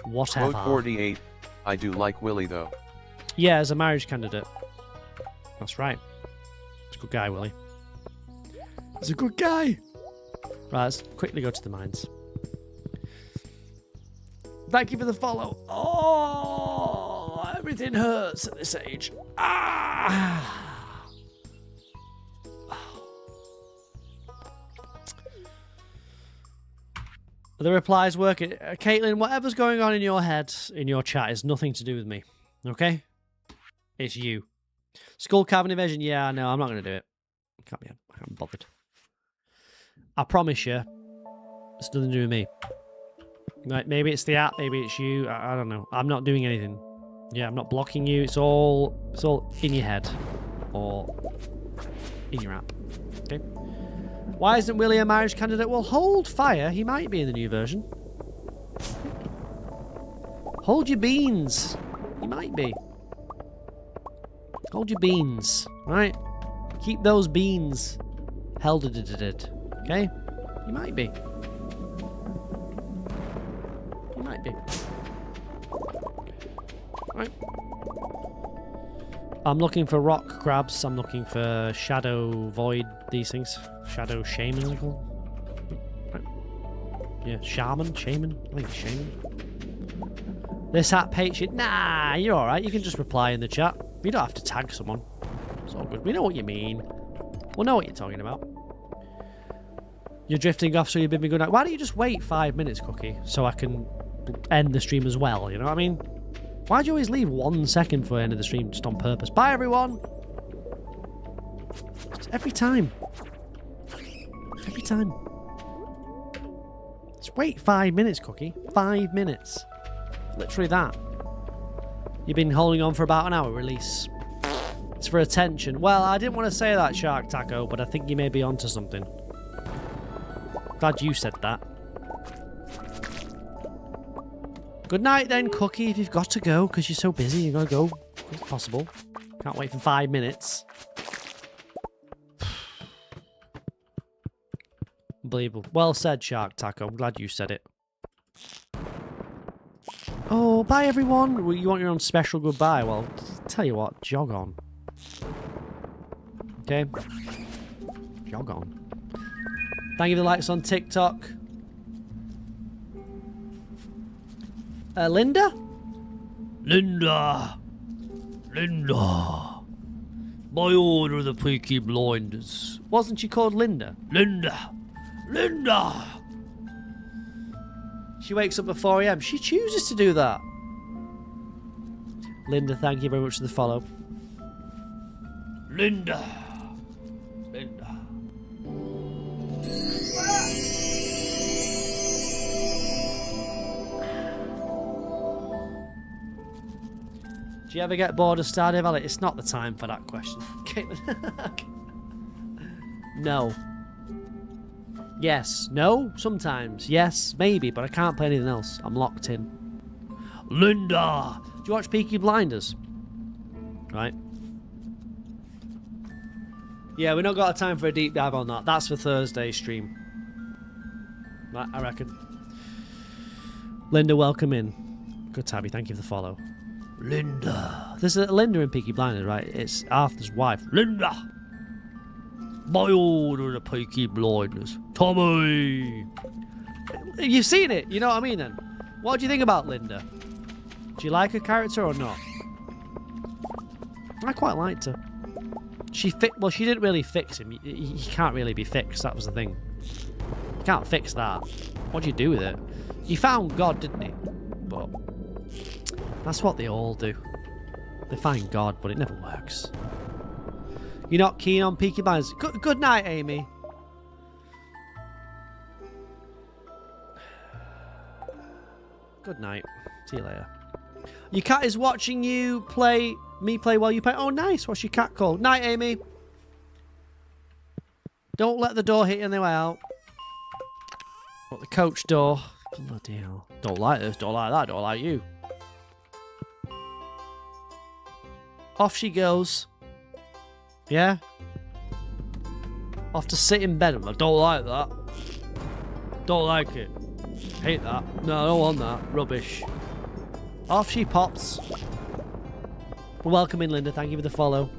Whatever. Vote 48. I do like Willie though. Yeah, as a marriage candidate. That's right. He's a good guy, Willie. He's a good guy. Right, let's quickly go to the mines. Thank you for the follow. Oh, everything hurts at this age. Ah! The replies working. Caitlin, whatever's going on in your head, in your chat, is nothing to do with me. Okay? It's you. Skull Cavern Evasion, yeah, no, I'm not going to do it. I can't be bothered. I promise you, it's nothing to do with me. Like, maybe it's the app, maybe it's you, I don't know. I'm not doing anything. Yeah, I'm not blocking you. It's all in your head. Or in your app. Okay? Why isn't Willie a marriage candidate? Well, hold fire. He might be in the new version. Hold your beans. He might be. Hold your beans. Right? Keep those beans held. Okay? He might be. He might be. Right. I'm looking for rock crabs. I'm looking for shadow void. These things. Shadow shaman. Right. Yeah, shaman. I think it's shaman. This app hates you. Nah, you're all right. You can just reply in the chat. You don't have to tag someone. It's all good. We know what you mean. We'll know what you're talking about. You're drifting off, so you bid me good night. Why don't you just wait 5 minutes, Cookie, so I can end the stream as well? You know what I mean? Why do you always leave 1 second for the end of the stream just on purpose? Bye, everyone! Just every time. Every time. Just wait 5 minutes, Cookie. 5 minutes. Literally that. You've been holding on for about an hour, release. It's for attention. Well, I didn't want to say that, Shark Taco, but I think you may be onto something. Glad you said that. Good night then, Cookie, if you've got to go, because you're so busy, you've got to go as possible. Can't wait for 5 minutes. Unbelievable. Well said, Shark Taco. I'm glad you said it. Oh, bye everyone. Well, you want your own special goodbye? Well, tell you what, jog on. Okay? Jog on. Thank you for the likes on TikTok. Linda? Linda. My order of the Peaky Blinders. Wasn't she called Linda? Linda. She wakes up at 4 AM. She chooses to do that. Linda, thank you very much for the follow. Linda. Do you ever get bored of Stardew Valley? It's not the time for that question. Caitlin. No. Yes. No? Sometimes. Yes. Maybe. But I can't play anything else. I'm locked in. Linda! Do you watch Peaky Blinders? Right. Yeah, we've not got a time for a deep dive on that. That's for Thursday's stream. Right, I reckon. Linda, welcome in. Good to have you. Thank you for the follow. Linda. There's a Linda in Peaky Blinders, right? It's Arthur's wife. Linda! My order of the Peaky Blinders. Tommy! You've seen it, you know what I mean then? What do you think about Linda? Do you like her character or not? I quite liked her. Well, she didn't really fix him. He can't really be fixed, that was the thing. You can't fix that. What do you do with it? He found God, didn't he? But that's what they all do. They find God, but it never works. You're not keen on Peaky Blinders? Good night, Amy. Good night. See you later. Your cat is watching you play while you play. Oh, nice. What's your cat called? Night, Amy. Don't let the door hit you on the way out. Got the coach door. Bloody hell. Don't like this, don't like that, don't like you. Off she goes. Yeah? Off to sit in bed. I don't like that. Don't like it. Hate that. No, I don't want that. Rubbish. Off she pops. Welcome in, Linda. Thank you for the follow.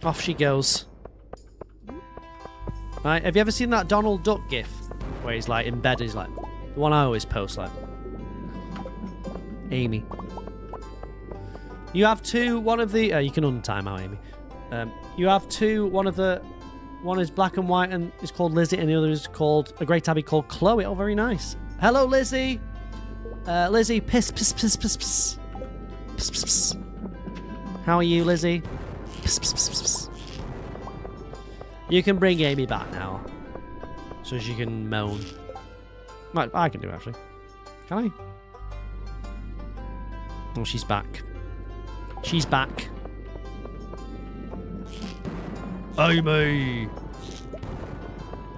Off she goes. Right, have you ever seen that Donald Duck gif? Where he's like in bed, he's like... The one I always post, like... Amy. You have two, one of the... you can untime out, Amy. You have two, one is black and white and it's called Lizzie, and the other is called a great tabby called Chloe. Oh, very nice. Hello, Lizzie. Lizzie, piss, piss, piss, piss, piss. Piss, piss, piss. How are you, Lizzie? Piss, piss, piss, piss. You can bring Amy back now. So she can moan. Right, I can do it, actually. Can I? Oh, she's back. She's back. Amy!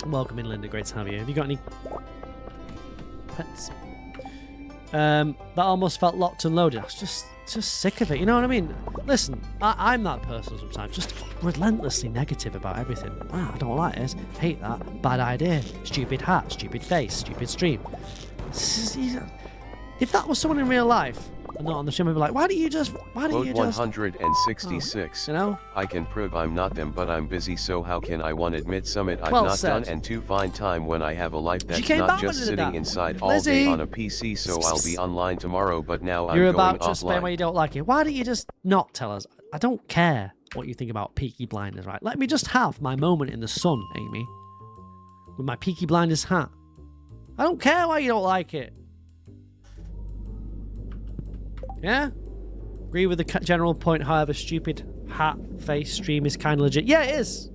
Welcome in, Linda. Great to have you. Have you got any pets? That almost felt locked and loaded. I was just sick of it. You know what I mean? Listen, I'm that person sometimes. Just relentlessly negative about everything. I don't like this. Hate that. Bad idea. Stupid hat. Stupid face. Stupid stream. If that was someone in real life, and not on the stream, I'd be like, why do you just... Quote 166. You know? I can prove I'm not them, but I'm busy, so how can I one admit summit I've Well not said. done, and two find time when I have a life that's came not back just when I did sitting that. inside all Lizzie. day on a PC, so I'll be online tomorrow, but now You're I'm about going to explain offline. why you don't like it. Why don't you just not tell us? I don't care what you think about Peaky Blinders, right? Let me just have my moment in the sun, Amy. With my Peaky Blinders hat. I don't care why you don't like it. Yeah? Agree with the general point, however, stupid hat face stream is kind of legit. Yeah, it is.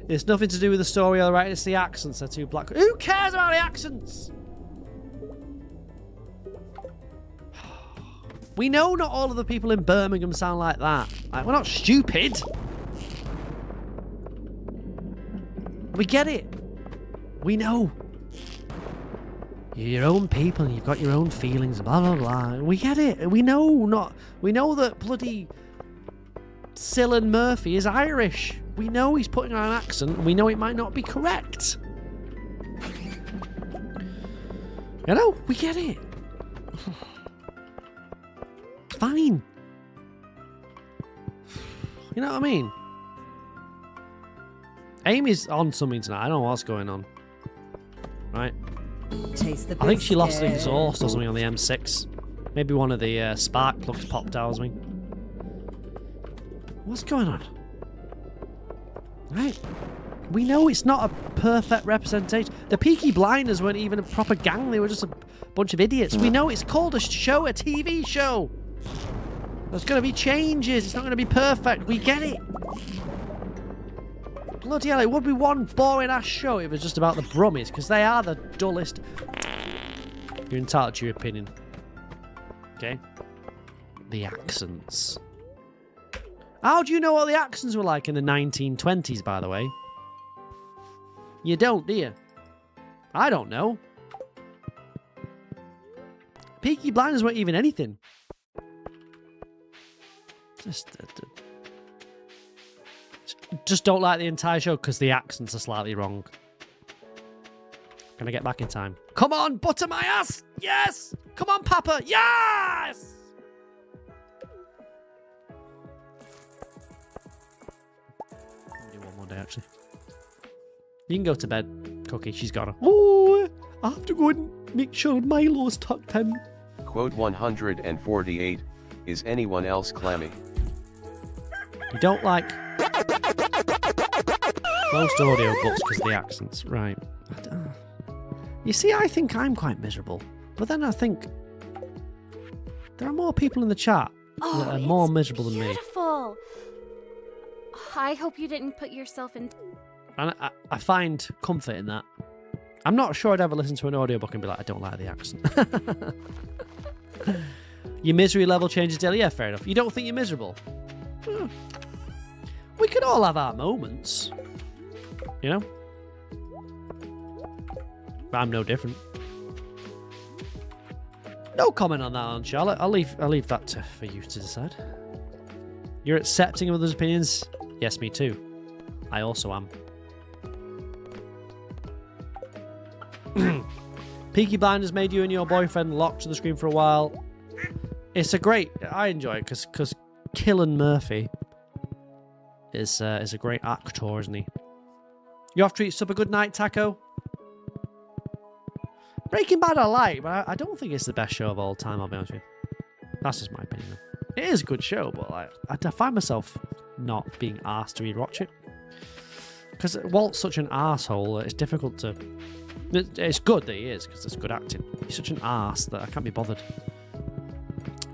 It's nothing to do with the story, alright? It's the accents. They're too black. Who cares about the accents? We know not all of the people in Birmingham sound like that. Like, we're not stupid. We get it. We know. You're your own people and you've got your own feelings, blah, blah, blah. We get it. We know that bloody Cillian Murphy is Irish. We know he's putting on an accent and we know it might not be correct. You know, we get it. It's fine. You know what I mean? Amy's on something tonight. I don't know what's going on. Right? Taste the I think she lost an biscuit. exhaust or something on the M6. Maybe one of the spark plugs popped out or something. What's going on? Right? We know it's not a perfect representation. The Peaky Blinders weren't even a proper gang. They were just a bunch of idiots. We know it's called a show, a TV show. There's going to be changes. It's not going to be perfect. We get it. Bloody hell, it would be one boring-ass show if it was just about the Brummies, because they are the dullest. You're entitled to your opinion. Okay? The accents. How do you know what the accents were like in the 1920s, by the way? You don't, do you? I don't know. Peaky Blinders weren't even anything. Just don't like the entire show because the accents are slightly wrong. Can I get back in time? Come on, butter my ass! Yes! Come on, Papa! Yes! I'll do one more day, actually. You can go to bed, Cookie. She's got her. Oh, I have to go and make sure Milo's tucked in. Quote 148. Is anyone else clammy? You don't like most audio books because of the accents, right? You see, I think I'm quite miserable, but then I think there are more people in the chat that are more miserable than me. Beautiful. I hope you didn't put yourself in. And I find comfort in that. I'm not sure I'd ever listen to an audiobook and be like, I don't like the accent. Your misery level changes daily. Yeah, fair enough. You don't think you're miserable? We could all have our moments. You know? I'm no different. No comment on that, on Charlotte. I'll leave that for you to decide. You're accepting of others' opinions? Yes, me too. I also am. Peaky Blinders made you and your boyfriend locked to the screen for a while. It's a great... I enjoy it because Cillian Murphy is a great actor, isn't he? You have to treat sub a good night, Taco. Breaking Bad I like, but I don't think it's the best show of all time, I'll be honest with you. That's just my opinion. It is a good show, but like, I find myself not being asked to rewatch it. Because Walt's such an arsehole, it's difficult to... It's good that he is, because it's good acting. He's such an arse that I can't be bothered.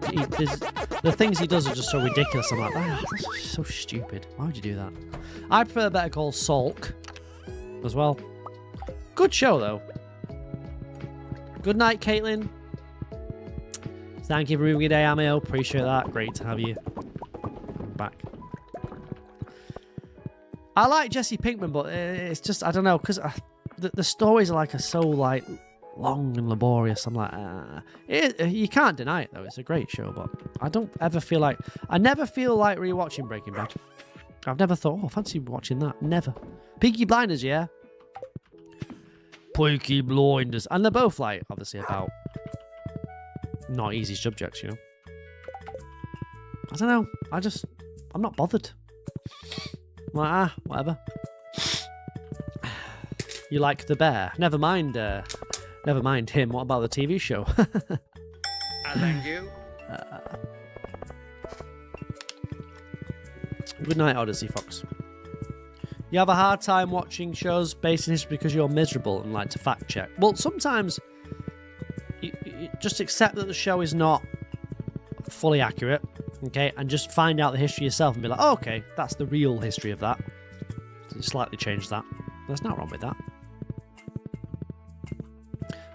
The things he does are just so ridiculous. I'm like, that's so stupid. Why would you do that? I prefer Better Call Saul as well. Good show, though. Good night, Caitlin. Thank you for ruining your day, Amio. Appreciate that. Great to have you back. I like Jesse Pinkman, but it's just, I don't know, because the stories are so long and laborious. I'm like, you can't deny it though. It's a great show, but I never feel like rewatching Breaking Bad. I've never thought, oh, I fancy watching that. Never. Peaky Blinders, yeah. Peaky Blinders, and they're both obviously about not easy subjects, you know. I don't know. I'm not bothered. I'm like, whatever. You like the bear? Never mind him. What about the TV show? Thank you. Good night, Odyssey Fox. You have a hard time watching shows based in history because you're miserable and like to fact check. Well, sometimes you just accept that the show is not fully accurate, okay, and just find out the history yourself and be like, oh, okay, that's the real history of that. So you slightly change that. There's nothing wrong with that.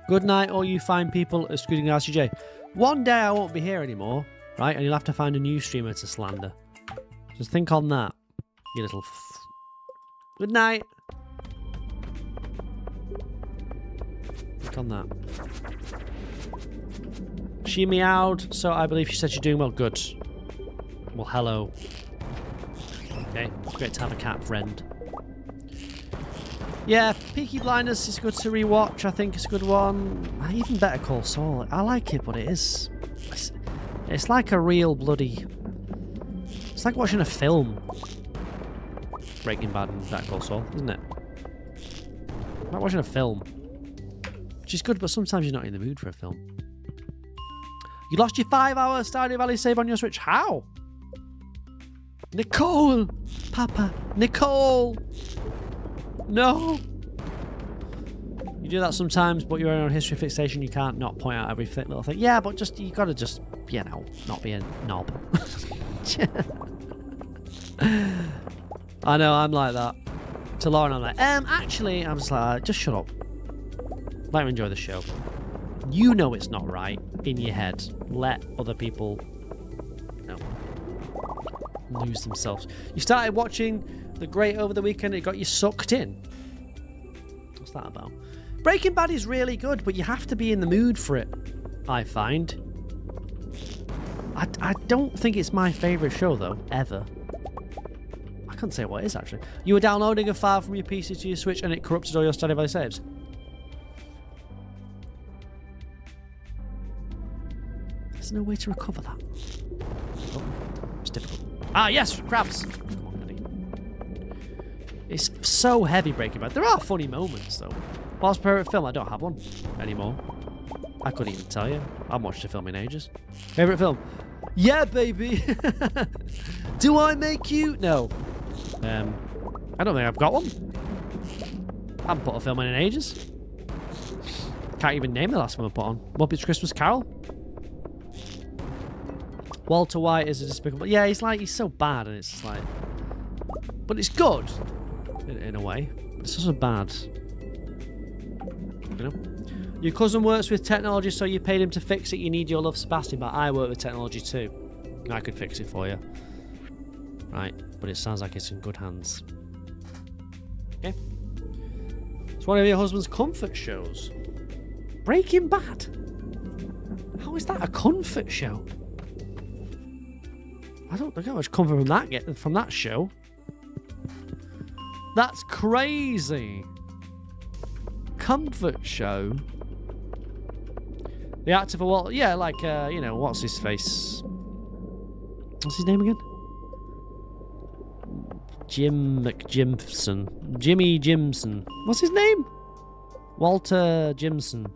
Good night, all you fine people at Scooting RCJ. One day I won't be here anymore, right? And you'll have to find a new streamer to slander. Just think on that, you little... Good night. Think on that. She meowed, so I believe she said she's doing well. Good. Well, hello. Okay, great to have a cat friend. Yeah, Peaky Blinders is good to rewatch. I think it's a good one. Even Better Call Saul. I like it, but it's like a real bloody... It's like watching a film. Breaking Bad and Better Call Saul, isn't it? I'm not watching a film. Which is good, but sometimes you're not in the mood for a film. You lost your 5-hour Stardew Valley save on your Switch. How? Nicole! Papa! Nicole! No! You do that sometimes, but you're on history fixation. You can't not point out every little thing. Yeah, but you gotta just, you know, not be a knob. I know, I'm like that. To Lauren, I'm like, actually, I'm just like, just shut up. Let me enjoy the show. You know it's not right in your head. Let other people, lose themselves. You started watching The Great over the weekend. It got you sucked in. What's that about? Breaking Bad is really good, but you have to be in the mood for it, I find. I don't think it's my favourite show, though, ever. I can't say what it is, actually. You were downloading a file from your PC to your Switch and it corrupted all your Stardew Valley saves. There's no way to recover that. Oh, it's difficult. Ah, yes, crabs! Come on, buddy. It's so heavy, Breaking Bad. There are funny moments, though. What's my favourite film? I don't have one anymore. I couldn't even tell you. I haven't watched a film in ages. Favourite film? Yeah, baby! Do I make you? No. I don't think I've got one. I haven't put a film in ages. Can't even name the last one I put on. Muppets Christmas Carol. Walter White is a despicable... Yeah, he's so bad, and it's just like... But it's good, in a way. It's also bad. You know? Your cousin works with technology, so you paid him to fix it. You need your love, Sebastian, but I work with technology too. I could fix it for you. Right, but it sounds like it's in good hands. Okay. It's one of your husband's comfort shows. Breaking Bad? How is that a comfort show? I don't get much comfort from that show. That's crazy. Comfort show. The actor for what? Yeah, like you know, what's his face? What's his name again? Jimmy Jimson. What's his name? Walter Jimson.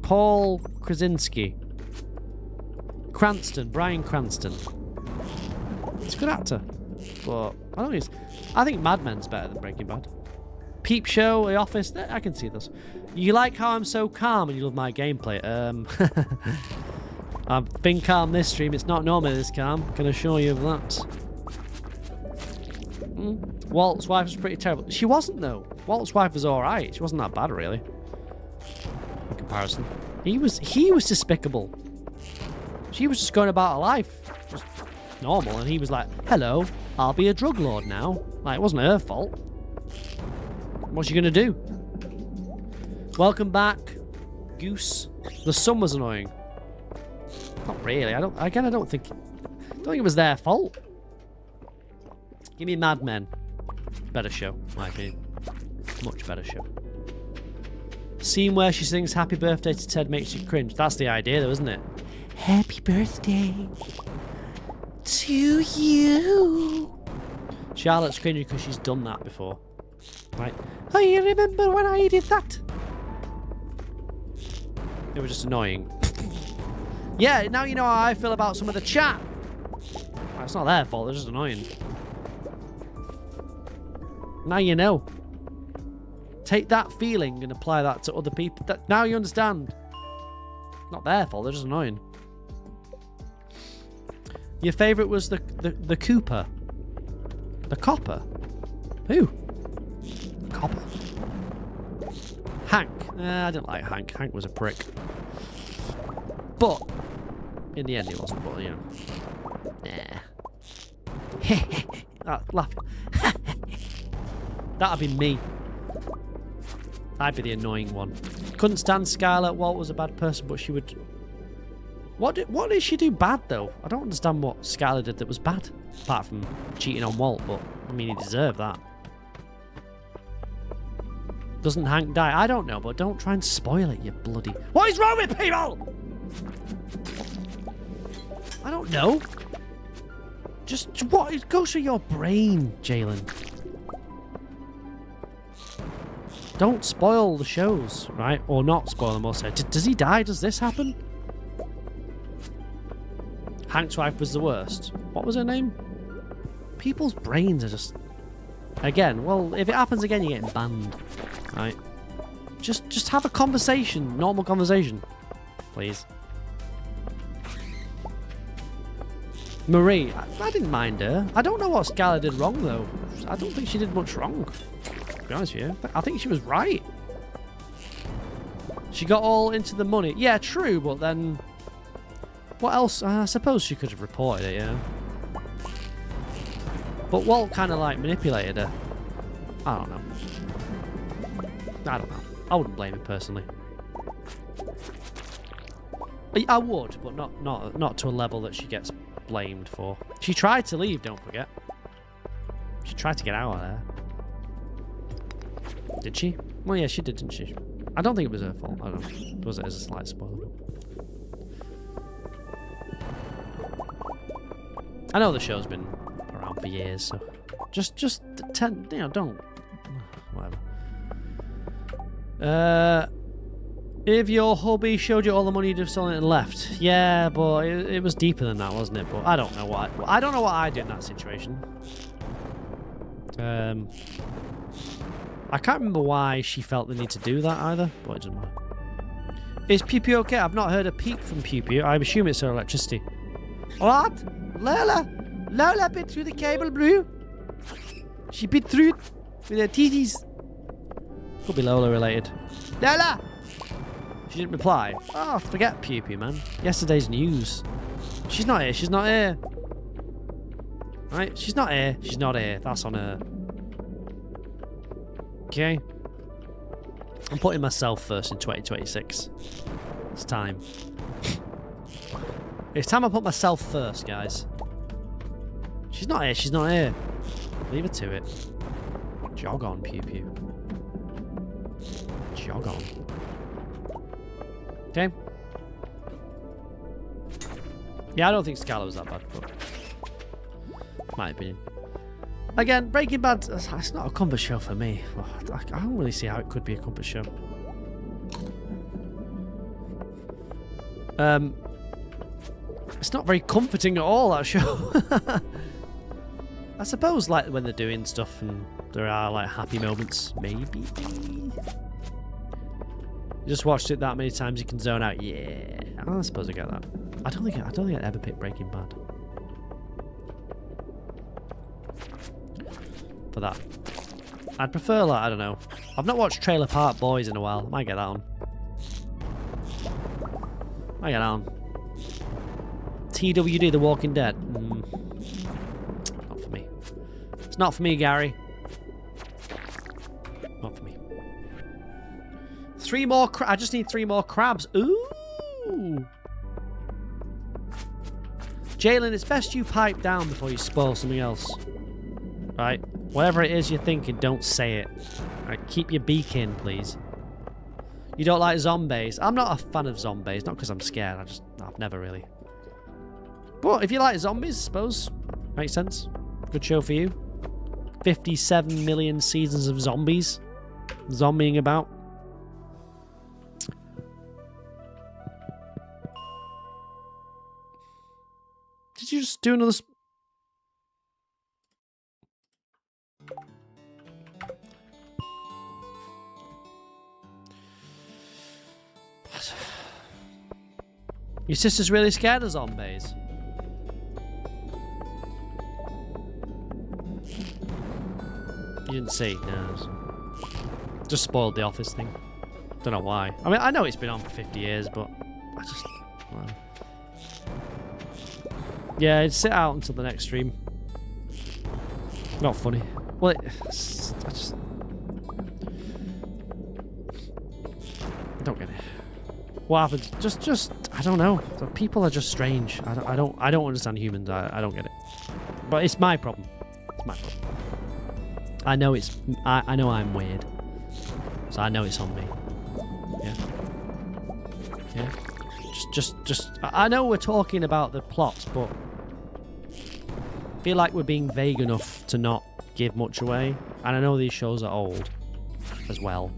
Paul Krasinski. Bryan Cranston. He's a good actor. But I think Mad Men's better than Breaking Bad. Peep Show, The Office, I can see this. You like how I'm so calm and you love my gameplay. I've been calm this stream. It's not normally this calm. Can assure you of that. Walt's wife was pretty terrible. She wasn't, though. Walt's wife was alright. She wasn't that bad, really. In comparison. He was despicable. She was just going about her life. Just normal. And he was like, hello, I'll be a drug lord now. Like, it wasn't her fault. What's she gonna do? Welcome back, Goose. The sun was annoying. Not really. I don't think it was their fault. Give me Mad Men. Better show, in my opinion. Much better show. Scene where she sings Happy Birthday to Ted makes you cringe. That's the idea, though, isn't it? Happy birthday to you. Charlotte's cringing because she's done that before. Right. Oh, you remember when I did that? It was just annoying. Yeah, now you know how I feel about some of the chat. It's not their fault, they're just annoying. Now you know. Take that feeling and apply that to other people. Now you understand. Not their fault, they're just annoying. Your favourite was the Cooper. The Copper. Who? Copper. Hank. I didn't like Hank. Hank was a prick. But in the end he wasn't, but you know. Nah. Laugh. That'd be me. I'd be the annoying one. Couldn't stand Skylar. Walt was a bad person, but she would... What did she do bad, though? I don't understand what Skylar did that was bad. Apart from cheating on Walt, but, I mean, he deserved that. Doesn't Hank die? I don't know, but don't try and spoil it, you bloody... What is wrong with people? I don't know. Just, what? Go through your brain, Jalen. Don't spoil the shows, right? Or not spoil them, or say, does he die? Does this happen? Hank's wife was the worst. What was her name? People's brains are just... Again, well, if it happens again, you're getting banned. Right? Just have a conversation. Normal conversation. Please. Marie. I didn't mind her. I don't know what Skylar did wrong, though. I don't think she did much wrong. To be honest with you. I think she was right. She got all into the money. Yeah, true, but then... What else? I suppose she could have reported it, yeah. But Walt kind of like manipulated her. I don't know. I wouldn't blame him personally. I would, but not to a level that she gets blamed for. She tried to leave, don't forget. She tried to get out of there. Did she? Well, yeah, she did, didn't she? I don't think it was her fault. I don't know. Was it as a slight spoiler? I know the show's been around for years, so just don't whatever. If your hubby showed you all the money you'd have stolen and left, yeah, but it was deeper than that, wasn't it? But I don't know what I do in that situation. I can't remember why she felt the need to do that either, but it doesn't matter. Is Pew Pew okay? I've not heard a peep from Pew Pew. I assume it's her electricity. What? Lola bit through the cable, bro. She bit through it with her teethies. Could be Lola related. Lola! She didn't reply. Oh, forget Pew Pew, man. Yesterday's news. She's not here. She's not here. Right? She's not here. She's not here. That's on her. Okay. I'm putting myself first in 2026. It's time. It's time I put myself first, guys. She's not here. She's not here. Leave her to it. Jog on, Pew Pew. Jog on. Okay. Yeah, I don't think Skylar was that bad, but my opinion. Again, Breaking Bad, it's not a comfort show for me. I don't really see how it could be a comfort show. It's not very comforting at all, that show. I suppose, like, when they're doing stuff and there are, like, happy moments, maybe. You just watched it that many times you can zone out. Yeah, I suppose I get that. I don't think I'd ever pick Breaking Bad. For that. I'd prefer, like, I don't know. I've not watched Trailer Park Boys in a while. I might get that on. I get that on. TWD, The Walking Dead. Not for me. It's not for me, Gary. Not for me. 3 more I just need 3 more crabs. Ooh. Jalen, it's best you pipe down before you spoil something else. Right? Whatever it is you're thinking, don't say it. Right, keep your beak in, please. You don't like zombies? I'm not a fan of zombies. Not because I'm scared. I've never really. But if you like zombies, I suppose. Makes sense. Good show for you. 57 million seasons of zombies. Zombieing about. Did you just do another... Your sister's really scared of zombies. You didn't see? No. Just spoiled the Office thing. Don't know why. I mean, I know it's been on for 50 years, but I just... Well. Yeah, it'd sit out until the next stream. Not funny. Well, I just... I don't get it. What happened? Just I don't know. The people are just strange. I don't understand humans. I don't get it. But it's my problem. It's my problem. I know it's I know I'm weird. So I know it's on me. Yeah. Yeah. Just I know we're talking about the plots, but I feel like we're being vague enough to not give much away. And I know these shows are old as well.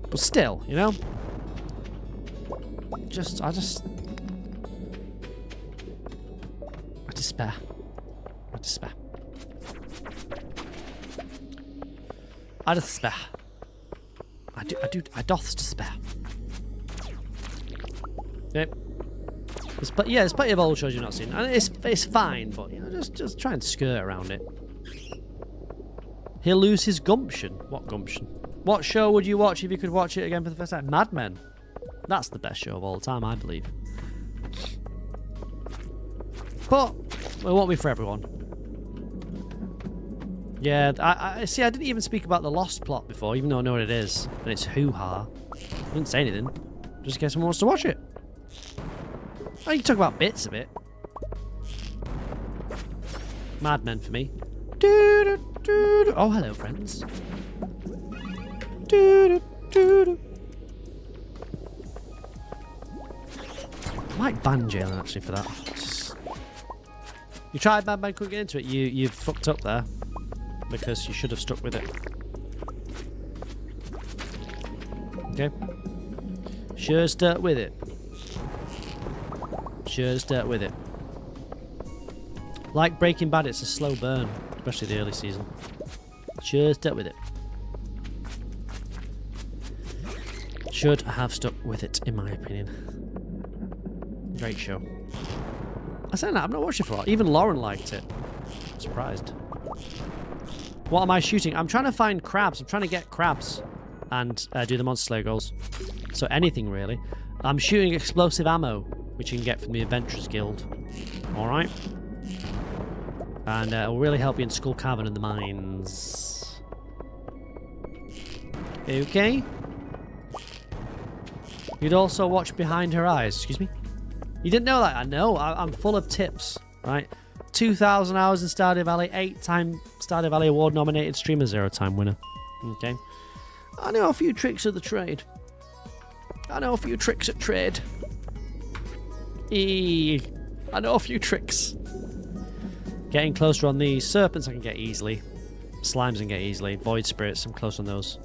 But still, you know? I despair. I despair. I despair. I doth despair. Yep. There's plenty of old shows you've not seen. And it's fine, but you know, just try and skirt around it. He'll lose his gumption. What gumption? What show would you watch if you could watch it again for the first time? Mad Men. That's the best show of all time, I believe. But it won't be for everyone. Yeah, I see. I didn't even speak about the Lost plot before, even though I know what it is, and it's hoo-ha. I didn't say anything, just in case someone wants to watch it. I can talk about bits of it. Mad Men for me. Oh, hello, friends. I might ban Jalen actually for that. You tried Mad Men, couldn't get into it. You've fucked up there because you should have stuck with it. Okay. Should have stuck with it. Should have stuck with it. Like Breaking Bad, it's a slow burn, especially the early season. Should have stuck with it. Should have stuck with it, in my opinion. Great show. I said that, I've not watched it for a while. Even Lauren liked it. I'm surprised. What am I shooting? I'm trying to find crabs. I'm trying to get crabs and do the Monster Slayer goals. So anything, really. I'm shooting explosive ammo, which you can get from the Adventurers Guild. Alright. And it will really help you in Skull Cavern and the mines. Okay. You'd also watch behind her eyes. Excuse me? You didn't know that? I know. I'm full of tips, right? 2,000 hours in Stardew Valley, 8-time Stardew Valley Award nominated streamer, 0-time winner. Okay. I know a few tricks of the trade. I know a few tricks at trade. I know a few tricks. Getting closer on these. Serpents I can get easily. Slimes I can get easily. Void spirits, I'm close on those.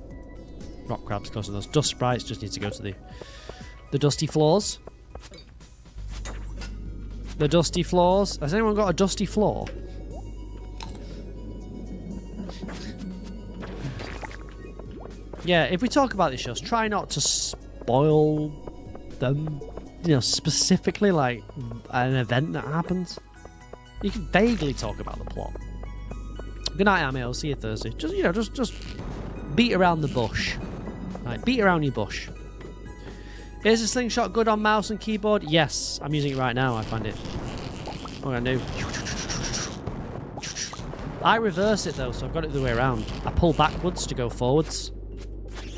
Rock crabs, close on those. Dust sprites, just need to go to the dusty floors. The dusty floors. Has anyone got a dusty floor? Yeah, if we talk about these shows, try not to spoil them. You know, specifically like an event that happens. You can vaguely talk about the plot. Good night, Amy. I'll see you Thursday. Just, you know, just beat around the bush. Right, beat around your bush. Is the slingshot good on mouse and keyboard? Yes, I'm using it right now. I find it. What am I gonna do? I reverse it though, so I've got it the way around. I pull backwards to go forwards.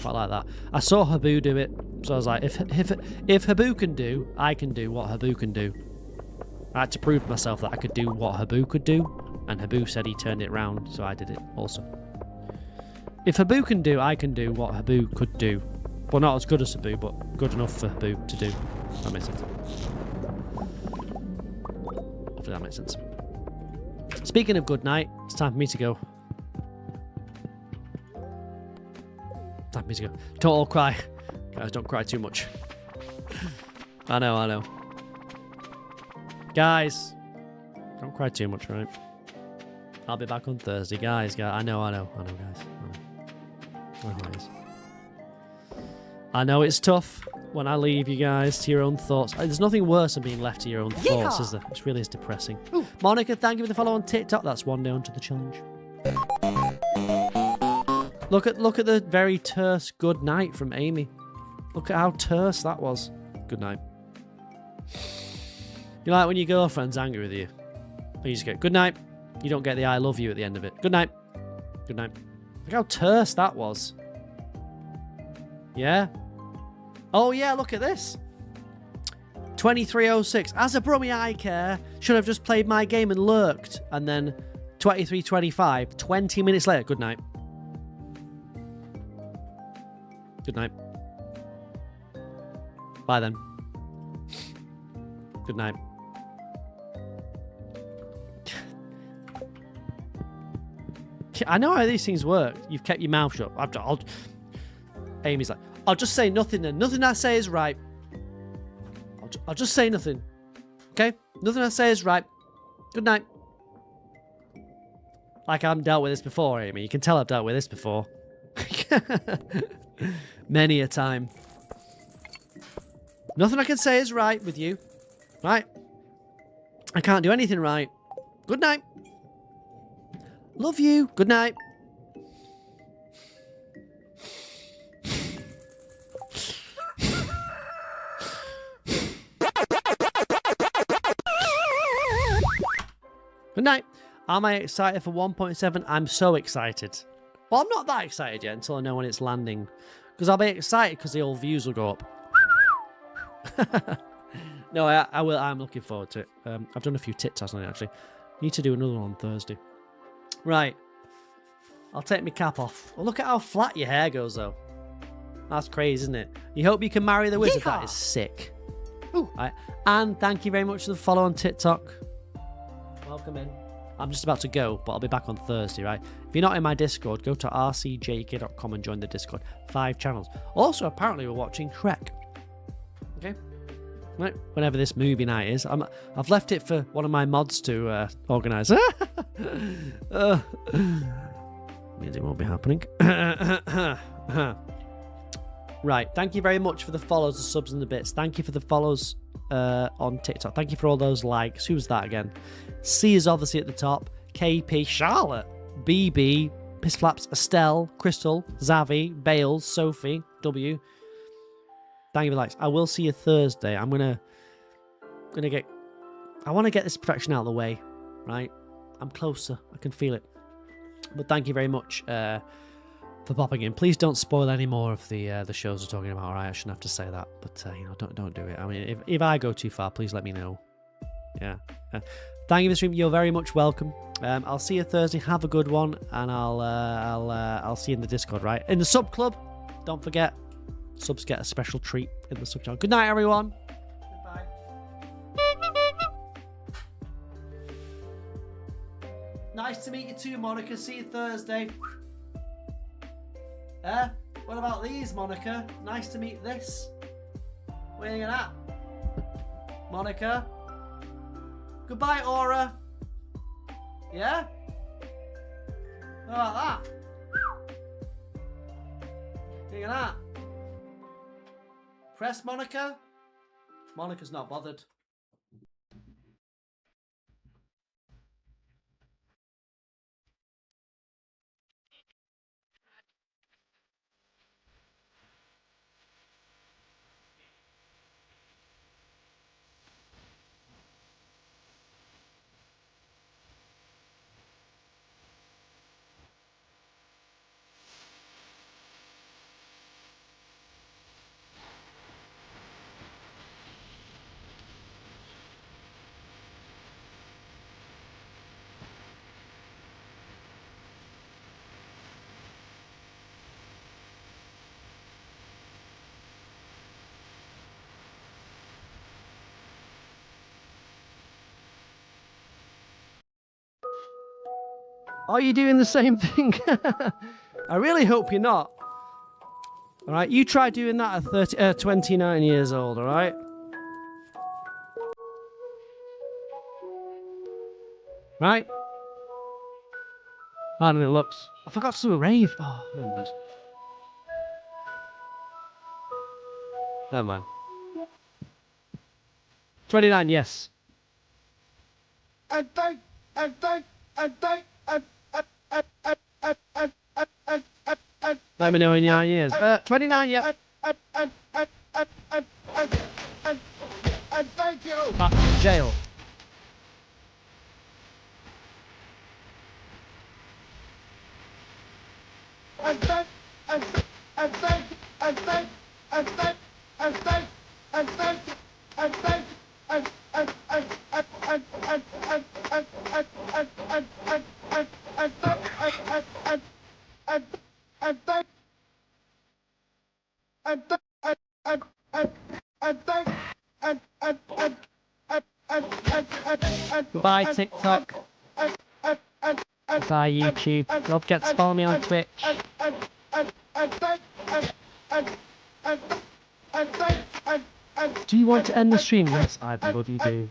Quite like that. I saw Habu do it, so I was like, if Habu can do, I can do what Habu can do. I had to prove to myself that I could do what Habu could do, and Habu said he turned it round, so I did it also. If Habu can do, I can do what Habu could do. Well, not as good as Habu, but good enough for Habu to do. That makes sense. Hopefully that makes sense. Speaking of good night, it's time for me to go. Time for me to go. Don't all cry. Guys, don't cry too much. I know. Guys, don't cry too much, right? I'll be back on Thursday. Guys. I know, guys. I know how it is. I know it's tough when I leave you guys to your own thoughts. There's nothing worse than being left to your own thoughts, is there? It really is depressing. Ooh. Monica, thank you for the follow on TikTok. That's one day onto the challenge. Look at the very terse good night from Amy. Look at how terse that was. Good night. You like when your girlfriend's angry with you? And you just get good night. You don't get the I love you at the end of it. Good night. Good night. Look how terse that was. Yeah? Oh yeah, look at this. 2306. As a brummy I care, should have just played my game and lurked. And then 2325. 20 minutes later. Good night. Good night. Bye then. Good night. I know how these things work. You've kept your mouth shut. Amy's like, I'll just say nothing then. Nothing I say is right. I'll just say nothing. Okay? Nothing I say is right. Good night. Like I haven't dealt with this before, Amy. You can tell I've dealt with this before. Many a time. Nothing I can say is right with you. Right? I can't do anything right. Good night. Love you. Good night. Good night. Am I excited for 1.7? I'm so excited. Well, I'm not that excited yet until I know when it's landing. Because I'll be excited because the old views will go up. No, I will. I'm looking forward to it. I've done a few TikToks on it, actually. Need to do another one on Thursday. Right. I'll take my cap off. Well, look at how flat your hair goes, though. That's crazy, isn't it? You hope you can marry the wizard. Yeehaw! That is sick. Ooh. Right. And thank you very much for the follow on TikTok. Welcome in. I'm just about to go, but I'll be back on Thursday, right? If you're not in my Discord, go to rcjk.com and join the Discord. 5 channels. Also, apparently we're watching Shrek. Okay? Right? Whenever this movie night is. I've left it for one of my mods to organise. Means it won't be happening. Right. Thank you very much for the follows, the subs, and the bits. Thank you for the follows on TikTok. Thank you for all those likes. Who's that again? C is obviously at the top. KP, Charlotte, BB, Pissflaps, Estelle, Crystal, Zavi, Bales, Sophie, W. Thank you for the likes. I will see you Thursday. I want to get this perfection out of the way, right? I'm closer. I can feel it. But thank you very much for popping in. Please don't spoil any more of the shows we're talking about. Alright, I shouldn't have to say that, but you know, don't do it. I mean, if I go too far, please let me know. Yeah. Thank you for the stream. You're very much welcome. I'll see you Thursday. Have a good one, and I'll see you in the Discord. Right, in the sub club. Don't forget, subs get a special treat in the sub channel. Good night, everyone. Goodbye. Nice to meet you too, Monica. See you Thursday. What about these, Monica? Nice to meet this. Where are you at? Monica? Goodbye, Aura. Yeah? How about that? Where you at? Press Monica? Monica's not bothered. Are you doing the same thing? I really hope you're not. Alright, you try doing that at 29 years old, alright? Right? I don't know, it looks. I forgot to do a rave. Oh, never mind. Never mind. 29, yes. Let me know in 9 years. 29, yeah. Back to jail. Goodbye, TikTok. Goodbye, YouTube. Don't forget to follow me on Twitch. Do you want to end the stream? Yes, I bloody do.